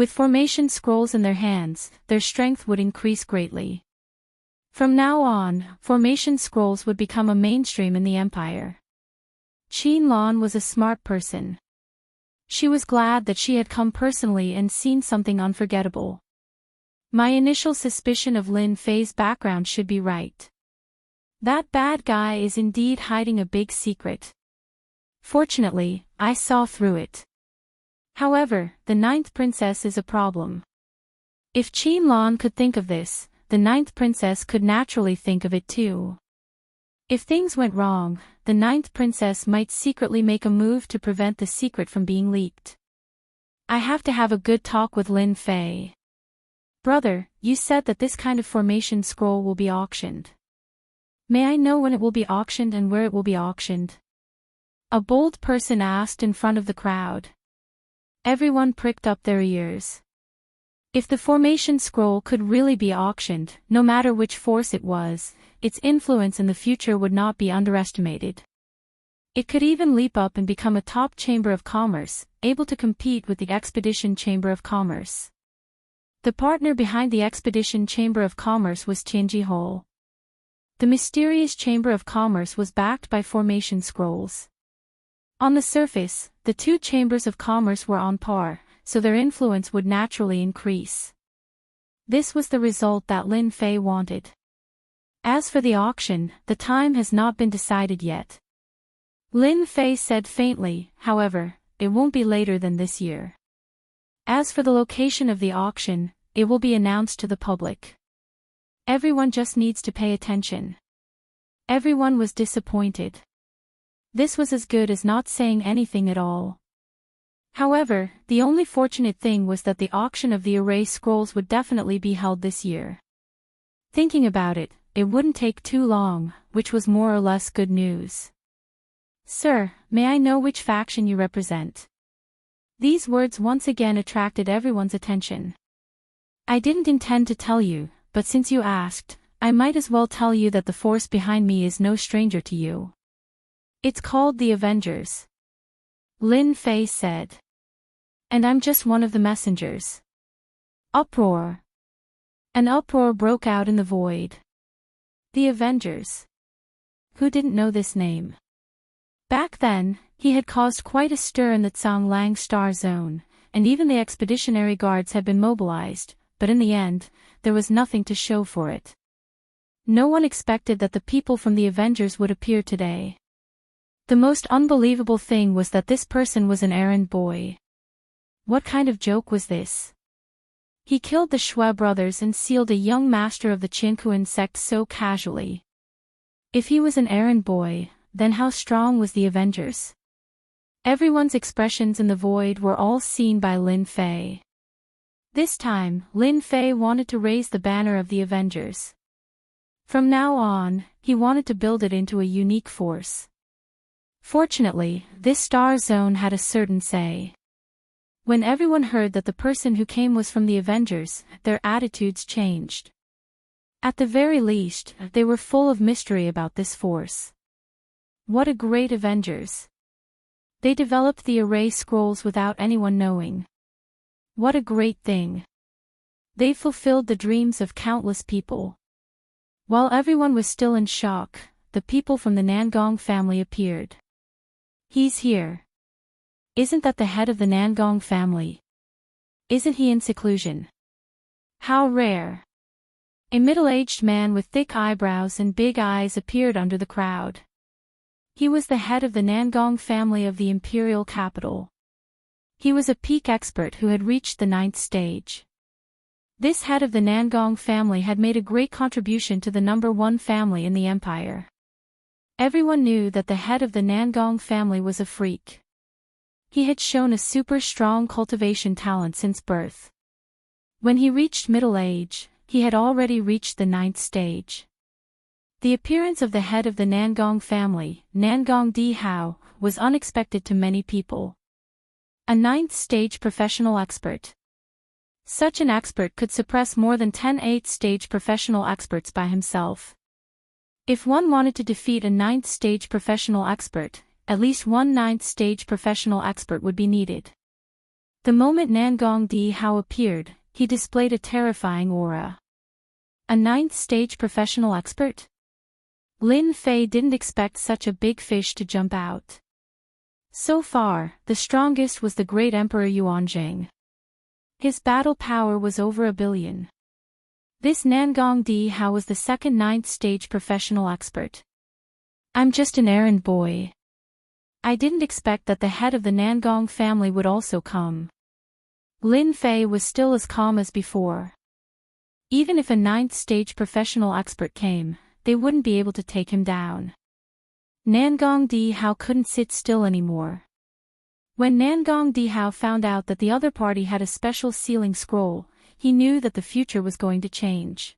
With formation scrolls in their hands, their strength would increase greatly. From now on, formation scrolls would become a mainstream in the empire. Qin Lan was a smart person. She was glad that she had come personally and seen something unforgettable. My initial suspicion of Lin Fei's background should be right. That bad guy is indeed hiding a big secret. Fortunately, I saw through it. However, the ninth princess is a problem. If Qin Lan could think of this, the ninth princess could naturally think of it too. If things went wrong, the ninth princess might secretly make a move to prevent the secret from being leaked. I have to have a good talk with Lin Fei. Brother, you said that this kind of formation scroll will be auctioned. May I know when it will be auctioned and where it will be auctioned? A bold person asked in front of the crowd. Everyone pricked up their ears. If the formation scroll could really be auctioned, no matter which force it was, its influence in the future would not be underestimated. It could even leap up and become a top chamber of commerce, able to compete with the Expedition Chamber of Commerce. The partner behind the Expedition Chamber of Commerce was Tianji Hole. The mysterious Chamber of Commerce was backed by formation scrolls. On the surface, the two chambers of commerce were on par, so their influence would naturally increase. This was the result that Lin Fei wanted. As for the auction, the time has not been decided yet. Lin Fei said faintly, however, it won't be later than this year. As for the location of the auction, it will be announced to the public. Everyone just needs to pay attention. Everyone was disappointed. This was as good as not saying anything at all. However, the only fortunate thing was that the auction of the array scrolls would definitely be held this year. Thinking about it, it wouldn't take too long, which was more or less good news. Sir, may I know which faction you represent? These words once again attracted everyone's attention. I didn't intend to tell you, but since you asked, I might as well tell you that the force behind me is no stranger to you. It's called the Avengers. Lin Fei said. And I'm just one of the messengers. Uproar. An uproar broke out in the void. The Avengers. Who didn't know this name? Back then, he had caused quite a stir in the Tsanglang Star Zone, and even the expeditionary guards had been mobilized, but in the end, there was nothing to show for it. No one expected that the people from the Avengers would appear today. The most unbelievable thing was that this person was an errand boy. What kind of joke was this? He killed the Shui brothers and sealed a young master of the Qianquan sect so casually. If he was an errand boy, then how strong was the Avengers? Everyone's expressions in the void were all seen by Lin Fei. This time, Lin Fei wanted to raise the banner of the Avengers. From now on, he wanted to build it into a unique force. Fortunately, this star zone had a certain say. When everyone heard that the person who came was from the Avengers, their attitudes changed. At the very least, they were full of mystery about this force. What a great Avengers! They developed the array scrolls without anyone knowing. What a great thing! They fulfilled the dreams of countless people. While everyone was still in shock, the people from the Nangong family appeared. He's here. Isn't that the head of the Nangong family? Isn't he in seclusion? How rare! A middle-aged man with thick eyebrows and big eyes appeared under the crowd. He was the head of the Nangong family of the imperial capital. He was a peak expert who had reached the 9th stage. This head of the Nangong family had made a great contribution to the #1 family in the empire. Everyone knew that the head of the Nangong family was a freak. He had shown a super strong cultivation talent since birth. When he reached middle age, he had already reached the 9th stage. The appearance of the head of the Nangong family, Nangong Di Hao, was unexpected to many people. A 9th stage professional expert. Such an expert could suppress more than 10 8th stage professional experts by himself. If one wanted to defeat a 9th stage professional expert, at least one 9th stage professional expert would be needed. The moment Nangong Di Hao appeared, he displayed a terrifying aura. A 9th stage professional expert? Lin Fei didn't expect such a big fish to jump out. So far, the strongest was the great Emperor Yuanjing. His battle power was over 1 billion. This Nangong Di Hao was the second 9th stage professional expert. I'm just an errand boy. I didn't expect that the head of the Nangong family would also come. Lin Fei was still as calm as before. Even if a 9th stage professional expert came, they wouldn't be able to take him down. Nangong Di Hao couldn't sit still anymore. When Nangong Di Hao found out that the other party had a special sealing scroll, he knew that the future was going to change.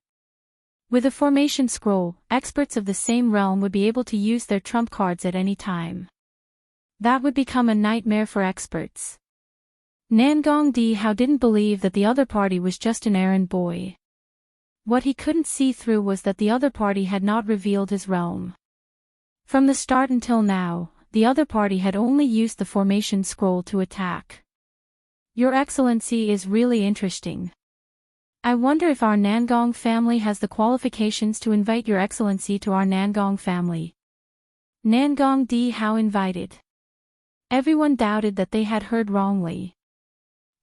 With a formation scroll, experts of the same realm would be able to use their trump cards at any time. That would become a nightmare for experts. Nangong Di Hao didn't believe that the other party was just an errand boy. What he couldn't see through was that the other party had not revealed his realm. From the start until now, the other party had only used the formation scroll to attack. Your Excellency is really interesting. I wonder if our Nangong family has the qualifications to invite Your Excellency to our Nangong family. Nangong Di Hao invited. Everyone doubted that they had heard wrongly.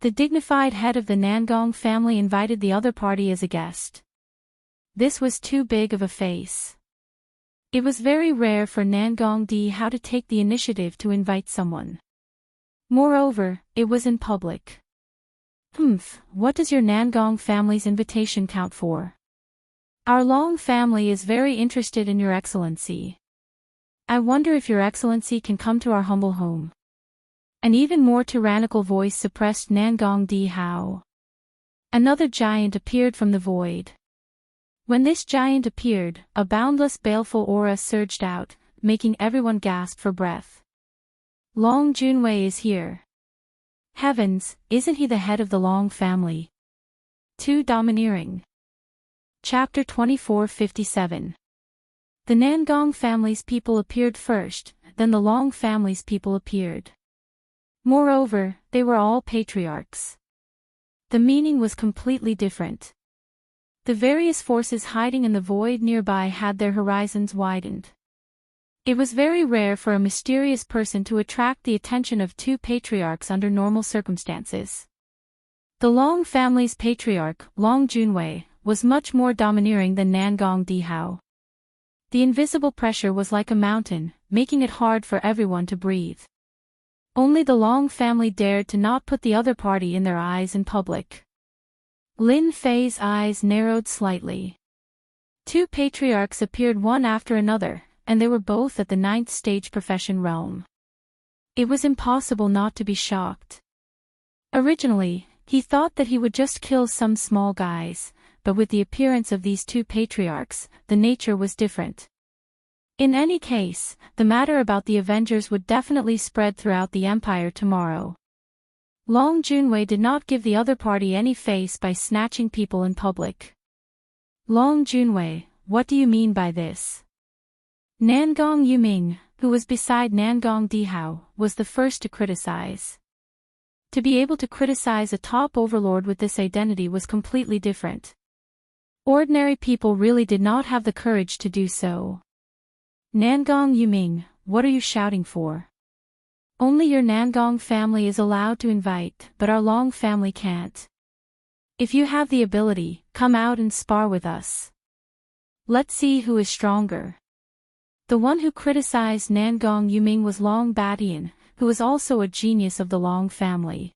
The dignified head of the Nangong family invited the other party as a guest. This was too big of a face. It was very rare for Nangong Di Hao to take the initiative to invite someone. Moreover, it was in public. What does your Nangong family's invitation count for? Our Long family is very interested in Your Excellency. I wonder if Your Excellency can come to our humble home. An even more tyrannical voice suppressed Nangong Di Hao. Another giant appeared from the void. When this giant appeared, a boundless baleful aura surged out, making everyone gasp for breath. Long Junwei is here. Heavens, isn't he the head of the Long family? Too domineering. Chapter 2457. The Nangong family's people appeared first, then the Long family's people appeared. Moreover, they were all patriarchs. The meaning was completely different. The various forces hiding in the void nearby had their horizons widened. It was very rare for a mysterious person to attract the attention of two patriarchs under normal circumstances. The Long family's patriarch, Long Junwei, was much more domineering than Nangong Di Hao. The invisible pressure was like a mountain, making it hard for everyone to breathe. Only the Long family dared to not put the other party in their eyes in public. Lin Fei's eyes narrowed slightly. Two patriarchs appeared one after another, and they were both at the 9th stage profession realm. It was impossible not to be shocked. Originally, he thought that he would just kill some small guys, but with the appearance of these two patriarchs, the nature was different. In any case, the matter about the Avengers would definitely spread throughout the Empire tomorrow. Long Junwei did not give the other party any face by snatching people in public. Long Junwei, what do you mean by this? Nangong Yuming, who was beside Nangong Dihao, was the first to criticize. To be able to criticize a top overlord with this identity was completely different. Ordinary people really did not have the courage to do so. Nangong Yuming, what are you shouting for? Only your Nangong family is allowed to invite, but our Long family can't. If you have the ability, come out and spar with us. Let's see who is stronger. The one who criticized Nangong Yuming was Long Batian, who was also a genius of the Long family.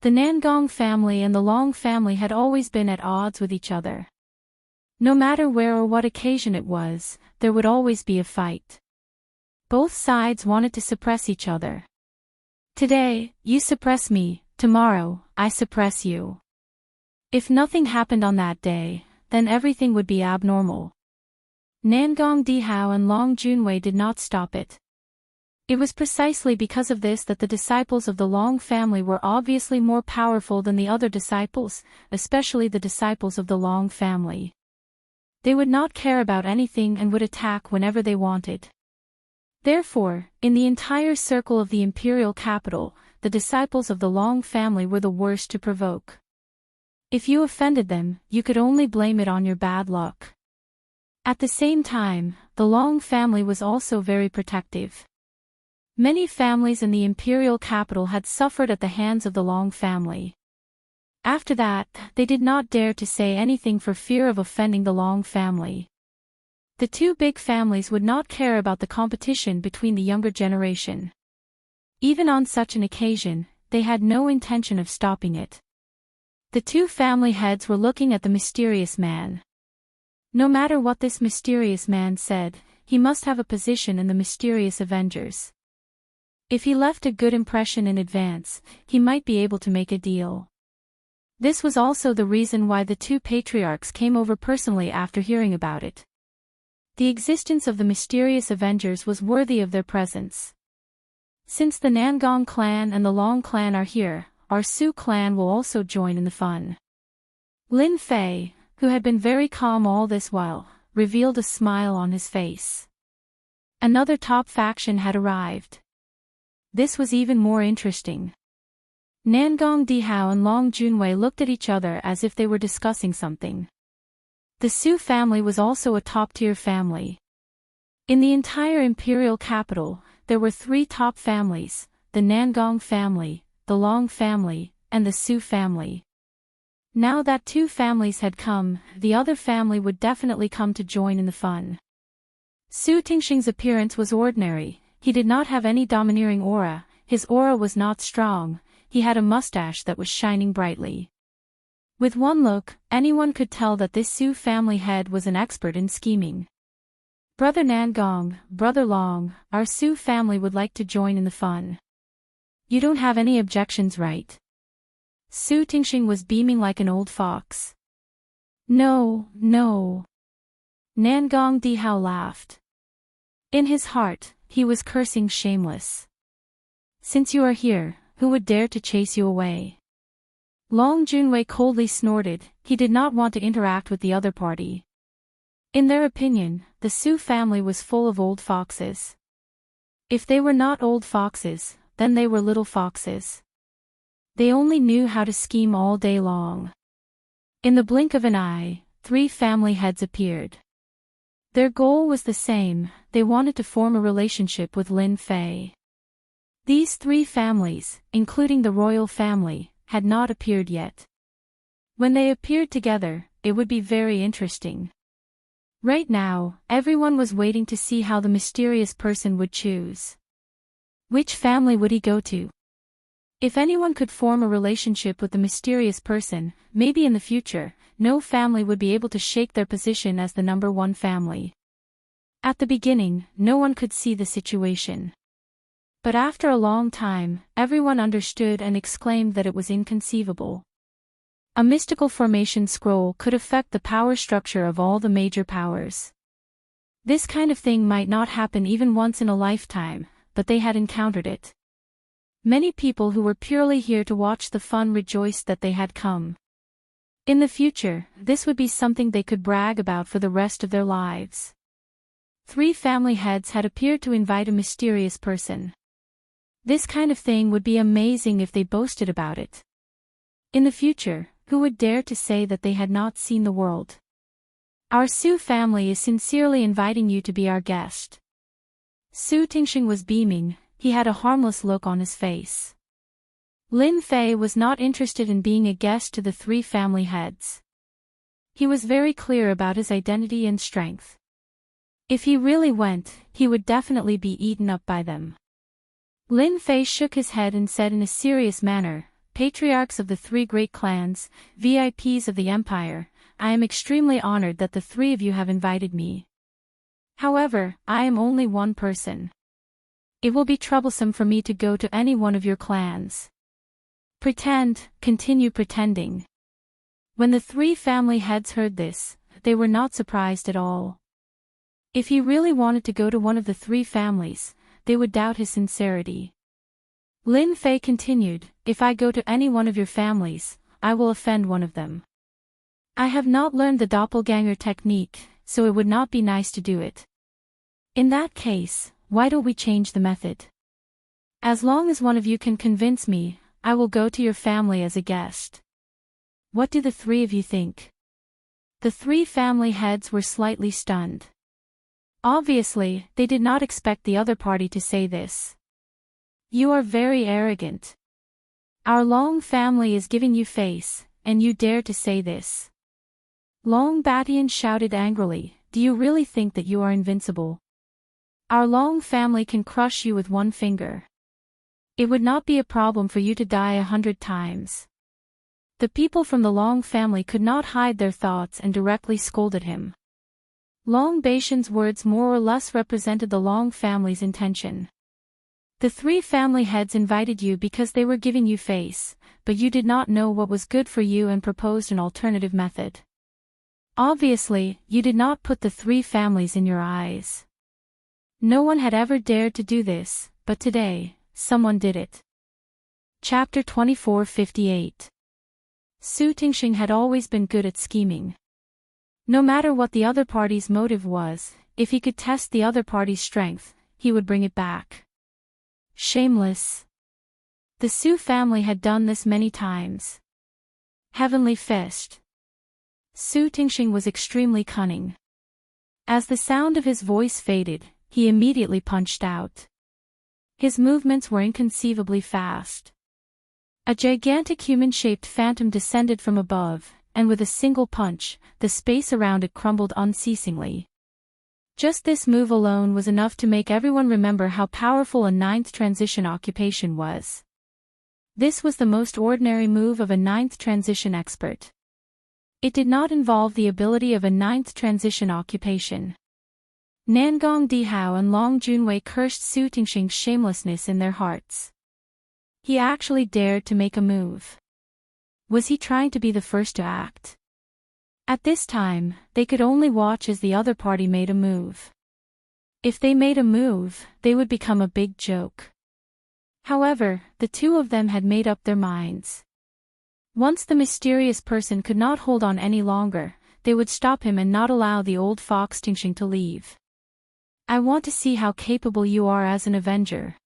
The Nangong family and the Long family had always been at odds with each other. No matter where or what occasion it was, there would always be a fight. Both sides wanted to suppress each other. Today, you suppress me, tomorrow, I suppress you. If nothing happened on that day, then everything would be abnormal. Nangong Dihao and Long Junwei did not stop it. It was precisely because of this that the disciples of the Long family were obviously more powerful than the other disciples, especially the disciples of the Long family. They would not care about anything and would attack whenever they wanted. Therefore, in the entire circle of the imperial capital, the disciples of the Long family were the worst to provoke. If you offended them, you could only blame it on your bad luck. At the same time, the Long family was also very protective. Many families in the imperial capital had suffered at the hands of the Long family. After that, they did not dare to say anything for fear of offending the Long family. The two big families would not care about the competition between the younger generation. Even on such an occasion, they had no intention of stopping it. The two family heads were looking at the mysterious man. No matter what this mysterious man said, he must have a position in the mysterious Avengers. If he left a good impression in advance, he might be able to make a deal. This was also the reason why the two patriarchs came over personally after hearing about it. The existence of the mysterious Avengers was worthy of their presence. Since the Nangong clan and the Long clan are here, our Su clan will also join in the fun. Lin Fei, who had been very calm all this while, revealed a smile on his face. Another top faction had arrived. This was even more interesting. Nangong Dihao and Long Junwei looked at each other as if they were discussing something. The Su family was also a top-tier family. In the entire imperial capital, there were three top families, the Nangong family, the Long family, and the Su family. Now that two families had come, the other family would definitely come to join in the fun. Su Tingxing's appearance was ordinary. He did not have any domineering aura, his aura was not strong, he had a mustache that was shining brightly. With one look, anyone could tell that this Su family head was an expert in scheming. Brother Nangong, Brother Long, our Su family would like to join in the fun. You don't have any objections, right? Su Tingxing was beaming like an old fox. No, no. Nangong Dihao laughed. In his heart, he was cursing shameless. Since you are here, who would dare to chase you away? Long Junwei coldly snorted, he did not want to interact with the other party. In their opinion, the Su family was full of old foxes. If they were not old foxes, then they were little foxes. They only knew how to scheme all day long. In the blink of an eye, three family heads appeared. Their goal was the same, they wanted to form a relationship with Lin Fei. These three families, including the royal family, had not appeared yet. When they appeared together, it would be very interesting. Right now, everyone was waiting to see how the mysterious person would choose. Which family would he go to? If anyone could form a relationship with the mysterious person, maybe in the future, no family would be able to shake their position as the number one family. At the beginning, no one could see the situation. But after a long time, everyone understood and exclaimed that it was inconceivable. A mystical formation scroll could affect the power structure of all the major powers. This kind of thing might not happen even once in a lifetime, but they had encountered it. Many people who were purely here to watch the fun rejoiced that they had come. In the future, this would be something they could brag about for the rest of their lives. 3 family heads had appeared to invite a mysterious person. This kind of thing would be amazing if they boasted about it. In the future, who would dare to say that they had not seen the world? Our Su family is sincerely inviting you to be our guest. Su Tingxing was beaming, he had a harmless look on his face. Lin Fei was not interested in being a guest to the 3 family heads. He was very clear about his identity and strength. If he really went, he would definitely be eaten up by them. Lin Fei shook his head and said in a serious manner, "Patriarchs of the 3 great clans, VIPs of the empire, I am extremely honored that the 3 of you have invited me. However, I am only one person. It will be troublesome for me to go to any one of your clans. Continue pretending." When the 3 family heads heard this, they were not surprised at all. If he really wanted to go to one of the 3 families, they would doubt his sincerity. Lin Fei continued, "If I go to any one of your families, I will offend one of them. I have not learned the doppelganger technique, so it would not be nice to do it. In that case, why don't we change the method? As long as one of you can convince me, I will go to your family as a guest. What do the 3 of you think?" The 3 family heads were slightly stunned. Obviously, they did not expect the other party to say this. "You are very arrogant. Our Long family is giving you face, and you dare to say this." Long Batian shouted angrily, "Do you really think that you are invincible? Our Long family can crush you with one finger. It would not be a problem for you to die 100 times. The people from the Long family could not hide their thoughts and directly scolded him. Long Batian's words more or less represented the Long family's intention. The 3 family heads invited you because they were giving you face, but you did not know what was good for you and proposed an alternative method. Obviously, you did not put the 3 families in your eyes. No one had ever dared to do this, but today, someone did it. Chapter 2458. Su Tingxing had always been good at scheming. No matter what the other party's motive was, if he could test the other party's strength, he would bring it back. Shameless. The Su family had done this many times. Heavenly Fist. Su Tingxing was extremely cunning. As the sound of his voice faded, he immediately punched out. His movements were inconceivably fast. A gigantic human-shaped phantom descended from above, and with a single punch, the space around it crumbled unceasingly. Just this move alone was enough to make everyone remember how powerful a 9th transition occupation was. This was the most ordinary move of a 9th transition expert. It did not involve the ability of a 9th transition occupation. Nangong Dihao and Long Junwei cursed Su Tingxing's shamelessness in their hearts. He actually dared to make a move. Was he trying to be the first to act? At this time, they could only watch as the other party made a move. If they made a move, they would become a big joke. However, the 2 of them had made up their minds. Once the mysterious person could not hold on any longer, they would stop him and not allow the old fox Tingxing to leave. "I want to see how capable you are as an avenger."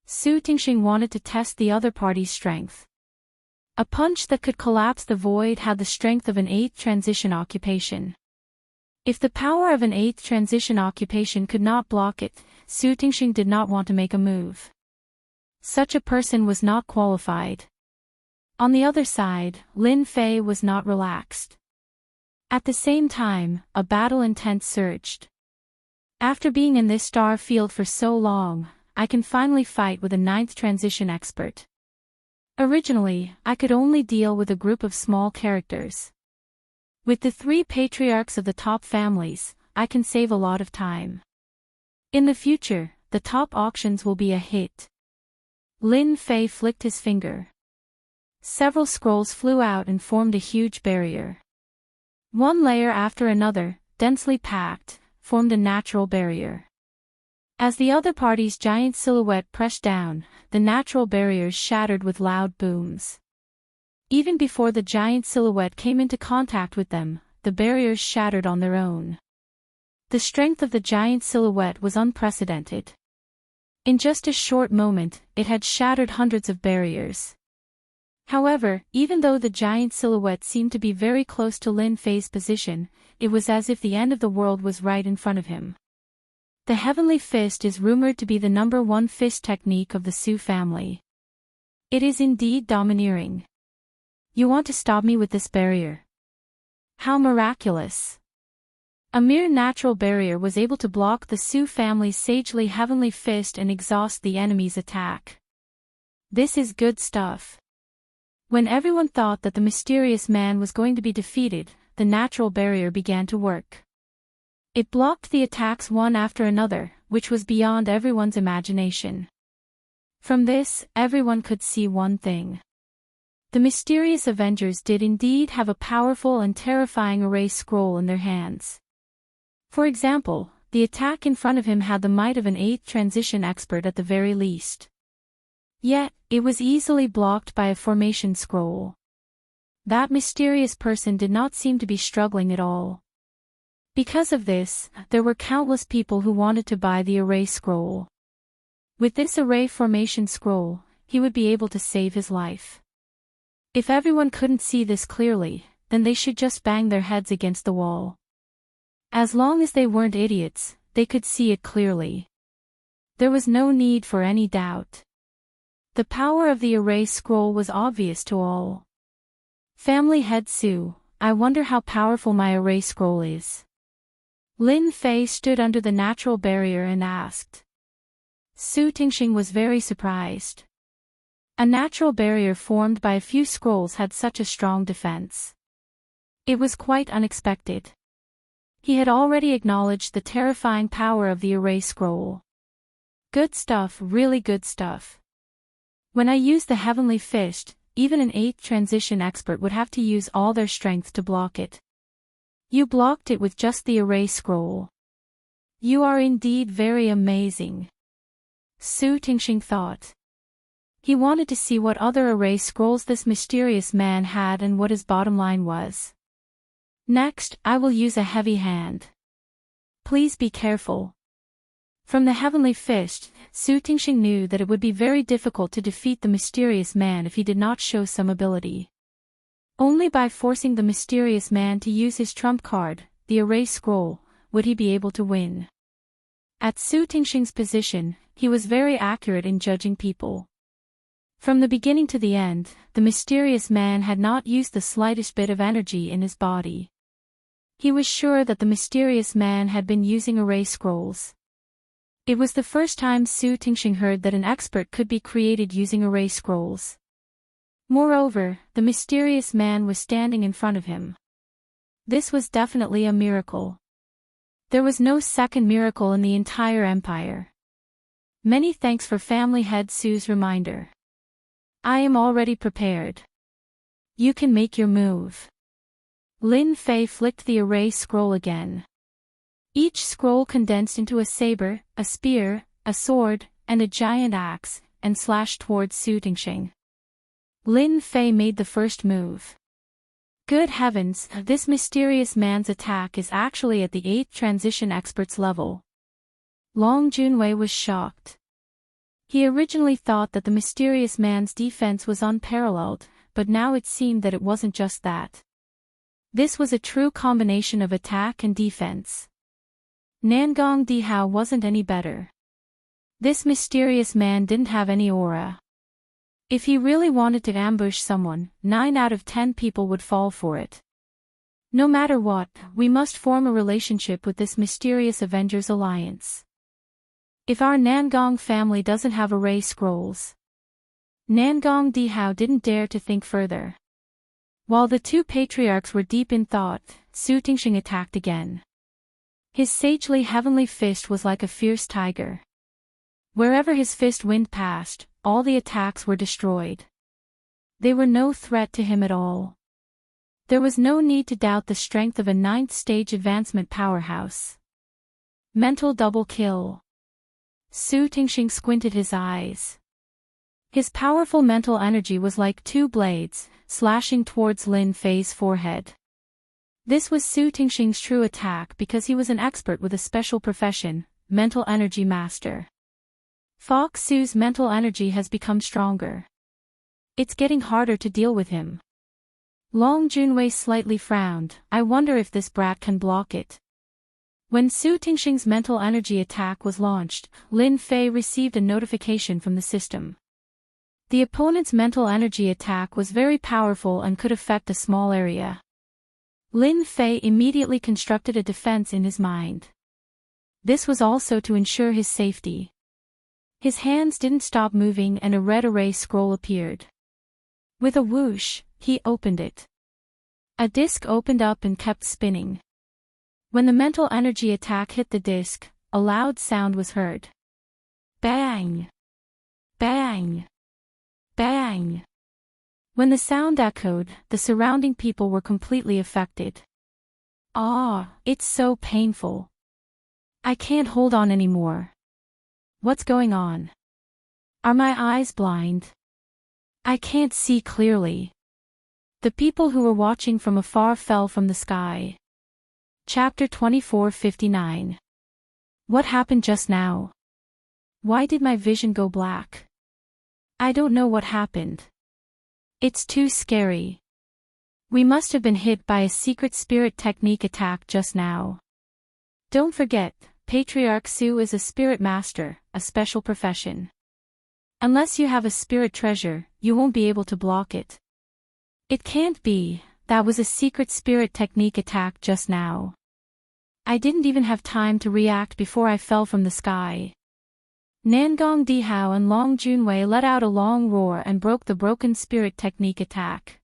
Su Tingxing wanted to test the other party's strength. A punch that could collapse the void had the strength of an 8th transition occupation. If the power of an 8th transition occupation could not block it, Su Tingxing did not want to make a move. Such a person was not qualified. On the other side, Lin Fei was not relaxed. At the same time, a battle intent surged. "After being in this star field for so long, I can finally fight with a 9th transition expert. Originally, I could only deal with a group of small characters. With the 3 patriarchs of the top families, I can save a lot of time. In the future, the top auctions will be a hit. Lin Fei flicked his finger. Several scrolls flew out and formed a huge barrier. One layer after another, densely packed, formed a natural barrier. As the other party's giant silhouette pressed down, the natural barriers shattered with loud booms. Even before the giant silhouette came into contact with them, the barriers shattered on their own. The strength of the giant silhouette was unprecedented. In just a short moment, it had shattered hundreds of barriers. However, even though the giant silhouette seemed to be very close to Lin Fei's position, it was as if the end of the world was right in front of him. The Heavenly Fist is rumored to be the #1 fist technique of the Su family. It is indeed domineering. You want to stop me with this barrier? How miraculous! A mere natural barrier was able to block the Su family's sagely Heavenly Fist and exhaust the enemy's attack. This is good stuff. When everyone thought that the mysterious man was going to be defeated, the natural barrier began to work. It blocked the attacks one after another, which was beyond everyone's imagination. From this, everyone could see one thing. The mysterious Avengers did indeed have a powerful and terrifying array scroll in their hands. For example, the attack in front of him had the might of an 8th transition expert at the very least. Yet, it was easily blocked by a formation scroll. That mysterious person did not seem to be struggling at all. Because of this, there were countless people who wanted to buy the array scroll. With this array formation scroll, he would be able to save his life. If everyone couldn't see this clearly, then they should just bang their heads against the wall. As long as they weren't idiots, they could see it clearly. There was no need for any doubt. The power of the array scroll was obvious to all. Family head Su, I wonder how powerful my array scroll is. Lin Fei stood under the natural barrier and asked. Su Tingxing was very surprised. A natural barrier formed by a few scrolls had such a strong defense. It was quite unexpected. He had already acknowledged the terrifying power of the array scroll. Good stuff, really good stuff. When I used the Heavenly Fist, even an 8th transition expert would have to use all their strength to block it. You blocked it with just the array scroll. You are indeed very amazing. Su Tingxing thought. He wanted to see what other array scrolls this mysterious man had and what his bottom line was. Next, I will use a heavy hand. Please be careful. From the Heavenly Fist, Su Tingxing knew that it would be very difficult to defeat the mysterious man if he did not show some ability. Only by forcing the mysterious man to use his trump card, the array scroll, would he be able to win. At Su Tingxing's position, he was very accurate in judging people. From the beginning to the end, the mysterious man had not used the slightest bit of energy in his body. He was sure that the mysterious man had been using array scrolls. It was the first time Su Tingxing heard that an expert could be created using array scrolls. Moreover, the mysterious man was standing in front of him. This was definitely a miracle. There was no second miracle in the entire empire. Many thanks for family head Su's reminder. I am already prepared. You can make your move. Lin Fei flicked the array scroll again. Each scroll condensed into a saber, a spear, a sword, and a giant axe, and slashed towards Su Tingxing. Lin Fei made the first move. Good heavens, this mysterious man's attack is actually at the 8th transition expert's level. Long Junwei was shocked. He originally thought that the mysterious man's defense was unparalleled, but now it seemed that it wasn't just that. This was a true combination of attack and defense. Nangong Dihao wasn't any better. This mysterious man didn't have any aura. If he really wanted to ambush someone, 9 out of 10 people would fall for it. No matter what, we must form a relationship with this mysterious Avengers alliance. If our Nangong family doesn't have array scrolls, Nangong Dihao didn't dare to think further. While the two patriarchs were deep in thought, Su Tingxing attacked again. His sagely heavenly fist was like a fierce tiger. Wherever his fist wind passed, all the attacks were destroyed. They were no threat to him at all. There was no need to doubt the strength of a 9th stage advancement powerhouse. Mental double kill. Su Tingxing squinted his eyes. His powerful mental energy was like two blades, slashing towards Lin Fei's forehead. This was Su Tingxing's true attack because he was an expert with a special profession, mental energy master. Fox Su's mental energy has become stronger. It's getting harder to deal with him. Long Junwei slightly frowned. I wonder if this brat can block it. When Su Tingxing's mental energy attack was launched, Lin Fei received a notification from the system. The opponent's mental energy attack was very powerful and could affect a small area. Lin Fei immediately constructed a defense in his mind. This was also to ensure his safety. His hands didn't stop moving and a red array scroll appeared. With a whoosh, he opened it. A disc opened up and kept spinning. When the mental energy attack hit the disc, a loud sound was heard. Bang! Bang! Bang! When the sound echoed, the surrounding people were completely affected. Ah, it's so painful. I can't hold on anymore. What's going on? Are my eyes blind? I can't see clearly. The people who were watching from afar fell from the sky. Chapter 24:59. What happened just now? Why did my vision go black? I don't know what happened. It's too scary. We must have been hit by a secret spirit technique attack just now. Don't forget, Patriarch Su is a spirit master, a special profession. Unless you have a spirit treasure, you won't be able to block it. It can't be, that was a secret spirit technique attack just now. I didn't even have time to react before I fell from the sky. Nangong Dihao and Long Junwei let out a long roar and broke the broken spirit technique attack.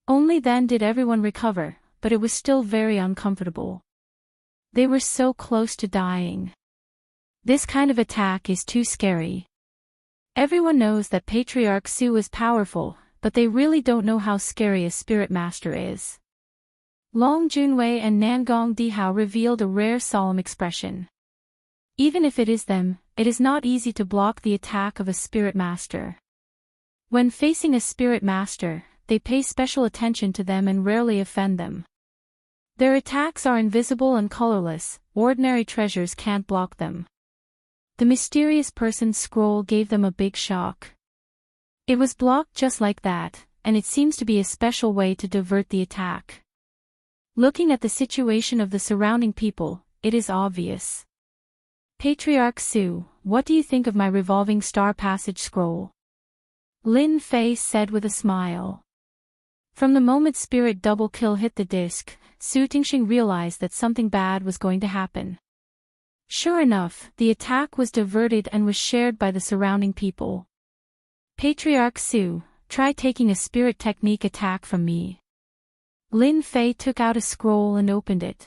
Only then did everyone recover, but it was still very uncomfortable. They were so close to dying. This kind of attack is too scary. Everyone knows that Patriarch Su is powerful, but they really don't know how scary a spirit master is. Long Junwei and Nangong Dihao revealed a rare solemn expression. Even if it is them, it is not easy to block the attack of a spirit master. When facing a spirit master, they pay special attention to them and rarely offend them. Their attacks are invisible and colorless, ordinary treasures can't block them. The mysterious person's scroll gave them a big shock. It was blocked just like that, and it seems to be a special way to divert the attack. Looking at the situation of the surrounding people, it is obvious. Patriarch Su, what do you think of my revolving star passage scroll? Lin Fei said with a smile. From the moment spirit double kill hit the disc, Su Tingxing realized that something bad was going to happen. Sure enough, the attack was diverted and was shared by the surrounding people. Patriarch Su, try taking a spirit technique attack from me. Lin Fei took out a scroll and opened it.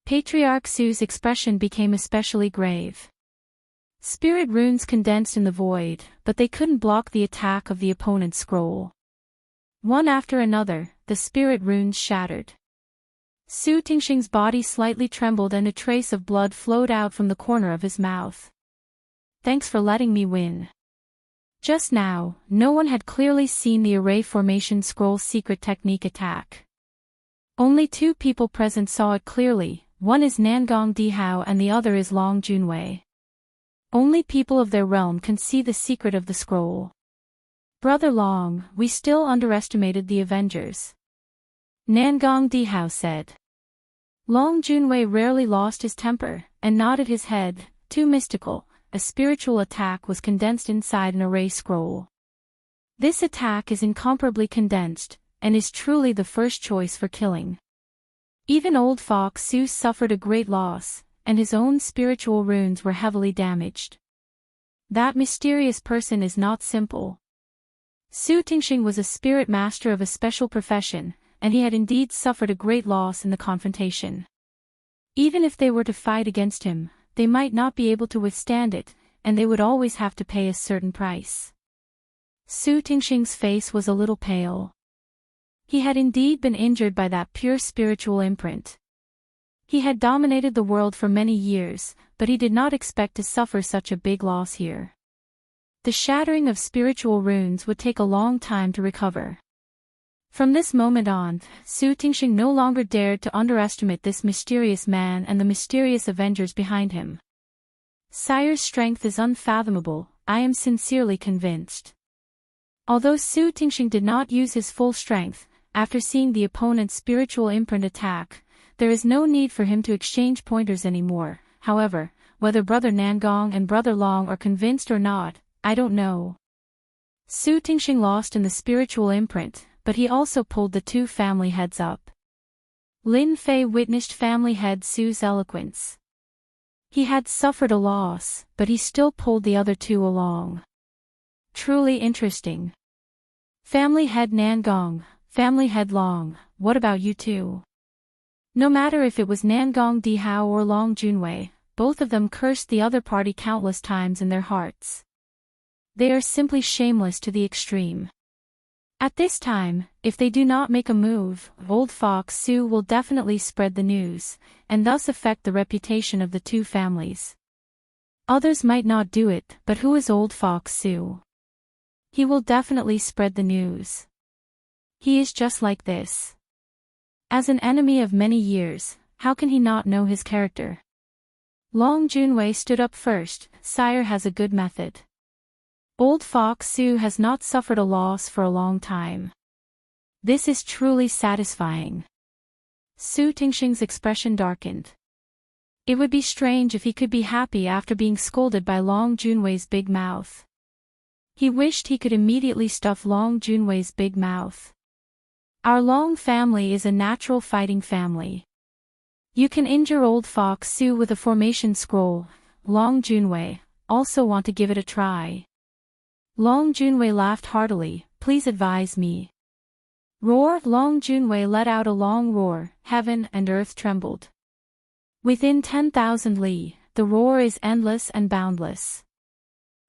Patriarch Su's expression became especially grave. Spirit runes condensed in the void, but they couldn't block the attack of the opponent's scroll. One after another, the spirit runes shattered. Su Tingxing's body slightly trembled and a trace of blood flowed out from the corner of his mouth. Thanks for letting me win. Just now, no one had clearly seen the array formation scroll secret technique attack. Only two people present saw it clearly. One is Nangong Dihao and the other is Long Junwei. Only people of their realm can see the secret of the scroll. Brother Long, we still underestimated the Avengers. Nangong Dihao said. Long Junwei rarely lost his temper, and nodded his head, too mystical, a spiritual attack was condensed inside an array scroll. This attack is incomparably condensed, and is truly the first choice for killing. Even old Fox Su suffered a great loss, and his own spiritual runes were heavily damaged. That mysterious person is not simple. Su Tingxing was a spirit master of a special profession, and he had indeed suffered a great loss in the confrontation. Even if they were to fight against him, they might not be able to withstand it, and they would always have to pay a certain price. Su Tingxing's face was a little pale. He had indeed been injured by that pure spiritual imprint. He had dominated the world for many years, but he did not expect to suffer such a big loss here. The shattering of spiritual runes would take a long time to recover. From this moment on, Su Tingxing no longer dared to underestimate this mysterious man and the mysterious avengers behind him. Sire's strength is unfathomable, I am sincerely convinced. Although Su Tingxing did not use his full strength, after seeing the opponent's spiritual imprint attack, there is no need for him to exchange pointers anymore. However, whether Brother Nangong and Brother Long are convinced or not, I don't know. Su Tingxing lost in the spiritual imprint, but he also pulled the two family heads up. Lin Fei witnessed family head Su's eloquence. He had suffered a loss, but he still pulled the other two along. Truly interesting. Family head Nangong, family head Long, what about you two? No matter if it was Nangong Dihao or Long Junwei, both of them cursed the other party countless times in their hearts. They are simply shameless to the extreme. At this time, if they do not make a move, Old Fox Su will definitely spread the news, and thus affect the reputation of the two families. Others might not do it, but who is Old Fox Su? He will definitely spread the news. He is just like this. As an enemy of many years, how can he not know his character? Long Junwei stood up first. Sire has a good method. Old Fox Su has not suffered a loss for a long time. This is truly satisfying. Su Tingxing's expression darkened. It would be strange if he could be happy after being scolded by Long Junwei's big mouth. He wished he could immediately stuff Long Junwei's big mouth. Our Long family is a natural fighting family. You can injure Old Fox Su with a formation scroll. Long Junwei, also want to give it a try. Long Junwei laughed heartily, please advise me. Roar! Long Junwei let out a long roar, heaven and earth trembled. Within 10,000 li, the roar is endless and boundless.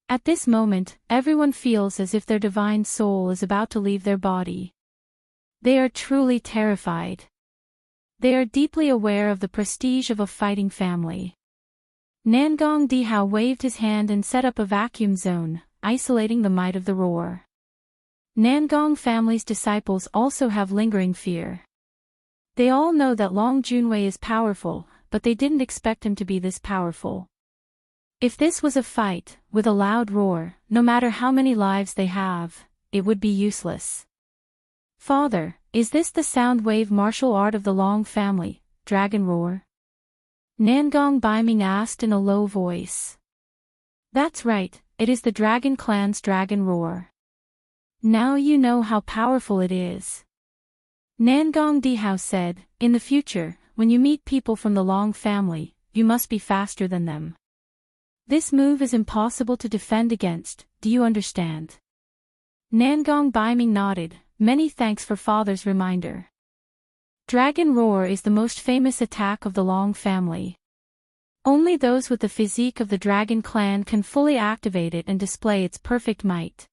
At this moment, everyone feels as if their divine soul is about to leave their body. They are truly terrified. They are deeply aware of the prestige of a fighting family. Nangong Dihao waved his hand and set up a vacuum zone, isolating the might of the roar. Nangong family's disciples also have lingering fear. They all know that Long Junwei is powerful, but they didn't expect him to be this powerful. If this was a fight, with a loud roar, no matter how many lives they have, it would be useless. Father, is this the sound wave martial art of the Long family, dragon roar? Nangong Baiming asked in a low voice. That's right, it is the Dragon Clan's dragon roar. Now you know how powerful it is. Nangong Dihao said, in the future, when you meet people from the Long family, you must be faster than them. This move is impossible to defend against, do you understand? Nangong Baiming nodded, many thanks for father's reminder. Dragon roar is the most famous attack of the Long family. Only those with the physique of the Dragon Clan can fully activate it and display its perfect might.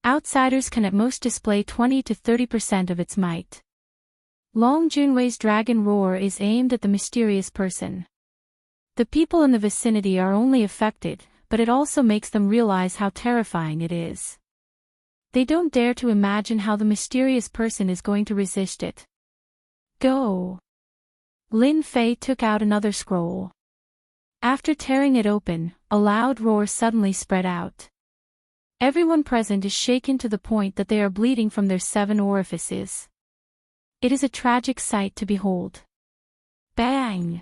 Outsiders can at most display 20 to 30% of its might. Long Junwei's dragon roar is aimed at the mysterious person. The people in the vicinity are only affected, but it also makes them realize how terrifying it is. They don't dare to imagine how the mysterious person is going to resist it. Go! Lin Fei took out another scroll. After tearing it open, a loud roar suddenly spread out. Everyone present is shaken to the point that they are bleeding from their 7 orifices. It is a tragic sight to behold. Bang!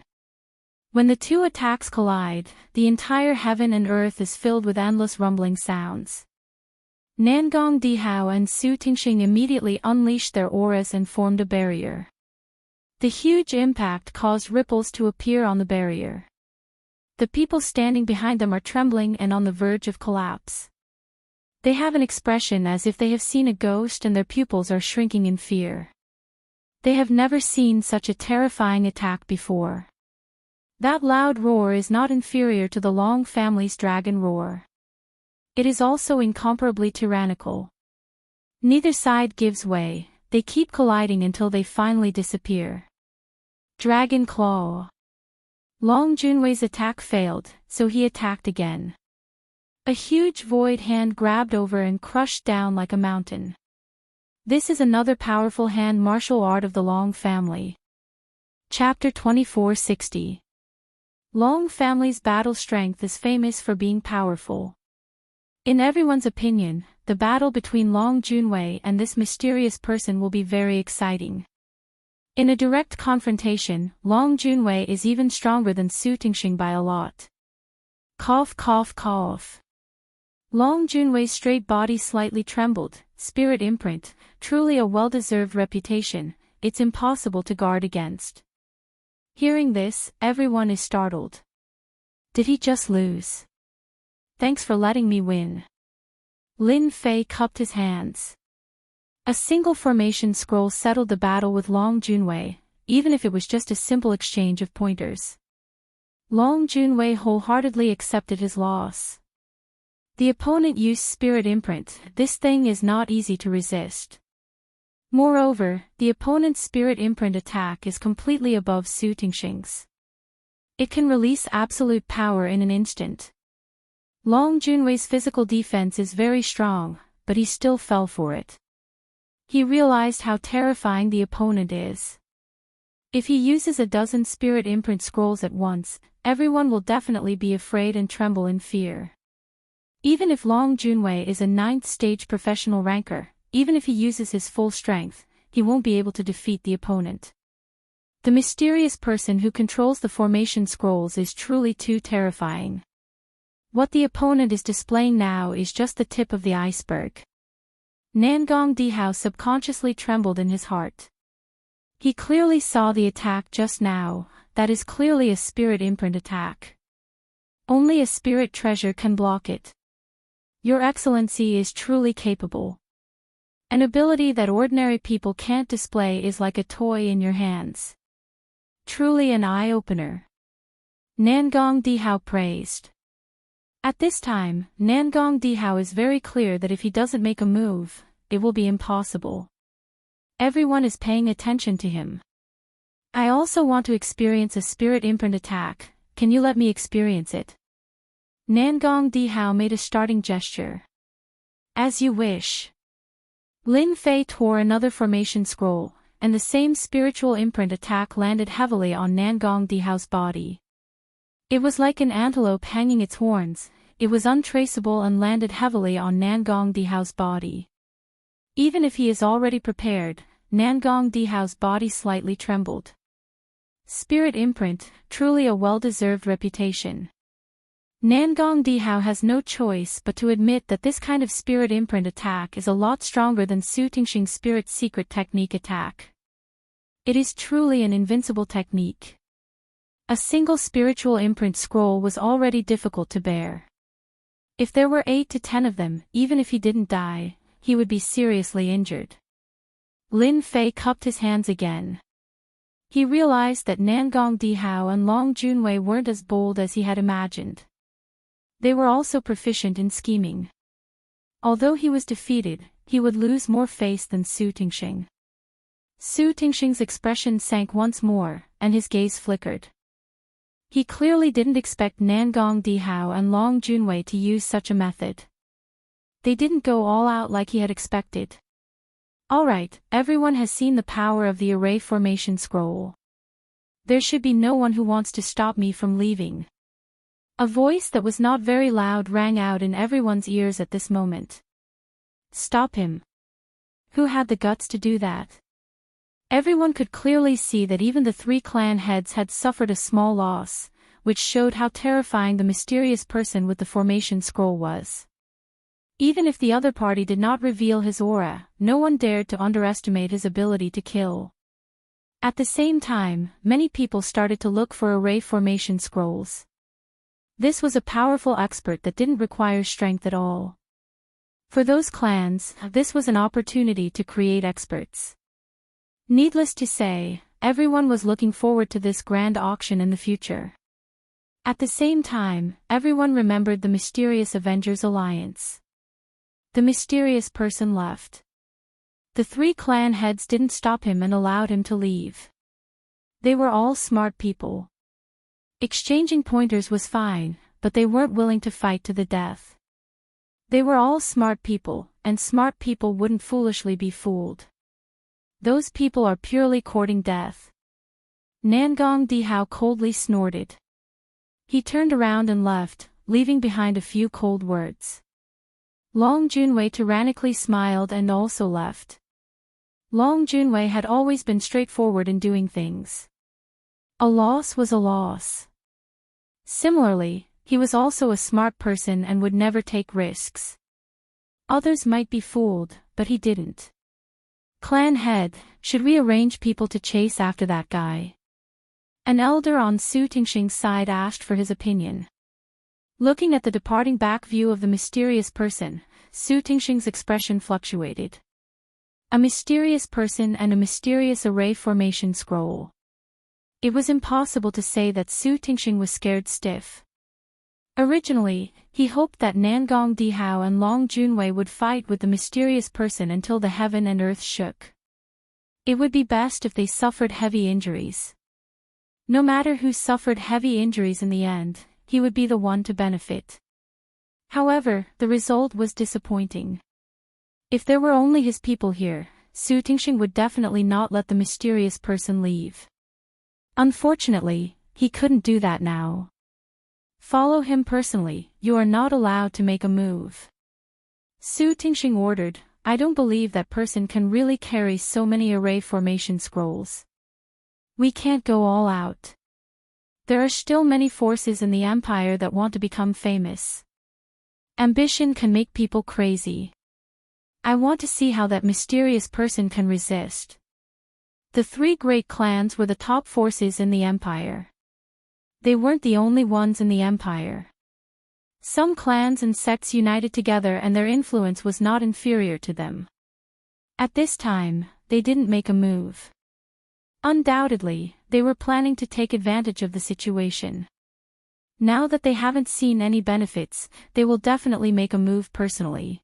When the two attacks collide, the entire heaven and earth is filled with endless rumbling sounds. Nangong Dihao and Su Tingxing immediately unleashed their auras and formed a barrier. The huge impact caused ripples to appear on the barrier. The people standing behind them are trembling and on the verge of collapse. They have an expression as if they have seen a ghost and their pupils are shrinking in fear. They have never seen such a terrifying attack before. That loud roar is not inferior to the Long family's dragon roar. It is also incomparably tyrannical. Neither side gives way, they keep colliding until they finally disappear. Dragon Claw. Long Junwei's attack failed, so he attacked again. A huge void hand grabbed over and crushed down like a mountain. This is another powerful hand martial art of the Long family. Chapter 2460. Long family's battle strength is famous for being powerful. In everyone's opinion, the battle between Long Junwei and this mysterious person will be very exciting. In a direct confrontation, Long Junwei is even stronger than Su Tingxing by a lot. Cough cough cough. Long Junwei's straight body slightly trembled. Spirit imprint, truly a well-deserved reputation, it's impossible to guard against. Hearing this, everyone is startled. Did he just lose? Thanks for letting me win. Lin Fei cupped his hands. A single formation scroll settled the battle with Long Junwei, even if it was just a simple exchange of pointers. Long Junwei wholeheartedly accepted his loss. The opponent used Spirit Imprint. This thing is not easy to resist. Moreover, the opponent's Spirit Imprint attack is completely above Su Tingxing's. It can release absolute power in an instant. Long Junwei's physical defense is very strong, but he still fell for it. He realized how terrifying the opponent is. If he uses a dozen Spirit Imprint scrolls at once, everyone will definitely be afraid and tremble in fear. Even if Long Junwei is a 9th stage professional ranker, even if he uses his full strength, he won't be able to defeat the opponent. The mysterious person who controls the formation scrolls is truly too terrifying. What the opponent is displaying now is just the tip of the iceberg. Nangong Dihao subconsciously trembled in his heart. He clearly saw the attack just now. That is clearly a Spirit Imprint attack. Only a Spirit Treasure can block it. Your Excellency is truly capable. An ability that ordinary people can't display is like a toy in your hands. Truly an eye-opener. Nangong Dihao praised. At this time, Nangong Dihao is very clear that if he doesn't make a move, it will be impossible. Everyone is paying attention to him. I also want to experience a Spirit Imprint attack. Can you let me experience it? Nangong Dihao made a starting gesture. As you wish. Lin Fei tore another formation scroll, and the same spiritual imprint attack landed heavily on Nangong Dihao's body. It was like an antelope hanging its horns. It was untraceable and landed heavily on Nangong Dihao's body. Even if he is already prepared, Nangong Dihao's body slightly trembled. Spirit Imprint, truly a well-deserved reputation. Nangong Dihao has no choice but to admit that this kind of Spirit Imprint attack is a lot stronger than Su Tingxing's Spirit Secret Technique attack. It is truly an invincible technique. A single spiritual imprint scroll was already difficult to bear. If there were 8 to 10 of them, even if he didn't die, he would be seriously injured. Lin Fei cupped his hands again. He realized that Nangong Dihao and Long Junwei weren't as bold as he had imagined. They were also proficient in scheming. Although he was defeated, he would lose more face than Su Tingxing. Su Tingxing's expression sank once more, and his gaze flickered. He clearly didn't expect Nangong Dihao and Long Junwei to use such a method. They didn't go all out like he had expected. Alright, everyone has seen the power of the array formation scroll. There should be no one who wants to stop me from leaving. A voice that was not very loud rang out in everyone's ears at this moment. Stop him. Who had the guts to do that? Everyone could clearly see that even the 3 clan heads had suffered a small loss, which showed how terrifying the mysterious person with the formation scroll was. Even if the other party did not reveal his aura, no one dared to underestimate his ability to kill. At the same time, many people started to look for array formation scrolls. This was a powerful expert that didn't require strength at all. For those clans, this was an opportunity to create experts. Needless to say, everyone was looking forward to this grand auction in the future. At the same time, everyone remembered the mysterious Avengers Alliance. The mysterious person left. The 3 clan heads didn't stop him and allowed him to leave. They were all smart people. Exchanging pointers was fine, but they weren't willing to fight to the death. They were all smart people, and smart people wouldn't foolishly be fooled. Those people are purely courting death. Nangong Dihao coldly snorted. He turned around and left, leaving behind a few cold words. Long Junwei tyrannically smiled and also left. Long Junwei had always been straightforward in doing things. A loss was a loss. Similarly, he was also a smart person and would never take risks. Others might be fooled, but he didn't. Clan head, should we arrange people to chase after that guy? An elder on Su Tingxing's side asked for his opinion. Looking at the departing back view of the mysterious person, Su Tingxing's expression fluctuated. A mysterious person and a mysterious array formation scroll. It was impossible to say that Su Tingxing was scared stiff. Originally, he hoped that Nangong Dihao and Long Junwei would fight with the mysterious person until the heaven and earth shook. It would be best if they suffered heavy injuries. No matter who suffered heavy injuries in the end, he would be the one to benefit. However, the result was disappointing. If there were only his people here, Su Tingxing would definitely not let the mysterious person leave. Unfortunately, he couldn't do that now. Follow him personally, you are not allowed to make a move. Su Tingxing ordered, I don't believe that person can really carry so many array formation scrolls. We can't go all out. There are still many forces in the empire that want to become famous. Ambition can make people crazy. I want to see how that mysterious person can resist. The 3 great clans were the top forces in the empire. They weren't the only ones in the empire. Some clans and sects united together and their influence was not inferior to them. At this time, they didn't make a move. Undoubtedly, they were planning to take advantage of the situation. Now that they haven't seen any benefits, they will definitely make a move personally.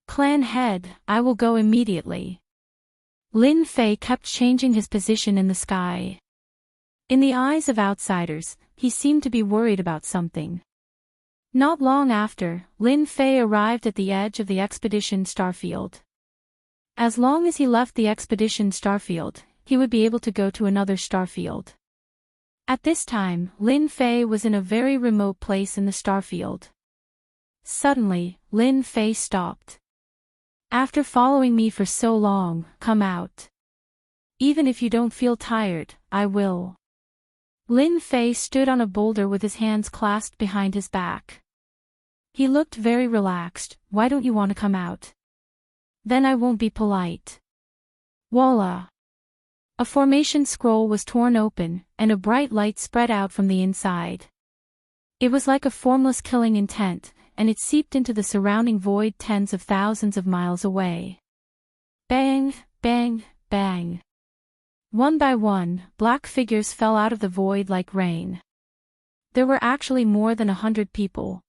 Clan head, I will go immediately. Lin Fei kept changing his position in the sky. In the eyes of outsiders, he seemed to be worried about something. Not long after, Lin Fei arrived at the edge of the expedition starfield. As long as he left the expedition starfield, he would be able to go to another starfield. At this time, Lin Fei was in a very remote place in the starfield. Suddenly, Lin Fei stopped. After following me for so long, come out. Even if you don't feel tired, I will. Lin Fei stood on a boulder with his hands clasped behind his back. He looked very relaxed. Why don't you want to come out? Then I won't be polite. Voila! A formation scroll was torn open, and a bright light spread out from the inside. It was like a formless killing intent, and it seeped into the surrounding void tens of thousands of miles away. Bang, bang, bang. One by one, black figures fell out of the void like rain. There were actually more than 100 people.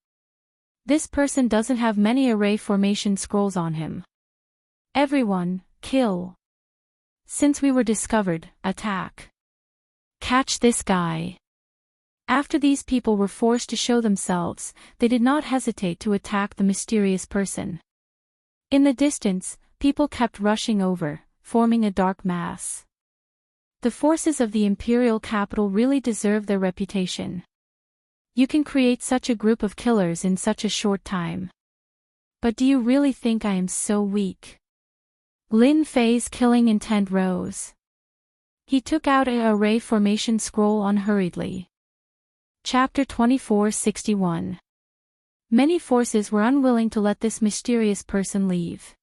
This person doesn't have many array formation scrolls on him. Everyone, kill. Since we were discovered, attack. Catch this guy. After these people were forced to show themselves, they did not hesitate to attack the mysterious person. In the distance, people kept rushing over, forming a dark mass. The forces of the imperial capital really deserve their reputation. You can create such a group of killers in such a short time. But do you really think I am so weak? Lin Fei's killing intent rose. He took out an array formation scroll unhurriedly. Chapter 2461. Many forces were unwilling to let this mysterious person leave.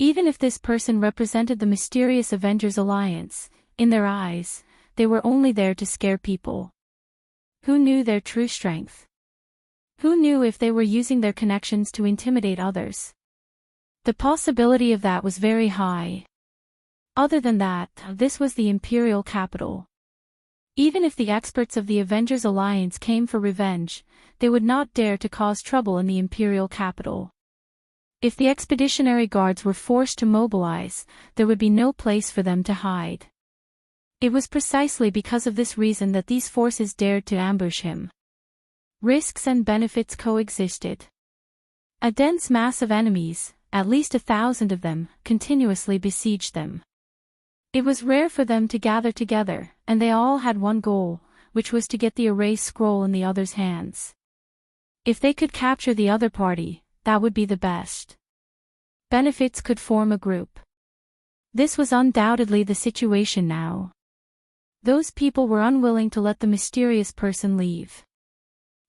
Even if this person represented the mysterious Avengers Alliance, in their eyes, they were only there to scare people. Who knew their true strength? Who knew if they were using their connections to intimidate others? The possibility of that was very high. Other than that, this was the Imperial capital. Even if the experts of the Avengers Alliance came for revenge, they would not dare to cause trouble in the Imperial capital. If the Expeditionary Guards were forced to mobilize, there would be no place for them to hide. It was precisely because of this reason that these forces dared to ambush him. Risks and benefits coexisted. A dense mass of enemies, at least 1,000 of them, continuously besieged them. It was rare for them to gather together, and they all had one goal, which was to get the erase scroll in the other's hands. If they could capture the other party, that would be the best. Benefits could form a group. This was undoubtedly the situation now. Those people were unwilling to let the mysterious person leave.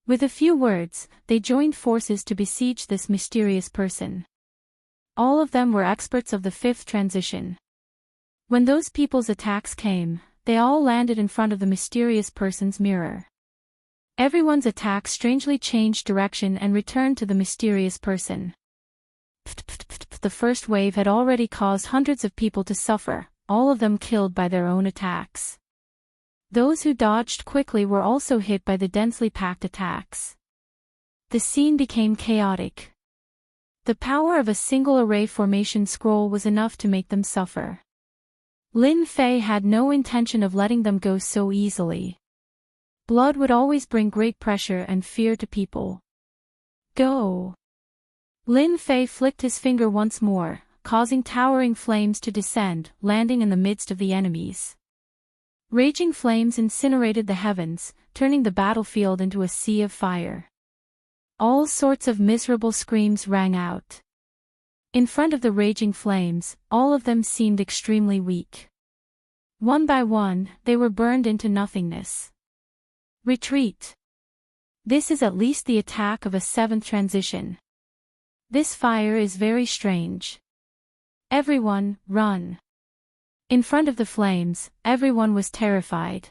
With a few words, they joined forces to besiege this mysterious person. All of them were experts of the fifth transition. When those people's attacks came, they all landed in front of the mysterious person's mirror. Everyone's attack strangely changed direction and returned to the mysterious person. The first wave had already caused hundreds of people to suffer, all of them killed by their own attacks. Those who dodged quickly were also hit by the densely packed attacks. The scene became chaotic. The power of a single array formation scroll was enough to make them suffer. Lin Fei had no intention of letting them go so easily. Blood would always bring great pressure and fear to people. Go! Lin Fei flicked his finger once more, causing towering flames to descend, landing in the midst of the enemies. Raging flames incinerated the heavens, turning the battlefield into a sea of fire. All sorts of miserable screams rang out. In front of the raging flames, all of them seemed extremely weak. One by one, they were burned into nothingness. Retreat. This is at least the attack of a seventh transition. This fire is very strange. Everyone, run. In front of the flames, everyone was terrified.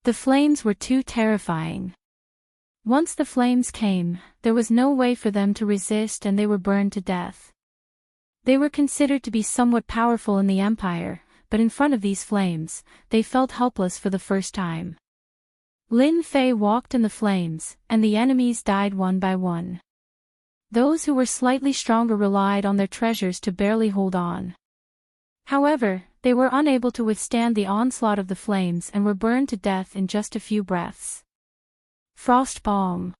The flames were too terrifying. Once the flames came, there was no way for them to resist and they were burned to death. They were considered to be somewhat powerful in the Empire, but in front of these flames, they felt helpless for the first time. Lin Fei walked in the flames, and the enemies died one by one. Those who were slightly stronger relied on their treasures to barely hold on. However, they were unable to withstand the onslaught of the flames and were burned to death in just a few breaths. Frost Bomb.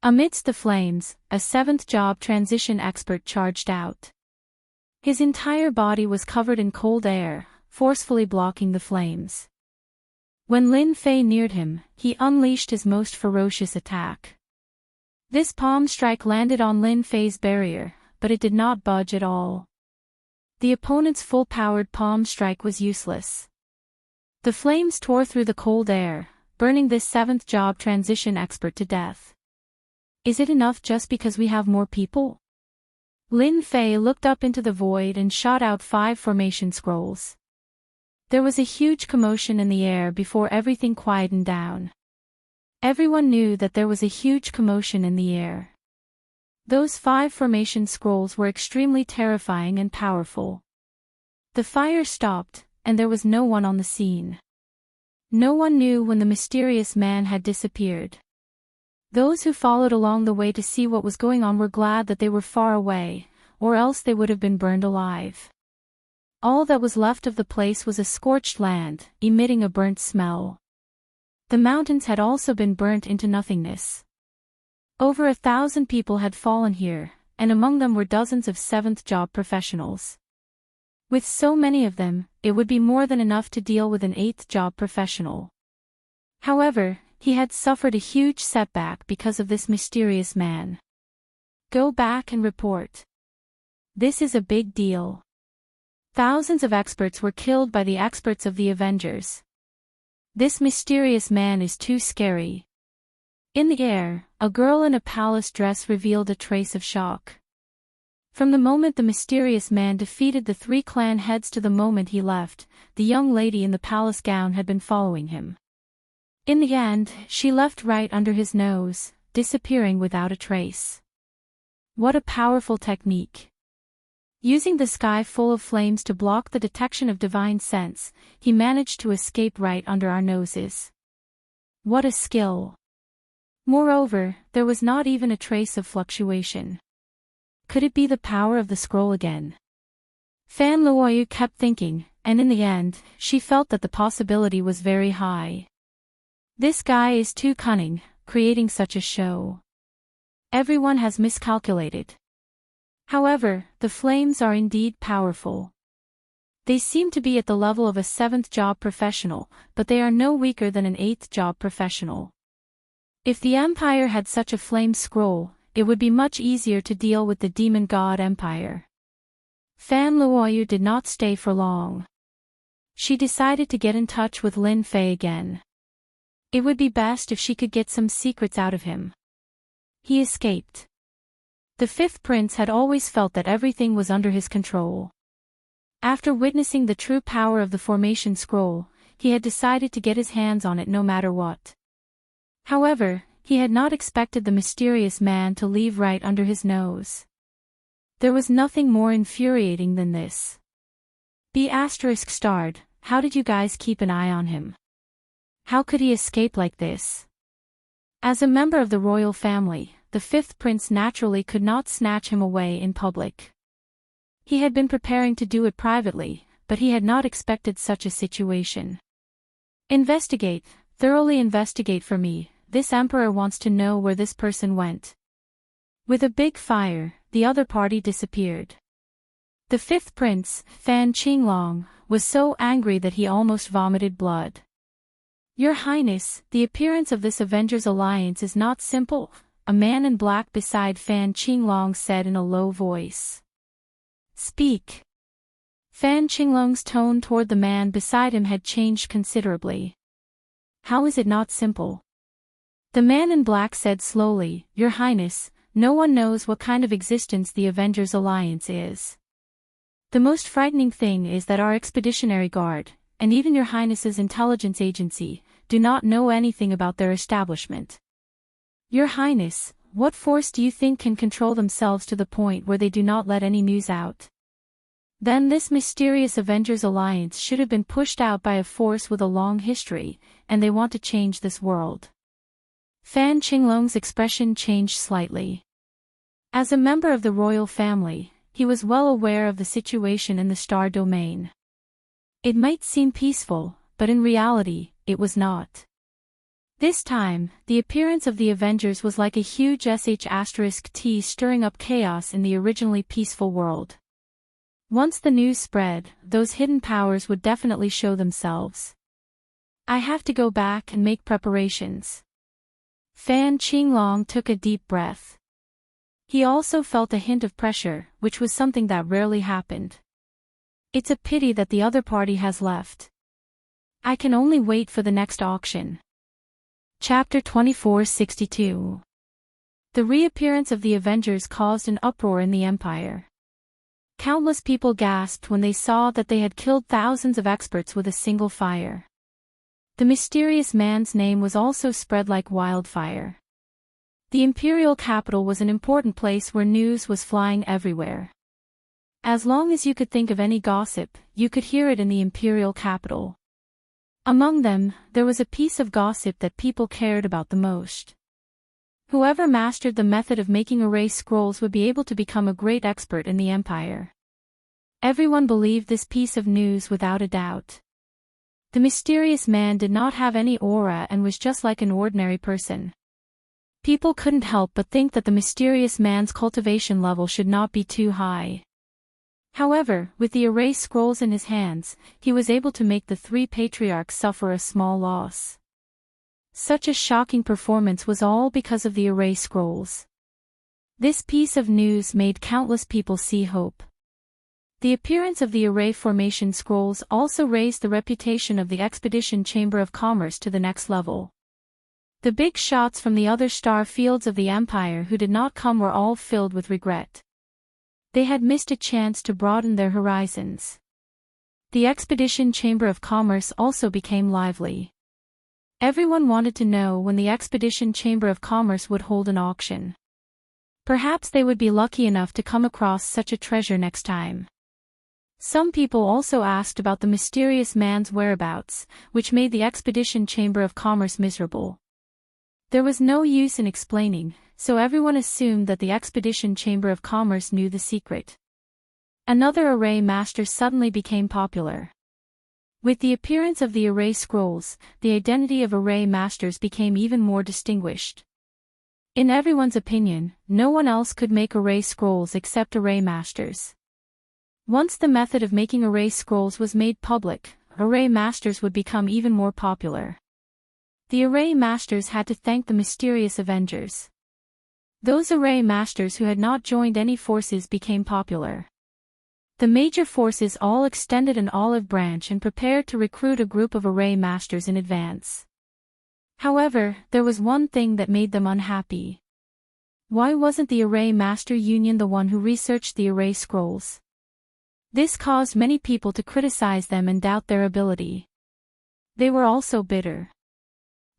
Amidst the flames, a seventh job transition expert charged out. His entire body was covered in cold air, forcefully blocking the flames. When Lin Fei neared him, he unleashed his most ferocious attack. This palm strike landed on Lin Fei's barrier, but it did not budge at all. The opponent's full-powered palm strike was useless. The flames tore through the cold air, burning this seventh job transition expert to death. Is it enough just because we have more people? Lin Fei looked up into the void and shot out 5 formation scrolls. There was a huge commotion in the air before everything quietened down. Everyone knew that there was a huge commotion in the air. Those 5 formation scrolls were extremely terrifying and powerful. The fire stopped, and there was no one on the scene. No one knew when the mysterious man had disappeared. Those who followed along the way to see what was going on were glad that they were far away, or else they would have been burned alive. All that was left of the place was a scorched land, emitting a burnt smell. The mountains had also been burnt into nothingness. Over 1,000 people had fallen here, and among them were dozens of seventh job professionals. With so many of them, it would be more than enough to deal with an 8th job professional. However, he had suffered a huge setback because of this mysterious man. Go back and report. This is a big deal. Thousands of experts were killed by the experts of the Avengers. This mysterious man is too scary. In the air, a girl in a palace dress revealed a trace of shock. From the moment the mysterious man defeated the 3 clan heads to the moment he left, the young lady in the palace gown had been following him. In the end, she left right under his nose, disappearing without a trace. What a powerful technique. Using the sky full of flames to block the detection of divine sense, he managed to escape right under our noses. What a skill! Moreover, there was not even a trace of fluctuation. Could it be the power of the scroll again? Fan Luoyu kept thinking, and in the end, she felt that the possibility was very high. This guy is too cunning, creating such a show. Everyone has miscalculated. However, the flames are indeed powerful. They seem to be at the level of a 7th job professional, but they are no weaker than an 8th job professional. If the Empire had such a flame scroll, it would be much easier to deal with the demon god Empire. Fan Luoyu did not stay for long. She decided to get in touch with Lin Fei again. It would be best if she could get some secrets out of him. He escaped. The 5th prince had always felt that everything was under his control. After witnessing the true power of the formation scroll, he had decided to get his hands on it no matter what. However, he had not expected the mysterious man to leave right under his nose. There was nothing more infuriating than this. B*****, how did you guys keep an eye on him? How could he escape like this? As a member of the royal family, the 5th prince naturally could not snatch him away in public. He had been preparing to do it privately, but he had not expected such a situation. Investigate, thoroughly investigate for me, this emperor wants to know where this person went. With a big fire, the other party disappeared. The 5th prince, Fan Qinglong, was so angry that he almost vomited blood. Your Highness, the appearance of this Avengers alliance is not simple, a man in black beside Fan Qinglong said in a low voice. Speak. Fan Qinglong's tone toward the man beside him had changed considerably. How is it not simple? The man in black said slowly, Your Highness, no one knows what kind of existence the Avengers alliance is. The most frightening thing is that our expeditionary guard, and even Your Highness's intelligence agency, do not know anything about their establishment. Your Highness, what force do you think can control themselves to the point where they do not let any news out? Then this mysterious Avengers alliance should have been pushed out by a force with a long history, and they want to change this world. Fan Qinglong's expression changed slightly. As a member of the royal family, he was well aware of the situation in the star domain. It might seem peaceful, but in reality, it was not. This time, the appearance of the Avengers was like a huge **T stirring up chaos in the originally peaceful world. Once the news spread, those hidden powers would definitely show themselves. I have to go back and make preparations. Fan Qinglong took a deep breath. He also felt a hint of pressure, which was something that rarely happened. It's a pity that the other party has left. I can only wait for the next auction. Chapter 2462. The reappearance of the Avengers caused an uproar in the Empire. Countless people gasped when they saw that they had killed thousands of experts with a single fire. The mysterious man's name was also spread like wildfire. The imperial capital was an important place where news was flying everywhere. As long as you could think of any gossip, you could hear it in the imperial capital. Among them, there was a piece of gossip that people cared about the most. Whoever mastered the method of making array scrolls would be able to become a great expert in the empire. Everyone believed this piece of news without a doubt. The mysterious man did not have any aura and was just like an ordinary person. People couldn't help but think that the mysterious man's cultivation level should not be too high. However, with the array scrolls in his hands, he was able to make the 3 patriarchs suffer a small loss. Such a shocking performance was all because of the array scrolls. This piece of news made countless people see hope. The appearance of the array formation scrolls also raised the reputation of the Expedition Chamber of Commerce to the next level. The big shots from the other star fields of the Empire who did not come were all filled with regret. They had missed a chance to broaden their horizons. The Expedition Chamber of Commerce also became lively. Everyone wanted to know when the Expedition Chamber of Commerce would hold an auction. Perhaps they would be lucky enough to come across such a treasure next time. Some people also asked about the mysterious man's whereabouts, which made the Expedition Chamber of Commerce miserable. There was no use in explaining, so everyone assumed that the Expedition Chamber of Commerce knew the secret. Another array master suddenly became popular. With the appearance of the array scrolls, the identity of array masters became even more distinguished. In everyone's opinion, no one else could make array scrolls except array masters. Once the method of making array scrolls was made public, array masters would become even more popular. The array masters had to thank the mysterious Avengers. Those array masters who had not joined any forces became popular. The major forces all extended an olive branch and prepared to recruit a group of array masters in advance. However, there was one thing that made them unhappy. Why wasn't the Array Master Union the one who researched the array scrolls? This caused many people to criticize them and doubt their ability. They were also bitter.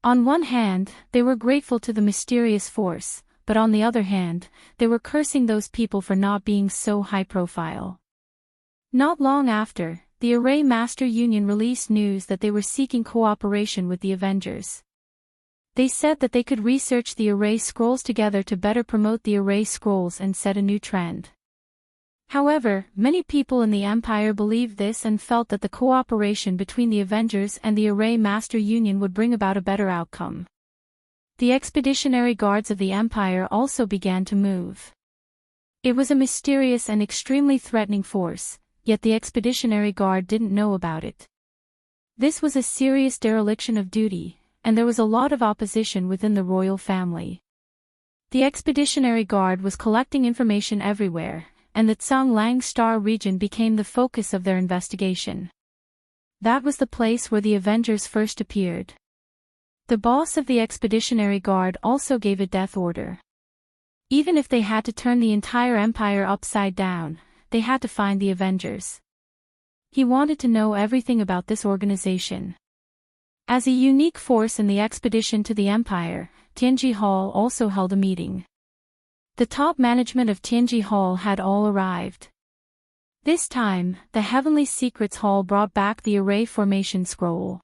On one hand, they were grateful to the mysterious force, but on the other hand, they were cursing those people for not being so high profile. Not long after, the Array Master Union released news that they were seeking cooperation with the Avengers. They said that they could research the array scrolls together to better promote the array scrolls and set a new trend. However, many people in the Empire believed this and felt that the cooperation between the Avengers and the Array Master Union would bring about a better outcome. The expeditionary guards of the Empire also began to move. It was a mysterious and extremely threatening force, yet the Expeditionary Guard didn't know about it. This was a serious dereliction of duty, and there was a lot of opposition within the royal family. The Expeditionary Guard was collecting information everywhere, and the Tsang Lang Star region became the focus of their investigation. That was the place where the Avengers first appeared. The boss of the Expeditionary Guard also gave a death order. Even if they had to turn the entire empire upside down, they had to find the Avengers. He wanted to know everything about this organization. As a unique force in the expedition to the Empire, Tianji Hall also held a meeting. The top management of Tianji Hall had all arrived. This time, the Heavenly Secrets Hall brought back the Array Formation Scroll.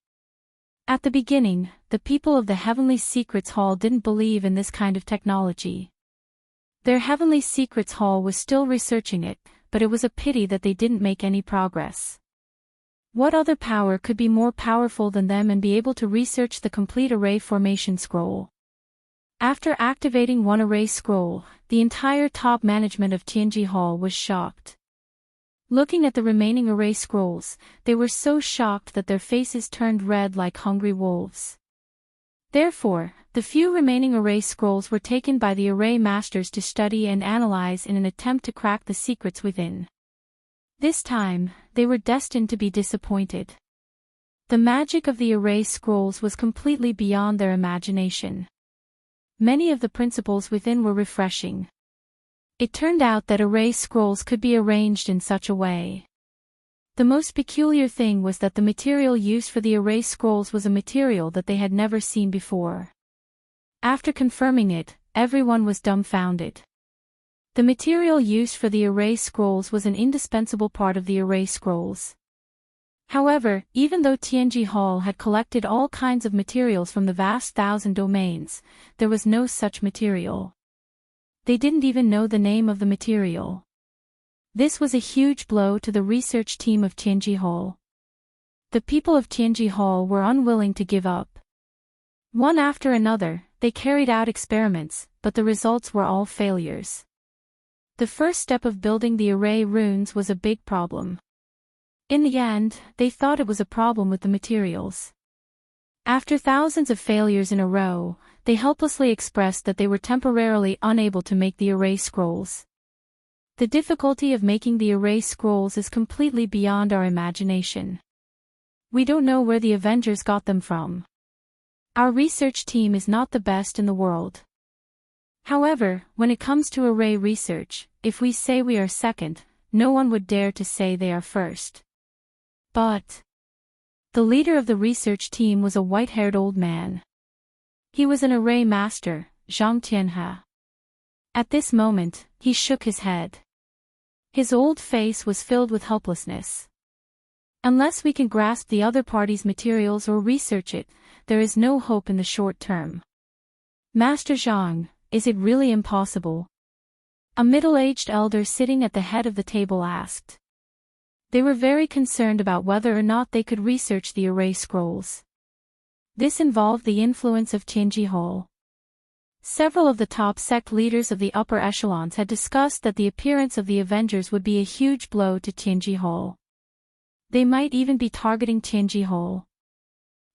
At the beginning, the people of the Heavenly Secrets Hall didn't believe in this kind of technology. Their Heavenly Secrets Hall was still researching it, but it was a pity that they didn't make any progress. What other power could be more powerful than them and be able to research the complete array formation scroll? After activating one array scroll, the entire top management of Tianji Hall was shocked. Looking at the remaining array scrolls, they were so shocked that their faces turned red like hungry wolves. Therefore, the few remaining array scrolls were taken by the array masters to study and analyze in an attempt to crack the secrets within. This time, they were destined to be disappointed. The magic of the array scrolls was completely beyond their imagination. Many of the principles within were refreshing. It turned out that array scrolls could be arranged in such a way. The most peculiar thing was that the material used for the array scrolls was a material that they had never seen before. After confirming it, everyone was dumbfounded. The material used for the array scrolls was an indispensable part of the array scrolls. However, even though Tianji Hall had collected all kinds of materials from the vast 1,000 domains, there was no such material. They didn't even know the name of the material. This was a huge blow to the research team of Tianji Hall. The people of Tianji Hall were unwilling to give up. One after another, they carried out experiments, but the results were all failures. The first step of building the array runes was a big problem. In the end, they thought it was a problem with the materials. After thousands of failures in a row, they helplessly expressed that they were temporarily unable to make the array scrolls. The difficulty of making the array scrolls is completely beyond our imagination. We don't know where the Avengers got them from. Our research team is not the best in the world. However, when it comes to array research, if we say we are second, no one would dare to say they are first. But the leader of the research team was a white-haired old man. He was an array master, Zhang Tianhe. At this moment, he shook his head. His old face was filled with helplessness. Unless we can grasp the other party's materials or research it, there is no hope in the short term. Master Zhang, is it really impossible? A middle-aged elder sitting at the head of the table asked. They were very concerned about whether or not they could research the array scrolls. This involved the influence of Tianji Hall. Several of the top sect leaders of the upper echelons had discussed that the appearance of the Avengers would be a huge blow to Tianji Hall. They might even be targeting Tianji Hall.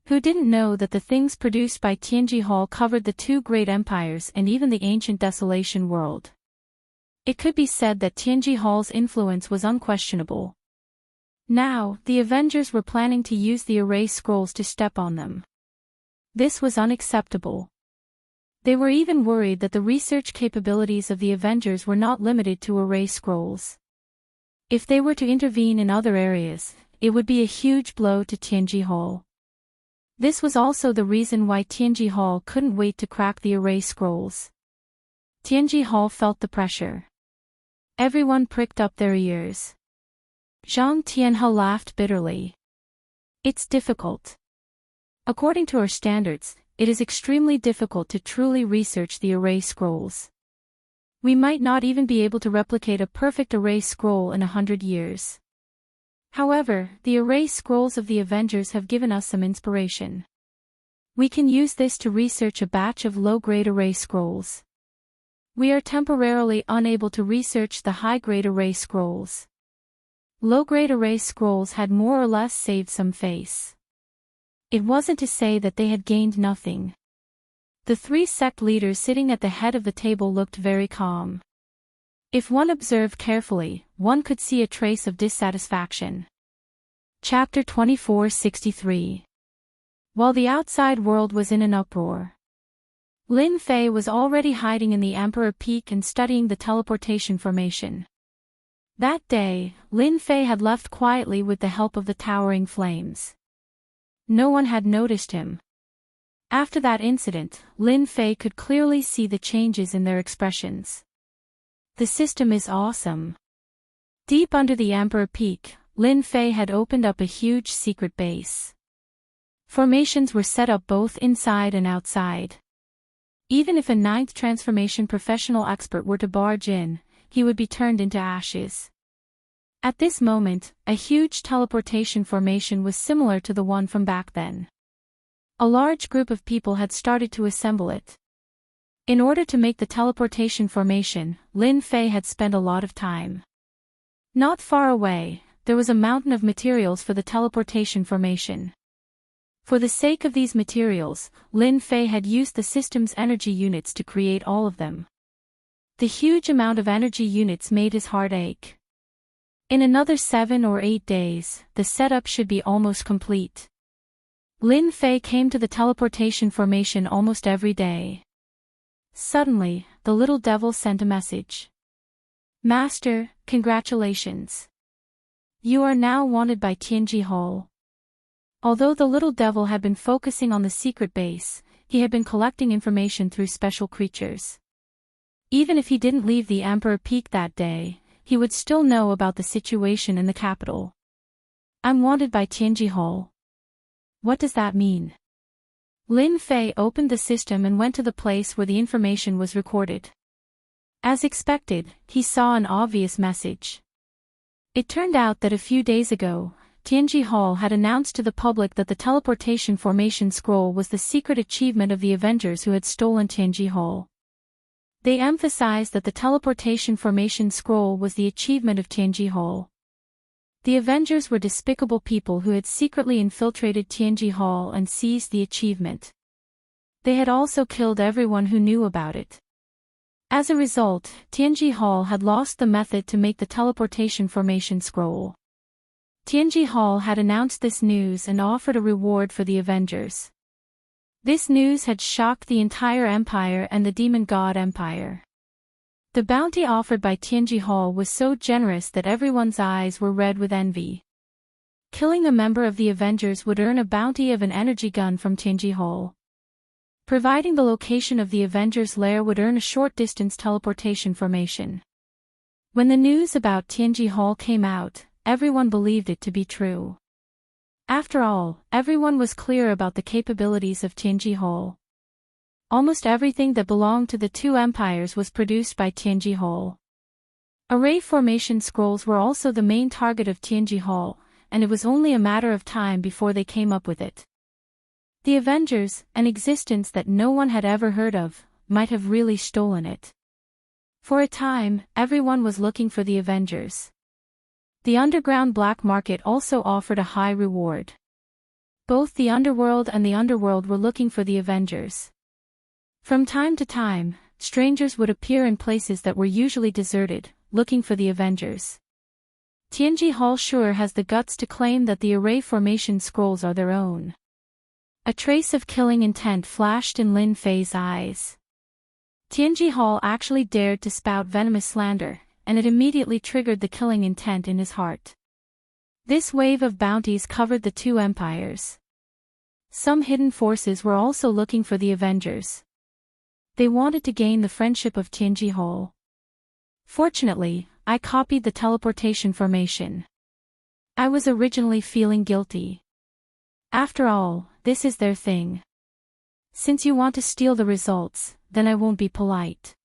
Who didn't know that the things produced by Tianji Hall covered the two great empires and even the ancient desolation world? It could be said that Tianji Hall's influence was unquestionable. Now, the Avengers were planning to use the array scrolls to step on them. This was unacceptable. They were even worried that the research capabilities of the Avengers were not limited to array scrolls. If they were to intervene in other areas, it would be a huge blow to Tianji Hall. This was also the reason why Tianji Hall couldn't wait to crack the array scrolls. Tianji Hall felt the pressure. Everyone pricked up their ears. Zhang Tianhe laughed bitterly. It's difficult. According to our standards, it is extremely difficult to truly research the array scrolls. We might not even be able to replicate a perfect array scroll in 100 years. However, the array scrolls of the Avengers have given us some inspiration. We can use this to research a batch of low-grade array scrolls. We are temporarily unable to research the high-grade array scrolls. Low-grade array scrolls had more or less saved some face. It wasn't to say that they had gained nothing. The three sect leaders sitting at the head of the table looked very calm. If one observed carefully, one could see a trace of dissatisfaction. Chapter 2463. While the outside world was in an uproar, Lin Fei was already hiding in the Emperor Peak and studying the teleportation formation. That day, Lin Fei had left quietly with the help of the towering flames. No one had noticed him. After that incident, Lin Fei could clearly see the changes in their expressions. The system is awesome. Deep under the Emperor Peak, Lin Fei had opened up a huge secret base. Formations were set up both inside and outside. Even if a ninth transformation professional expert were to barge in, he would be turned into ashes. At this moment, a huge teleportation formation was similar to the one from back then. A large group of people had started to assemble it. In order to make the teleportation formation, Lin Fei had spent a lot of time. Not far away, there was a mountain of materials for the teleportation formation. For the sake of these materials, Lin Fei had used the system's energy units to create all of them. The huge amount of energy units made his heart ache. In another 7 or 8 days, the setup should be almost complete. Lin Fei came to the teleportation formation almost every day. Suddenly, the little devil sent a message. Master, congratulations. You are now wanted by Tianji Hall. Although the little devil had been focusing on the secret base, he had been collecting information through special creatures. Even if he didn't leave the Emperor Peak that day, he would still know about the situation in the capital. I'm wanted by Tianji Hall. What does that mean? Lin Fei opened the system and went to the place where the information was recorded. As expected, he saw an obvious message. It turned out that a few days ago, Tianji Hall had announced to the public that the teleportation formation scroll was the secret achievement of the Avengers who had stolen Tianji Hall. They emphasized that the teleportation formation scroll was the achievement of Tianji Hall. The Avengers were despicable people who had secretly infiltrated Tianji Hall and seized the achievement. They had also killed everyone who knew about it. As a result, Tianji Hall had lost the method to make the teleportation formation scroll. Tianji Hall had announced this news and offered a reward for the Avengers. This news had shocked the entire empire and the Demon God Empire. The bounty offered by Tianji Hall was so generous that everyone's eyes were red with envy. Killing a member of the Avengers would earn a bounty of an energy gun from Tianji Hall. Providing the location of the Avengers' lair would earn a short-distance teleportation formation. When the news about Tianji Hall came out, everyone believed it to be true. After all, everyone was clear about the capabilities of Tianji Hall. Almost everything that belonged to the two empires was produced by Tianji Hall. Array formation scrolls were also the main target of Tianji Hall, and it was only a matter of time before they came up with it. The Avengers, an existence that no one had ever heard of, might have really stolen it. For a time, everyone was looking for the Avengers. The underground black market also offered a high reward. Both the underworld and the underworld were looking for the Avengers. From time to time, strangers would appear in places that were usually deserted, looking for the Avengers. Tianji Hall sure has the guts to claim that the array formation scrolls are their own. A trace of killing intent flashed in Lin Fei's eyes. Tianji Hall actually dared to spout venomous slander, and it immediately triggered the killing intent in his heart. This wave of bounties covered the two empires. Some hidden forces were also looking for the Avengers. They wanted to gain the friendship of Tianji Hall. Fortunately, I copied the teleportation formation. I was originally feeling guilty. After all, this is their thing. Since you want to steal the results, then I won't be polite.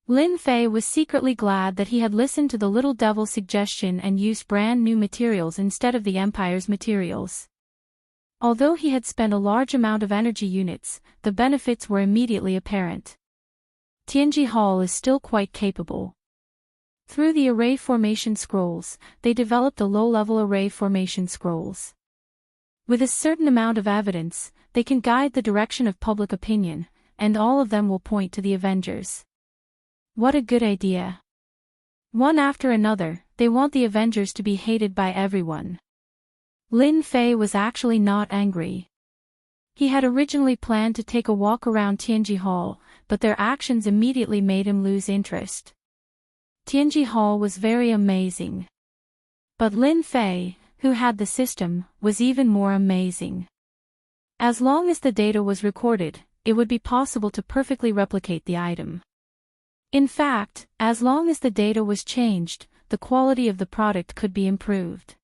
Lin Fei was secretly glad that he had listened to the little devil's suggestion and used brand new materials instead of the Empire's materials. Although he had spent a large amount of energy units, the benefits were immediately apparent. Tianji Hall is still quite capable. Through the array formation scrolls, they developed a low-level array formation scrolls. With a certain amount of evidence, they can guide the direction of public opinion, and all of them will point to the Avengers. What a good idea. One after another, they want the Avengers to be hated by everyone. Lin Fei was actually not angry. He had originally planned to take a walk around Tianji Hall, but their actions immediately made him lose interest. Tianji Hall was very amazing. But Lin Fei, who had the system, was even more amazing. As long as the data was recorded, it would be possible to perfectly replicate the item. In fact, as long as the data was changed, the quality of the product could be improved.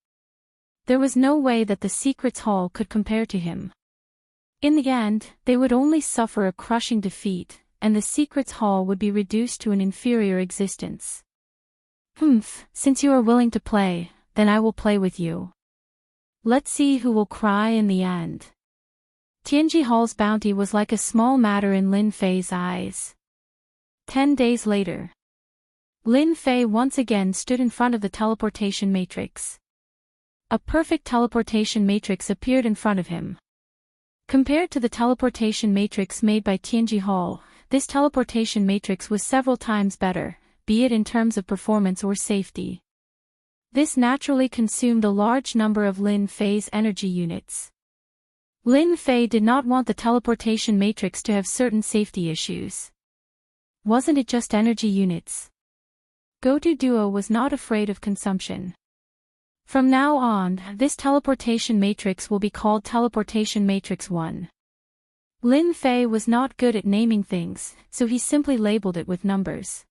There was no way that the Secrets Hall could compare to him. In the end, they would only suffer a crushing defeat, and the Secrets Hall would be reduced to an inferior existence. Since you are willing to play, then I will play with you. Let's see who will cry in the end. Tianji Hall's bounty was like a small matter in Lin Fei's eyes. 10 days later. Lin Fei once again stood in front of the teleportation matrix. A perfect teleportation matrix appeared in front of him. Compared to the teleportation matrix made by Tianji Hall, this teleportation matrix was several times better, be it in terms of performance or safety. This naturally consumed a large number of Lin Fei's energy units. Lin Fei did not want the teleportation matrix to have certain safety issues. Wasn't it just energy units? Go-To Duo was not afraid of consumption. From now on, this teleportation matrix will be called Teleportation Matrix 1. Lin Fei was not good at naming things, so he simply labeled it with numbers.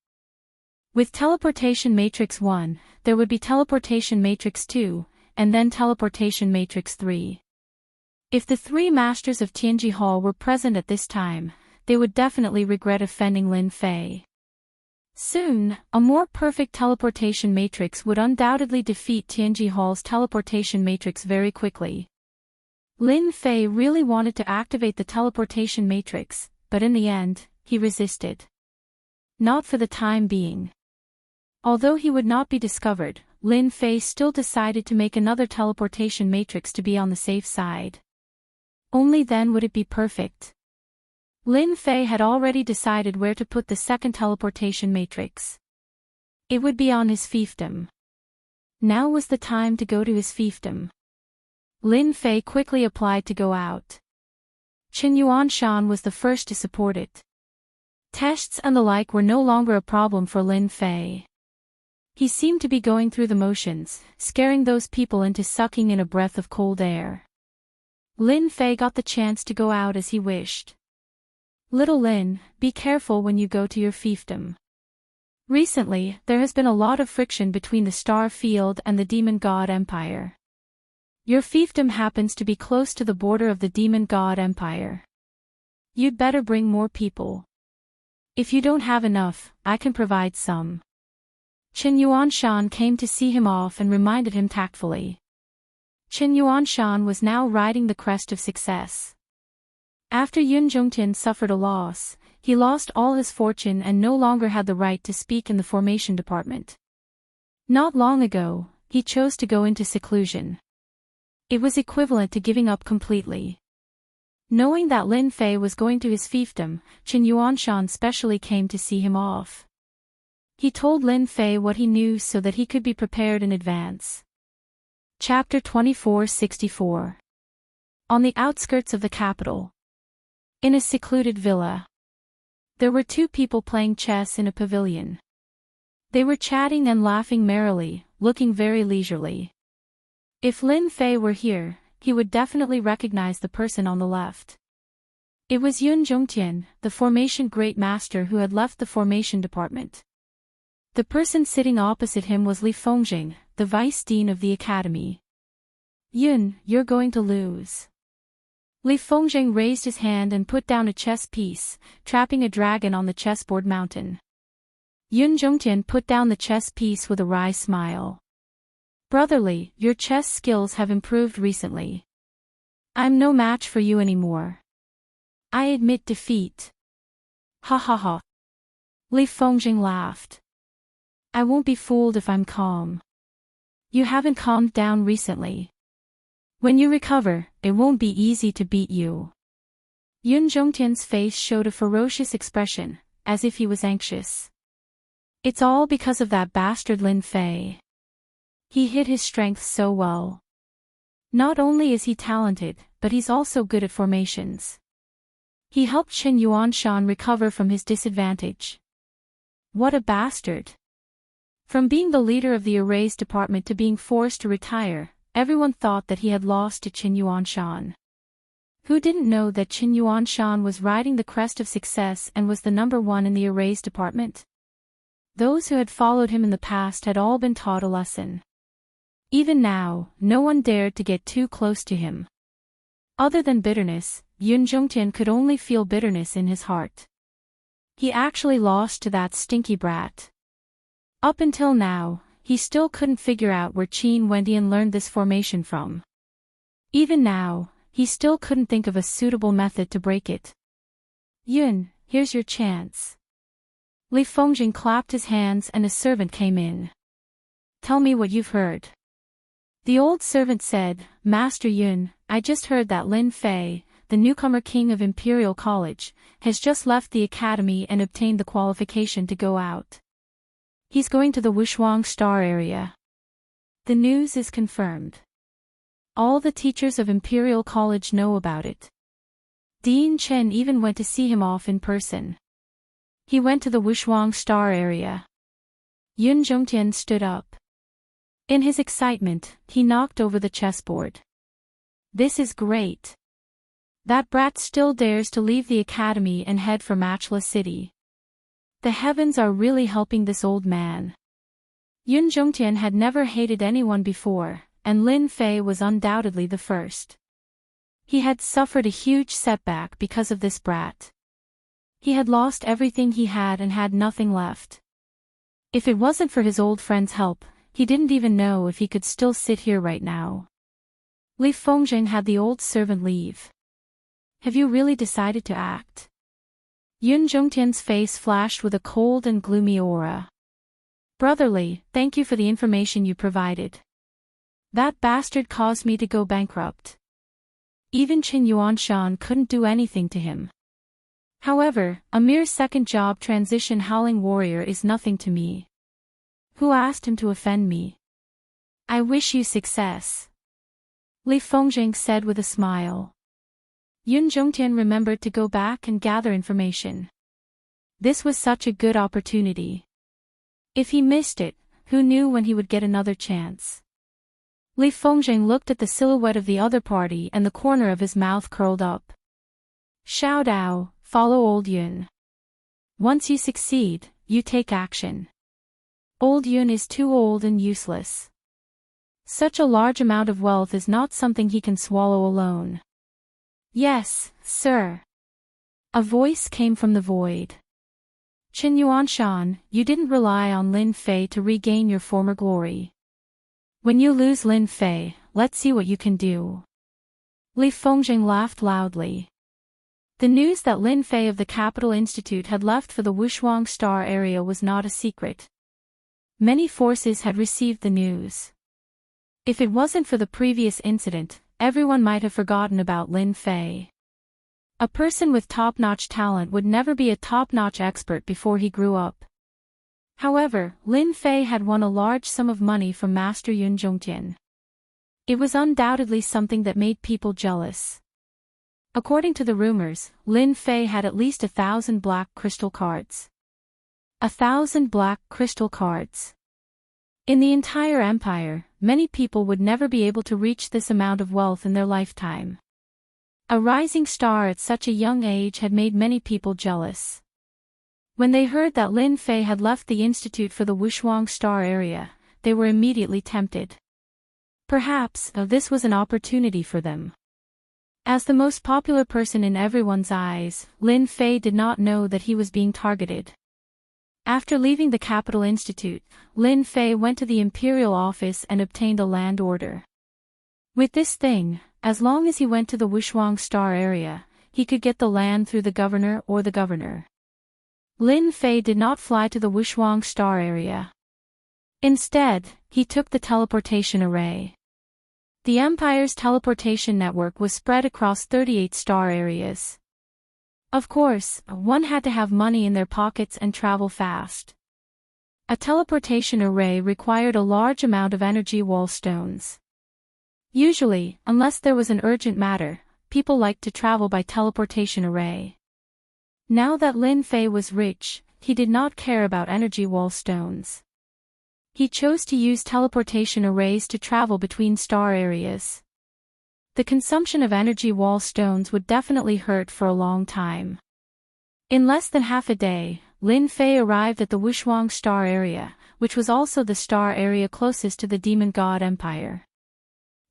With Teleportation Matrix 1, there would be Teleportation Matrix 2, and then Teleportation Matrix 3. If the three masters of Tianji Hall were present at this time, they would definitely regret offending Lin Fei. Soon, a more perfect teleportation matrix would undoubtedly defeat Tianji Hall's teleportation matrix very quickly. Lin Fei really wanted to activate the teleportation matrix, but in the end, he resisted. Not for the time being. Although he would not be discovered, Lin Fei still decided to make another teleportation matrix to be on the safe side. Only then would it be perfect. Lin Fei had already decided where to put the second teleportation matrix. It would be on his fiefdom. Now was the time to go to his fiefdom. Lin Fei quickly applied to go out. Chen Yuanshan was the first to support it. Tests and the like were no longer a problem for Lin Fei. He seemed to be going through the motions, scaring those people into sucking in a breath of cold air. Lin Fei got the chance to go out as he wished. Little Lin, be careful when you go to your fiefdom. Recently, there has been a lot of friction between the Star Field and the Demon God Empire. Your fiefdom happens to be close to the border of the Demon God Empire. You'd better bring more people. If you don't have enough, I can provide some. Qin Yuanshan came to see him off and reminded him tactfully. Qin Yuanshan was now riding the crest of success. After Yun Zhongtian suffered a loss, he lost all his fortune and no longer had the right to speak in the formation department. Not long ago, he chose to go into seclusion. It was equivalent to giving up completely. Knowing that Lin Fei was going to his fiefdom, Qin Yuanshan specially came to see him off. He told Lin Fei what he knew so that he could be prepared in advance. Chapter 2464. On the outskirts of the capital. In a secluded villa. There were two people playing chess in a pavilion. They were chatting and laughing merrily, looking very leisurely. If Lin Fei were here, he would definitely recognize the person on the left. It was Yun Zhongtian, the formation great master who had left the formation department. The person sitting opposite him was Li Fengjing, the vice dean of the academy. Yun, you're going to lose. Li Fengjing raised his hand and put down a chess piece, trapping a dragon on the chessboard mountain. Yun Zhongtian put down the chess piece with a wry smile. Brotherly, your chess skills have improved recently. I'm no match for you anymore. I admit defeat. Ha ha ha. Li Fengjing laughed. I won't be fooled if I'm calm. You haven't calmed down recently. When you recover, it won't be easy to beat you. Yun Zhongtian's face showed a ferocious expression, as if he was anxious. It's all because of that bastard Lin Fei. He hid his strength so well. Not only is he talented, but he's also good at formations. He helped Qin Yuanshan recover from his disadvantage. What a bastard. From being the leader of the arrays department to being forced to retire, everyone thought that he had lost to Qin Yuanshan. Who didn't know that Qin Yuanshan was riding the crest of success and was the #1 in the arrays department? Those who had followed him in the past had all been taught a lesson. Even now, no one dared to get too close to him. Other than bitterness, Yun Zhongtian could only feel bitterness in his heart. He actually lost to that stinky brat. Up until now, he still couldn't figure out where Qin Wendian learned this formation from. Even now, he still couldn't think of a suitable method to break it. Yun, here's your chance. Li Fengjing clapped his hands and a servant came in. Tell me what you've heard. The old servant said, Master Yun, I just heard that Lin Fei, the newcomer king of Imperial College, has just left the academy and obtained the qualification to go out. He's going to the Wushuang Star area. The news is confirmed. All the teachers of Imperial College know about it. Dean Chen even went to see him off in person. He went to the Wushuang Star area. Yun Zhongtian stood up. In his excitement, he knocked over the chessboard. This is great. That brat still dares to leave the academy and head for Matchless City. The heavens are really helping this old man. Yun Zhongtian had never hated anyone before, and Lin Fei was undoubtedly the first. He had suffered a huge setback because of this brat. He had lost everything he had and had nothing left. If it wasn't for his old friend's help, he didn't even know if he could still sit here right now. Li Fengjing had the old servant leave. Have you really decided to act? Yun Zhongtian's face flashed with a cold and gloomy aura. Brotherly, thank you for the information you provided. That bastard caused me to go bankrupt. Even Qin Yuanshan couldn't do anything to him. However, a mere second job transition howling warrior is nothing to me. Who asked him to offend me? I wish you success. Li Fengjing said with a smile. Yun Zhongtian remembered to go back and gather information. This was such a good opportunity. If he missed it, who knew when he would get another chance? Li Fengjing looked at the silhouette of the other party and the corner of his mouth curled up. Xiao Dao, follow old Yun. Once you succeed, you take action. Old Yun is too old and useless. Such a large amount of wealth is not something he can swallow alone. Yes, sir. A voice came from the void. Chen Yuanshan, you didn't rely on Lin Fei to regain your former glory. When you lose Lin Fei, let's see what you can do. Li Fengjing laughed loudly. The news that Lin Fei of the Capital Institute had left for the Wushuang Star area was not a secret. Many forces had received the news. If it wasn't for the previous incident, everyone might have forgotten about Lin Fei. A person with top-notch talent would never be a top-notch expert before he grew up. However, Lin Fei had won a large sum of money from Master Yun Zhongtian. It was undoubtedly something that made people jealous. According to the rumors, Lin Fei had at least 1,000 black crystal cards. 1,000 black crystal cards. In the entire empire, many people would never be able to reach this amount of wealth in their lifetime. A rising star at such a young age had made many people jealous. When they heard that Lin Fei had left the institute for the Wushuang Star area, they were immediately tempted. Perhaps, this was an opportunity for them. As the most popular person in everyone's eyes, Lin Fei did not know that he was being targeted. After leaving the Capital Institute, Lin Fei went to the Imperial office and obtained a land order. With this thing, as long as he went to the Wushuang Star area, he could get the land through the governor or the governor. Lin Fei did not fly to the Wushuang Star area. Instead, he took the teleportation array. The Empire's teleportation network was spread across 38 star areas. Of course, one had to have money in their pockets and travel fast. A teleportation array required a large amount of energy wall stones. Usually, unless there was an urgent matter, people liked to travel by teleportation array. Now that Lin Fei was rich, he did not care about energy wall stones. He chose to use teleportation arrays to travel between star areas. The consumption of energy wall stones would definitely hurt for a long time. In less than half a day, Lin Fei arrived at the Wushuang Star area, which was also the star area closest to the Demon God Empire.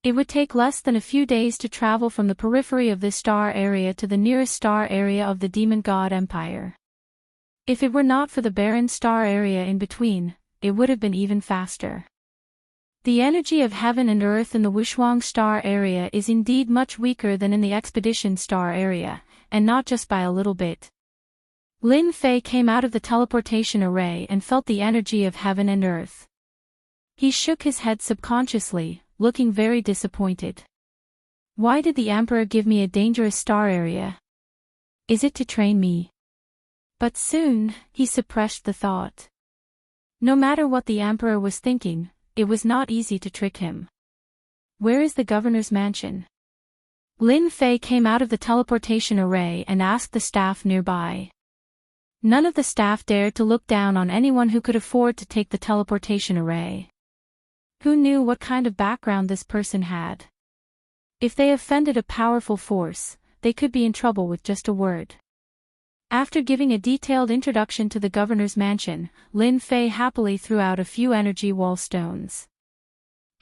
It would take less than a few days to travel from the periphery of this star area to the nearest star area of the Demon God Empire. If it were not for the barren star area in between, it would have been even faster. The energy of heaven and earth in the Wushuang Star area is indeed much weaker than in the Expedition Star area, and not just by a little bit. Lin Fei came out of the teleportation array and felt the energy of heaven and earth. He shook his head subconsciously, looking very disappointed. Why did the Emperor give me a dangerous star area? Is it to train me? But soon, he suppressed the thought. No matter what the Emperor was thinking, it was not easy to trick him. Where is the governor's mansion? Lin Fei came out of the teleportation array and asked the staff nearby. None of the staff dared to look down on anyone who could afford to take the teleportation array. Who knew what kind of background this person had? If they offended a powerful force, they could be in trouble with just a word. After giving a detailed introduction to the governor's mansion, Lin Fei happily threw out a few energy wall stones.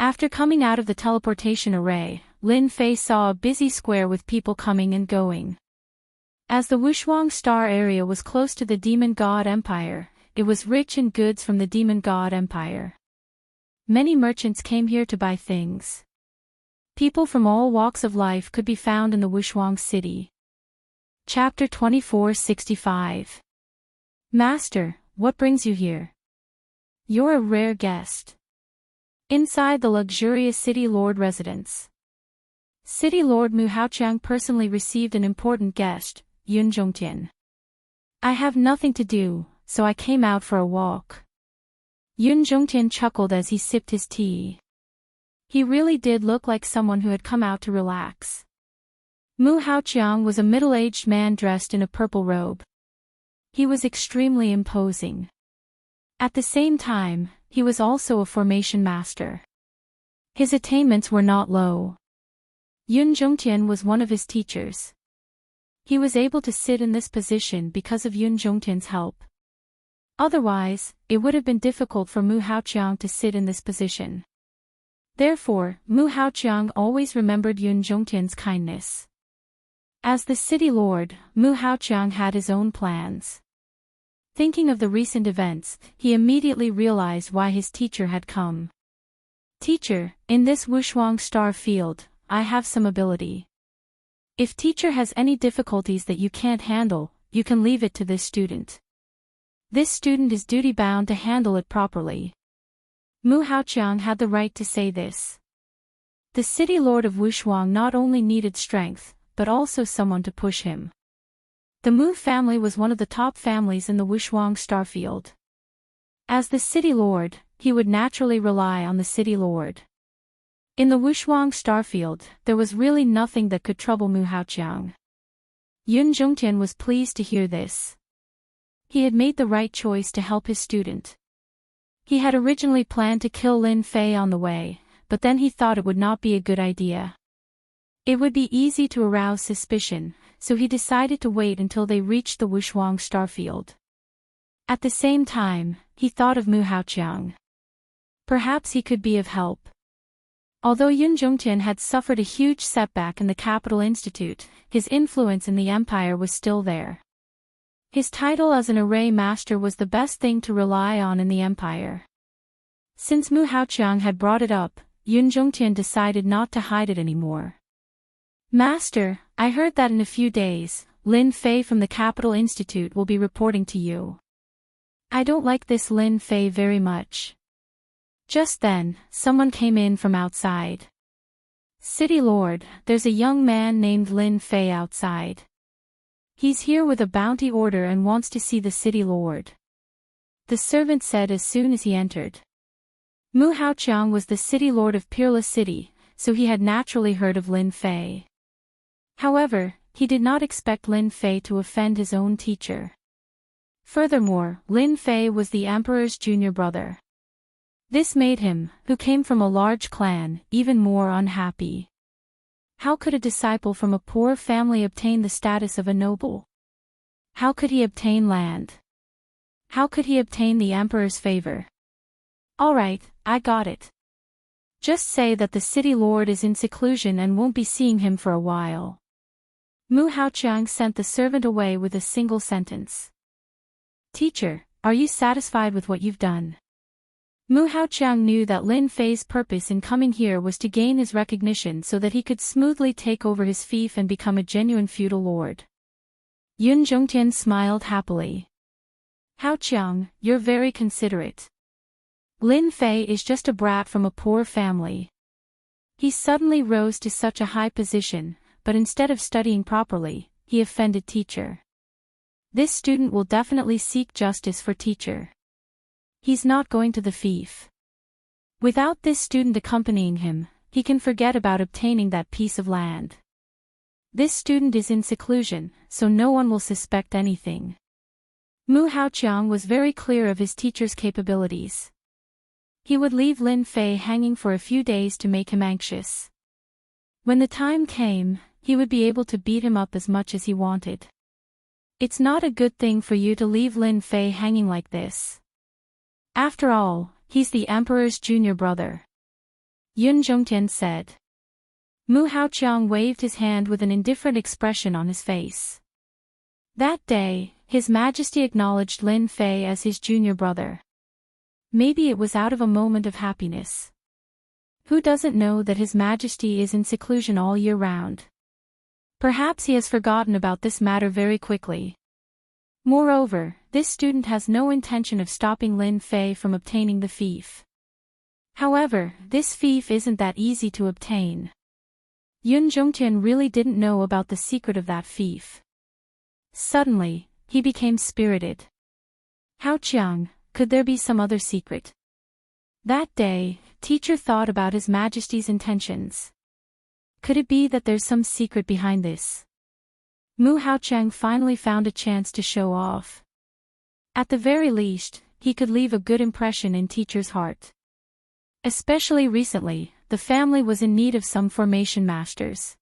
After coming out of the teleportation array, Lin Fei saw a busy square with people coming and going. As the Wushuang Star area was close to the Demon God Empire, it was rich in goods from the Demon God Empire. Many merchants came here to buy things. People from all walks of life could be found in the Wushuang city. Chapter 2465. Master, what brings you here? You're a rare guest. Inside the luxurious City Lord residence. City Lord Mu Haoqiang personally received an important guest, Yun Zhongtian. I have nothing to do, so I came out for a walk. Yun Zhongtian chuckled as he sipped his tea. He really did look like someone who had come out to relax. Mu Haoqiang was a middle-aged man dressed in a purple robe. He was extremely imposing. At the same time, he was also a formation master. His attainments were not low. Yun Zhongtian was one of his teachers. He was able to sit in this position because of Yun Zhongtian's help. Otherwise, it would have been difficult for Mu Haoqiang to sit in this position. Therefore, Mu Haoqiang always remembered Yun Zhongtian's kindness. As the city lord, Mu Haoqiang had his own plans. Thinking of the recent events, he immediately realized why his teacher had come. Teacher, in this Wushuang star field, I have some ability. If teacher has any difficulties that you can't handle, you can leave it to this student. This student is duty-bound to handle it properly. Mu Haoqiang had the right to say this. The city lord of Wushuang not only needed strength, but also someone to push him. The Mu family was one of the top families in the Wushuang starfield. As the city lord, he would naturally rely on the city lord. In the Wushuang starfield, there was really nothing that could trouble Mu Haoqiang. Yun Zhongtian was pleased to hear this. He had made the right choice to help his student. He had originally planned to kill Lin Fei on the way, but then he thought it would not be a good idea. It would be easy to arouse suspicion, so he decided to wait until they reached the Wushuang starfield. At the same time, he thought of Mu Haoqiang. Perhaps he could be of help. Although Yun Zhongtian had suffered a huge setback in the Capital Institute, his influence in the empire was still there. His title as an array master was the best thing to rely on in the empire. Since Mu Haoqiang had brought it up, Yun Zhongtian decided not to hide it anymore. Master, I heard that in a few days, Lin Fei from the Capital Institute will be reporting to you. I don't like this Lin Fei very much. Just then, someone came in from outside. City Lord, there's a young man named Lin Fei outside. He's here with a bounty order and wants to see the city lord. The servant said as soon as he entered. Mu Haoqiang was the city lord of Peerless City, so he had naturally heard of Lin Fei. However, he did not expect Lin Fei to offend his own teacher. Furthermore, Lin Fei was the emperor's junior brother. This made him, who came from a large clan, even more unhappy. How could a disciple from a poor family obtain the status of a noble? How could he obtain land? How could he obtain the emperor's favor? Alright, I got it. Just say that the city lord is in seclusion and won't be seeing him for a while. Mu Haoqiang sent the servant away with a single sentence. Teacher, are you satisfied with what you've done? Mu Haoqiang knew that Lin Fei's purpose in coming here was to gain his recognition so that he could smoothly take over his fief and become a genuine feudal lord. Yun Zhongtian smiled happily. Haoqiang, you're very considerate. Lin Fei is just a brat from a poor family. He suddenly rose to such a high position, but instead of studying properly, he offended teacher. This student will definitely seek justice for teacher. He's not going to the fief. Without this student accompanying him, he can forget about obtaining that piece of land. This student is in seclusion, so no one will suspect anything. Mu Haoqiang was very clear of his teacher's capabilities. He would leave Lin Fei hanging for a few days to make him anxious. When the time came, he would be able to beat him up as much as he wanted. It's not a good thing for you to leave Lin Fei hanging like this. After all, he's the emperor's junior brother. Yun Zhongtian said. Mu Haoqiang waved his hand with an indifferent expression on his face. That day, His Majesty acknowledged Lin Fei as his junior brother. Maybe it was out of a moment of happiness. Who doesn't know that His Majesty is in seclusion all year round? Perhaps he has forgotten about this matter very quickly. Moreover, this student has no intention of stopping Lin Fei from obtaining the fief. However, this fief isn't that easy to obtain. Yun Zhongtian really didn't know about the secret of that fief. Suddenly, he became spirited. Haoqiang, could there be some other secret? That day, teacher thought about His Majesty's intentions. Could it be that there's some secret behind this? Mu Haoqiang finally found a chance to show off. At the very least, he could leave a good impression in teacher's heart. Especially recently, the family was in need of some formation masters.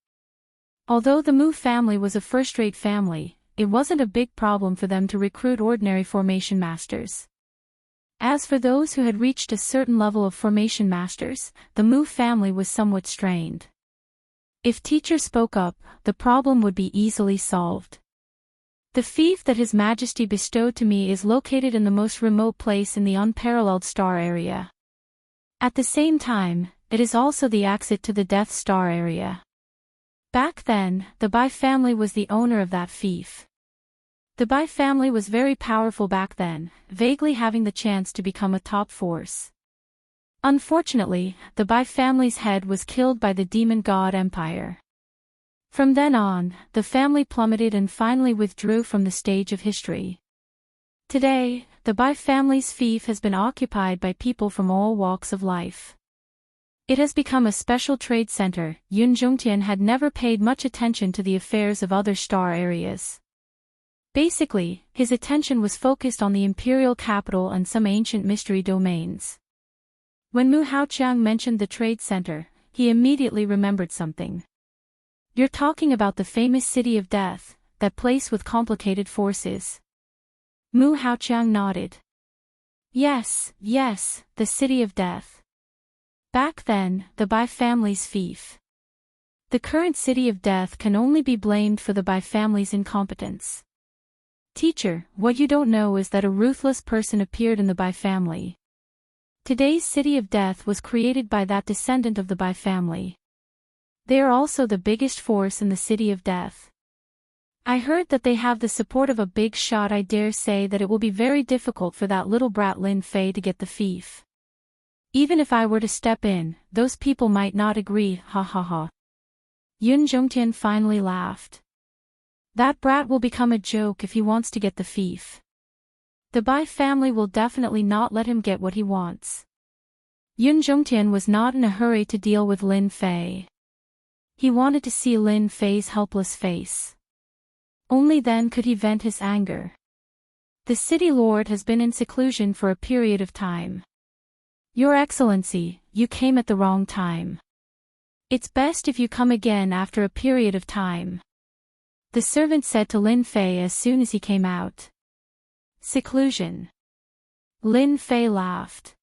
Although the Mu family was a first-rate family, it wasn't a big problem for them to recruit ordinary formation masters. As for those who had reached a certain level of formation masters, the Mu family was somewhat strained. If teacher spoke up, the problem would be easily solved. The fief that His Majesty bestowed to me is located in the most remote place in the unparalleled star area. At the same time, it is also the exit to the Death Star area. Back then, the Bai family was the owner of that fief. The Bai family was very powerful back then, vaguely having the chance to become a top force. Unfortunately, the Bai family's head was killed by the demon god Empire. From then on, the family plummeted and finally withdrew from the stage of history. Today, the Bai family's fief has been occupied by people from all walks of life. It has become a special trade center. Yun Zhongtian had never paid much attention to the affairs of other star areas. Basically, his attention was focused on the imperial capital and some ancient mystery domains. When Mu Haoqiang mentioned the trade center, he immediately remembered something. You're talking about the famous City of Death, that place with complicated forces. Mu Haoqiang nodded. Yes, the City of Death. Back then, the Bai family's fief. The current City of Death can only be blamed for the Bai family's incompetence. Teacher, what you don't know is that a ruthless person appeared in the Bai family. Today's City of Death was created by that descendant of the Bai family. They are also the biggest force in the City of Death. I heard that they have the support of a big shot. I dare say that it will be very difficult for that little brat Lin Fei to get the fief. Even if I were to step in, those people might not agree, ha ha ha. Yun Zhongtian finally laughed. That brat will become a joke if he wants to get the fief. The Bai family will definitely not let him get what he wants. Yun Zhongtian was not in a hurry to deal with Lin Fei. He wanted to see Lin Fei's helpless face. Only then could he vent his anger. The city lord has been in seclusion for a period of time. Your Excellency, you came at the wrong time. It's best if you come again after a period of time. The servant said to Lin Fei as soon as he came out. Seclusion. Lin Fei laughed.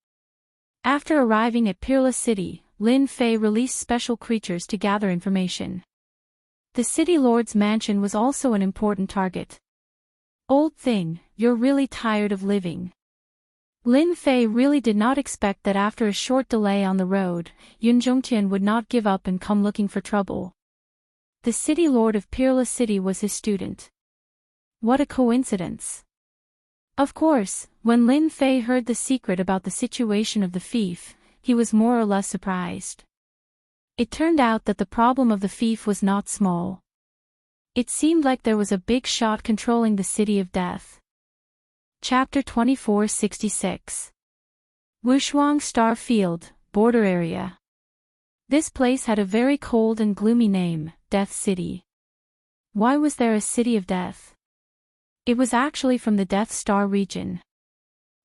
After arriving at Peerless City, Lin Fei released special creatures to gather information. The city lord's mansion was also an important target. Old thing, you're really tired of living. Lin Fei really did not expect that after a short delay on the road, Yun Zhongtian would not give up and come looking for trouble. The city lord of Peerless City was his student. What a coincidence. Of course, when Lin Fei heard the secret about the situation of the fief, he was more or less surprised. It turned out that the problem of the fief was not small. It seemed like there was a big shot controlling the City of Death. Chapter 2466. Wushuang Star Field, Border Area. This place had a very cold and gloomy name, Death City. Why was there a City of Death? It was actually from the Death Star region.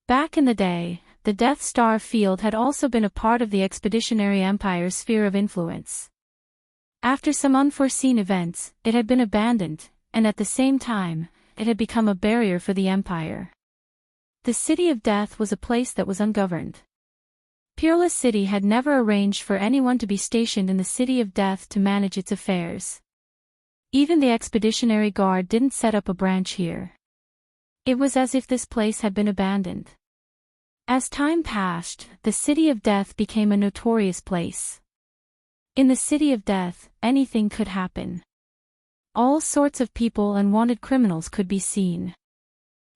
Back in the day, the Death Star Field had also been a part of the Expeditionary Empire's sphere of influence. After some unforeseen events, it had been abandoned, and at the same time, it had become a barrier for the Empire. The City of Death was a place that was ungoverned. Peerless City had never arranged for anyone to be stationed in the City of Death to manage its affairs. Even the Expeditionary Guard didn't set up a branch here. It was as if this place had been abandoned. As time passed, the City of Death became a notorious place. In the City of Death, anything could happen. All sorts of people and wanted criminals could be seen.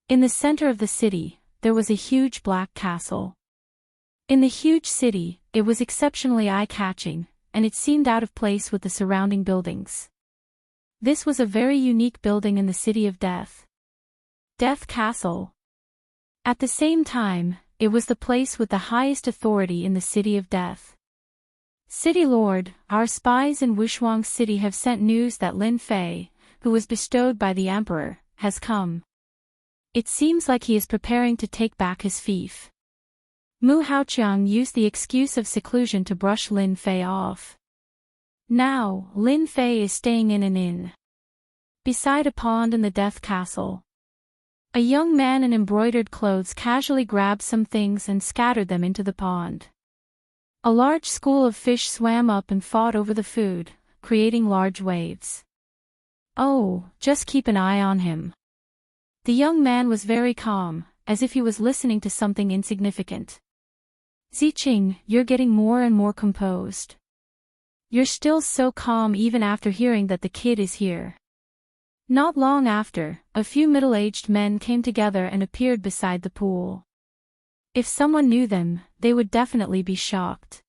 In the center of the city, there was a huge black castle. In the huge city, it was exceptionally eye-catching, and it seemed out of place with the surrounding buildings. This was a very unique building in the City of Death. Death Castle. At the same time, it was the place with the highest authority in the City of Death. City Lord, our spies in Wushuang City have sent news that Lin Fei, who was bestowed by the Emperor, has come. It seems like he is preparing to take back his fief. Mu Haoqiang used the excuse of seclusion to brush Lin Fei off. Now, Lin Fei is staying in an inn beside a pond in the Death Castle. A young man in embroidered clothes casually grabbed some things and scattered them into the pond. A large school of fish swam up and fought over the food, creating large waves. Oh, just keep an eye on him. The young man was very calm, as if he was listening to something insignificant. Ziqing, you're getting more and more composed. You're still so calm even after hearing that the kid is here. Not long after, a few middle-aged men came together and appeared beside the pool. If someone knew them, they would definitely be shocked.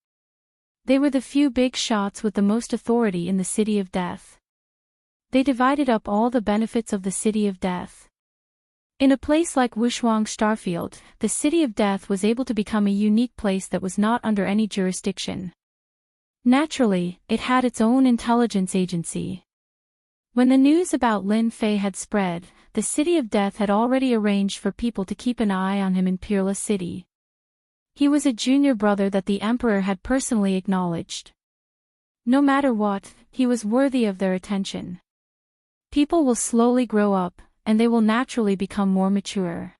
They were the few big shots with the most authority in the City of Death. They divided up all the benefits of the City of Death. In a place like Wushuang Starfield, the City of Death was able to become a unique place that was not under any jurisdiction. Naturally, it had its own intelligence agency. When the news about Lin Fei had spread, the City of Death had already arranged for people to keep an eye on him in Peerless City. He was a junior brother that the Emperor had personally acknowledged. No matter what, he was worthy of their attention. People will slowly grow up, and they will naturally become more mature.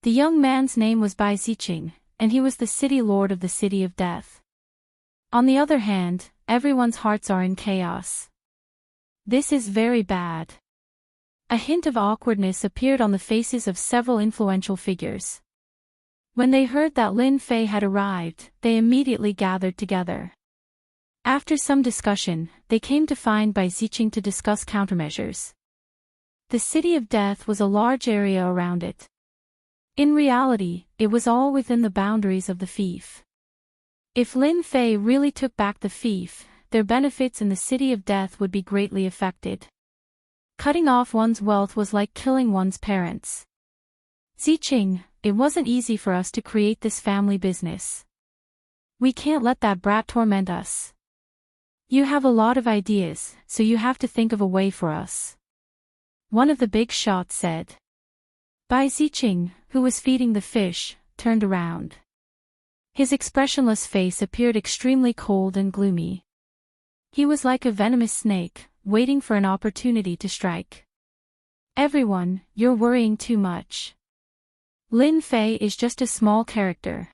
The young man's name was Bai Ziqing, and he was the city lord of the City of Death. On the other hand, everyone's hearts are in chaos. This is very bad. A hint of awkwardness appeared on the faces of several influential figures. When they heard that Lin Fei had arrived, they immediately gathered together. After some discussion, they came to find Bai Ziqing to discuss countermeasures. The City of Death was a large area around it. In reality, it was all within the boundaries of the fief. If Lin Fei really took back the fief, their benefits in the City of Death would be greatly affected. Cutting off one's wealth was like killing one's parents. Ziqing, it wasn't easy for us to create this family business. We can't let that brat torment us. You have a lot of ideas, so you have to think of a way for us. One of the big shots said. Bai Ziqing, who was feeding the fish, turned around. His expressionless face appeared extremely cold and gloomy. He was like a venomous snake, waiting for an opportunity to strike. Everyone, you're worrying too much. Lin Fei is just a small character.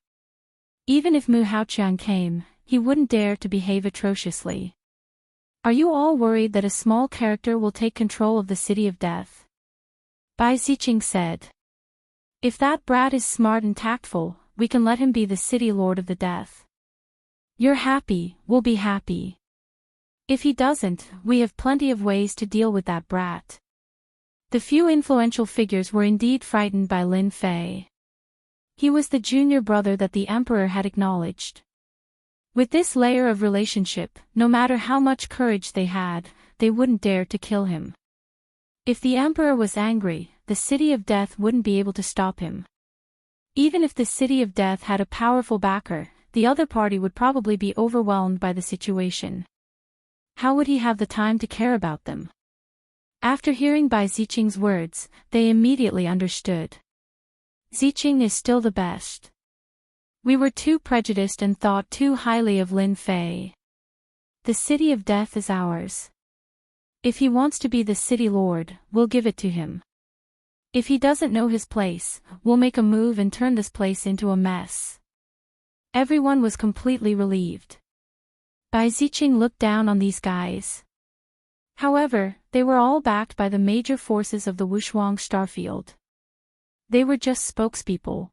Even if Mu Haoqiang came, he wouldn't dare to behave atrociously. Are you all worried that a small character will take control of the City of Death? Bai Ziqing said. If that brat is smart and tactful, we can let him be the City Lord of the Death. You're happy, we'll be happy. If he doesn't, we have plenty of ways to deal with that brat. The few influential figures were indeed frightened by Lin Fei. He was the junior brother that the Emperor had acknowledged. With this layer of relationship, no matter how much courage they had, they wouldn't dare to kill him. If the Emperor was angry, the City of Death wouldn't be able to stop him. Even if the City of Death had a powerful backer, the other party would probably be overwhelmed by the situation. How would he have the time to care about them? After hearing Bai Ziqing's words, they immediately understood. Ziqing is still the best. We were too prejudiced and thought too highly of Lin Fei. The City of Death is ours. If he wants to be the City Lord, we'll give it to him. If he doesn't know his place, we'll make a move and turn this place into a mess. Everyone was completely relieved. Bai Ziqing looked down on these guys. However, they were all backed by the major forces of the Wushuang Starfield. They were just spokespeople.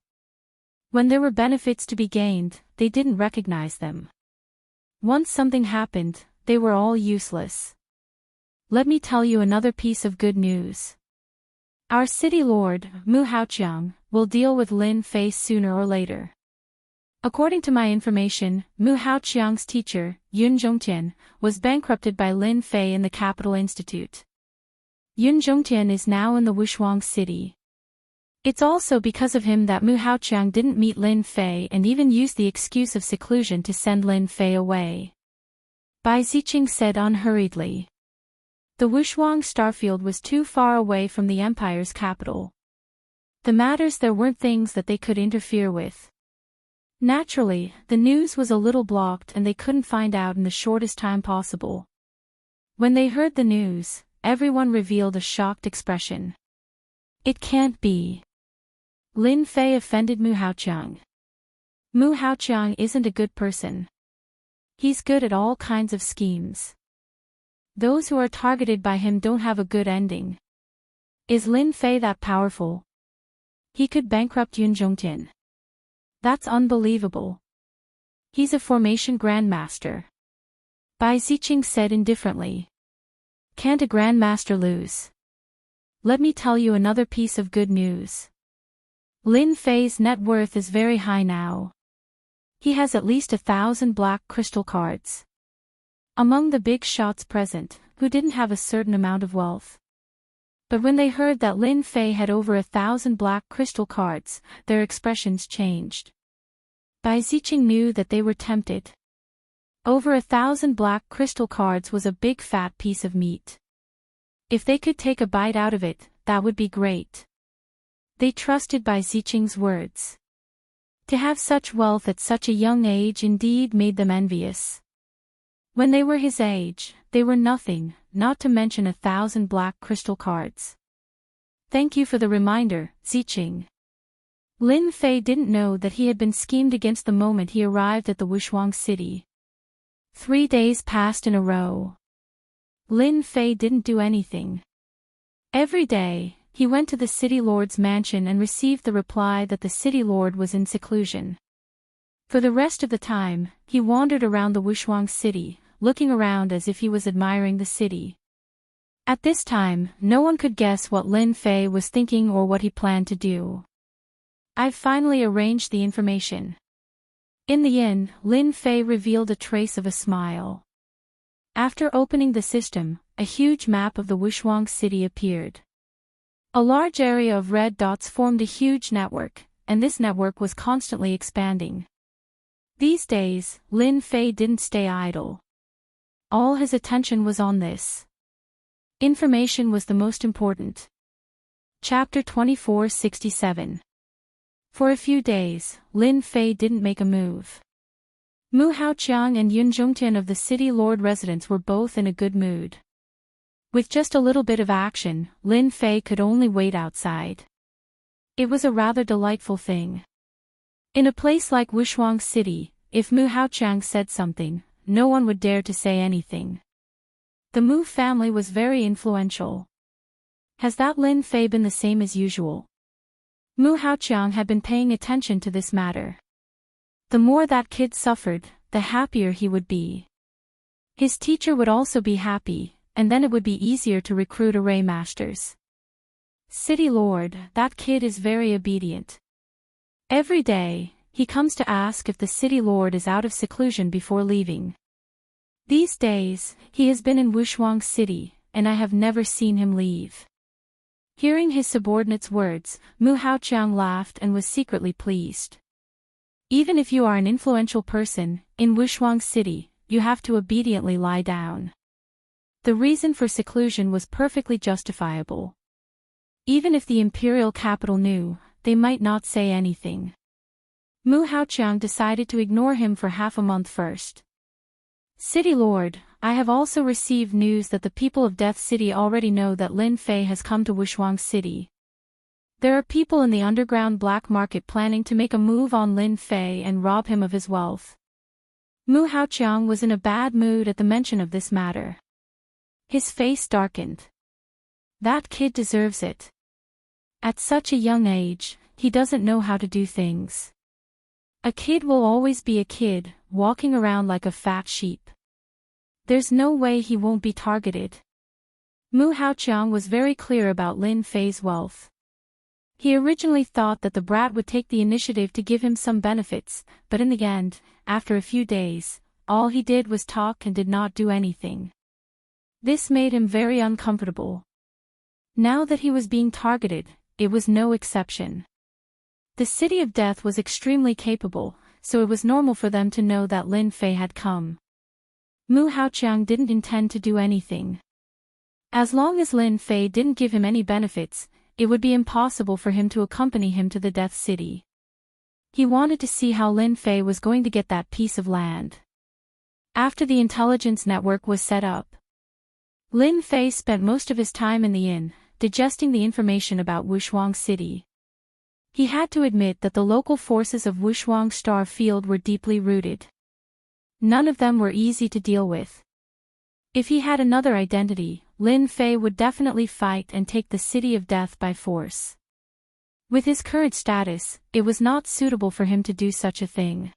When there were benefits to be gained, they didn't recognize them. Once something happened, they were all useless. Let me tell you another piece of good news. Our City Lord, Mu Haoqiang, will deal with Lin Fei sooner or later. According to my information, Mu Haoqiang's teacher, Yun Zhongtian, was bankrupted by Lin Fei in the Capital Institute. Yun Zhongtian is now in the Wushuang City. It's also because of him that Mu Haoqiang didn't meet Lin Fei and even used the excuse of seclusion to send Lin Fei away. Bai Ziqing said unhurriedly. The Wushuang Starfield was too far away from the Empire's capital. The matters there weren't things that they could interfere with. Naturally, the news was a little blocked and they couldn't find out in the shortest time possible. When they heard the news, everyone revealed a shocked expression. It can't be. Lin Fei offended Mu Haoqiang. Mu Haoqiang isn't a good person. He's good at all kinds of schemes. Those who are targeted by him don't have a good ending. Is Lin Fei that powerful? He could bankrupt Yun Zhongtian. That's unbelievable. He's a formation grandmaster. Bai Ziqing said indifferently. Can't a grandmaster lose? Let me tell you another piece of good news. Lin Fei's net worth is very high now. He has at least 1,000 black crystal cards. Among the big shots present, who didn't have a certain amount of wealth. But when they heard that Lin Fei had over 1,000 black crystal cards, their expressions changed. Bai Ziqing knew that they were tempted. Over 1,000 black crystal cards was a big fat piece of meat. If they could take a bite out of it, that would be great. They trusted Bai Ziqing's words. To have such wealth at such a young age indeed made them envious. When they were his age, they were nothing, not to mention 1,000 black crystal cards. Thank you for the reminder, Ziqing. Lin Fei didn't know that he had been schemed against the moment he arrived at the Wushuang city. 3 days passed in a row. Lin Fei didn't do anything. Every day, he went to the city lord's mansion and received the reply that the city lord was in seclusion. For the rest of the time, he wandered around the Wushuang city, looking around as if he was admiring the city. At this time, no one could guess what Lin Fei was thinking or what he planned to do. I've finally arranged the information. In the inn, Lin Fei revealed a trace of a smile. After opening the system, a huge map of the Wushuang city appeared. A large area of red dots formed a huge network, and this network was constantly expanding. These days, Lin Fei didn't stay idle. All his attention was on this. Information was the most important. Chapter 2467. For a few days, Lin Fei didn't make a move. Mu Haoqiang and Yun Zhongtian of the city lord residence were both in a good mood. With just a little bit of action, Lin Fei could only wait outside. It was a rather delightful thing. In a place like Wushuang City, if Mu Haoqiang said something, no one would dare to say anything. The Mu family was very influential. Has that Lin Fei been the same as usual? Mu Haoqiang had been paying attention to this matter. The more that kid suffered, the happier he would be. His teacher would also be happy, and then it would be easier to recruit array masters. City Lord, that kid is very obedient. Every day, he comes to ask if the city lord is out of seclusion before leaving. These days, he has been in Wushuang City, and I have never seen him leave. Hearing his subordinate's words, Mu Haoqiang laughed and was secretly pleased. Even if you are an influential person, in Wushuang City, you have to obediently lie down. The reason for seclusion was perfectly justifiable. Even if the imperial capital knew, they might not say anything. Mu Haoqiang decided to ignore him for half a month first. City Lord, I have also received news that the people of Death City already know that Lin Fei has come to Wushuang City. There are people in the underground black market planning to make a move on Lin Fei and rob him of his wealth. Mu Haoqiang was in a bad mood at the mention of this matter. His face darkened. That kid deserves it. At such a young age, he doesn't know how to do things. A kid will always be a kid, walking around like a fat sheep. There's no way he won't be targeted. Mu Haoqiang was very clear about Lin Fei's wealth. He originally thought that the brat would take the initiative to give him some benefits, but in the end, after a few days, all he did was talk and did not do anything. This made him very uncomfortable. Now that he was being targeted, it was no exception. The City of Death was extremely capable, so it was normal for them to know that Lin Fei had come. Mu Haoqiang didn't intend to do anything. As long as Lin Fei didn't give him any benefits, it would be impossible for him to accompany him to the Death City. He wanted to see how Lin Fei was going to get that piece of land. After the intelligence network was set up, Lin Fei spent most of his time in the inn, digesting the information about Wushuang City. He had to admit that the local forces of Wushuang Star Field were deeply rooted. None of them were easy to deal with. If he had another identity, Lin Fei would definitely fight and take the City of Death by force. With his current status, it was not suitable for him to do such a thing.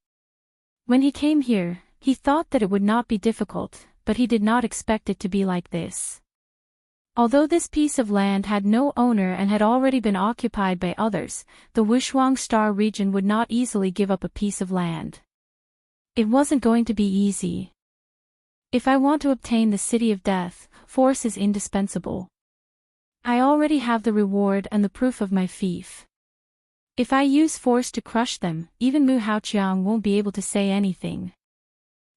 When he came here, he thought that it would not be difficult, but he did not expect it to be like this. Although this piece of land had no owner and had already been occupied by others, the Wushuang Star region would not easily give up a piece of land. It wasn't going to be easy. If I want to obtain the City of Death, force is indispensable. I already have the reward and the proof of my fief. If I use force to crush them, even Mu Haoqiang won't be able to say anything.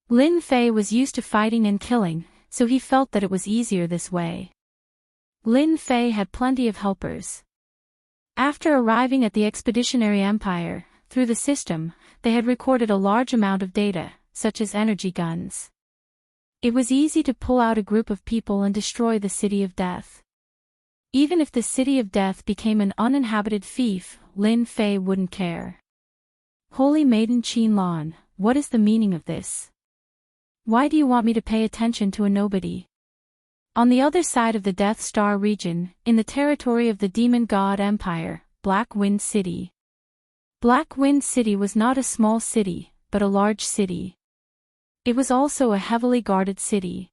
Lin Fei was used to fighting and killing, so he felt that it was easier this way. Lin Fei had plenty of helpers. After arriving at the Expeditionary Empire, through the system, they had recorded a large amount of data, such as energy guns. It was easy to pull out a group of people and destroy the City of Death. Even if the City of Death became an uninhabited fief, Lin Fei wouldn't care. Holy Maiden Qinlan, what is the meaning of this? Why do you want me to pay attention to a nobody? On the other side of the Death Star region, in the territory of the Demon God Empire, Black Wind City. Black Wind City was not a small city, but a large city. It was also a heavily guarded city.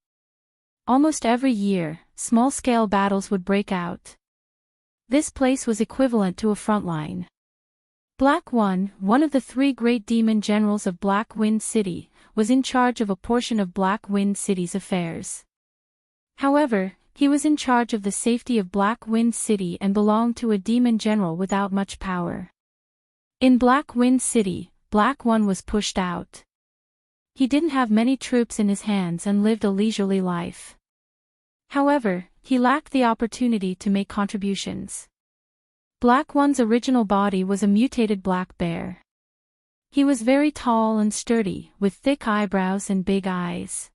Almost every year, small-scale battles would break out. This place was equivalent to a front line. Black One of the three great demon generals of Black Wind City, was in charge of a portion of Black Wind City's affairs. However, he was in charge of the safety of Black Wind City and belonged to a demon general without much power. In Black Wind City, Black One was pushed out. He didn't have many troops in his hands and lived a leisurely life. However, he lacked the opportunity to make contributions. Black One's original body was a mutated black bear. He was very tall and sturdy, with thick eyebrows and big eyes.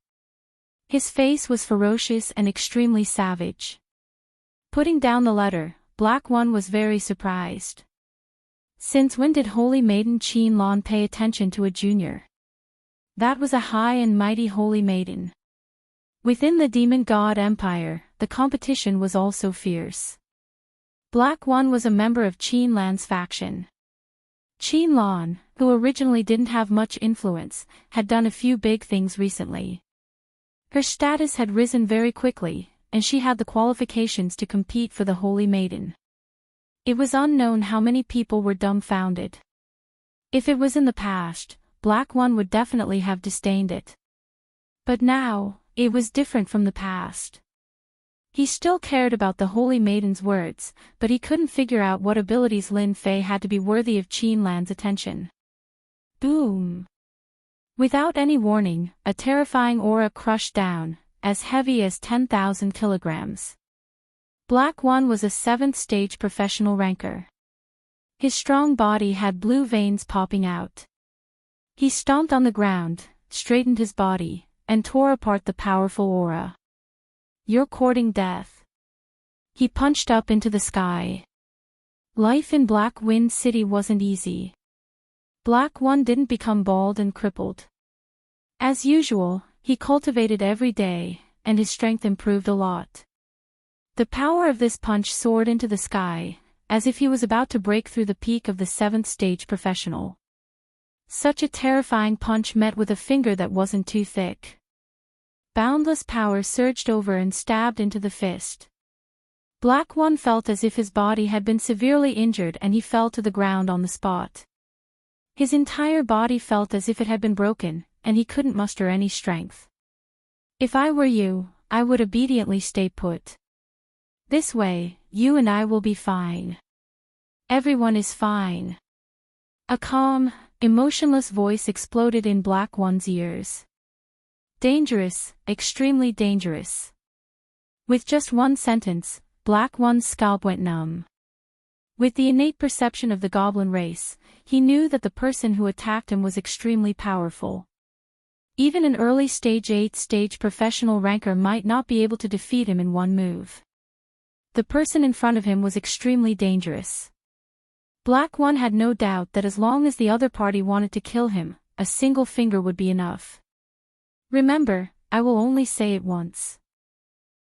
His face was ferocious and extremely savage. Putting down the letter, Black One was very surprised. Since when did Holy Maiden Qinlan pay attention to a junior? That was a high and mighty Holy Maiden. Within the Demon God Empire, the competition was also fierce. Black One was a member of Qinlan's faction. Qinlan, who originally didn't have much influence, had done a few big things recently. Her status had risen very quickly, and she had the qualifications to compete for the Holy Maiden. It was unknown how many people were dumbfounded. If it was in the past, Black One would definitely have disdained it. But now, it was different from the past. He still cared about the Holy Maiden's words, but he couldn't figure out what abilities Lin Fei had to be worthy of Qinlan's attention. Boom! Without any warning, a terrifying aura crushed down, as heavy as 10,000 kilograms. Black One was a 7th stage professional ranker. His strong body had blue veins popping out. He stomped on the ground, straightened his body, and tore apart the powerful aura. You're courting death. He punched up into the sky. Life in Black Wind City wasn't easy. Black One didn't become bald and crippled. As usual, he cultivated every day, and his strength improved a lot. The power of this punch soared into the sky, as if he was about to break through the peak of the 7th stage professional. Such a terrifying punch met with a finger that wasn't too thick. Boundless power surged over and stabbed into the fist. Black One felt as if his body had been severely injured and he fell to the ground on the spot. His entire body felt as if it had been broken, and he couldn't muster any strength. If I were you, I would obediently stay put. This way, you and I will be fine. Everyone is fine. A calm, emotionless voice exploded in Black One's ears. Dangerous, extremely dangerous. With just one sentence, Black One's scalp went numb. With the innate perception of the goblin race, he knew that the person who attacked him was extremely powerful. Even an early stage 8th-stage professional ranker might not be able to defeat him in one move. The person in front of him was extremely dangerous. Black One had no doubt that as long as the other party wanted to kill him, a single finger would be enough. Remember, I will only say it once.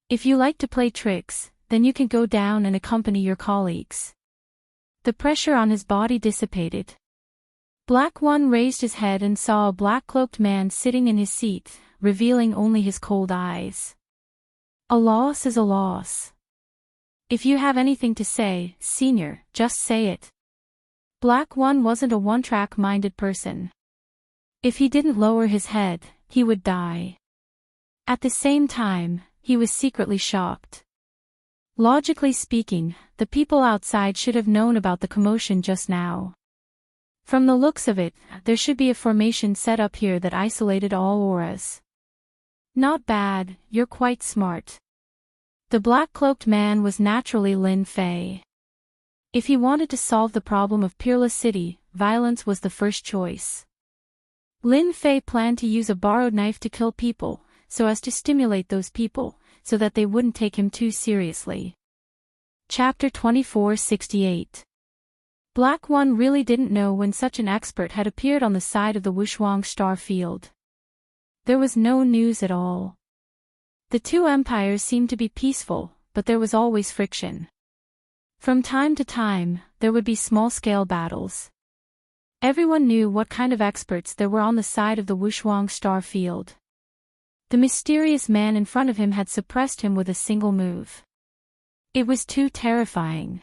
If you like to play tricks, then you can go down and accompany your colleagues. The pressure on his body dissipated. Black One raised his head and saw a black-cloaked man sitting in his seat, revealing only his cold eyes. A loss is a loss. If you have anything to say, Senior, just say it. Black One wasn't a one-track-minded person. If he didn't lower his head, he would die. At the same time, he was secretly shocked. Logically speaking, the people outside should have known about the commotion just now. From the looks of it, there should be a formation set up here that isolated all auras. Not bad, you're quite smart. The black-cloaked man was naturally Lin Fei. If he wanted to solve the problem of Peerless City, violence was the first choice. Lin Fei planned to use a borrowed knife to kill people, so as to stimulate those people, so that they wouldn't take him too seriously. Chapter 2468. Black One really didn't know when such an expert had appeared on the side of the Wushuang star field. There was no news at all. The two empires seemed to be peaceful, but there was always friction. From time to time, there would be small-scale battles. Everyone knew what kind of experts there were on the side of the Wushuang star field. The mysterious man in front of him had suppressed him with a single move. It was too terrifying.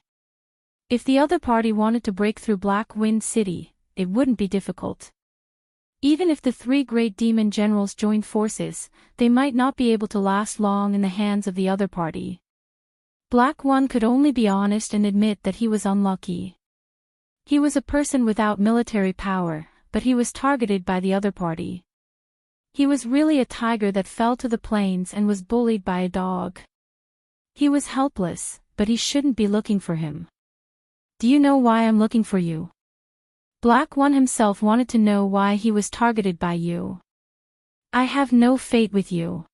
If the other party wanted to break through Black Wind City, it wouldn't be difficult. Even if the three great demon generals joined forces, they might not be able to last long in the hands of the other party. Black One could only be honest and admit that he was unlucky. He was a person without military power, but he was targeted by the other party. He was really a tiger that fell to the plains and was bullied by a dog. He was helpless, but he shouldn't be looking for him. Do you know why I'm looking for you? Black One himself wanted to know why he was targeted by you. I have no fate with you.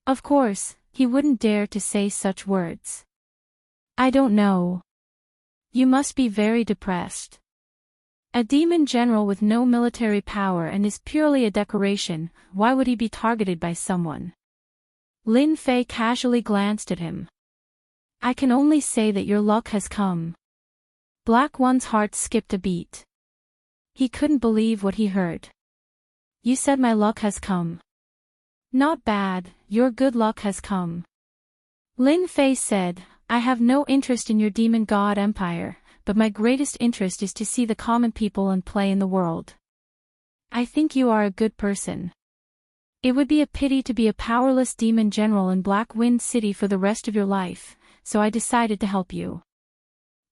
Of course, he wouldn't dare to say such words. I don't know. You must be very depressed. A demon general with no military power and is purely a decoration, why would he be targeted by someone? Lin Fei casually glanced at him. I can only say that your luck has come. Black One's heart skipped a beat. He couldn't believe what he heard. You said my luck has come. Not bad, your good luck has come. Lin Fei said, I have no interest in your demon god empire, but my greatest interest is to see the common people and play in the world. I think you are a good person. It would be a pity to be a powerless demon general in Black Wind City for the rest of your life, so I decided to help you.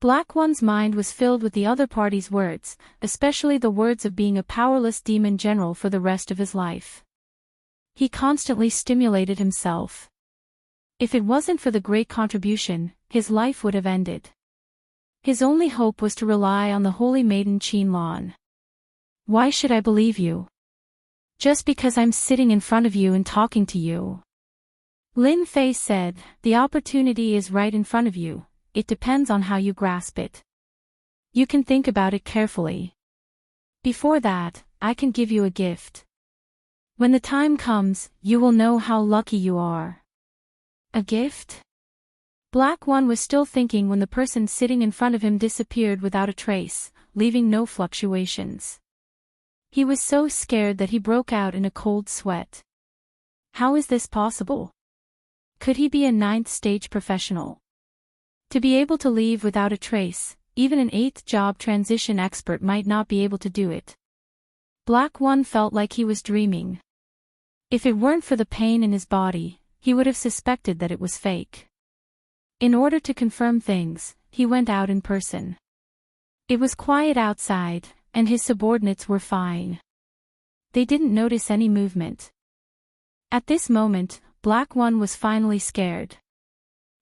Black One's mind was filled with the other party's words, especially the words of being a powerless demon general for the rest of his life. He constantly stimulated himself. If it wasn't for the great contribution, his life would have ended. His only hope was to rely on the holy maiden Qinlan. Why should I believe you? Just because I'm sitting in front of you and talking to you. Lin Fei said, the opportunity is right in front of you, it depends on how you grasp it. You can think about it carefully. Before that, I can give you a gift. When the time comes, you will know how lucky you are. A gift? Black One was still thinking when the person sitting in front of him disappeared without a trace, leaving no fluctuations. He was so scared that he broke out in a cold sweat. How is this possible? Could he be a 9th stage professional? To be able to leave without a trace, even an 8th job transition expert might not be able to do it. Black One felt like he was dreaming. If it weren't for the pain in his body, he would have suspected that it was fake. In order to confirm things, he went out in person. It was quiet outside, and his subordinates were fine. They didn't notice any movement. At this moment, Black One was finally scared.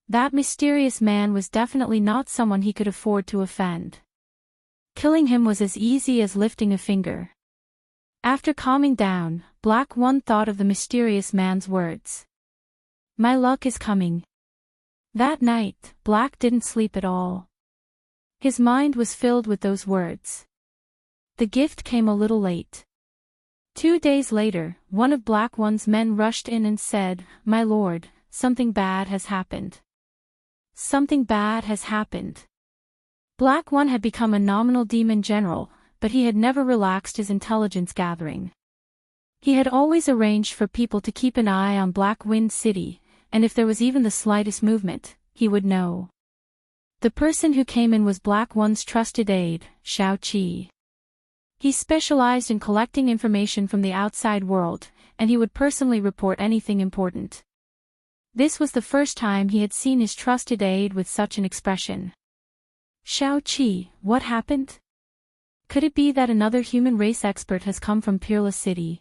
That mysterious man was definitely not someone he could afford to offend. Killing him was as easy as lifting a finger. After calming down, Black One thought of the mysterious man's words. My luck is coming. That night, Black didn't sleep at all. His mind was filled with those words. The gift came a little late. 2 days later, one of Black One's men rushed in and said, My lord, something bad has happened. Something bad has happened. Black One had become a nominal demon general, but he had never relaxed his intelligence gathering. He had always arranged for people to keep an eye on Black Wind City, and if there was even the slightest movement, he would know. The person who came in was Black One's trusted aide, Xiaoqi. He specialized in collecting information from the outside world, and he would personally report anything important. This was the first time he had seen his trusted aide with such an expression. Xiaoqi, what happened? Could it be that another human race expert has come from Peerless City?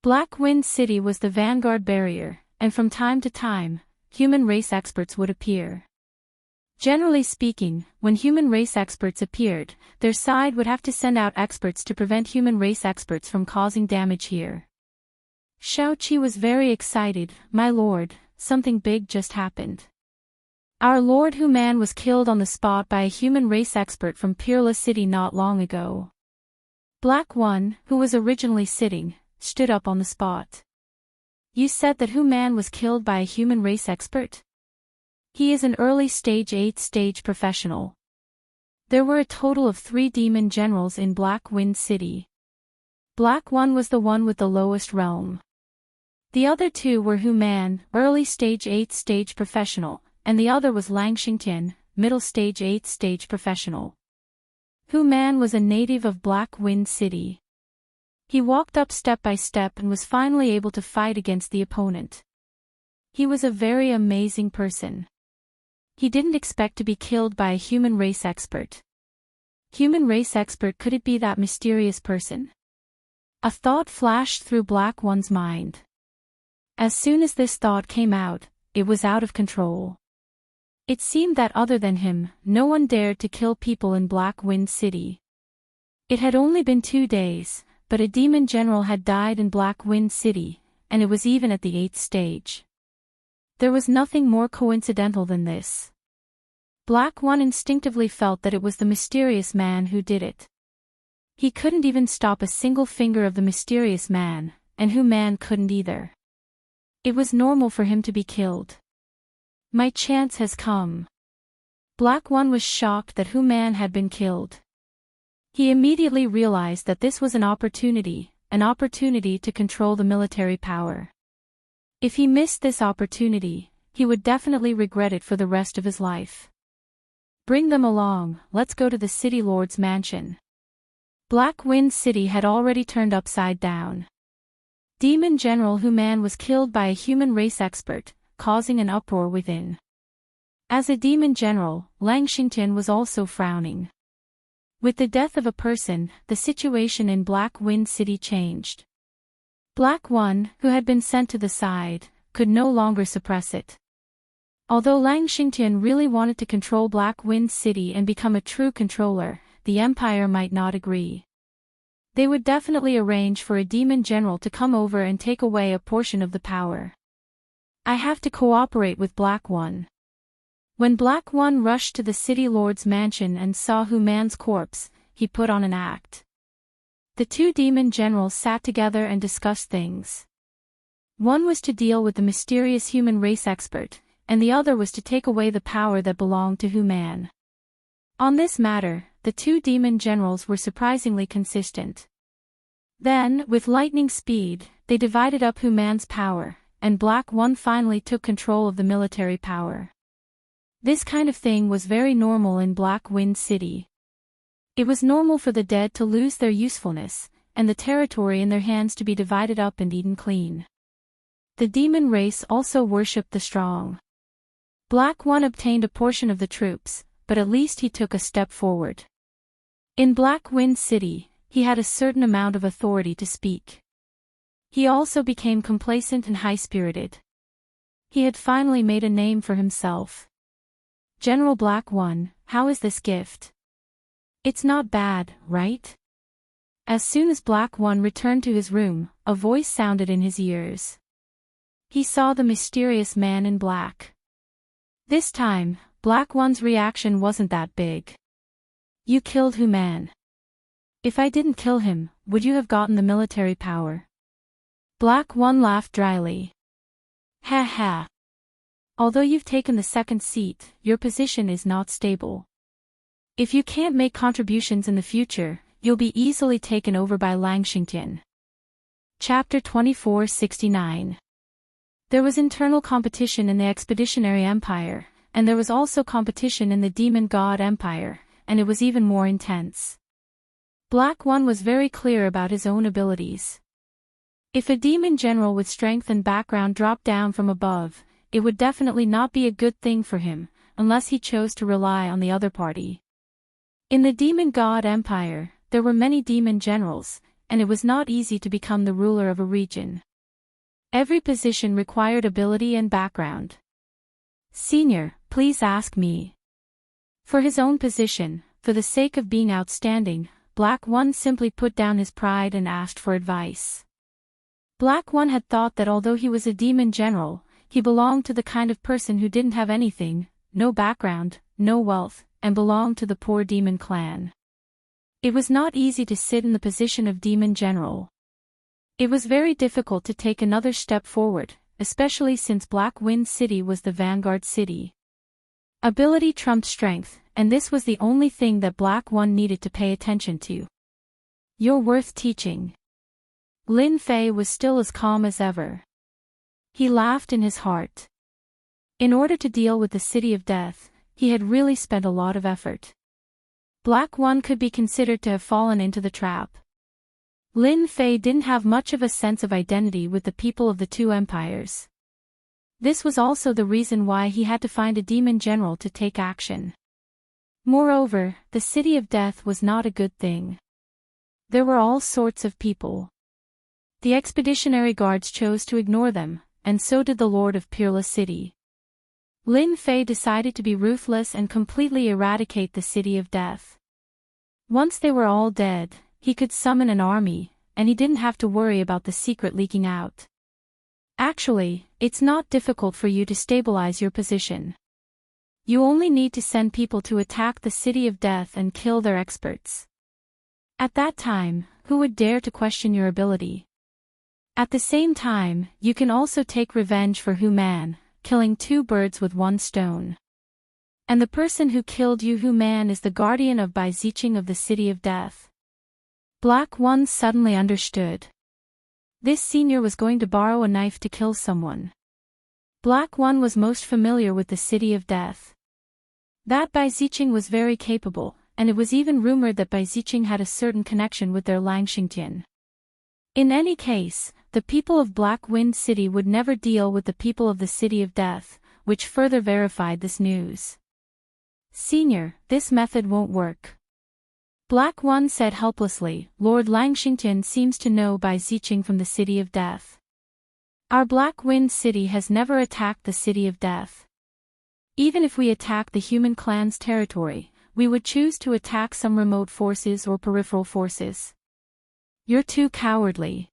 Black Wind City was the vanguard barrier, and from time to time, human race experts would appear. Generally speaking, when human race experts appeared, their side would have to send out experts to prevent human race experts from causing damage here. Xiaoqi was very excited. My lord, something big just happened. Our Lord Human was killed on the spot by a human race expert from Peerless City not long ago. Black One, who was originally sitting, stood up on the spot. You said that Human was killed by a human race expert? He is an early stage 8th stage professional. There were a total of 3 demon generals in Black Wind City. Black One was the one with the lowest realm. The other 2 were Human, early stage 8th stage professional, and the other was Langxingtian, middle stage 8th stage professional. Human was a native of Black Wind City. He walked up step by step and was finally able to fight against the opponent. He was a very amazing person. He didn't expect to be killed by a human race expert. Human race expert, could it be that mysterious person? A thought flashed through Black One's mind. As soon as this thought came out, it was out of control. It seemed that other than him, no one dared to kill people in Black Wind City. It had only been 2 days, but a demon general had died in Black Wind City, and it was even at the 8th stage. There was nothing more coincidental than this. Black One instinctively felt that it was the mysterious man who did it. He couldn't even stop a single finger of the mysterious man, and Human couldn't either. It was normal for him to be killed. My chance has come. Black One was shocked that Human had been killed. He immediately realized that this was an opportunity to control the military power. If he missed this opportunity, he would definitely regret it for the rest of his life. Bring them along, let's go to the City Lord's mansion. Black Wind City had already turned upside down. Demon General Human was killed by a human race expert, causing an uproar within. As a demon general, Langxingtian was also frowning. With the death of a person, the situation in Black Wind City changed. Black One, who had been sent to the side, could no longer suppress it. Although Langxingtian really wanted to control Black Wind City and become a true controller, the Empire might not agree. They would definitely arrange for a demon general to come over and take away a portion of the power. I have to cooperate with Black One. When Black One rushed to the City Lord's mansion and saw Human's corpse, he put on an act. The 2 demon generals sat together and discussed things. One was to deal with the mysterious human race expert, and the other was to take away the power that belonged to Human. On this matter, the 2 demon generals were surprisingly consistent. Then, with lightning speed, they divided up Human's power, and Black One finally took control of the military power. This kind of thing was very normal in Black Wind City. It was normal for the dead to lose their usefulness, and the territory in their hands to be divided up and eaten clean. The demon race also worshipped the strong. Black One obtained a portion of the troops, but at least he took a step forward. In Black Wind City, he had a certain amount of authority to speak. He also became complacent and high-spirited. He had finally made a name for himself. General Black One, how is this gift? It's not bad, right? As soon as Black One returned to his room, a voice sounded in his ears. He saw the mysterious man in black. This time, Black One's reaction wasn't that big. You killed Human. If I didn't kill him, would you have gotten the military power? Black One laughed dryly. Ha ha. Although you've taken the second seat, your position is not stable. If you can't make contributions in the future, you'll be easily taken over by Langxingtian. Chapter 2469. There was internal competition in the Expeditionary Empire, and there was also competition in the Demon God Empire, and it was even more intense. Black One was very clear about his own abilities. If a demon general with strength and background dropped down from above, it would definitely not be a good thing for him, unless he chose to rely on the other party. In the Demon God Empire, there were many demon generals, and it was not easy to become the ruler of a region. Every position required ability and background. Senior, please ask me. For his own position, for the sake of being outstanding, Black One simply put down his pride and asked for advice. Black One had thought that although he was a demon general, he belonged to the kind of person who didn't have anything, no background, no wealth, and belonged to the poor demon clan. It was not easy to sit in the position of demon general. It was very difficult to take another step forward, especially since Black Wind City was the vanguard city. Ability trumped strength, and this was the only thing that Black One needed to pay attention to. You're worth teaching. Lin Fei was still as calm as ever. He laughed in his heart. In order to deal with the City of Death, he had really spent a lot of effort. Black One could be considered to have fallen into the trap. Lin Fei didn't have much of a sense of identity with the people of the two empires. This was also the reason why he had to find a demon general to take action. Moreover, the City of Death was not a good thing. There were all sorts of people. The expeditionary guards chose to ignore them, and so did the Lord of Peerless City. Lin Fei decided to be ruthless and completely eradicate the City of Death. Once they were all dead, he could summon an army, and he didn't have to worry about the secret leaking out. Actually, it's not difficult for you to stabilize your position. You only need to send people to attack the City of Death and kill their experts. At that time, who would dare to question your ability? At the same time, you can also take revenge for Human, killing two birds with one stone. And the person who killed you Human is the guardian of Bai Ziqing of the City of Death. Black One suddenly understood. This senior was going to borrow a knife to kill someone. Black One was most familiar with the City of Death. That Bai Ziqing was very capable, and it was even rumored that Bai Ziqing had a certain connection with their Langxingtian. In any case, the people of Black Wind City would never deal with the people of the City of Death, which further verified this news. Senior, this method won't work. Black One said helplessly. Lord Langxingtian seems to know Bai Ziqing from the City of Death. Our Black Wind City has never attacked the City of Death. Even if we attack the human clan's territory, we would choose to attack some remote forces or peripheral forces. You're too cowardly.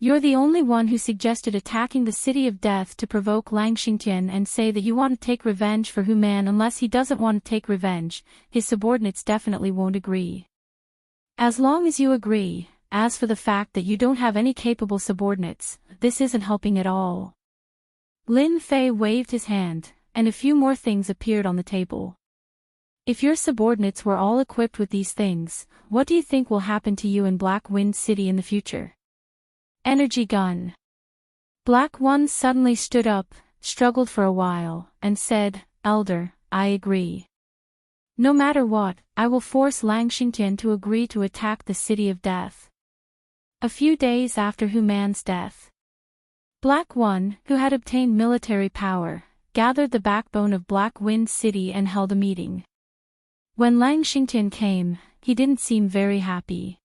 You're the only one who suggested attacking the City of Death to provoke Langxingtian and say that you want to take revenge for Human. Unless he doesn't want to take revenge, his subordinates definitely won't agree. As long as you agree, as for the fact that you don't have any capable subordinates, this isn't helping at all. Lin Fei waved his hand, and a few more things appeared on the table. If your subordinates were all equipped with these things, what do you think will happen to you in Black Wind City in the future? Energy gun. Black One suddenly stood up, struggled for a while, and said, Elder, I agree. No matter what, I will force Langxingtian to agree to attack the City of Death. A few days after Human's death, Black One, who had obtained military power, gathered the backbone of Black Wind City and held a meeting. When Langxingtian came, he didn't seem very happy.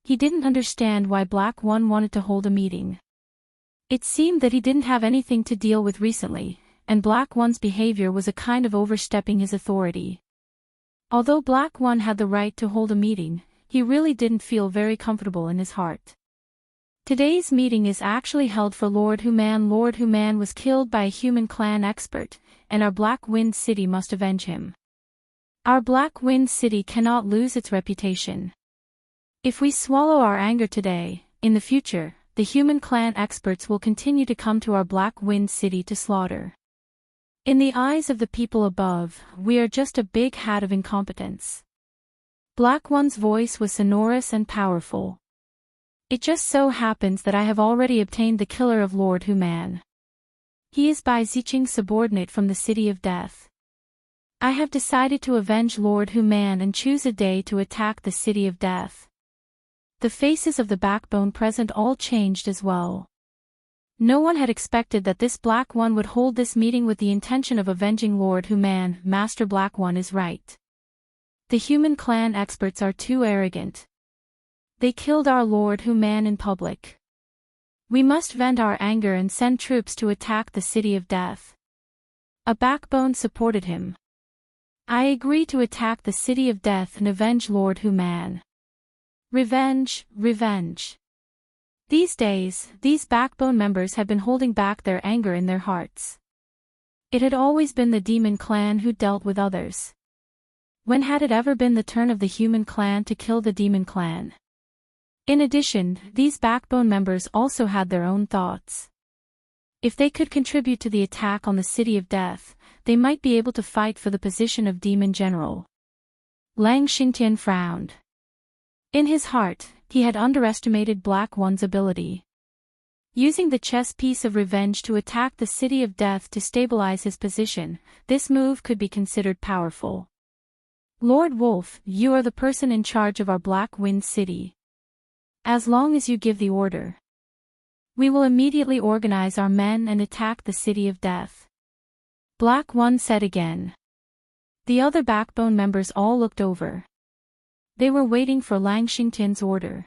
He didn't understand why Black One wanted to hold a meeting. It seemed that he didn't have anything to deal with recently, and Black One's behavior was a kind of overstepping his authority. Although Black One had the right to hold a meeting, he really didn't feel very comfortable in his heart. Today's meeting is actually held for Lord Human. Lord Human was killed by a human clan expert, and our Black Wind City must avenge him. Our Black Wind City cannot lose its reputation. If we swallow our anger today, in the future, the human clan experts will continue to come to our Black Wind City to slaughter. In the eyes of the people above, we are just a big hat of incompetence. Black One's voice was sonorous and powerful. It just so happens that I have already obtained the killer of Lord Human. He is Bai Zicheng's subordinate from the City of Death. I have decided to avenge Lord Human and choose a day to attack the City of Death. The faces of the backbone present all changed as well. No one had expected that this Black One would hold this meeting with the intention of avenging Lord Human. Master Black One is right. The human clan experts are too arrogant. They killed our Lord Human in public. We must vent our anger and send troops to attack the City of Death. A backbone supported him. I agree to attack the City of Death and avenge Lord Human. Revenge, revenge. These days, these backbone members had been holding back their anger in their hearts. It had always been the demon clan who dealt with others. When had it ever been the turn of the human clan to kill the demon clan? In addition, these backbone members also had their own thoughts. If they could contribute to the attack on the City of Death, they might be able to fight for the position of Demon General. Lang Xingtian frowned. In his heart, he had underestimated Black One's ability. Using the chess piece of revenge to attack the City of Death to stabilize his position, this move could be considered powerful. Lord Wolf, you are the person in charge of our Black Wind City. As long as you give the order, we will immediately organize our men and attack the City of Death. Black One said again. The other backbone members all looked over. They were waiting for Lang Xingtian's order.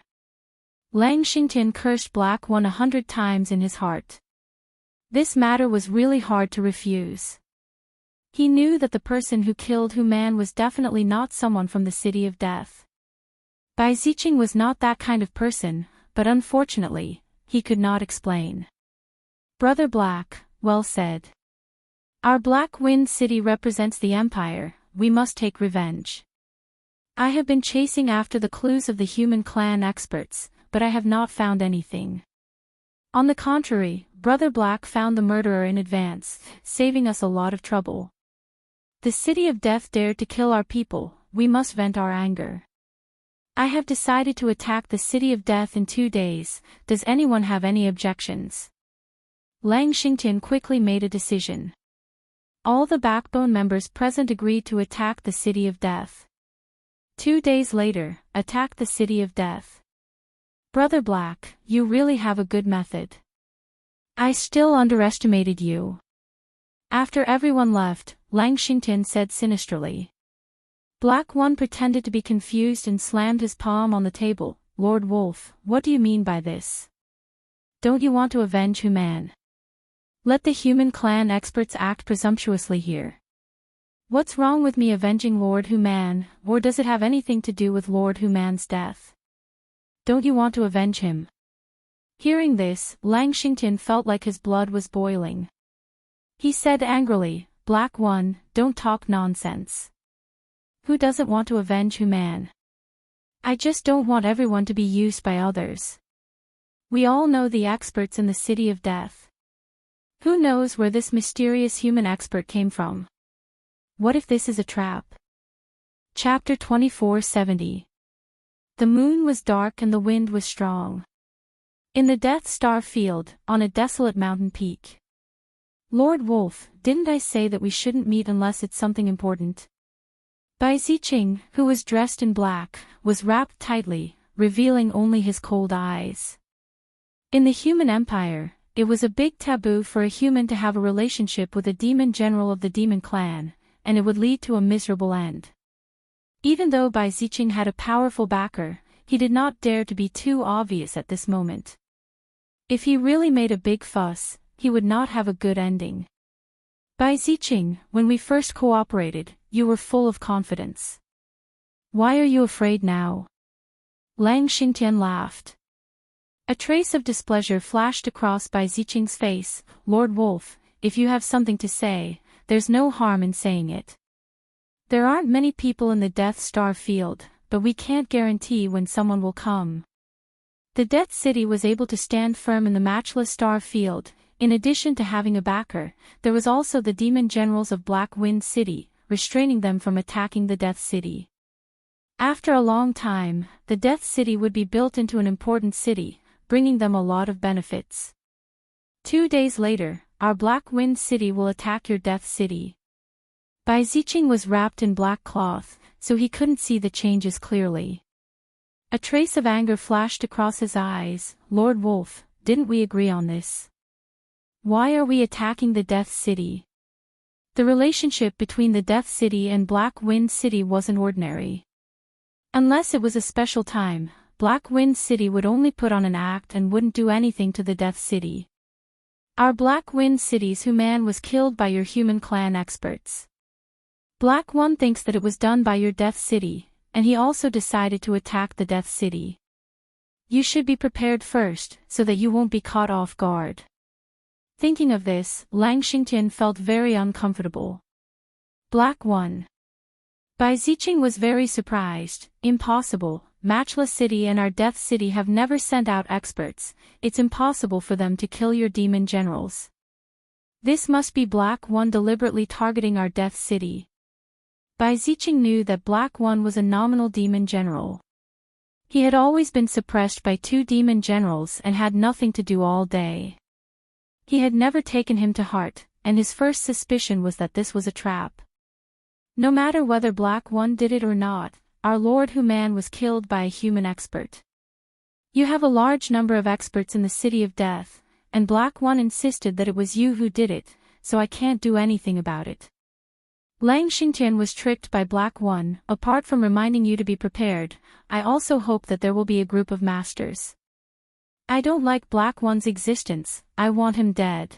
Lang Xingtian cursed Black One 100 times in his heart. This matter was really hard to refuse. He knew that the person who killed Human was definitely not someone from the City of Death. Bai Zicheng was not that kind of person, but unfortunately, he could not explain. Brother Black, well said. Our Black Wind City represents the Empire, we must take revenge. I have been chasing after the clues of the human clan experts, but I have not found anything. On the contrary, Brother Black found the murderer in advance, saving us a lot of trouble. The City of Death dared to kill our people, we must vent our anger. I have decided to attack the City of Death in 2 days, does anyone have any objections? Lang Xingtian quickly made a decision. All the backbone members present agreed to attack the City of Death. 2 days later, attack the City of Death. Brother Black, you really have a good method. I still underestimated you. After everyone left, Lang Xingtian said sinisterly. Black One pretended to be confused and slammed his palm on the table. Lord Wolf, what do you mean by this? Don't you want to avenge Human? Let the human clan experts act presumptuously here. What's wrong with me avenging Lord Human, or does it have anything to do with Lord Human's death? Don't you want to avenge him? Hearing this, Lang Xingtian felt like his blood was boiling. He said angrily, Black One, don't talk nonsense. Who doesn't want to avenge Human? I just don't want everyone to be used by others. We all know the experts in the City of Death. Who knows where this mysterious human expert came from? What if this is a trap? Chapter 2470. The moon was dark and the wind was strong. In the Death Star field, on a desolate mountain peak. Lord Wolf, didn't I say that we shouldn't meet unless it's something important? Bai Zicheng, who was dressed in black, was wrapped tightly, revealing only his cold eyes. In the human empire, it was a big taboo for a human to have a relationship with a demon general of the demon clan, and it would lead to a miserable end. Even though Bai Zicheng had a powerful backer, he did not dare to be too obvious at this moment. If he really made a big fuss, he would not have a good ending. Bai Ziqing, when we first cooperated, you were full of confidence. Why are you afraid now? Lang Xingtian laughed. A trace of displeasure flashed across Bai Ziqing's face. Lord Wolf, if you have something to say, there's no harm in saying it. There aren't many people in the Death Star field, but we can't guarantee when someone will come. The Death City was able to stand firm in the matchless star field. In addition to having a backer, there was also the demon generals of Black Wind City, restraining them from attacking the Death City. After a long time, the Death City would be built into an important city, bringing them a lot of benefits. 2 days later, our Black Wind City will attack your Death City. Bai Ziqing was wrapped in black cloth, so he couldn't see the changes clearly. A trace of anger flashed across his eyes. Lord Wolf, didn't we agree on this? Why are we attacking the Death City? The relationship between the Death City and Black Wind City wasn't ordinary. Unless it was a special time, Black Wind City would only put on an act and wouldn't do anything to the Death City. Our Black Wind City's human was killed by your human clan experts. Black One thinks that it was done by your Death City, and he also decided to attack the Death City. You should be prepared first, so that you won't be caught off guard. Thinking of this, Lang Xingtian felt very uncomfortable. Black One. Bai Ziqing was very surprised. Impossible, Matchless City and our Death City have never sent out experts. It's impossible for them to kill your demon generals. This must be Black One deliberately targeting our Death City. Bai Ziqing knew that Black One was a nominal demon general. He had always been suppressed by 2 demon generals and had nothing to do all day. He had never taken him to heart, and his first suspicion was that this was a trap. No matter whether Black One did it or not, our Lord Human was killed by a human expert. You have a large number of experts in the City of Death, and Black One insisted that it was you who did it, so I can't do anything about it. Lang Xingtian was tricked by Black One. Apart from reminding you to be prepared, I also hope that there will be a group of masters. I don't like Black One's existence, I want him dead.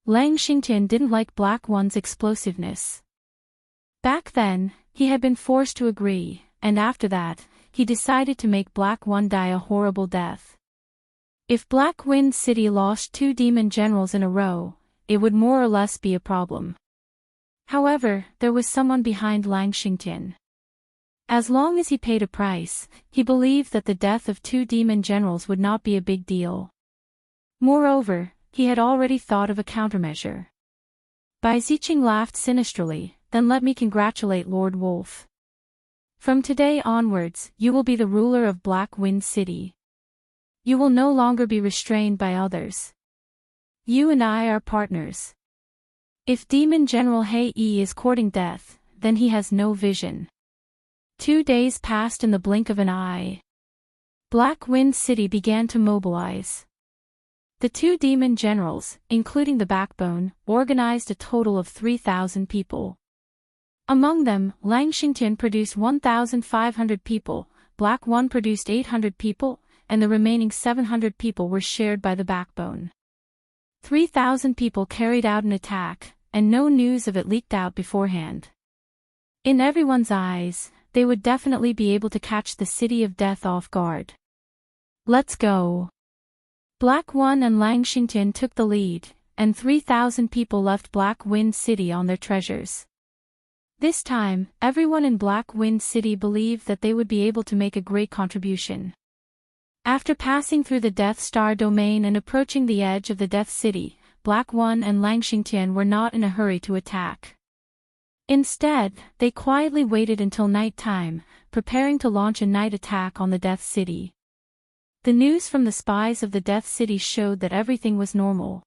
Lang Xingtian didn't like Black One's explosiveness. Back then, he had been forced to agree, and after that, he decided to make Black One die a horrible death. If Black Wind City lost 2 demon generals in a row, it would more or less be a problem. However, there was someone behind Lang Xingtian. As long as he paid a price, he believed that the death of 2 demon generals would not be a big deal. Moreover, he had already thought of a countermeasure. Bai Ziqing laughed sinisterly. Then let me congratulate Lord Wolf. From today onwards, you will be the ruler of Black Wind City. You will no longer be restrained by others. You and I are partners. If Demon General He Yi is courting death, then he has no vision. 2 days passed in the blink of an eye. Black Wind City began to mobilize. The 2 demon generals, including the backbone, organized a total of 3,000 people. Among them, Lang Xingtian produced 1,500 people, Black One produced 800 people, and the remaining 700 people were shared by the backbone. 3,000 people carried out an attack, and no news of it leaked out beforehand. In everyone's eyes, they would definitely be able to catch the City of Death off guard. Let's go. Black One and Lang Xingtian took the lead, and 3,000 people left Black Wind City on their treasures. This time, everyone in Black Wind City believed that they would be able to make a great contribution. After passing through the Death Star domain and approaching the edge of the Death City, Black One and Lang Xingtian were not in a hurry to attack. Instead, they quietly waited until night time, preparing to launch a night attack on the Death City. The news from the spies of the Death City showed that everything was normal.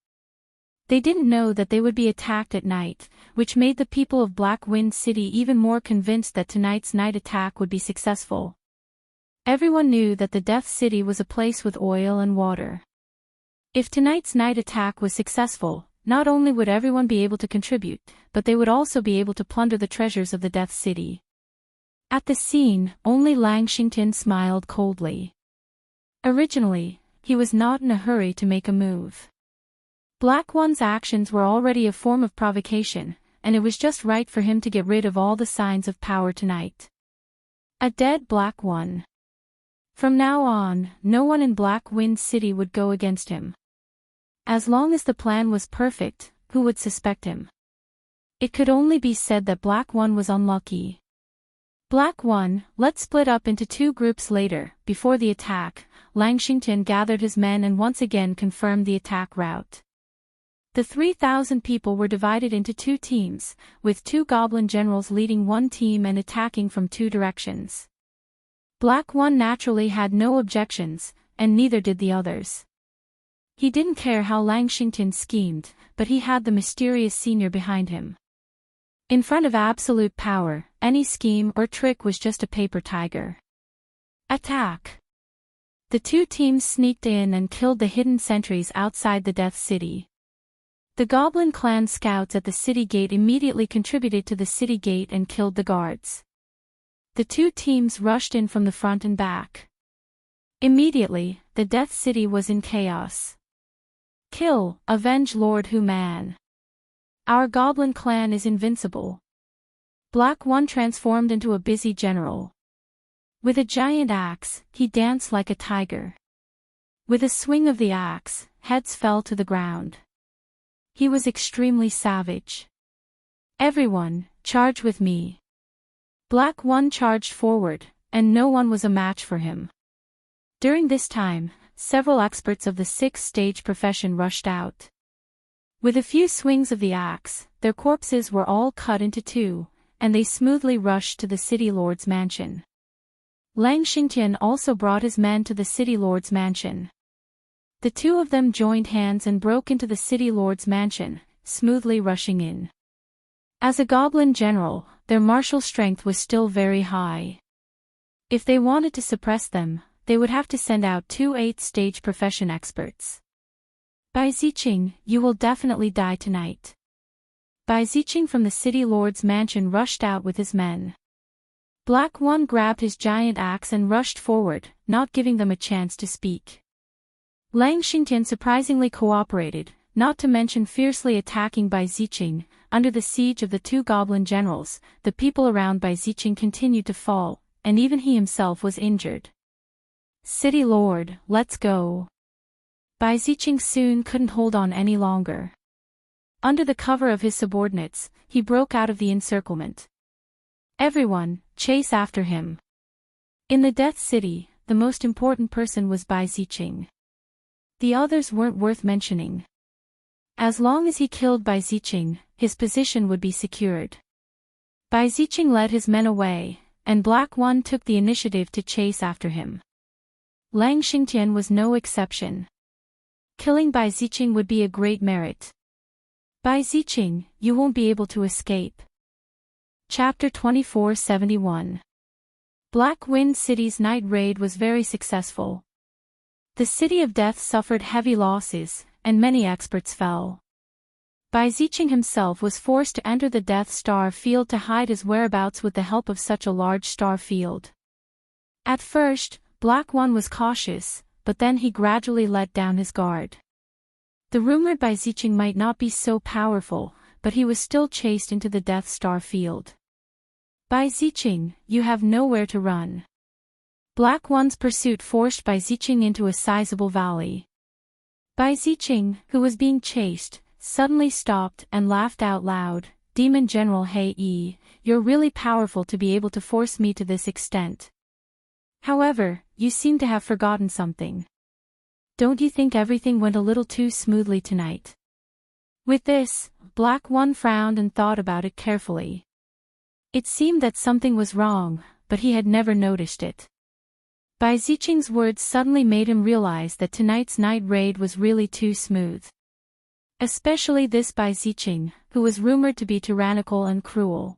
They didn't know that they would be attacked at night, which made the people of Black Wind City even more convinced that tonight's night attack would be successful. Everyone knew that the Death City was a place with oil and water. If tonight's night attack was successful, not only would everyone be able to contribute, but they would also be able to plunder the treasures of the Death City. At the scene, only Lang Xingtian smiled coldly. Originally, he was not in a hurry to make a move. Black One's actions were already a form of provocation, and it was just right for him to get rid of all the signs of power tonight. A dead Black One. From now on, no one in Black Wind City would go against him. As long as the plan was perfect, who would suspect him? It could only be said that Black One was unlucky. Black One, let's split up into two groups later. Before the attack, Langshingtian gathered his men and once again confirmed the attack route. The 3,000 people were divided into two teams, with two goblin generals leading one team and attacking from two directions. Black One naturally had no objections, and neither did the others. He didn't care how Langshingtian schemed, but he had the mysterious senior behind him. In front of absolute power, any scheme or trick was just a paper tiger. Attack! The two teams sneaked in and killed the hidden sentries outside the Death City. The Goblin clan scouts at the city gate immediately contributed to the city gate and killed the guards. The two teams rushed in from the front and back. Immediately, the Death City was in chaos. Kill, avenge Lord Human. Our Goblin clan is invincible. Black One transformed into a busy general. With a giant axe, he danced like a tiger. With a swing of the axe, heads fell to the ground. He was extremely savage. Everyone, charge with me. Black One charged forward, and no one was a match for him. During this time, several experts of the sixth-stage profession rushed out. With a few swings of the axe, their corpses were all cut into two, and they smoothly rushed to the city lord's mansion. Langshingtian also brought his men to the city lord's mansion. The two of them joined hands and broke into the city lord's mansion, smoothly rushing in. As a goblin general, their martial strength was still very high. If they wanted to suppress them, they would have to send out two eighth-stage profession experts. Bai Ziqing, you will definitely die tonight. Bai Ziqing from the city lord's mansion rushed out with his men. Black One grabbed his giant axe and rushed forward, not giving them a chance to speak. Langshingtian surprisingly cooperated, not to mention fiercely attacking Bai Ziqing. Under the siege of the two goblin generals, the people around Bai Ziqing continued to fall, and even he himself was injured. City Lord, let's go. Bai Ziqing soon couldn't hold on any longer. Under the cover of his subordinates, he broke out of the encirclement. Everyone, chase after him. In the Death City, the most important person was Bai Ziqing. The others weren't worth mentioning. As long as he killed Bai Ziqing, his position would be secured. Bai Ziqing led his men away, and Black One took the initiative to chase after him. Langshingtian was no exception. Killing Bai Ziqing would be a great merit. Bai Ziqing, you won't be able to escape. Chapter 2471. Black Wind City's night raid was very successful. The City of Death suffered heavy losses, and many experts fell. Bai Ziqing himself was forced to enter the Death Star field to hide his whereabouts with the help of such a large star field. At first, Black One was cautious, but then he gradually let down his guard. The rumored Bai Ziqing might not be so powerful, but he was still chased into the Death Star field. Bai Ziqing, you have nowhere to run. Black One's pursuit forced Bai Ziqing into a sizable valley. Bai Ziqing, who was being chased, suddenly stopped and laughed out loud. Demon General Hei, you're really powerful to be able to force me to this extent. However, you seem to have forgotten something. Don't you think everything went a little too smoothly tonight? With this, Black One frowned and thought about it carefully. It seemed that something was wrong, but he had never noticed it. Bai Ziqing's words suddenly made him realize that tonight's night raid was really too smooth. Especially this Bai Ziqing, who was rumored to be tyrannical and cruel.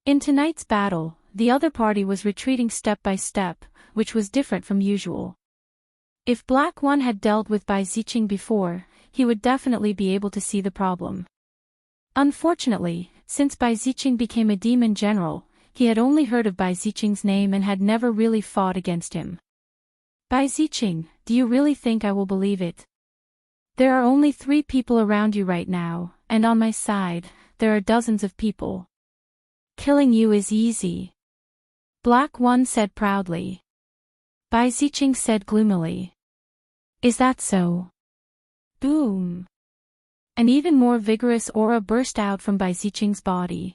In tonight's battle, the other party was retreating step by step, which was different from usual. If Black One had dealt with Bai Ziqing before, he would definitely be able to see the problem. Unfortunately, since Bai Ziqing became a demon general, he had only heard of Bai Ziqing's name and had never really fought against him. Bai Ziqing, do you really think I will believe it? There are only 3 people around you right now, and on my side, there are dozens of people. Killing you is easy. Black One said proudly. Bai Ziqing said gloomily. Is that so? Boom. An even more vigorous aura burst out from Bai Ziqing's body.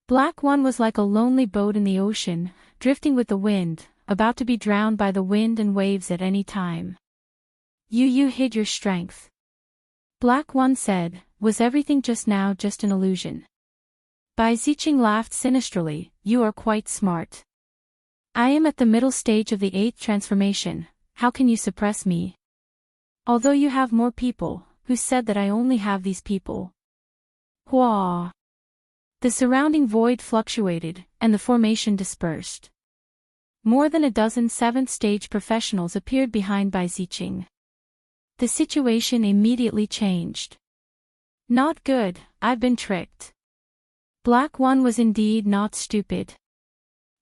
Black One was like a lonely boat in the ocean, drifting with the wind, about to be drowned by the wind and waves at any time. You hid your strength. Black One said, was everything just now just an illusion? Bai Ziqing laughed sinisterly, you are quite smart. I am at the middle stage of the 8th transformation, how can you suppress me? Although you have more people, who said that I only have these people? Hua! The surrounding void fluctuated, and the formation dispersed. More than a dozen 7th stage professionals appeared behind Bai Ziqing. The situation immediately changed. Not good, I've been tricked. Black One was indeed not stupid.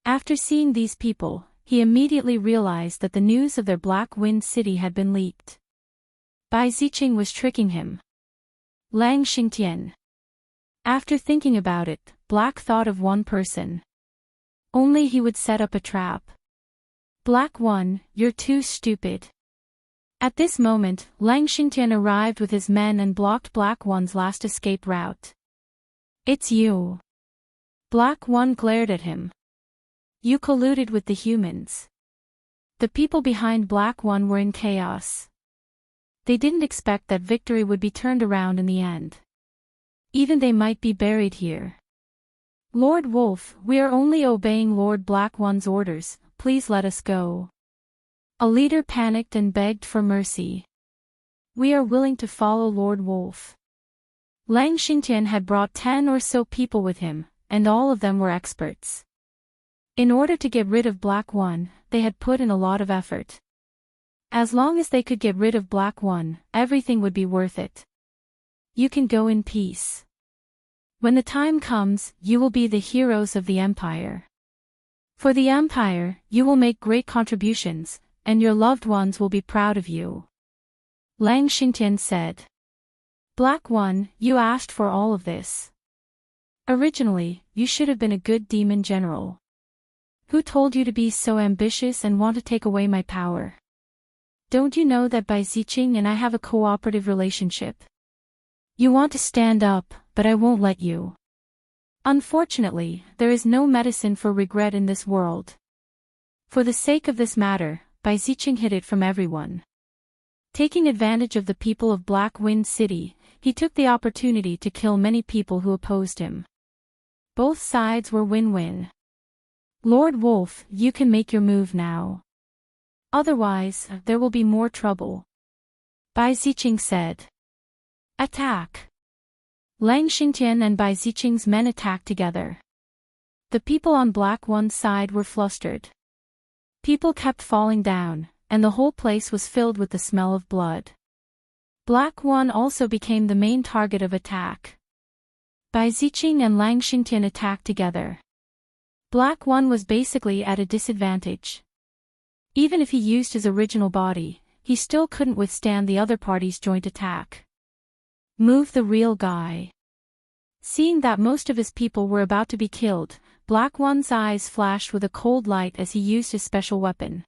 After seeing these people, he immediately realized that the news of their Black Wind City had been leaked. Bai Ziqing was tricking him. Lang Xingtian. After thinking about it, Black thought of one person. Only he would set up a trap. Black One, you're too stupid. At this moment, Lang Xingtian arrived with his men and blocked Black One's last escape route. It's you. Black One glared at him. You colluded with the humans. The people behind Black One were in chaos. They didn't expect that victory would be turned around in the end. Even they might be buried here. Lord Wolf, we are only obeying Lord Black One's orders, please let us go. A leader panicked and begged for mercy. We are willing to follow Lord Wolf. Lang Xingtian had brought 10 or so people with him, and all of them were experts. In order to get rid of Black One, they had put in a lot of effort. As long as they could get rid of Black One, everything would be worth it. You can go in peace. When the time comes, you will be the heroes of the Empire. For the Empire, you will make great contributions, and your loved ones will be proud of you. Lang Xingtian said. Black One, you asked for all of this. Originally, you should have been a good demon general. Who told you to be so ambitious and want to take away my power? Don't you know that Bai Ziqing and I have a cooperative relationship? You want to stand up, but I won't let you. Unfortunately, there is no medicine for regret in this world. For the sake of this matter, Bai Ziqing hid it from everyone. Taking advantage of the people of Black Wind City, he took the opportunity to kill many people who opposed him. Both sides were win-win. Lord Wolf, you can make your move now. Otherwise, there will be more trouble. Bai Ziqing said. Attack! Lang Xingtian and Bai Ziqing's men attacked together. The people on Black One's side were flustered. People kept falling down, and the whole place was filled with the smell of blood. Black One also became the main target of attack. Bai Ziqing and Lang Xingtian attacked together. Black One was basically at a disadvantage. Even if he used his original body, he still couldn't withstand the other party's joint attack. Move the real guy. Seeing that most of his people were about to be killed, Black One's eyes flashed with a cold light as he used his special weapon.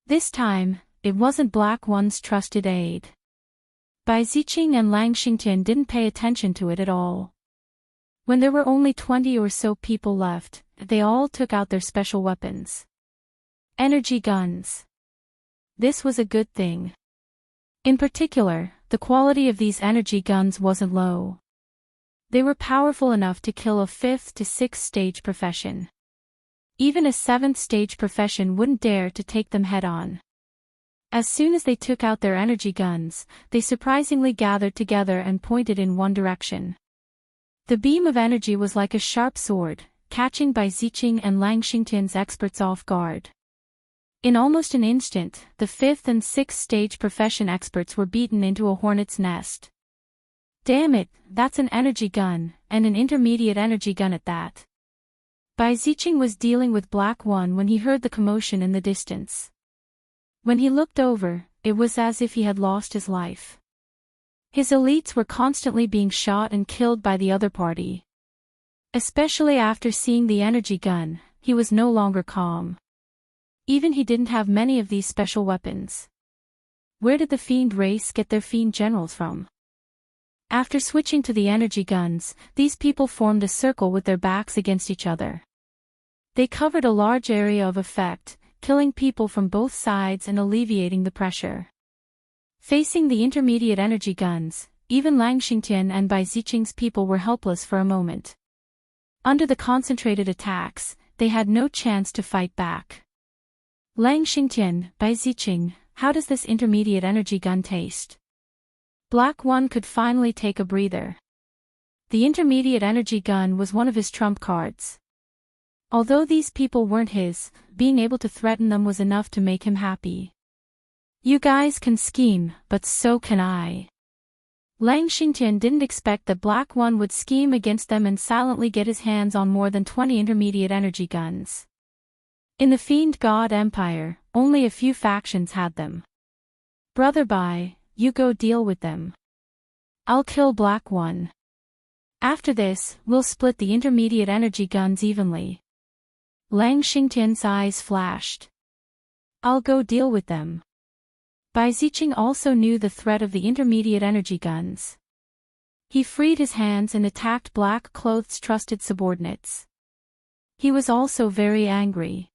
This time, it wasn't Black One's trusted aide. Bai Ziqing and Lang Xingtian didn't pay attention to it at all. When there were only 20 or so people left, they all took out their special weapons. Energy guns. This was a good thing. In particular, the quality of these energy guns wasn't low. They were powerful enough to kill a 5th to 6th stage profession. Even a 7th stage profession wouldn't dare to take them head-on. As soon as they took out their energy guns, they surprisingly gathered together and pointed in one direction. The beam of energy was like a sharp sword, catching Bai Ziqing and Lang Xingtian's experts off guard. In almost an instant, the 5th and 6th stage profession experts were beaten into a hornet's nest. Damn it, that's an energy gun, and an intermediate energy gun at that. Bai Ziqing was dealing with Black One when he heard the commotion in the distance. When he looked over, it was as if he had lost his life. His elites were constantly being shot and killed by the other party. Especially after seeing the energy gun, he was no longer calm. Even he didn't have many of these special weapons. Where did the fiend race get their fiend generals from? After switching to the energy guns, these people formed a circle with their backs against each other. They covered a large area of effect, killing people from both sides and alleviating the pressure. Facing the intermediate energy guns, even Lang Xingtian and Bai Ziqing's people were helpless for a moment. Under the concentrated attacks, they had no chance to fight back. Lang Xingtian, Bai Ziqing, how does this intermediate energy gun taste? Black One could finally take a breather. The intermediate energy gun was one of his trump cards. Although these people weren't his, being able to threaten them was enough to make him happy. You guys can scheme, but so can I. Lang Xingtian didn't expect that Black One would scheme against them and silently get his hands on more than 20 intermediate energy guns. In the Fiend God Empire, only a few factions had them. Brother Bai, you go deal with them. I'll kill Black One. After this, we'll split the intermediate energy guns evenly. Lang Xingtian's eyes flashed. I'll go deal with them. Bai Ziqing also knew the threat of the intermediate energy guns. He freed his hands and attacked Black Cloth's trusted subordinates. He was also very angry.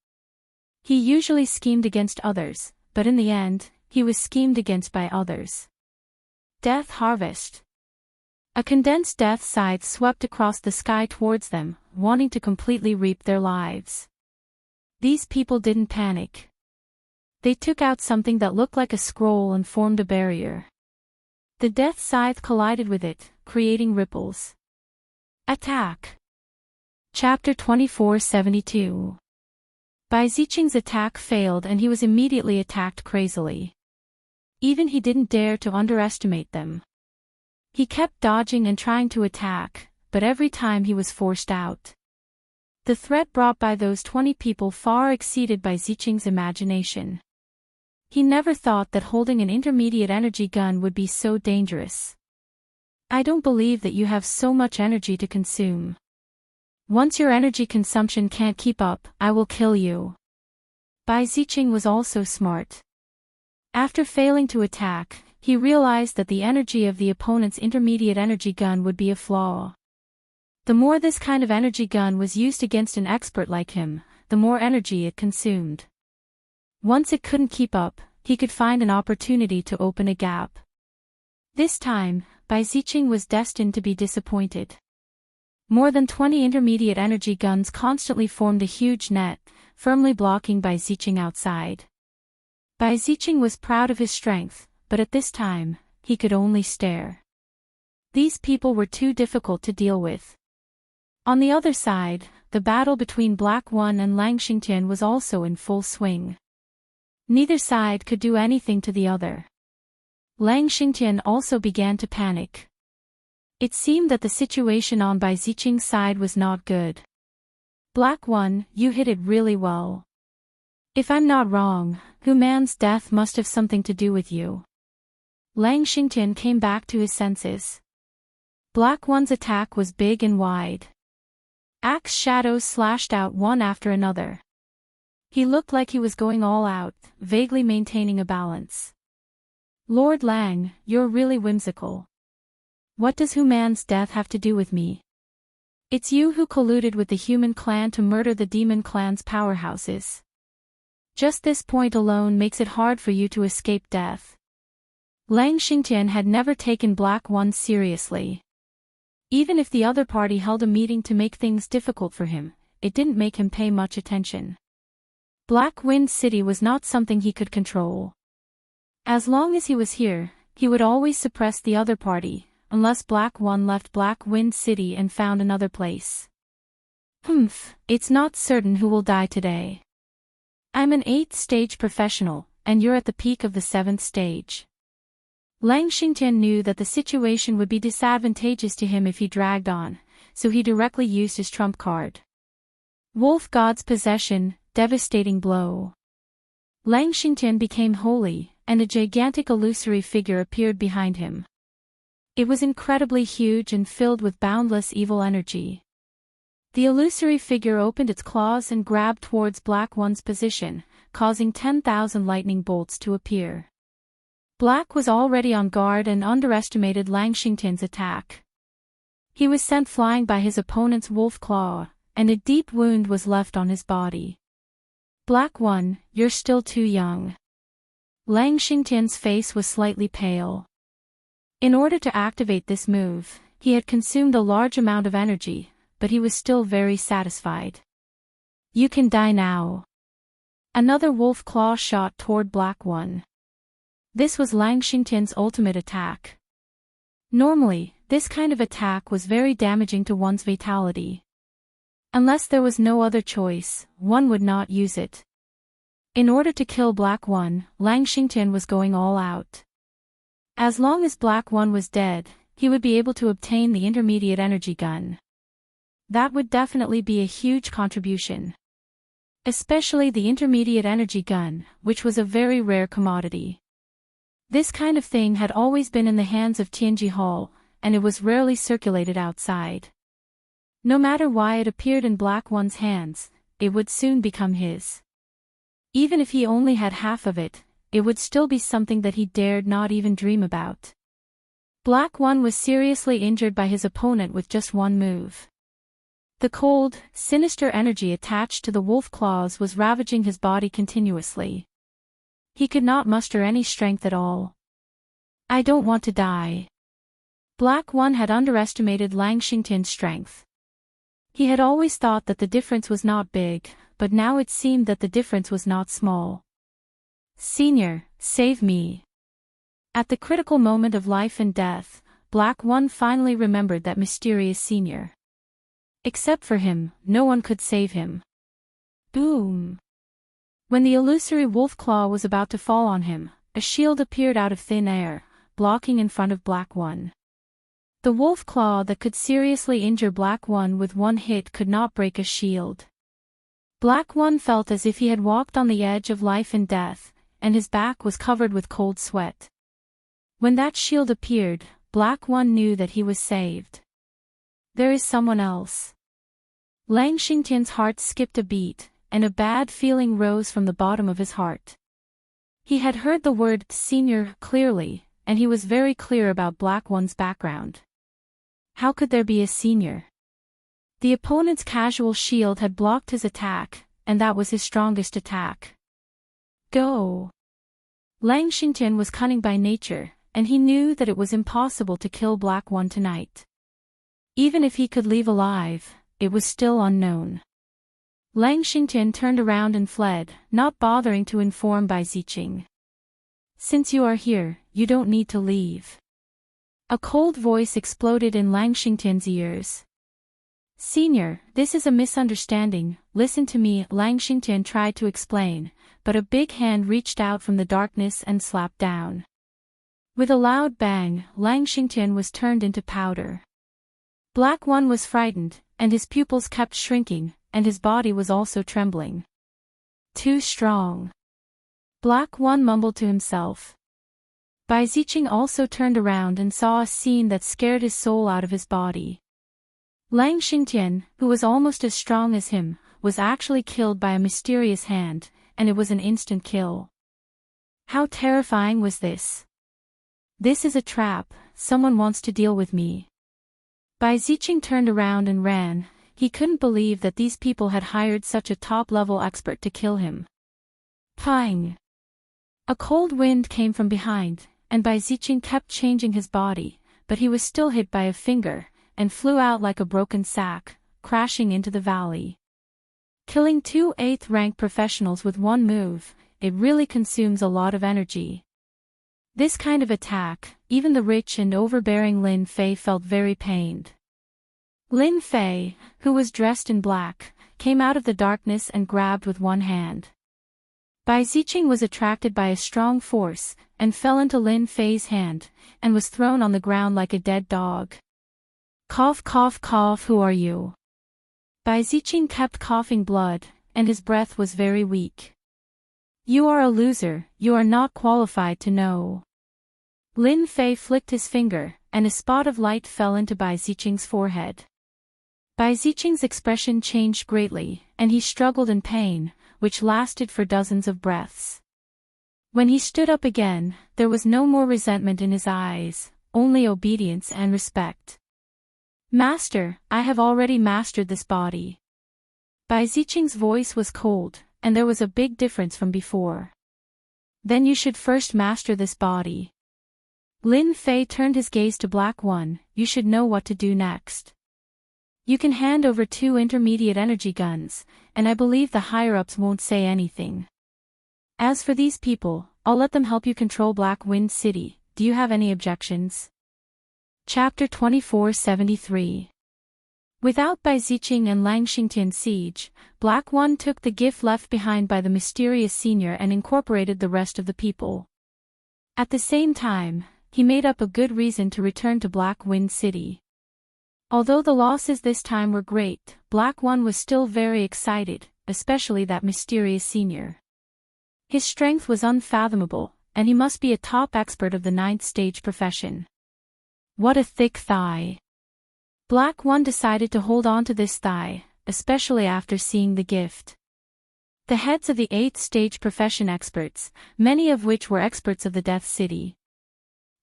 He usually schemed against others, but in the end, he was schemed against by others. Death Harvest. A condensed death scythe swept across the sky towards them, wanting to completely reap their lives. These people didn't panic. They took out something that looked like a scroll and formed a barrier. The death scythe collided with it, creating ripples. Attack. Chapter 2472. Bai Ziqing's attack failed and he was immediately attacked crazily. Even he didn't dare to underestimate them. He kept dodging and trying to attack, but every time he was forced out. The threat brought by those 20 people far exceeded Bai Ziqing's imagination. He never thought that holding an intermediate energy gun would be so dangerous. I don't believe that you have so much energy to consume. Once your energy consumption can't keep up, I will kill you. Bai Ziqing was also smart. After failing to attack, he realized that the energy of the opponent's intermediate energy gun would be a flaw. The more this kind of energy gun was used against an expert like him, the more energy it consumed. Once it couldn't keep up, he could find an opportunity to open a gap. This time, Bai Ziqing was destined to be disappointed. More than 20 intermediate energy guns constantly formed a huge net, firmly blocking Bai Ziqing outside. Bai Ziqing was proud of his strength, but at this time, he could only stare. These people were too difficult to deal with. On the other side, the battle between Black One and Lang Xingtian was also in full swing. Neither side could do anything to the other. Lang Xingtian also began to panic. It seemed that the situation on Bai Ziqing's side was not good. Black One, you hit it really well. If I'm not wrong, Hu Man's death must have something to do with you. Lang Xingtian came back to his senses. Black One's attack was big and wide. Axe shadows slashed out one after another. He looked like he was going all out, vaguely maintaining a balance. Lord Lang, you're really whimsical. What does Hu Man's death have to do with me? It's you who colluded with the human clan to murder the demon clan's powerhouses. Just this point alone makes it hard for you to escape death. Lang Xingtian had never taken Black One seriously. Even if the other party held a meeting to make things difficult for him, it didn't make him pay much attention. Black Wind City was not something he could control. As long as he was here, he would always suppress the other party, unless Black One left Black Wind City and found another place. It's not certain who will die today. I'm an 8th stage professional, and you're at the peak of the 7th stage. Lang Xingtian knew that the situation would be disadvantageous to him if he dragged on, so he directly used his trump card. Wolf God's Possession, Devastating Blow. Lang Xingtian became holy, and a gigantic illusory figure appeared behind him. It was incredibly huge and filled with boundless evil energy. The illusory figure opened its claws and grabbed towards Black One's position, causing 10,000 lightning bolts to appear. Black was already on guard and underestimated Lang Xingtian's attack. He was sent flying by his opponent's wolf claw, and a deep wound was left on his body. Black One, you're still too young. Lang Xingtian's face was slightly pale. In order to activate this move, he had consumed a large amount of energy, but he was still very satisfied. You can die now. Another wolf claw shot toward Black One. This was Lang Xingtian's ultimate attack. Normally, this kind of attack was very damaging to one's vitality. Unless there was no other choice, one would not use it. In order to kill Black One, Lang Xingtian was going all out. As long as Black One was dead, he would be able to obtain the intermediate energy gun. That would definitely be a huge contribution. Especially the intermediate energy gun, which was a very rare commodity. This kind of thing had always been in the hands of Tianji Hall, and it was rarely circulated outside. No matter why it appeared in Black One's hands, it would soon become his. Even if he only had half of it, it would still be something that he dared not even dream about. Black One was seriously injured by his opponent with just one move. The cold, sinister energy attached to the wolf claws was ravaging his body continuously. He could not muster any strength at all. I don't want to die. Black One had underestimated Lang Xingtian's strength. He had always thought that the difference was not big, but now it seemed that the difference was not small. Senior, save me. At the critical moment of life and death, Black One finally remembered that mysterious senior. Except for him, no one could save him. Boom! When the illusory wolf claw was about to fall on him, a shield appeared out of thin air, blocking in front of Black One. The wolf claw that could seriously injure Black One with one hit could not break a shield. Black One felt as if he had walked on the edge of life and death, and his back was covered with cold sweat. When that shield appeared, Black One knew that he was saved. There is someone else. Lang Xingtian's heart skipped a beat, and a bad feeling rose from the bottom of his heart. He had heard the word senior clearly, and he was very clear about Black One's background. How could there be a senior? The opponent's casual shield had blocked his attack, and that was his strongest attack. Go! Lang Xingtian was cunning by nature, and he knew that it was impossible to kill Black One tonight. Even if he could leave alive, it was still unknown. Lang Xingtian turned around and fled, not bothering to inform Bai Ziqing. Since you are here, you don't need to leave. A cold voice exploded in Lang Xingtian's ears. Senior, this is a misunderstanding, listen to me, Lang Xingtian tried to explain, but a big hand reached out from the darkness and slapped down. With a loud bang, Lang Xingtian was turned into powder. Black One was frightened, and his pupils kept shrinking, and his body was also trembling. Too strong. Black One mumbled to himself. Bai Ziqing also turned around and saw a scene that scared his soul out of his body. Lang Xingtian, who was almost as strong as him, was actually killed by a mysterious hand, and it was an instant kill. How terrifying was this? This is a trap, someone wants to deal with me. Bai Ziqing turned around and ran. He couldn't believe that these people had hired such a top-level expert to kill him. Pang! A cold wind came from behind, and Bai Ziqing kept changing his body, but he was still hit by a finger, and flew out like a broken sack, crashing into the valley. Killing 2 8th-rank professionals with one move, it really consumes a lot of energy. This kind of attack, even the rich and overbearing Lin Fei felt very pained. Lin Fei, who was dressed in black, came out of the darkness and grabbed with one hand. Bai Ziqing was attracted by a strong force, and fell into Lin Fei's hand, and was thrown on the ground like a dead dog. Cough cough cough, who are you? Bai Ziqing kept coughing blood, and his breath was very weak. You are a loser, you are not qualified to know. Lin Fei flicked his finger, and a spot of light fell into Bai Ziqing's forehead. Bai Ziqing's expression changed greatly, and he struggled in pain, which lasted for dozens of breaths. When he stood up again, there was no more resentment in his eyes, only obedience and respect. Master, I have already mastered this body. Bai Ziqing's voice was cold, and there was a big difference from before. Then you should first master this body. Lin Fei turned his gaze to Black One. You should know what to do next. You can hand over 2 intermediate energy guns, and I believe the higher-ups won't say anything. As for these people, I'll let them help you control Black Wind City. Do you have any objections? Chapter 2473. Without Bai Ziqing and Lang Xingtian's siege, Black One took the gift left behind by the mysterious senior and incorporated the rest of the people. At the same time, he made up a good reason to return to Black Wind City. Although the losses this time were great, Black One was still very excited, especially that mysterious senior. His strength was unfathomable, and he must be a top expert of the 9th stage profession. What a thick thigh! Black One decided to hold on to this thigh, especially after seeing the gift. The heads of the 8th stage profession experts, many of which were experts of the Death City.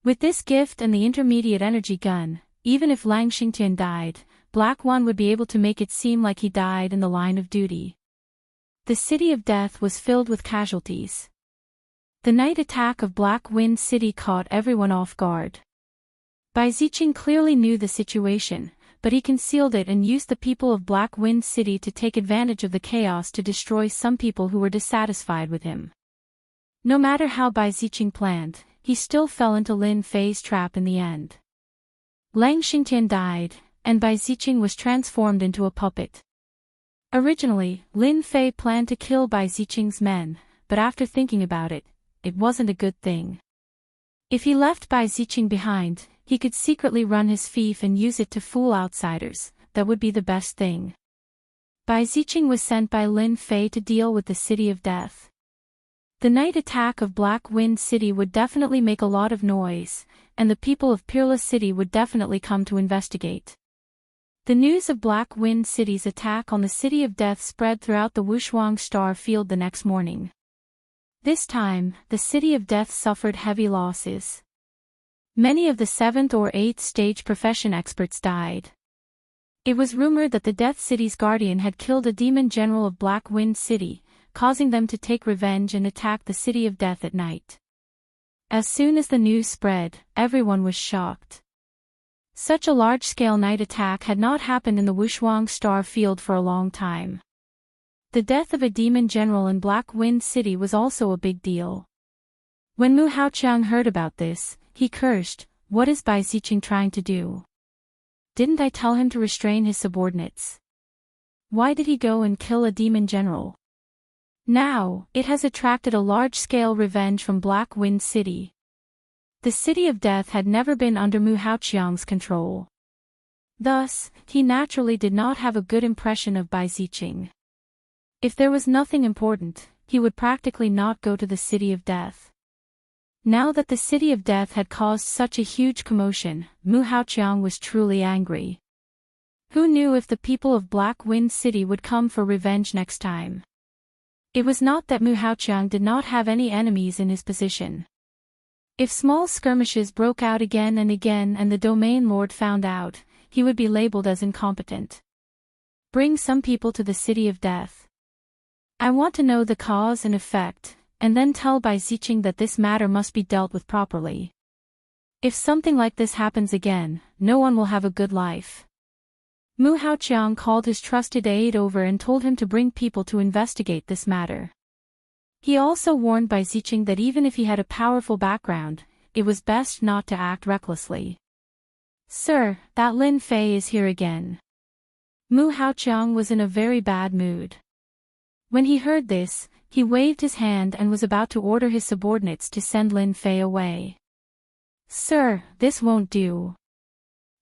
With this gift and the intermediate energy gun, even if Lang Xingtian died, Black One would be able to make it seem like he died in the line of duty. The City of Death was filled with casualties. The night attack of Black Wind City caught everyone off guard. Bai Ziqing clearly knew the situation, but he concealed it and used the people of Black Wind City to take advantage of the chaos to destroy some people who were dissatisfied with him. No matter how Bai Ziqing planned, he still fell into Lin Fei's trap in the end. Lang Xingtian died, and Bai Ziqing was transformed into a puppet. Originally, Lin Fei planned to kill Bai Ziqing's men, but after thinking about it, it wasn't a good thing. If he left Bai Ziqing behind, he could secretly run his fief and use it to fool outsiders. That would be the best thing. Bai Ziqing was sent by Lin Fei to deal with the City of Death. The night attack of Black Wind City would definitely make a lot of noise, and the people of Peerless City would definitely come to investigate. The news of Black Wind City's attack on the City of Death spread throughout the Wushuang Star Field the next morning. This time, the City of Death suffered heavy losses. Many of the 7th or 8th stage profession experts died. It was rumored that the Death City's guardian had killed a demon general of Black Wind City, causing them to take revenge and attack the City of Death at night. As soon as the news spread, everyone was shocked. Such a large-scale night attack had not happened in the Wushuang Star Field for a long time. The death of a demon general in Black Wind City was also a big deal. When Mu Haoqiang heard about this, he cursed, "What is Bai Ziqing trying to do? Didn't I tell him to restrain his subordinates? Why did he go and kill a demon general? Now, it has attracted a large-scale revenge from Black Wind City." The City of Death had never been under Mu Haoqiang's control. Thus, he naturally did not have a good impression of Bai Ziqing. If there was nothing important, he would practically not go to the City of Death. Now that the City of Death had caused such a huge commotion, Mu Haoqiang was truly angry. Who knew if the people of Black Wind City would come for revenge next time? It was not that Mu Haoqiang did not have any enemies in his position. If small skirmishes broke out again and the domain lord found out, he would be labeled as incompetent. Bring some people to the City of Death. I want to know the cause and effect, and then tell Bai Ziqing that this matter must be dealt with properly. If something like this happens again, no one will have a good life. Mu Haoqiang called his trusted aide over and told him to bring people to investigate this matter. He also warned Bai Ziqing that even if he had a powerful background, it was best not to act recklessly. "Sir, that Lin Fei is here again." Mu Haoqiang was in a very bad mood. When he heard this, he waved his hand and was about to order his subordinates to send Lin Fei away. "Sir, this won't do."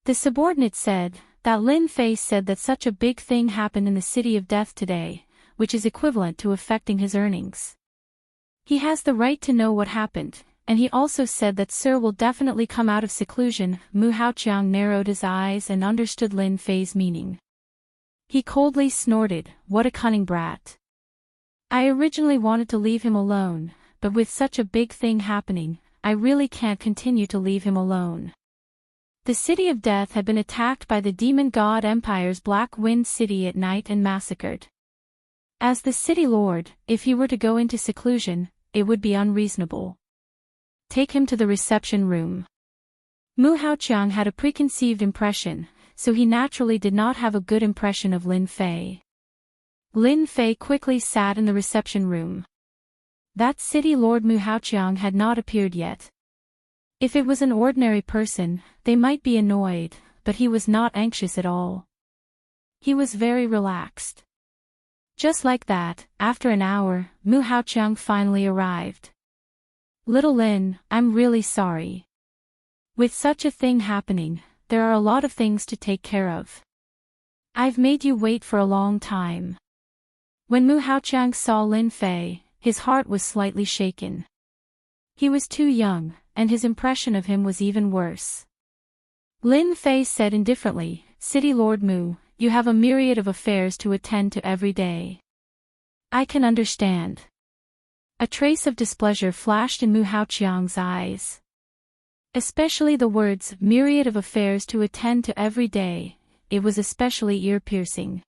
The subordinate said, "That Lin Fei said that such a big thing happened in the City of Death today, which is equivalent to affecting his earnings. He has the right to know what happened, and he also said that Sir will definitely come out of seclusion. Mu Haoqiang narrowed his eyes and understood Lin Fei's meaning. He coldly snorted, "What a cunning brat. I originally wanted to leave him alone, but with such a big thing happening, I really can't continue to leave him alone." The City of Death had been attacked by the Demon God Empire's Black Wind City at night and massacred. As the city lord, if he were to go into seclusion, it would be unreasonable. Take him to the reception room. Mu Haoqiang had a preconceived impression, so he naturally did not have a good impression of Lin Fei. Lin Fei quickly sat in the reception room. That city lord Mu Haoqiang had not appeared yet. If it was an ordinary person, they might be annoyed, but he was not anxious at all. He was very relaxed. Just like that, after an hour, Mu Haoqiang finally arrived. "Little Lin, I'm really sorry. With such a thing happening, there are a lot of things to take care of. I've made you wait for a long time." When Mu Haoqiang saw Lin Fei, his heart was slightly shaken. He was too young, and his impression of him was even worse. Lin Fei said indifferently, "City Lord Mu, you have a myriad of affairs to attend to every day. I can understand." A trace of displeasure flashed in Mu Haoqiang's eyes. Especially the words, "myriad of affairs to attend to every day," it was especially ear-piercing.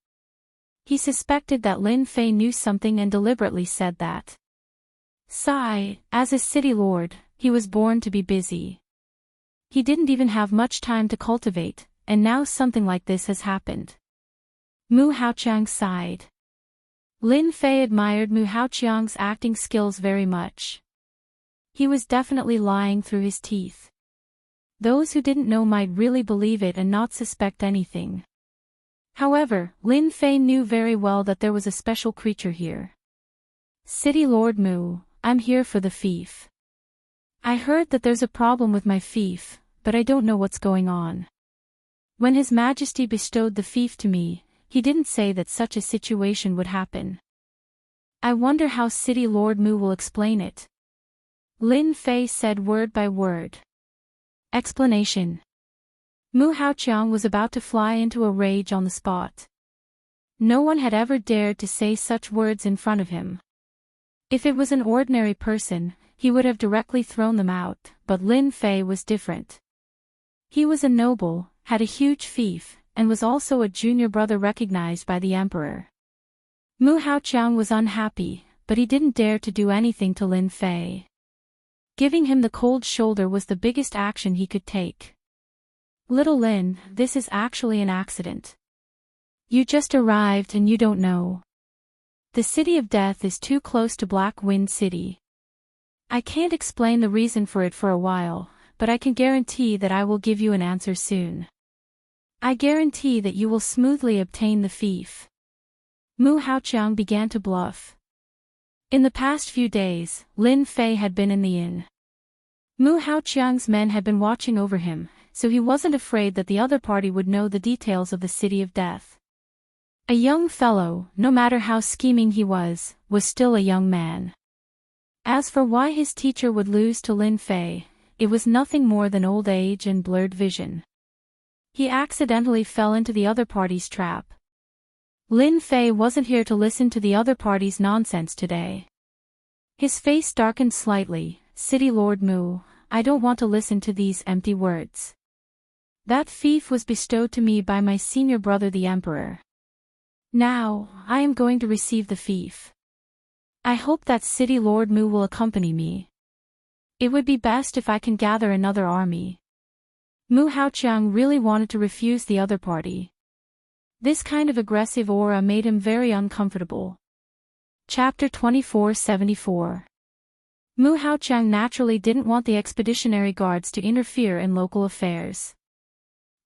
He suspected that Lin Fei knew something and deliberately said that. Sigh, as a city lord, he was born to be busy. He didn't even have much time to cultivate, and now something like this has happened. Mu Haoqiang sighed. Lin Fei admired Mu Haoqiang's acting skills very much. He was definitely lying through his teeth. Those who didn't know might really believe it and not suspect anything. However, Lin Fei knew very well that there was a special creature here. "City Lord Mu, I'm here for the fief. I heard that there's a problem with my fief, but I don't know what's going on. When His Majesty bestowed the fief to me, he didn't say that such a situation would happen. I wonder how City Lord Mu will explain it." Lin Fei said word by word. Explanation. Mu Haoqiang was about to fly into a rage on the spot. No one had ever dared to say such words in front of him. If it was an ordinary person, he would have directly thrown them out, but Lin Fei was different. He was a noble, had a huge fief, and was also a junior brother recognized by the emperor. Mu Haoqiang was unhappy, but he didn't dare to do anything to Lin Fei. Giving him the cold shoulder was the biggest action he could take. "Little Lin, this is actually an accident. You just arrived and you don't know. The City of Death is too close to Black Wind City. I can't explain the reason for it for a while, but I can guarantee that I will give you an answer soon. I guarantee that you will smoothly obtain the fief." Mu Haoqiang began to bluff. In the past few days, Lin Fei had been in the inn. Mu Haoqiang's men had been watching over him, so he wasn't afraid that the other party would know the details of the City of Death. A young fellow, no matter how scheming he was still a young man. As for why his teacher would lose to Lin Fei, it was nothing more than old age and blurred vision. He accidentally fell into the other party's trap. Lin Fei wasn't here to listen to the other party's nonsense today. His face darkened slightly. "City Lord Mu, I don't want to listen to these empty words. That fief was bestowed to me by my senior brother the Emperor. Now, I am going to receive the fief. I hope that City Lord Mu will accompany me. It would be best if I can gather another army." Mu Haoqiang really wanted to refuse the other party. This kind of aggressive aura made him very uncomfortable. Chapter 2474. Mu Haoqiang naturally didn't want the expeditionary guards to interfere in local affairs.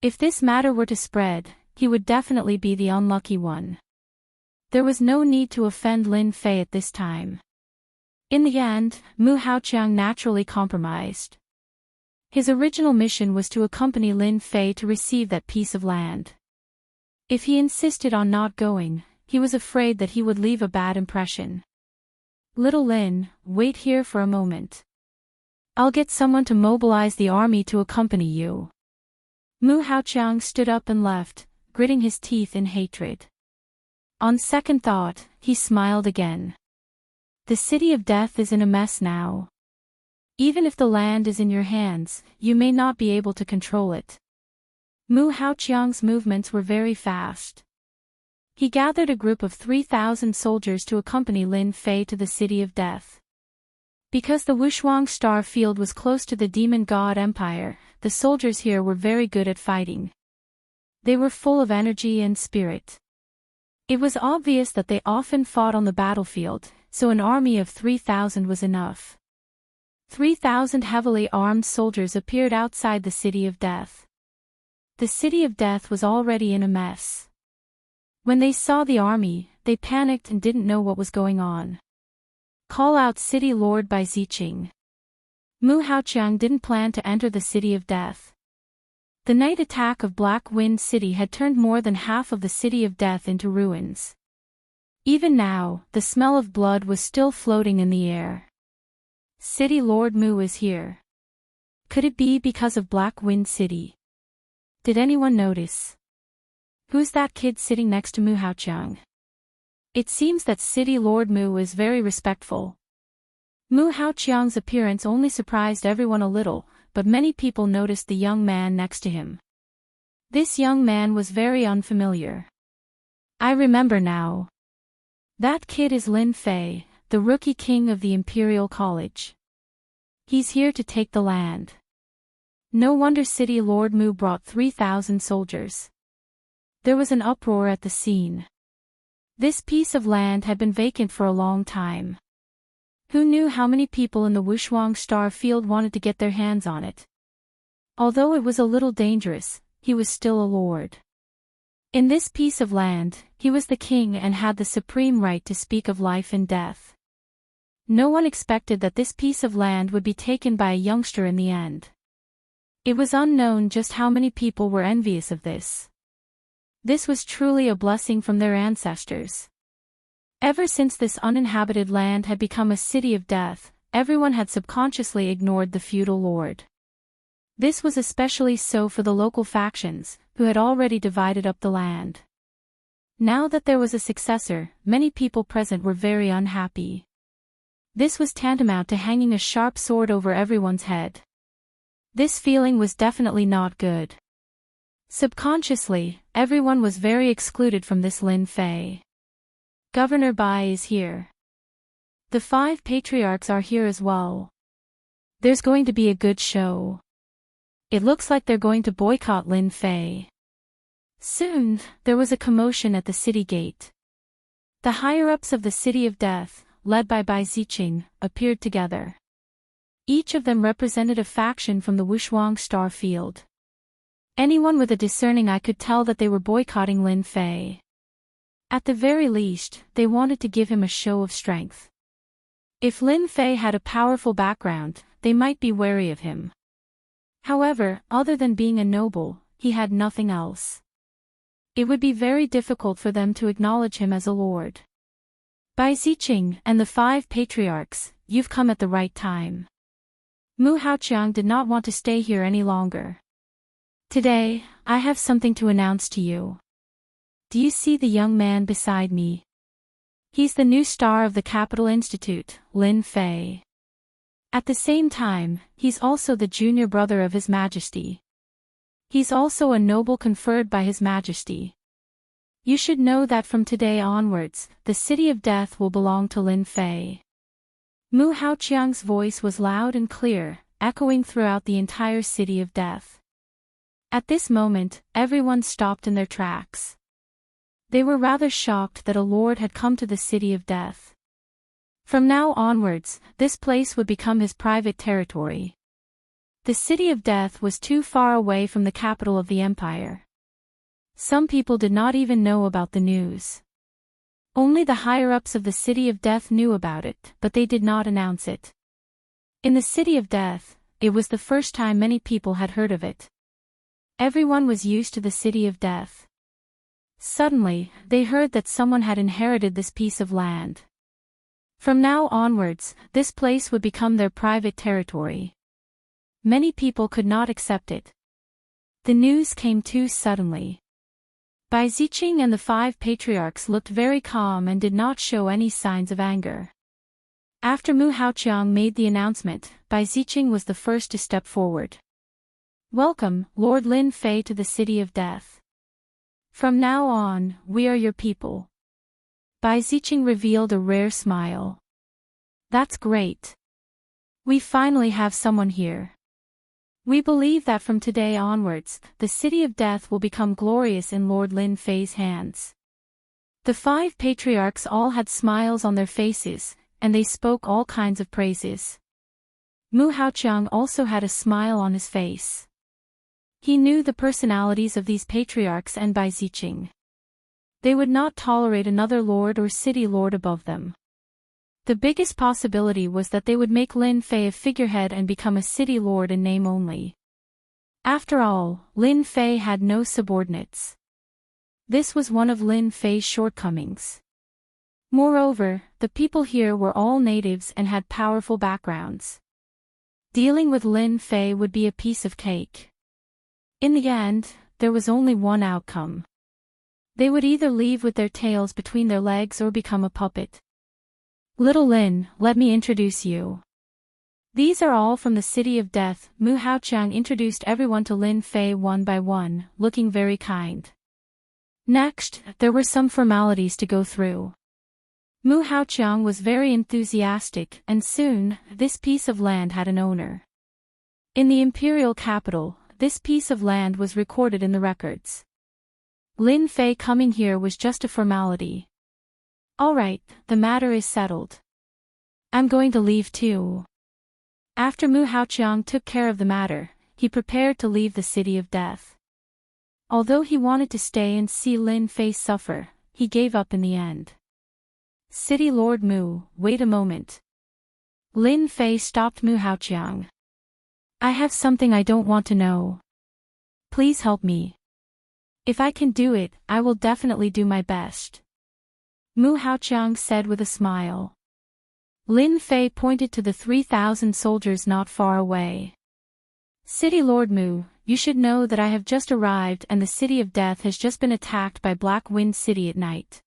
If this matter were to spread, he would definitely be the unlucky one. There was no need to offend Lin Fei at this time. In the end, Mu Haoqiang naturally compromised. His original mission was to accompany Lin Fei to receive that piece of land. If he insisted on not going, he was afraid that he would leave a bad impression. Little Lin, wait here for a moment. I'll get someone to mobilize the army to accompany you. Mu Haoqiang stood up and left, gritting his teeth in hatred. On second thought, he smiled again. The city of death is in a mess now. Even if the land is in your hands, you may not be able to control it. Mu Haoqiang's movements were very fast. He gathered a group of 3,000 soldiers to accompany Lin Fei to the city of death. Because the Wushuang star field was close to the demon god empire, the soldiers here were very good at fighting. They were full of energy and spirit. It was obvious that they often fought on the battlefield, so an army of 3,000 was enough. 3,000 heavily armed soldiers appeared outside the city of death. The city of death was already in a mess. When they saw the army, they panicked and didn't know what was going on. Call out City Lord by Ziqing. Mu Haoqiang didn't plan to enter the city of death. The night attack of Black Wind City had turned more than half of the city of death into ruins. Even now, the smell of blood was still floating in the air. City Lord Mu is here. Could it be because of Black Wind City? Did anyone notice? Who's that kid sitting next to Mu Haoqiang? It seems that City Lord Mu is very respectful. Mu Haoqiang's appearance only surprised everyone a little, but many people noticed the young man next to him. This young man was very unfamiliar. I remember now. That kid is Lin Fei, the rookie king of the Imperial College. He's here to take the land. No wonder City Lord Mu brought 3,000 soldiers. There was an uproar at the scene. This piece of land had been vacant for a long time. Who knew how many people in the Wushuang star field wanted to get their hands on it? Although it was a little dangerous, he was still a lord. In this piece of land, he was the king and had the supreme right to speak of life and death. No one expected that this piece of land would be taken by a youngster in the end. It was unknown just how many people were envious of this. This was truly a blessing from their ancestors. Ever since this uninhabited land had become a city of death, everyone had subconsciously ignored the feudal lord. This was especially so for the local factions, who had already divided up the land. Now that there was a successor, many people present were very unhappy. This was tantamount to hanging a sharp sword over everyone's head. This feeling was definitely not good. Subconsciously, everyone was very excluded from this Lin Fei. Governor Bai is here. The 5 patriarchs are here as well. There's going to be a good show. It looks like they're going to boycott Lin Fei. Soon, there was a commotion at the city gate. The higher-ups of the City of Death, led by Bai Ziqing, appeared together. Each of them represented a faction from the Wushuang star field. Anyone with a discerning eye could tell that they were boycotting Lin Fei. At the very least, they wanted to give him a show of strength. If Lin Fei had a powerful background, they might be wary of him. However, other than being a noble, he had nothing else. It would be very difficult for them to acknowledge him as a lord. Bai Ziqing and the 5 patriarchs, you've come at the right time. Mu Haoqiang did not want to stay here any longer. Today, I have something to announce to you. Do you see the young man beside me? He's the new star of the Capital Institute, Lin Fei. At the same time, he's also the junior brother of His Majesty. He's also a noble conferred by His Majesty. You should know that from today onwards, the City of Death will belong to Lin Fei. Mu Haoqiang's voice was loud and clear, echoing throughout the entire City of Death. At this moment, everyone stopped in their tracks. They were rather shocked that a lord had come to the City of Death. From now onwards, this place would become his private territory. The City of Death was too far away from the capital of the empire. Some people did not even know about the news. Only the higher-ups of the City of Death knew about it, but they did not announce it. In the City of Death, it was the first time many people had heard of it. Everyone was used to the City of Death. Suddenly, they heard that someone had inherited this piece of land. From now onwards, this place would become their private territory. Many people could not accept it. The news came too suddenly. Bai Ziqing and the 5 patriarchs looked very calm and did not show any signs of anger. After Mu Haoqiang made the announcement, Bai Ziqing was the first to step forward. Welcome, Lord Lin Fei, to the City of Death. From now on, we are your people. Bai Ziqing revealed a rare smile. That's great. We finally have someone here. We believe that from today onwards, the City of Death will become glorious in Lord Lin Fei's hands. The 5 patriarchs all had smiles on their faces, and they spoke all kinds of praises. Mu Haoqiang also had a smile on his face. He knew the personalities of these patriarchs and Bai Ziqing. They would not tolerate another lord or city lord above them. The biggest possibility was that they would make Lin Fei a figurehead and become a city lord in name only. After all, Lin Fei had no subordinates. This was one of Lin Fei's shortcomings. Moreover, the people here were all natives and had powerful backgrounds. Dealing with Lin Fei would be a piece of cake. In the end, there was only one outcome. They would either leave with their tails between their legs or become a puppet. Little Lin, let me introduce you. These are all from the City of Death. Mu Haoqiang introduced everyone to Lin Fei one by one, looking very kind. Next, there were some formalities to go through. Mu Haoqiang was very enthusiastic, and soon, this piece of land had an owner. In the imperial capital, this piece of land was recorded in the records. Lin Fei coming here was just a formality. Alright, the matter is settled. I'm going to leave too. After Mu Haoqiang took care of the matter, he prepared to leave the City of Death. Although he wanted to stay and see Lin Fei suffer, he gave up in the end. City Lord Mu, wait a moment. Lin Fei stopped Mu Haoqiang. I have something I don't want to know. Please help me. If I can do it, I will definitely do my best. Mu Haoqiang said with a smile. Lin Fei pointed to the 3,000 soldiers not far away. City Lord Mu, you should know that I have just arrived and the City of Death has just been attacked by Black Wind City at night.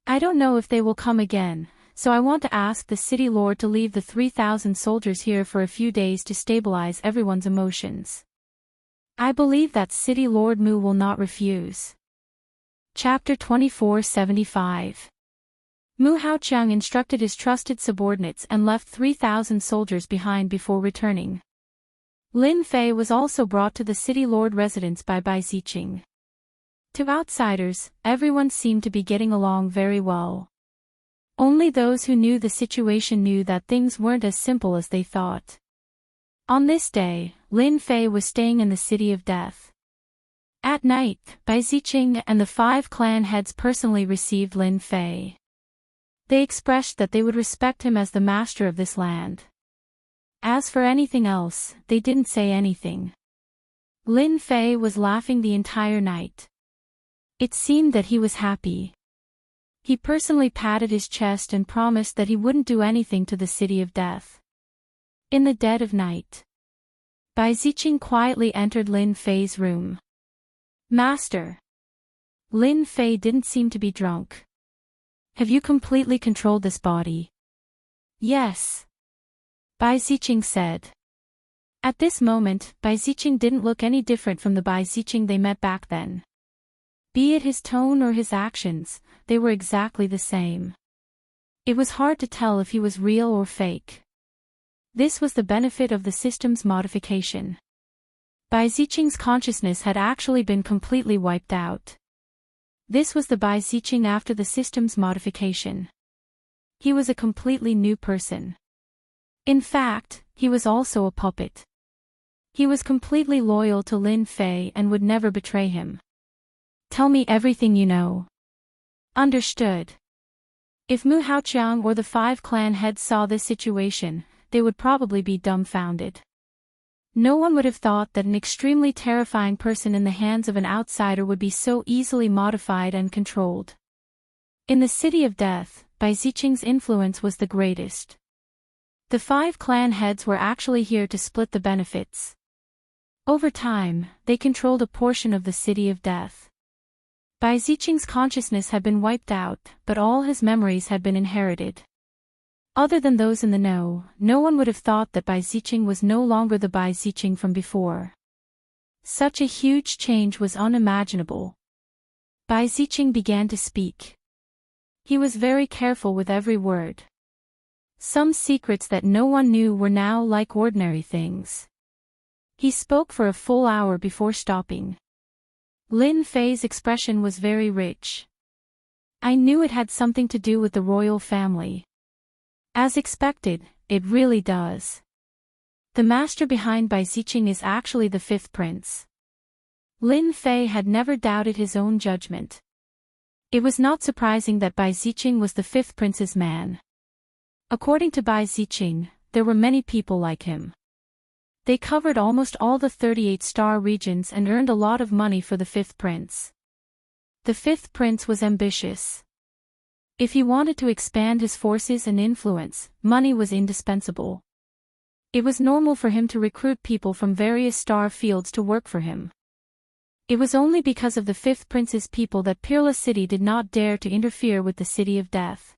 I don't know if they will come again, so I want to ask the City Lord to leave the 3,000 soldiers here for a few days to stabilize everyone's emotions. I believe that City Lord Mu will not refuse. Chapter 2475. Mu Haoqiang instructed his trusted subordinates and left 3,000 soldiers behind before returning. Lin Fei was also brought to the city lord residence by Bai Ziqing. To outsiders, everyone seemed to be getting along very well. Only those who knew the situation knew that things weren't as simple as they thought. On this day, Lin Fei was staying in the City of Death. At night, Bai Ziqing and the 5 clan heads personally received Lin Fei. They expressed that they would respect him as the master of this land. As for anything else, they didn't say anything. Lin Fei was laughing the entire night. It seemed that he was happy. He personally patted his chest and promised that he wouldn't do anything to the City of Death. In the dead of night, Bai Ziqing quietly entered Lin Fei's room. Master. Lin Fei didn't seem to be drunk. Have you completely controlled this body? Yes. Bai Ziqing said. At this moment, Bai Ziqing didn't look any different from the Bai Ziqing they met back then. Be it his tone or his actions, they were exactly the same. It was hard to tell if he was real or fake. This was the benefit of the system's modification. Bai Ziqing's consciousness had actually been completely wiped out. This was the Bai Ziqing after the system's modification. He was a completely new person. In fact, he was also a puppet. He was completely loyal to Lin Fei and would never betray him. Tell me everything you know. Understood. If Mu Haoqiang or the 5 clan heads saw this situation, they would probably be dumbfounded. No one would have thought that an extremely terrifying person in the hands of an outsider would be so easily modified and controlled. In the City of Death, Bai Ziqing's influence was the greatest. The 5 clan heads were actually here to split the benefits. Over time, they controlled a portion of the City of Death. Bai Ziqing's consciousness had been wiped out, but all his memories had been inherited. Other than those in the know, no one would have thought that Bai Ziqing was no longer the Bai Ziqing from before. Such a huge change was unimaginable. Bai Ziqing began to speak. He was very careful with every word. Some secrets that no one knew were now like ordinary things. He spoke for a full hour before stopping. Lin Fei's expression was very rich. I knew it had something to do with the royal family. As expected, it really does. The master behind Bai Ziqing is actually the 5th prince. Lin Fei had never doubted his own judgment. It was not surprising that Bai Ziqing was the 5th prince's man. According to Bai Ziqing, there were many people like him. They covered almost all the 38-star regions and earned a lot of money for the 5th prince. The 5th prince was ambitious. If he wanted to expand his forces and influence, money was indispensable. It was normal for him to recruit people from various star fields to work for him. It was only because of the 5th prince's people that Peerless City did not dare to interfere with the City of Death.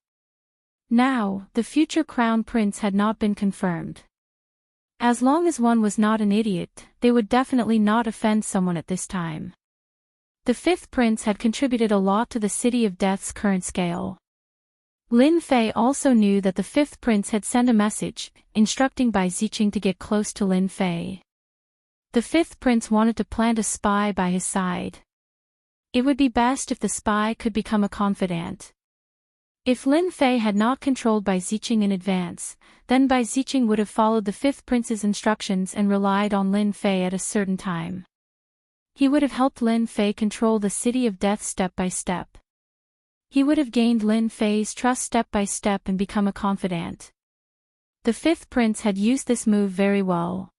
Now, the future crown prince had not been confirmed. As long as one was not an idiot, they would definitely not offend someone at this time. The 5th prince had contributed a lot to the City of Death's current scale. Lin Fei also knew that the 5th prince had sent a message, instructing Bai Ziqing to get close to Lin Fei. The 5th prince wanted to plant a spy by his side. It would be best if the spy could become a confidant. If Lin Fei had not controlled Bai Ziqing in advance, then Bai Ziqing would have followed the 5th prince's instructions and relied on Lin Fei at a certain time. He would have helped Lin Fei control the City of Death step by step. He would have gained Lin Fei's trust step by step and become a confidant. The 5th prince had used this move very well.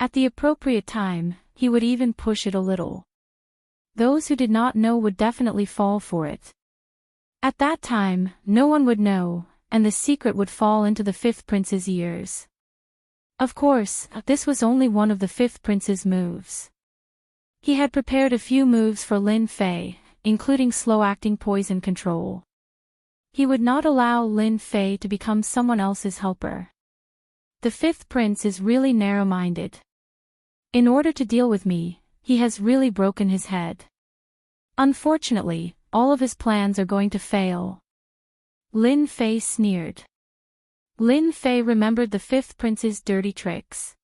At the appropriate time, he would even push it a little. Those who did not know would definitely fall for it. At that time, no one would know, and the secret would fall into the 5th prince's ears. Of course, this was only one of the 5th prince's moves. He had prepared a few moves for Lin Fei, including slow-acting poison control. He would not allow Lin Fei to become someone else's helper. The 5th prince is really narrow-minded. In order to deal with me, he has really broken his head. Unfortunately, all of his plans are going to fail. Lin Fei sneered. Lin Fei remembered the 5th prince's dirty tricks.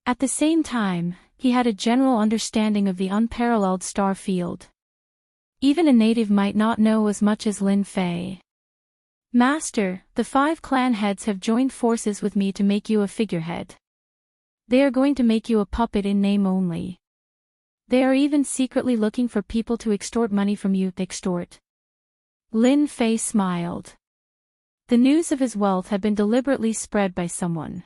At the same time, he had a general understanding of the unparalleled star field. Even a native might not know as much as Lin Fei. Master, the 5 clan heads have joined forces with me to make you a figurehead. They are going to make you a puppet in name only. They are even secretly looking for people to extort money from you. Extort. Lin Fei smiled. The news of his wealth had been deliberately spread by someone.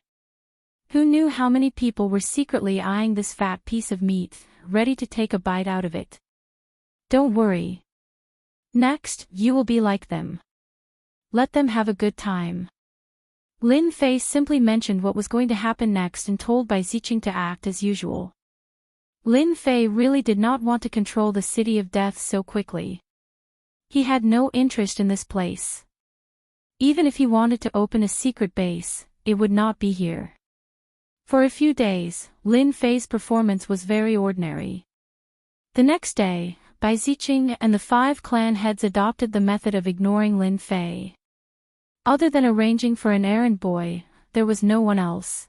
Who knew how many people were secretly eyeing this fat piece of meat, ready to take a bite out of it? Don't worry. Next, you will be like them. Let them have a good time. Lin Fei simply mentioned what was going to happen next and told Bai Ziqing to act as usual. Lin Fei really did not want to control the City of Death so quickly. He had no interest in this place. Even if he wanted to open a secret base, it would not be here. For a few days, Lin Fei's performance was very ordinary. The next day, Bai Ziqing and the 5 clan heads adopted the method of ignoring Lin Fei. Other than arranging for an errand boy, there was no one else.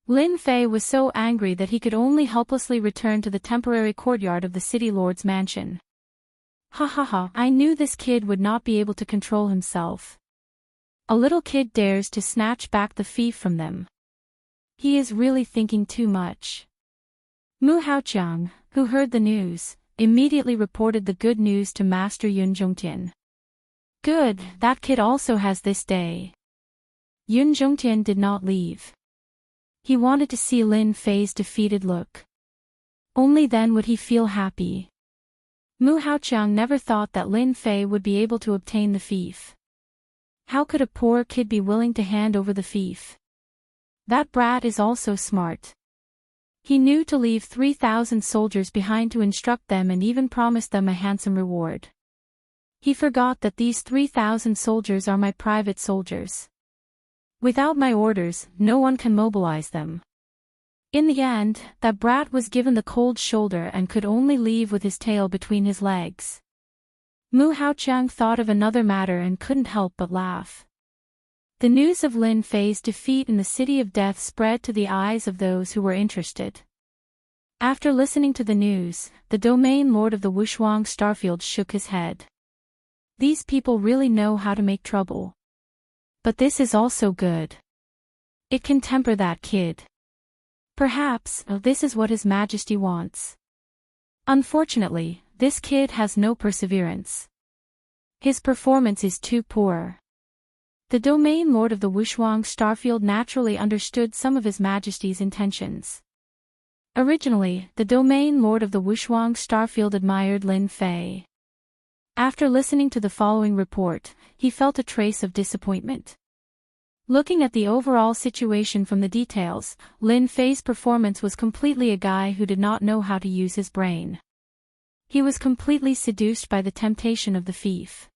Lin Fei was so angry that he could only helplessly return to the temporary courtyard of the city lord's mansion. Ha ha ha, I knew this kid would not be able to control himself. A little kid dares to snatch back the fief from them. He is really thinking too much. Mu Haoqiang, who heard the news, immediately reported the good news to Master Yun Zhongtian. Good, that kid also has this day. Yun Zhongtian did not leave. He wanted to see Lin Fei's defeated look. Only then would he feel happy. Mu Haoqiang never thought that Lin Fei would be able to obtain the fief. How could a poor kid be willing to hand over the fief? That brat is also smart. He knew to leave 3,000 soldiers behind to instruct them and even promised them a handsome reward. He forgot that these 3,000 soldiers are my private soldiers. Without my orders, no one can mobilize them. In the end, that brat was given the cold shoulder and could only leave with his tail between his legs. Mu Haoqiang thought of another matter and couldn't help but laugh. The news of Lin Fei's defeat in the City of Death spread to the eyes of those who were interested. After listening to the news, the domain lord of the Wushuang Starfield shook his head. These people really know how to make trouble. But this is also good. It can temper that kid. Perhaps, this is what His Majesty wants. Unfortunately, this kid has no perseverance. His performance is too poor. The domain lord of the Wushuang Starfield naturally understood some of His Majesty's intentions. Originally, the domain lord of the Wushuang Starfield admired Lin Fei. After listening to the following report, he felt a trace of disappointment. Looking at the overall situation from the details, Lin Fei's performance was completely a guy who did not know how to use his brain. He was completely seduced by the temptation of the fief.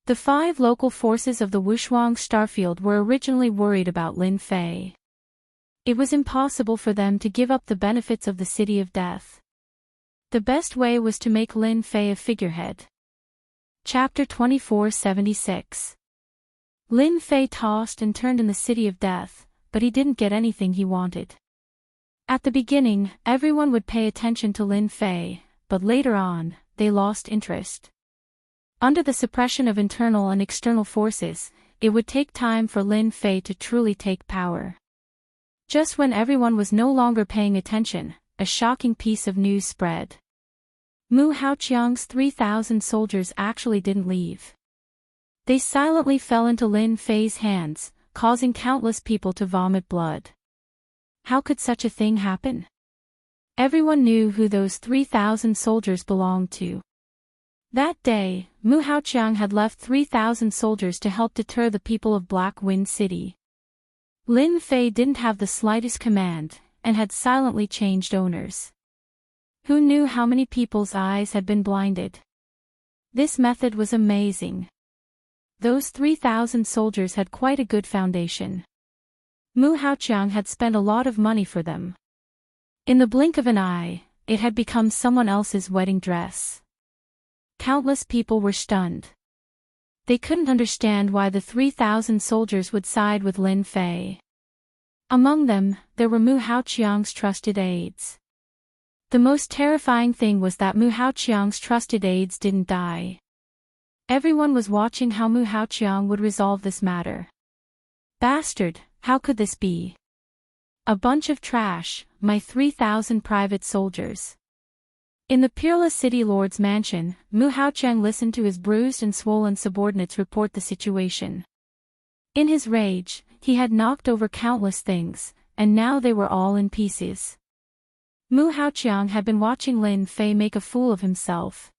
The 5 local forces of the Wushuang Starfield were originally worried about Lin Fei. It was impossible for them to give up the benefits of the City of Death. The best way was to make Lin Fei a figurehead. Chapter 2476. Lin Fei tossed and turned in the City of Death, but he didn't get anything he wanted. At the beginning, everyone would pay attention to Lin Fei, but later on, they lost interest. Under the suppression of internal and external forces, it would take time for Lin Fei to truly take power. Just when everyone was no longer paying attention, a shocking piece of news spread. Mu Haoqiang's 3,000 soldiers actually didn't leave. They silently fell into Lin Fei's hands, causing countless people to vomit blood. How could such a thing happen? Everyone knew who those 3,000 soldiers belonged to. That day, Mu Haoqiang had left 3,000 soldiers to help deter the people of Black Wind City. Lin Fei didn't have the slightest command, and had silently changed owners. Who knew how many people's eyes had been blinded? This method was amazing. Those 3,000 soldiers had quite a good foundation. Mu Haoqiang had spent a lot of money for them. In the blink of an eye, it had become someone else's wedding dress. Countless people were stunned. They couldn't understand why the 3,000 soldiers would side with Lin Fei. Among them, there were Mu Haoqiang's trusted aides. The most terrifying thing was that Mu Haoqiang's trusted aides didn't die. Everyone was watching how Mu Haoqiang would resolve this matter. Bastard, how could this be? A bunch of trash, my 3,000 private soldiers. In the Peerless City Lord's mansion, Mu Haoqiang listened to his bruised and swollen subordinates report the situation. In his rage, he had knocked over countless things, and now they were all in pieces. Mu Haoqiang had been watching Lin Fei make a fool of himself.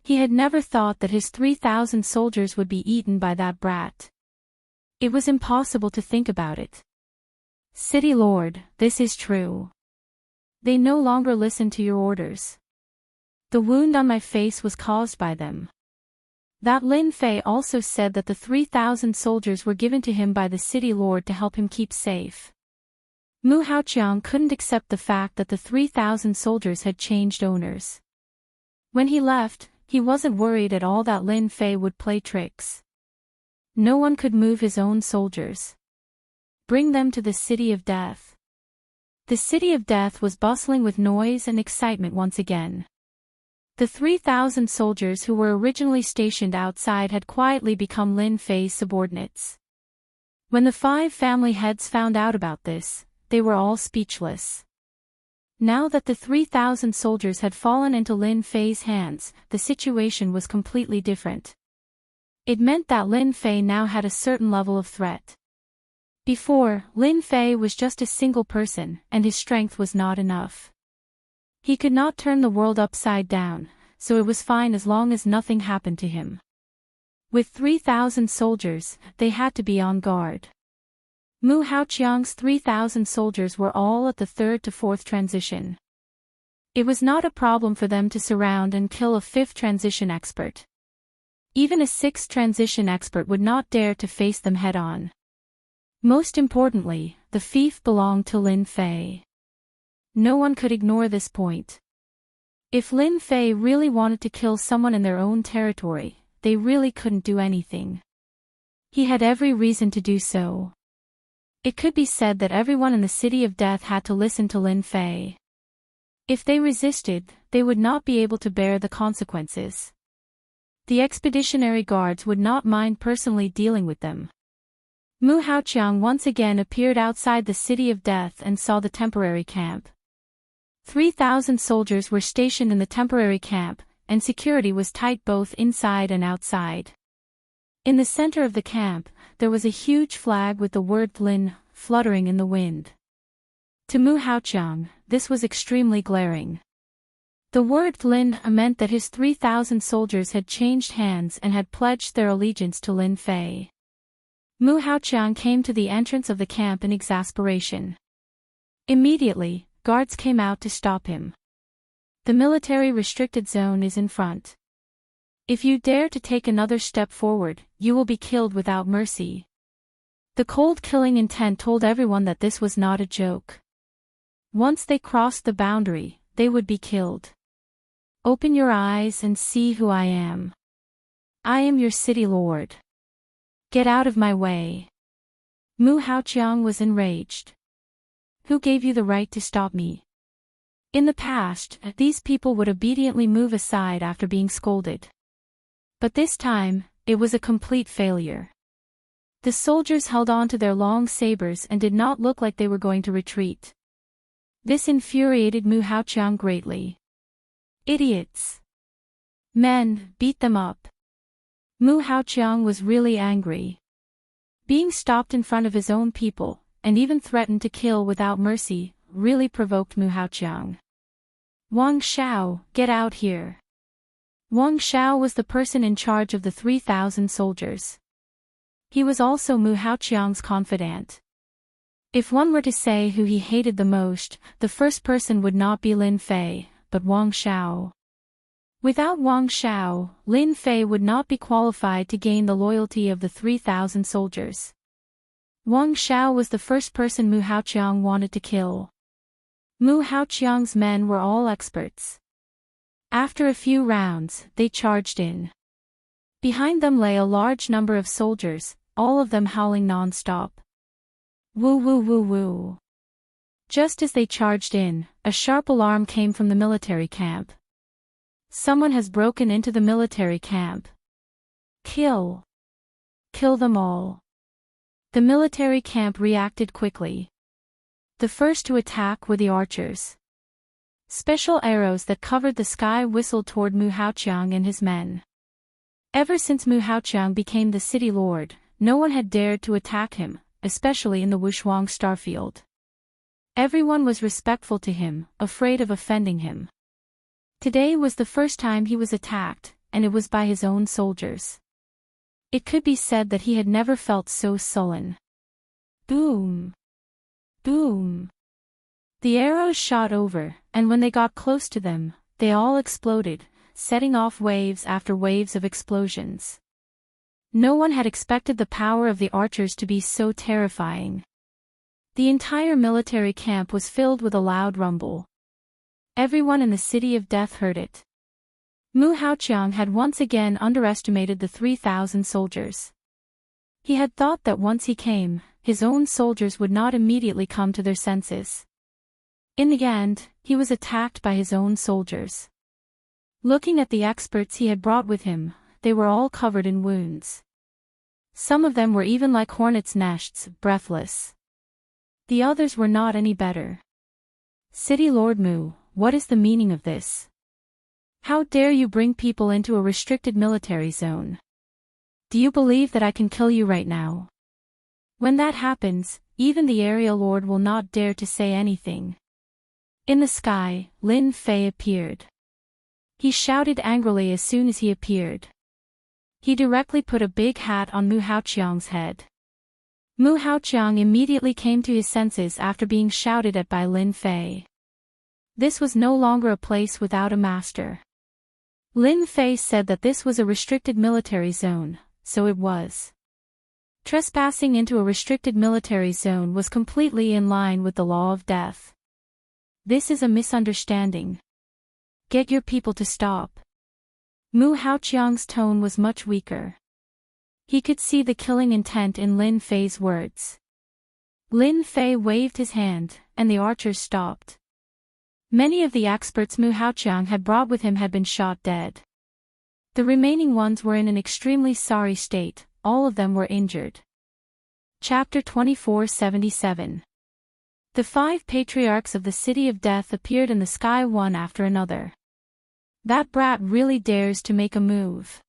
He had never thought that his 3,000 soldiers would be eaten by that brat. It was impossible to think about it. City Lord, this is true. They no longer listen to your orders. The wound on my face was caused by them. That Lin Fei also said that the 3,000 soldiers were given to him by the City Lord to help him keep safe. Mu Haoqiang couldn't accept the fact that the 3,000 soldiers had changed owners. When he left, he wasn't worried at all that Lin Fei would play tricks. No one could move his own soldiers. Bring them to the City of Death. The City of Death was bustling with noise and excitement once again. The 3,000 soldiers who were originally stationed outside had quietly become Lin Fei's subordinates. When the 5 family heads found out about this, they were all speechless. Now that the 3,000 soldiers had fallen into Lin Fei's hands, the situation was completely different. It meant that Lin Fei now had a certain level of threat. Before, Lin Fei was just a single person, and his strength was not enough. He could not turn the world upside down, so it was fine as long as nothing happened to him. With 3,000 soldiers, they had to be on guard. Mu Haoqiang's 3,000 soldiers were all at the 3rd to 4th transition. It was not a problem for them to surround and kill a 5th transition expert. Even a 6th transition expert would not dare to face them head-on. Most importantly, the fief belonged to Lin Fei. No one could ignore this point. If Lin Fei really wanted to kill someone in their own territory, they really couldn't do anything. He had every reason to do so. It could be said that everyone in the City of Death had to listen to Lin Fei. If they resisted, they would not be able to bear the consequences. The expeditionary guards would not mind personally dealing with them. Mu Haoqiang once again appeared outside the City of Death and saw the temporary camp. 3,000 soldiers were stationed in the temporary camp, and security was tight both inside and outside. In the center of the camp, there was a huge flag with the word Lin fluttering in the wind. To Mu Haoqiang, this was extremely glaring. The word Lin meant that his 3,000 soldiers had changed hands and had pledged their allegiance to Lin Fei. Mu Haoqiang came to the entrance of the camp in exasperation. Immediately, guards came out to stop him. The military restricted zone is in front. If you dare to take another step forward, you will be killed without mercy. The cold killing intent told everyone that this was not a joke. Once they crossed the boundary, they would be killed. Open your eyes and see who I am. I am your city lord. Get out of my way. Mu Haoqiang was enraged. Who gave you the right to stop me? In the past, these people would obediently move aside after being scolded. But this time, it was a complete failure. The soldiers held on to their long sabers and did not look like they were going to retreat. This infuriated Mu Haoqiang greatly. Idiots! Men, beat them up! Mu Haoqiang was really angry. Being stopped in front of his own people, and even threatened to kill without mercy, really provoked Mu Haoqiang. Wang Xiao, get out here! Wang Xiao was the person in charge of the 3,000 soldiers. He was also Mu Haoqiang's confidant. If one were to say who he hated the most, the first person would not be Lin Fei, but Wang Xiao. Without Wang Xiao, Lin Fei would not be qualified to gain the loyalty of the 3,000 soldiers. Wang Xiao was the first person Mu Haoqiang wanted to kill. Mu Haoqiang's men were all experts. After a few rounds, they charged in. Behind them lay a large number of soldiers, all of them howling non-stop. Woo woo woo woo. Just as they charged in, a sharp alarm came from the military camp. Someone has broken into the military camp. Kill! Kill them all. The military camp reacted quickly. The first to attack were the archers. Special arrows that covered the sky whistled toward Mu Haoqiang and his men. Ever since Mu Haoqiang became the city lord, no one had dared to attack him, especially in the Wushuang starfield. Everyone was respectful to him, afraid of offending him. Today was the first time he was attacked, and it was by his own soldiers. It could be said that he had never felt so sullen. Boom! Boom! The arrows shot over, and when they got close to them, they all exploded, setting off waves after waves of explosions. No one had expected the power of the archers to be so terrifying. The entire military camp was filled with a loud rumble. Everyone in the City of Death heard it. Mu Haoqiang had once again underestimated the 3,000 soldiers. He had thought that once he came, his own soldiers would not immediately come to their senses. In the end, he was attacked by his own soldiers. Looking at the experts he had brought with him, they were all covered in wounds. Some of them were even like hornets' nests, breathless. The others were not any better. City Lord Mu, what is the meaning of this? How dare you bring people into a restricted military zone? Do you believe that I can kill you right now? When that happens, even the area lord will not dare to say anything. In the sky, Lin Fei appeared. He shouted angrily as soon as he appeared. He directly put a big hat on Mu Haoqiang's head. Mu Haoqiang immediately came to his senses after being shouted at by Lin Fei. This was no longer a place without a master. Lin Fei said that this was a restricted military zone, so it was. Trespassing into a restricted military zone was completely in line with the law of death. This is a misunderstanding. Get your people to stop. Mu Haoqiang's tone was much weaker. He could see the killing intent in Lin Fei's words. Lin Fei waved his hand, and the archers stopped. Many of the experts Mu Haoqiang had brought with him had been shot dead. The remaining ones were in an extremely sorry state, all of them were injured. Chapter 2477. The 5 patriarchs of the City of Death appeared in the sky one after another. That brat really dares to make a move.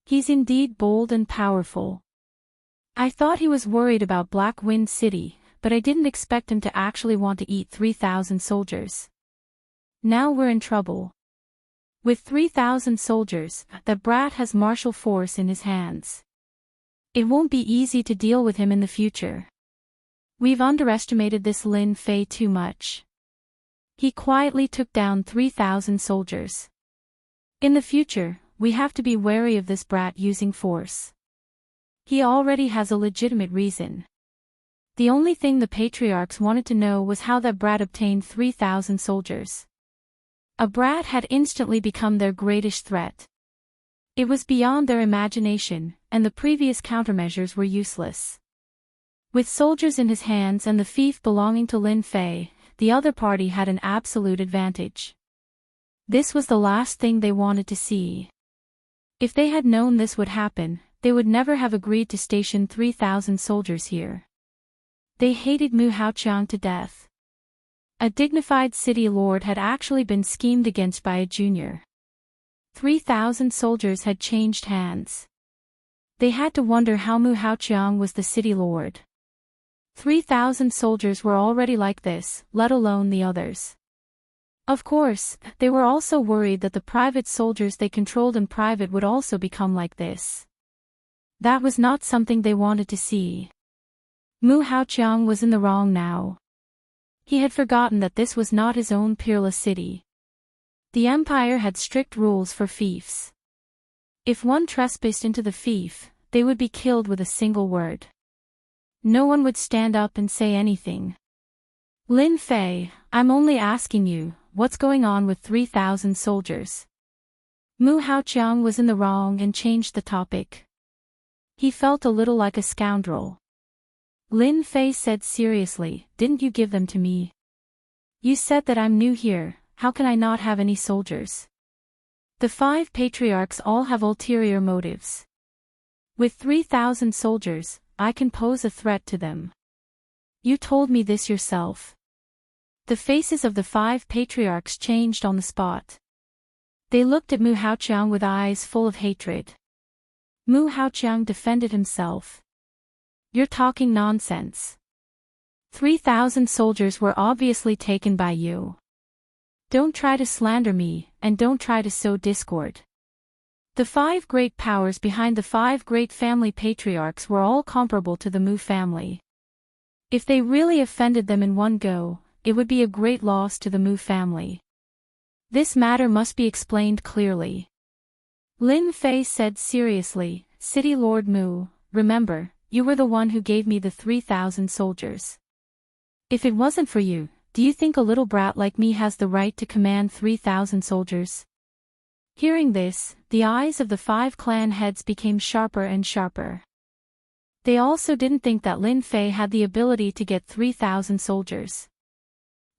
He's indeed bold and powerful. I thought he was worried about Black Wind City, but I didn't expect him to actually want to eat 3,000 soldiers. Now we're in trouble. With 3,000 soldiers, that brat has martial force in his hands. It won't be easy to deal with him in the future. We've underestimated this Lin Fei too much. He quietly took down 3,000 soldiers. In the future, we have to be wary of this brat using force. He already has a legitimate reason. The only thing the patriarchs wanted to know was how that brat obtained 3,000 soldiers. A brat had instantly become their greatest threat. It was beyond their imagination, and the previous countermeasures were useless. With soldiers in his hands and the fief belonging to Lin Fei, the other party had an absolute advantage. This was the last thing they wanted to see. If they had known this would happen, they would never have agreed to station 3,000 soldiers here. They hated Mu Haoqiang to death. A dignified city lord had actually been schemed against by a junior. 3,000 soldiers had changed hands. They had to wonder how Mu Haoqiang was the city lord. 3,000 soldiers were already like this, let alone the others. Of course, they were also worried that the private soldiers they controlled in private would also become like this. That was not something they wanted to see. Mu Haoqiang was in the wrong now. He had forgotten that this was not his own peerless city. The empire had strict rules for fiefs. If one trespassed into the fief, they would be killed with a single word. No one would stand up and say anything. Lin Fei, I'm only asking you, what's going on with 3,000 soldiers? Mu Haoqiang was in the wrong and changed the topic. He felt a little like a scoundrel. Lin Fei said seriously, didn't you give them to me? You said that I'm new here, how can I not have any soldiers? The 5 patriarchs all have ulterior motives. With 3,000 soldiers, I can pose a threat to them. You told me this yourself. The faces of the 5 patriarchs changed on the spot. They looked at Mu Haoqiang with eyes full of hatred. Mu Haoqiang defended himself. You're talking nonsense. 3,000 soldiers were obviously taken by you. Don't try to slander me, and don't try to sow discord. The 5 great powers behind the 5 great family patriarchs were all comparable to the Mu family. If they really offended them in one go, it would be a great loss to the Mu family. This matter must be explained clearly. Lin Fei said seriously, City Lord Mu, remember, you were the one who gave me the 3,000 soldiers. If it wasn't for you, do you think a little brat like me has the right to command 3,000 soldiers? Hearing this, the eyes of the 5 clan heads became sharper and sharper. They also didn't think that Lin Fei had the ability to get 3,000 soldiers.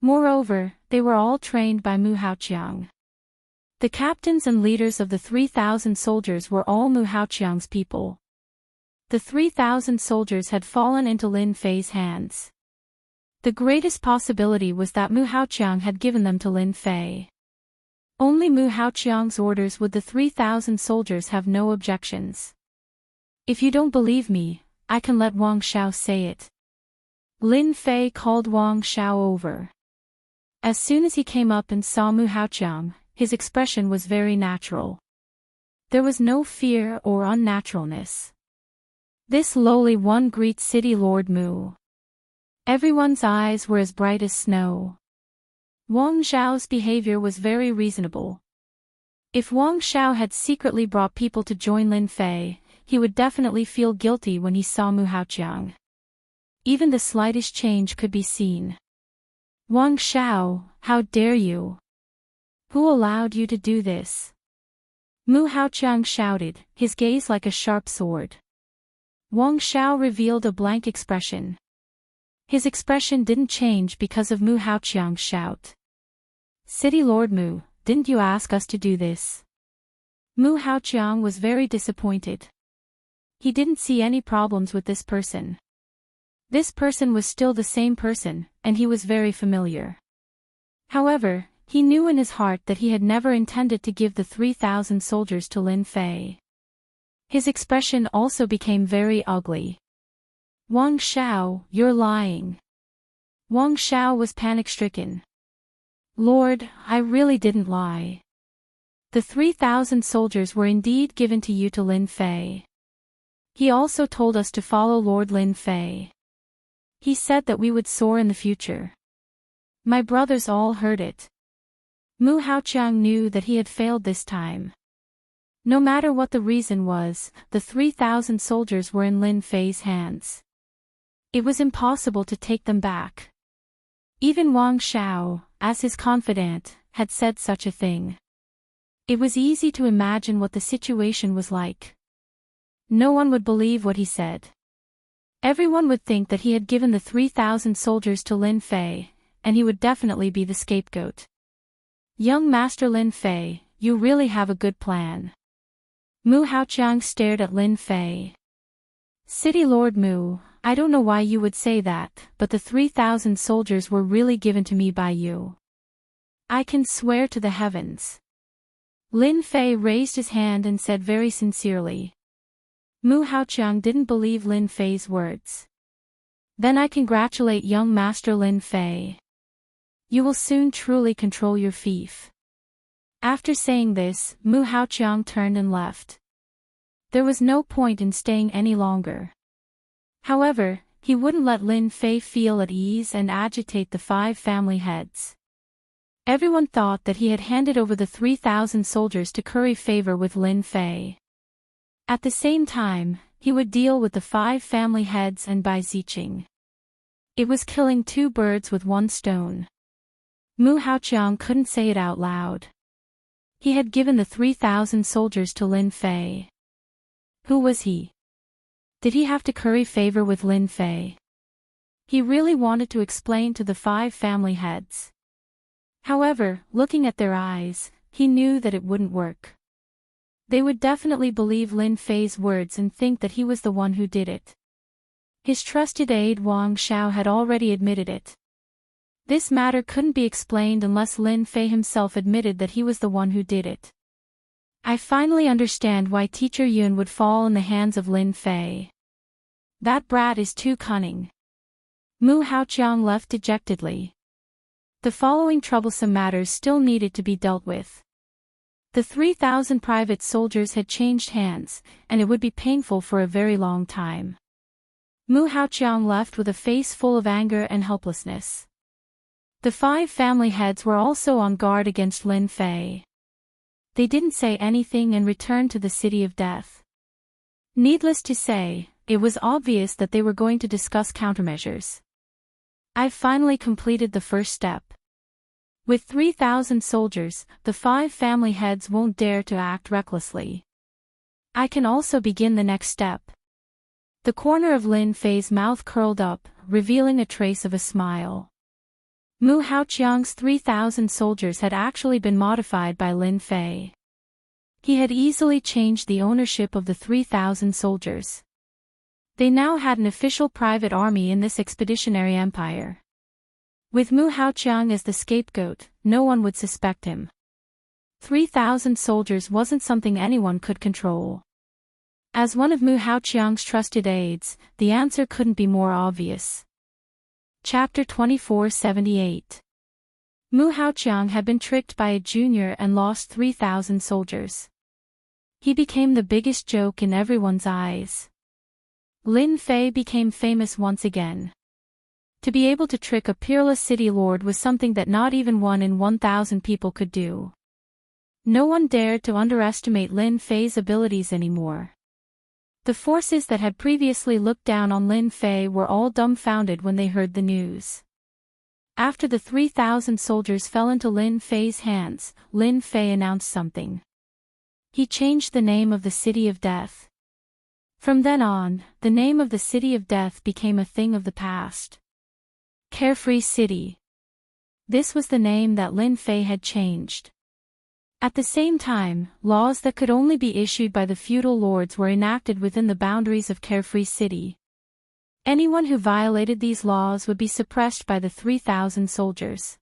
Moreover, they were all trained by Mu Haoqiang. The captains and leaders of the 3,000 soldiers were all Mu Haoqiang's people. The 3,000 soldiers had fallen into Lin Fei's hands. The greatest possibility was that Mu Haoqiang had given them to Lin Fei. Only Mu Haoqiang's orders would the 3,000 soldiers have no objections. If you don't believe me, I can let Wang Xiao say it. Lin Fei called Wang Xiao over. As soon as he came up and saw Mu Haoqiang, his expression was very natural. There was no fear or unnaturalness. This lowly one greets City Lord Mu. Everyone's eyes were as bright as snow. Wang Xiao's behavior was very reasonable. If Wang Xiao had secretly brought people to join Lin Fei, he would definitely feel guilty when he saw Mu Haoqiang. Even the slightest change could be seen. Wang Xiao, how dare you? Who allowed you to do this? Mu Haoqiang shouted, his gaze like a sharp sword. Wang Xiao revealed a blank expression. His expression didn't change because of Mu Haoqiang's shout. City Lord Mu, didn't you ask us to do this? Mu Haoqiang was very disappointed. He didn't see any problems with this person. This person was still the same person, and he was very familiar. However, he knew in his heart that he had never intended to give the 3,000 soldiers to Lin Fei. His expression also became very ugly. Wang Xiao, you're lying. Wang Xiao was panic-stricken. Lord, I really didn't lie. The 3,000 soldiers were indeed given to you to Lin Fei. He also told us to follow Lord Lin Fei. He said that we would soar in the future. My brothers all heard it. Mu Haoqiang knew that he had failed this time. No matter what the reason was, the 3,000 soldiers were in Lin Fei's hands. It was impossible to take them back. Even Wang Xiao, as his confidant, had said such a thing. It was easy to imagine what the situation was like. No one would believe what he said. Everyone would think that he had given the 3,000 soldiers to Lin Fei, and he would definitely be the scapegoat. Young Master Lin Fei, you really have a good plan. Mu Haoqiang stared at Lin Fei. City Lord Mu, I don't know why you would say that, but the 3,000 soldiers were really given to me by you. I can swear to the heavens. Lin Fei raised his hand and said very sincerely. Mu Haoqiang didn't believe Lin Fei's words. Then I congratulate young Master Lin Fei. You will soon truly control your fief. After saying this, Mu Haoqiang turned and left. There was no point in staying any longer. However, he wouldn't let Lin Fei feel at ease and agitate the 5 family heads. Everyone thought that he had handed over the 3,000 soldiers to curry favor with Lin Fei. At the same time, he would deal with the 5 family heads and Bai Ziqing. It was killing 2 birds with 1 stone. Mu Haoqiang couldn't say it out loud. He had given the 3,000 soldiers to Lin Fei. Who was he? Did he have to curry favor with Lin Fei? He really wanted to explain to the 5 family heads. However, looking at their eyes, he knew that it wouldn't work. They would definitely believe Lin Fei's words and think that he was the one who did it. His trusted aide Wang Xiao had already admitted it. This matter couldn't be explained unless Lin Fei himself admitted that he was the one who did it. I finally understand why Teacher Yun would fall in the hands of Lin Fei. That brat is too cunning. Mu Haoqiang left dejectedly. The following troublesome matters still needed to be dealt with. The 3,000 private soldiers had changed hands, and it would be painful for a very long time. Mu Haoqiang left with a face full of anger and helplessness. The 5 family heads were also on guard against Lin Fei. They didn't say anything and returned to the City of Death. Needless to say, it was obvious that they were going to discuss countermeasures. I've finally completed the first step. With 3,000 soldiers, the 5 family heads won't dare to act recklessly. I can also begin the next step. The corner of Lin Fei's mouth curled up, revealing a trace of a smile. Mu Haoqiang's 3,000 soldiers had actually been modified by Lin Fei. He had easily changed the ownership of the 3,000 soldiers. They now had an official private army in this expeditionary empire. With Mu Haoqiang as the scapegoat, no one would suspect him. 3,000 soldiers wasn't something anyone could control. As one of Mu Haoqiang's trusted aides, the answer couldn't be more obvious. Chapter 2478. Mu Haoqiang had been tricked by a junior and lost 3,000 soldiers. He became the biggest joke in everyone's eyes. Lin Fei became famous once again. To be able to trick a peerless city lord was something that not even 1 in 1,000 people could do. No one dared to underestimate Lin Fei's abilities anymore. The forces that had previously looked down on Lin Fei were all dumbfounded when they heard the news. After the 3,000 soldiers fell into Lin Fei's hands, Lin Fei announced something. He changed the name of the City of Death. From then on, the name of the City of Death became a thing of the past. Carefree City. This was the name that Lin Fei had changed. At the same time, laws that could only be issued by the feudal lords were enacted within the boundaries of Carefree City. Anyone who violated these laws would be suppressed by the 3,000 soldiers.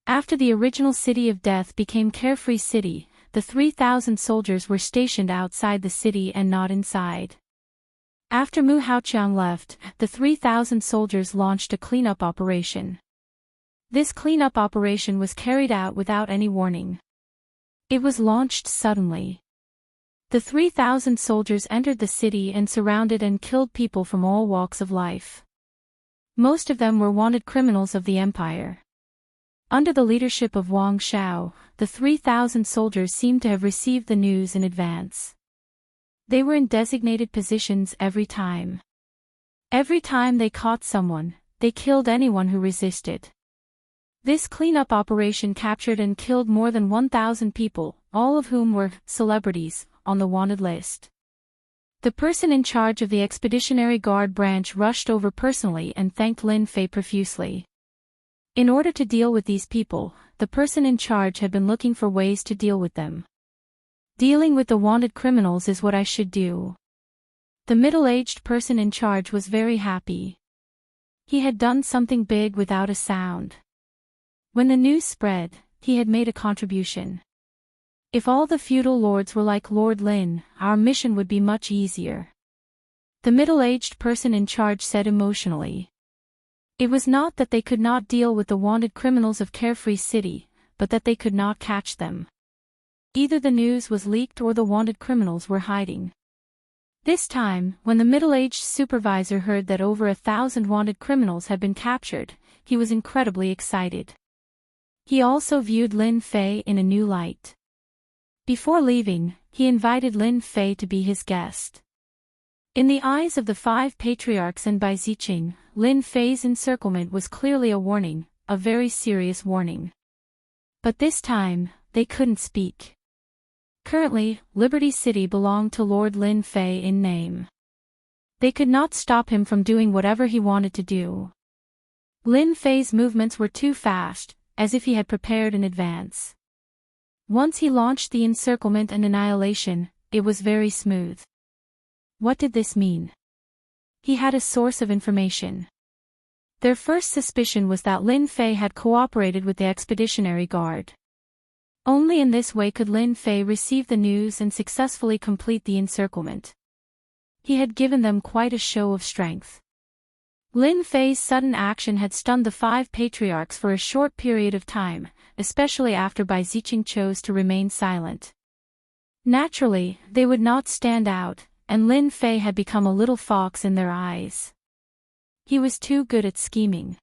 After the original City of Death became Carefree City, the 3,000 soldiers were stationed outside the city and not inside. After Mu Haoqiang left, the 3,000 soldiers launched a cleanup operation. This cleanup operation was carried out without any warning. It was launched suddenly. The 3,000 soldiers entered the city and surrounded and killed people from all walks of life. Most of them were wanted criminals of the empire. Under the leadership of Wang Shao, the 3,000 soldiers seemed to have received the news in advance. They were in designated positions every time. Every time they caught someone, they killed anyone who resisted. This cleanup operation captured and killed more than 1,000 people, all of whom were celebrities on the wanted list. The person in charge of the Expeditionary Guard branch rushed over personally and thanked Lin Fei profusely. In order to deal with these people, the person in charge had been looking for ways to deal with them. Dealing with the wanted criminals is what I should do. The middle-aged person in charge was very happy. He had done something big without a sound. When the news spread, he had made a contribution. If all the feudal lords were like Lord Lin, our mission would be much easier. The middle-aged person in charge said emotionally. It was not that they could not deal with the wanted criminals of Carefree City, but that they could not catch them. Either the news was leaked or the wanted criminals were hiding. This time, when the middle-aged supervisor heard that over 1,000 wanted criminals had been captured, he was incredibly excited. He also viewed Lin Fei in a new light. Before leaving, he invited Lin Fei to be his guest. In the eyes of the 5 patriarchs and Bai Ziqing, Lin Fei's encirclement was clearly a warning, a very serious warning. But this time, they couldn't speak. Currently, Liberty City belonged to Lord Lin Fei in name. They could not stop him from doing whatever he wanted to do. Lin Fei's movements were too fast, as if he had prepared in advance. Once he launched the encirclement and annihilation, it was very smooth. What did this mean? He had a source of information. Their first suspicion was that Lin Fei had cooperated with the Expeditionary Guard. Only in this way could Lin Fei receive the news and successfully complete the encirclement. He had given them quite a show of strength. Lin Fei's sudden action had stunned the 5 patriarchs for a short period of time, especially after Bai Ziqing chose to remain silent. Naturally, they would not stand out, and Lin Fei had become a little fox in their eyes. He was too good at scheming.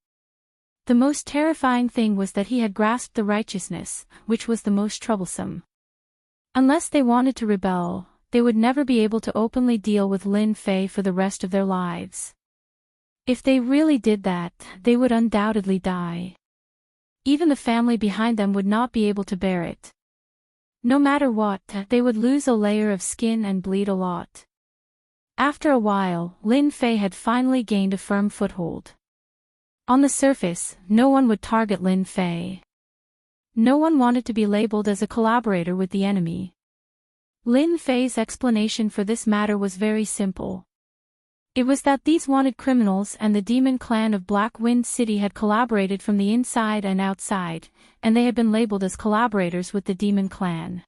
The most terrifying thing was that he had grasped the righteousness, which was the most troublesome. Unless they wanted to rebel, they would never be able to openly deal with Lin Fei for the rest of their lives. If they really did that, they would undoubtedly die. Even the family behind them would not be able to bear it. No matter what, they would lose a layer of skin and bleed a lot. After a while, Lin Fei had finally gained a firm foothold. On the surface, no one would target Lin Fei. No one wanted to be labeled as a collaborator with the enemy. Lin Fei's explanation for this matter was very simple. It was that these wanted criminals and the demon clan of Black Wind City had collaborated from the inside and outside, and they had been labeled as collaborators with the demon clan.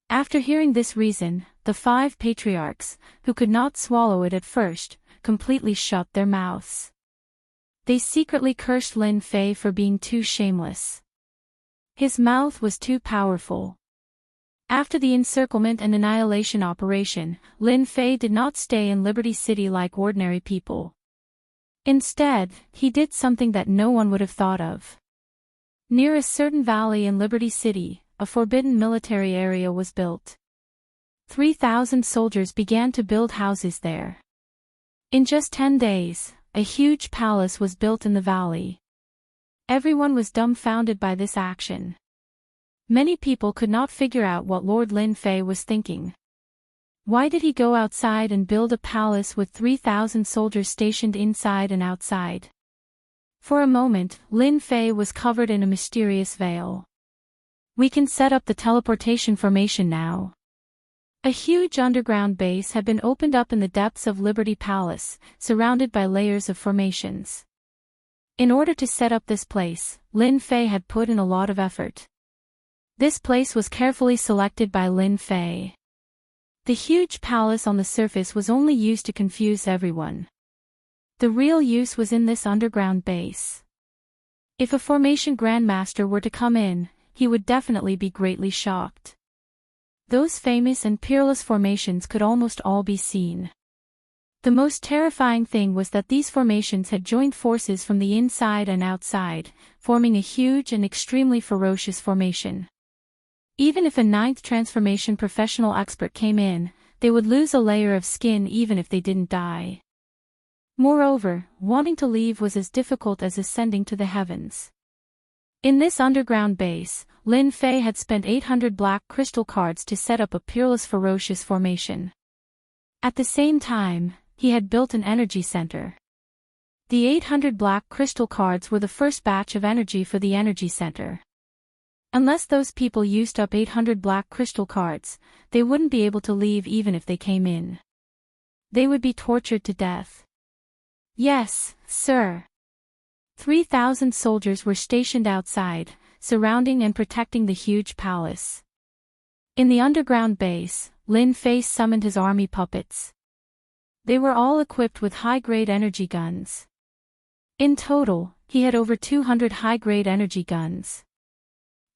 After hearing this reason, the 5 patriarchs, who could not swallow it at first, completely shut their mouths. They secretly cursed Lin Fei for being too shameless. His mouth was too powerful. After the encirclement and annihilation operation, Lin Fei did not stay in Liberty City like ordinary people. Instead, he did something that no one would have thought of. Near a certain valley in Liberty City, a forbidden military area was built. 3,000 soldiers began to build houses there. In just 10 days, a huge palace was built in the valley. Everyone was dumbfounded by this action. Many people could not figure out what Lord Lin Fei was thinking. Why did he go outside and build a palace with 3,000 soldiers stationed inside and outside? For a moment, Lin Fei was covered in a mysterious veil. We can set up the teleportation formation now. A huge underground base had been opened up in the depths of Liberty Palace, surrounded by layers of formations. In order to set up this place, Lin Fei had put in a lot of effort. This place was carefully selected by Lin Fei. The huge palace on the surface was only used to confuse everyone. The real use was in this underground base. If a formation grandmaster were to come in, he would definitely be greatly shocked. Those famous and peerless formations could almost all be seen. The most terrifying thing was that these formations had joined forces from the inside and outside, forming a huge and extremely ferocious formation. Even if a 9th transformation professional expert came in, they would lose a layer of skin even if they didn't die. Moreover, wanting to leave was as difficult as ascending to the heavens. In this underground base, Lin Fei had spent 800 black crystal cards to set up a peerless ferocious formation. At the same time, he had built an energy center. The 800 black crystal cards were the first batch of energy for the energy center. Unless those people used up 800 black crystal cards, they wouldn't be able to leave even if they came in. They would be tortured to death. Yes, sir. 3,000 soldiers were stationed outside, surrounding and protecting the huge palace. In the underground base, Lin Fei summoned his army puppets. They were all equipped with high-grade energy guns. In total, he had over 200 high-grade energy guns.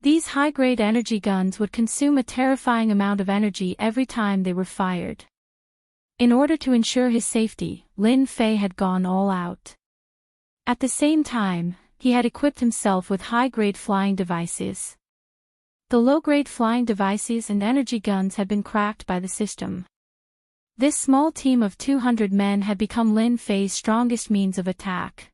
These high-grade energy guns would consume a terrifying amount of energy every time they were fired. In order to ensure his safety, Lin Fei had gone all out. At the same time, he had equipped himself with high-grade flying devices. The low-grade flying devices and energy guns had been cracked by the system. This small team of 200 men had become Lin Fei's strongest means of attack.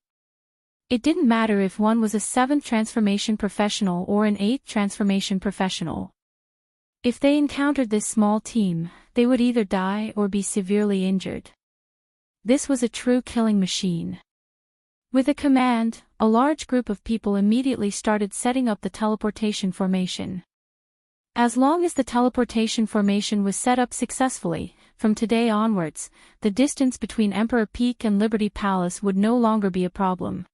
It didn't matter if one was a 7th transformation professional or an 8th transformation professional. If they encountered this small team, they would either die or be severely injured. This was a true killing machine. With a command, a large group of people immediately started setting up the teleportation formation. As long as the teleportation formation was set up successfully, from today onwards, the distance between Emperor Peak and Liberty Palace would no longer be a problem.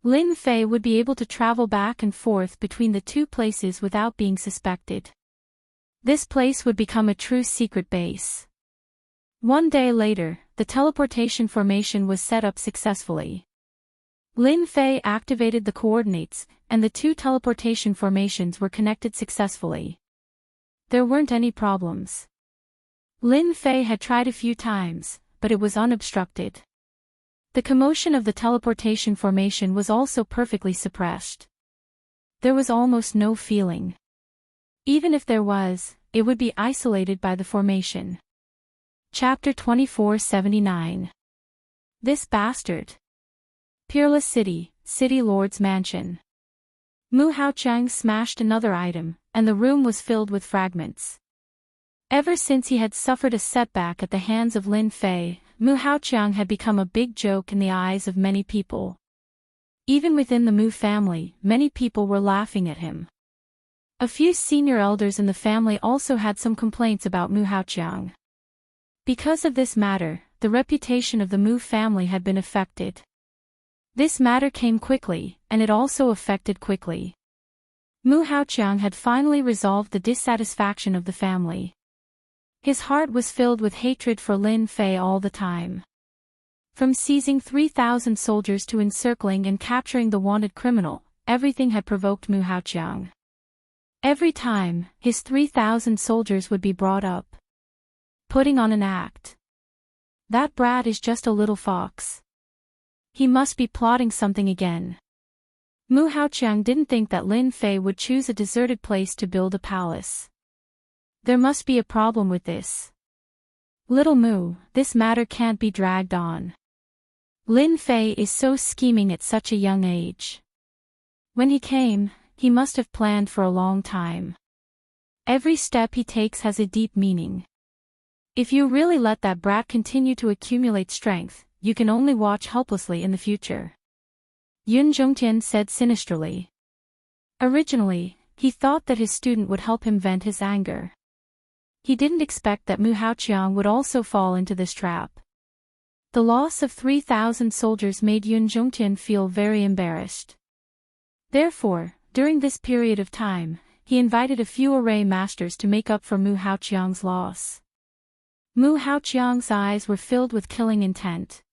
Lin Fei would be able to travel back and forth between the two places without being suspected. This place would become a true secret base. One day later, the teleportation formation was set up successfully. Lin Fei activated the coordinates, and the two teleportation formations were connected successfully. There weren't any problems. Lin Fei had tried a few times, but it was unobstructed. The commotion of the teleportation formation was also perfectly suppressed. There was almost no feeling. Even if there was, it would be isolated by the formation. Chapter 2479. This Bastard. Peerless City, City Lord's Mansion. Mu Haoqiang smashed another item, and the room was filled with fragments. Ever since he had suffered a setback at the hands of Lin Fei, Mu Haoqiang had become a big joke in the eyes of many people. Even within the Mu family, many people were laughing at him. A few senior elders in the family also had some complaints about Mu Haoqiang. Because of this matter, the reputation of the Mu family had been affected. This matter came quickly, and it also affected quickly. Mu Haoqiang had finally resolved the dissatisfaction of the family. His heart was filled with hatred for Lin Fei all the time. From seizing 3,000 soldiers to encircling and capturing the wanted criminal, everything had provoked Mu Haoqiang. Every time, his 3,000 soldiers would be brought up, putting on an act. That brat is just a little fox. He must be plotting something again. Mu Haoqiang didn't think that Lin Fei would choose a deserted place to build a palace. There must be a problem with this. Little Mu, this matter can't be dragged on. Lin Fei is so scheming at such a young age. When he came, he must have planned for a long time. Every step he takes has a deep meaning. If you really let that brat continue to accumulate strength, you can only watch helplessly in the future. Yun Zhongtian said sinisterly. Originally, he thought that his student would help him vent his anger. He didn't expect that Mu Haoqiang would also fall into this trap. The loss of 3,000 soldiers made Yun Zhongtian feel very embarrassed. Therefore, during this period of time, he invited a few array masters to make up for Mu Haoqiang's loss. Mu Haoqiang's eyes were filled with killing intent.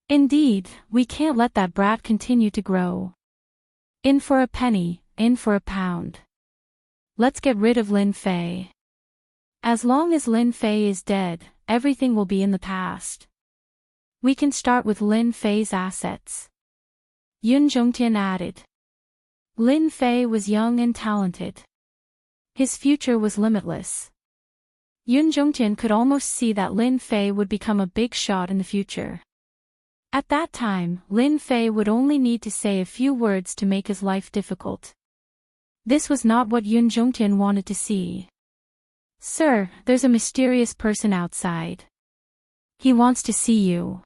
Indeed, we can't let that brat continue to grow. In for a penny, in for a pound. Let's get rid of Lin Fei. As long as Lin Fei is dead, everything will be in the past. We can start with Lin Fei's assets. Yun Zhongtian added. Lin Fei was young and talented. His future was limitless. Yun Zhongtian could almost see that Lin Fei would become a big shot in the future. At that time, Lin Fei would only need to say a few words to make his life difficult. This was not what Yun Zhongtian wanted to see. Sir, there's a mysterious person outside. He wants to see you.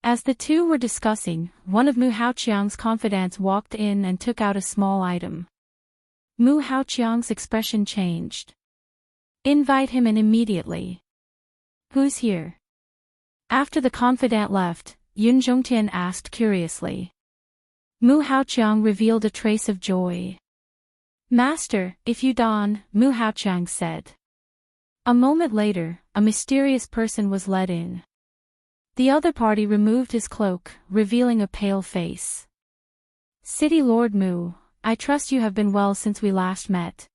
As the two were discussing, one of Mu Haoqiang's confidants walked in and took out a small item. Mu Haoqiang's expression changed. Invite him in immediately. Who's here? After the confidant left, Yun Zhongtian asked curiously. Mu Haoqiang revealed a trace of joy. Master, if you don, Mu Haoqiang said. A moment later, a mysterious person was led in. The other party removed his cloak, revealing a pale face. City Lord Mu, I trust you have been well since we last met.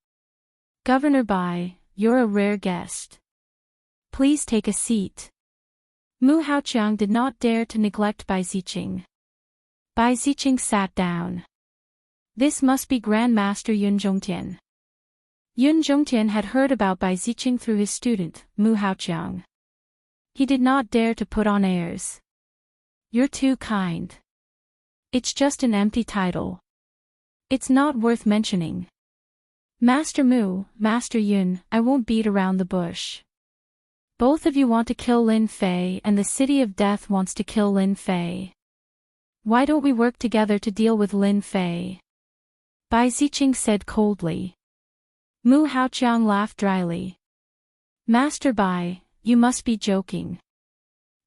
Governor Bai, you're a rare guest. Please take a seat. Mu Haoqiang did not dare to neglect Bai Ziqing. Bai Ziqing sat down. This must be Grand Master Yun Zhongtian. Yun Zhongtian had heard about Bai Ziqing through his student, Mu Haoqiang. He did not dare to put on airs. You're too kind. It's just an empty title. It's not worth mentioning. Master Mu, Master Yun, I won't beat around the bush. Both of you want to kill Lin Fei and the City of Death wants to kill Lin Fei. Why don't we work together to deal with Lin Fei? Bai Ziqing said coldly. Mu Haoqiang laughed dryly. Master Bai, you must be joking.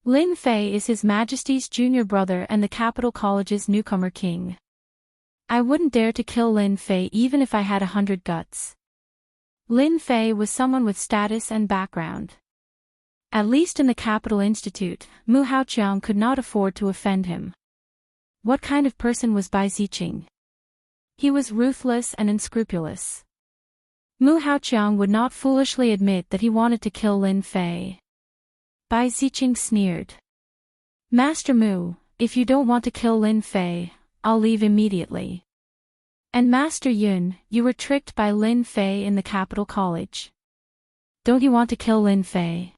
Lin Fei is His Majesty's junior brother and the capital college's newcomer king. I wouldn't dare to kill Lin Fei even if I had 100 guts. Lin Fei was someone with status and background. At least in the Capital Institute, Mu Haoqiang could not afford to offend him. What kind of person was Bai Ziqing? He was ruthless and unscrupulous. Mu Haoqiang would not foolishly admit that he wanted to kill Lin Fei. Bai Ziqing sneered. Master Mu, if you don't want to kill Lin Fei, I'll leave immediately. And Master Yun, you were tricked by Lin Fei in the Capital College. Don't you want to kill Lin Fei?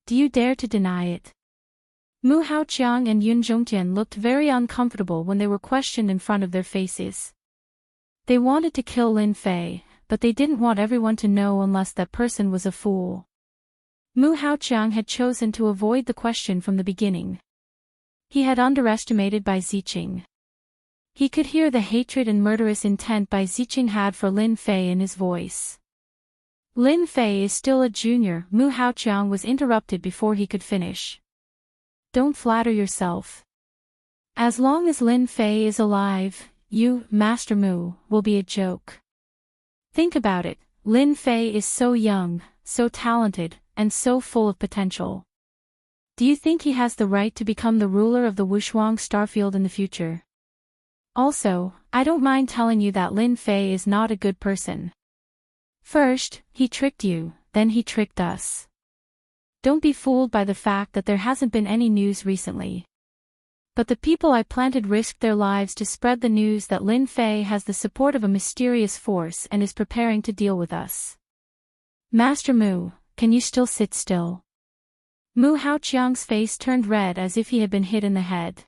Do you dare to deny it? Mu Haoqiang and Yun Zhongtian looked very uncomfortable when they were questioned in front of their faces. They wanted to kill Lin Fei, but they didn't want everyone to know unless that person was a fool. Mu Haoqiang had chosen to avoid the question from the beginning. He had underestimated Bai Ziqing. He could hear the hatred and murderous intent Bai Ziqing had for Lin Fei in his voice. Lin Fei is still a junior, Mu Haoqiang was interrupted before he could finish. Don't flatter yourself. As long as Lin Fei is alive, you, Master Mu, will be a joke. Think about it, Lin Fei is so young, so talented, and so full of potential. Do you think he has the right to become the ruler of the Wushuang Starfield in the future? Also, I don't mind telling you that Lin Fei is not a good person. First, he tricked you, then he tricked us. Don't be fooled by the fact that there hasn't been any news recently. But the people I planted risked their lives to spread the news that Lin Fei has the support of a mysterious force and is preparing to deal with us. Master Mu, can you still sit still? Mu Haoqiang's face turned red as if he had been hit in the head.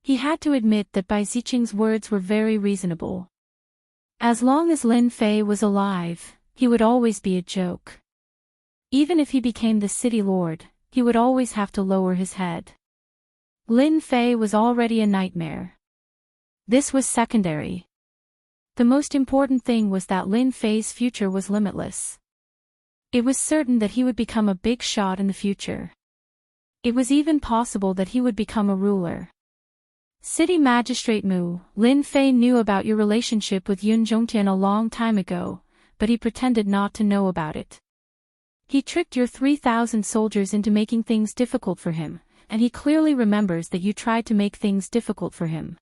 He had to admit that Bai Ziqing's words were very reasonable. As long as Lin Fei was alive, he would always be a joke. Even if he became the city lord, he would always have to lower his head. Lin Fei was already a nightmare. This was secondary. The most important thing was that Lin Fei's future was limitless. It was certain that he would become a big shot in the future. It was even possible that he would become a ruler. City Magistrate Mu, Lin Fei knew about your relationship with Yun Zhongtian a long time ago, but he pretended not to know about it. He tricked your 3,000 soldiers into making things difficult for him, and he clearly remembers that you tried to make things difficult for him.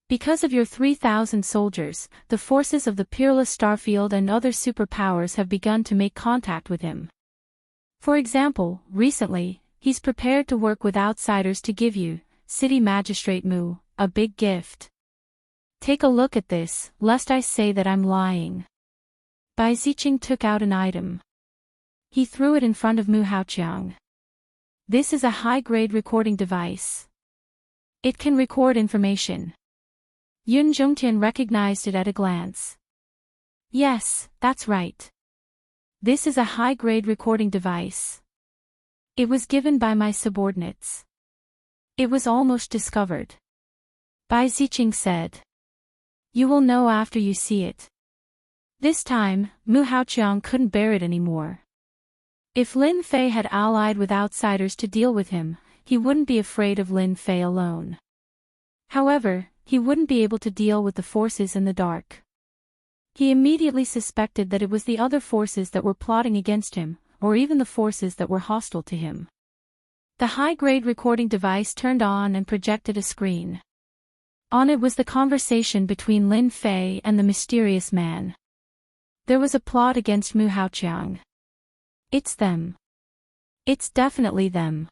Because of your 3,000 soldiers, the forces of the Peerless Starfield and other superpowers have begun to make contact with him. For example, recently, he's prepared to work with outsiders to give you, City Magistrate Mu, a big gift. Take a look at this, lest I say that I'm lying. Bai Ziqing took out an item. He threw it in front of Mu Haoqiang. This is a high-grade recording device. It can record information. Yun Zhongtian recognized it at a glance. Yes, that's right. This is a high-grade recording device. It was given by my subordinates. It was almost discovered. Bai Ziqing said. You will know after you see it. This time, Mu Haoqiang couldn't bear it anymore. If Lin Fei had allied with outsiders to deal with him, he wouldn't be afraid of Lin Fei alone. However, he wouldn't be able to deal with the forces in the dark. He immediately suspected that it was the other forces that were plotting against him, or even the forces that were hostile to him. The high-grade recording device turned on and projected a screen. On it was the conversation between Lin Fei and the mysterious man. There was a plot against Mu Haoqiang. It's them. It's definitely them.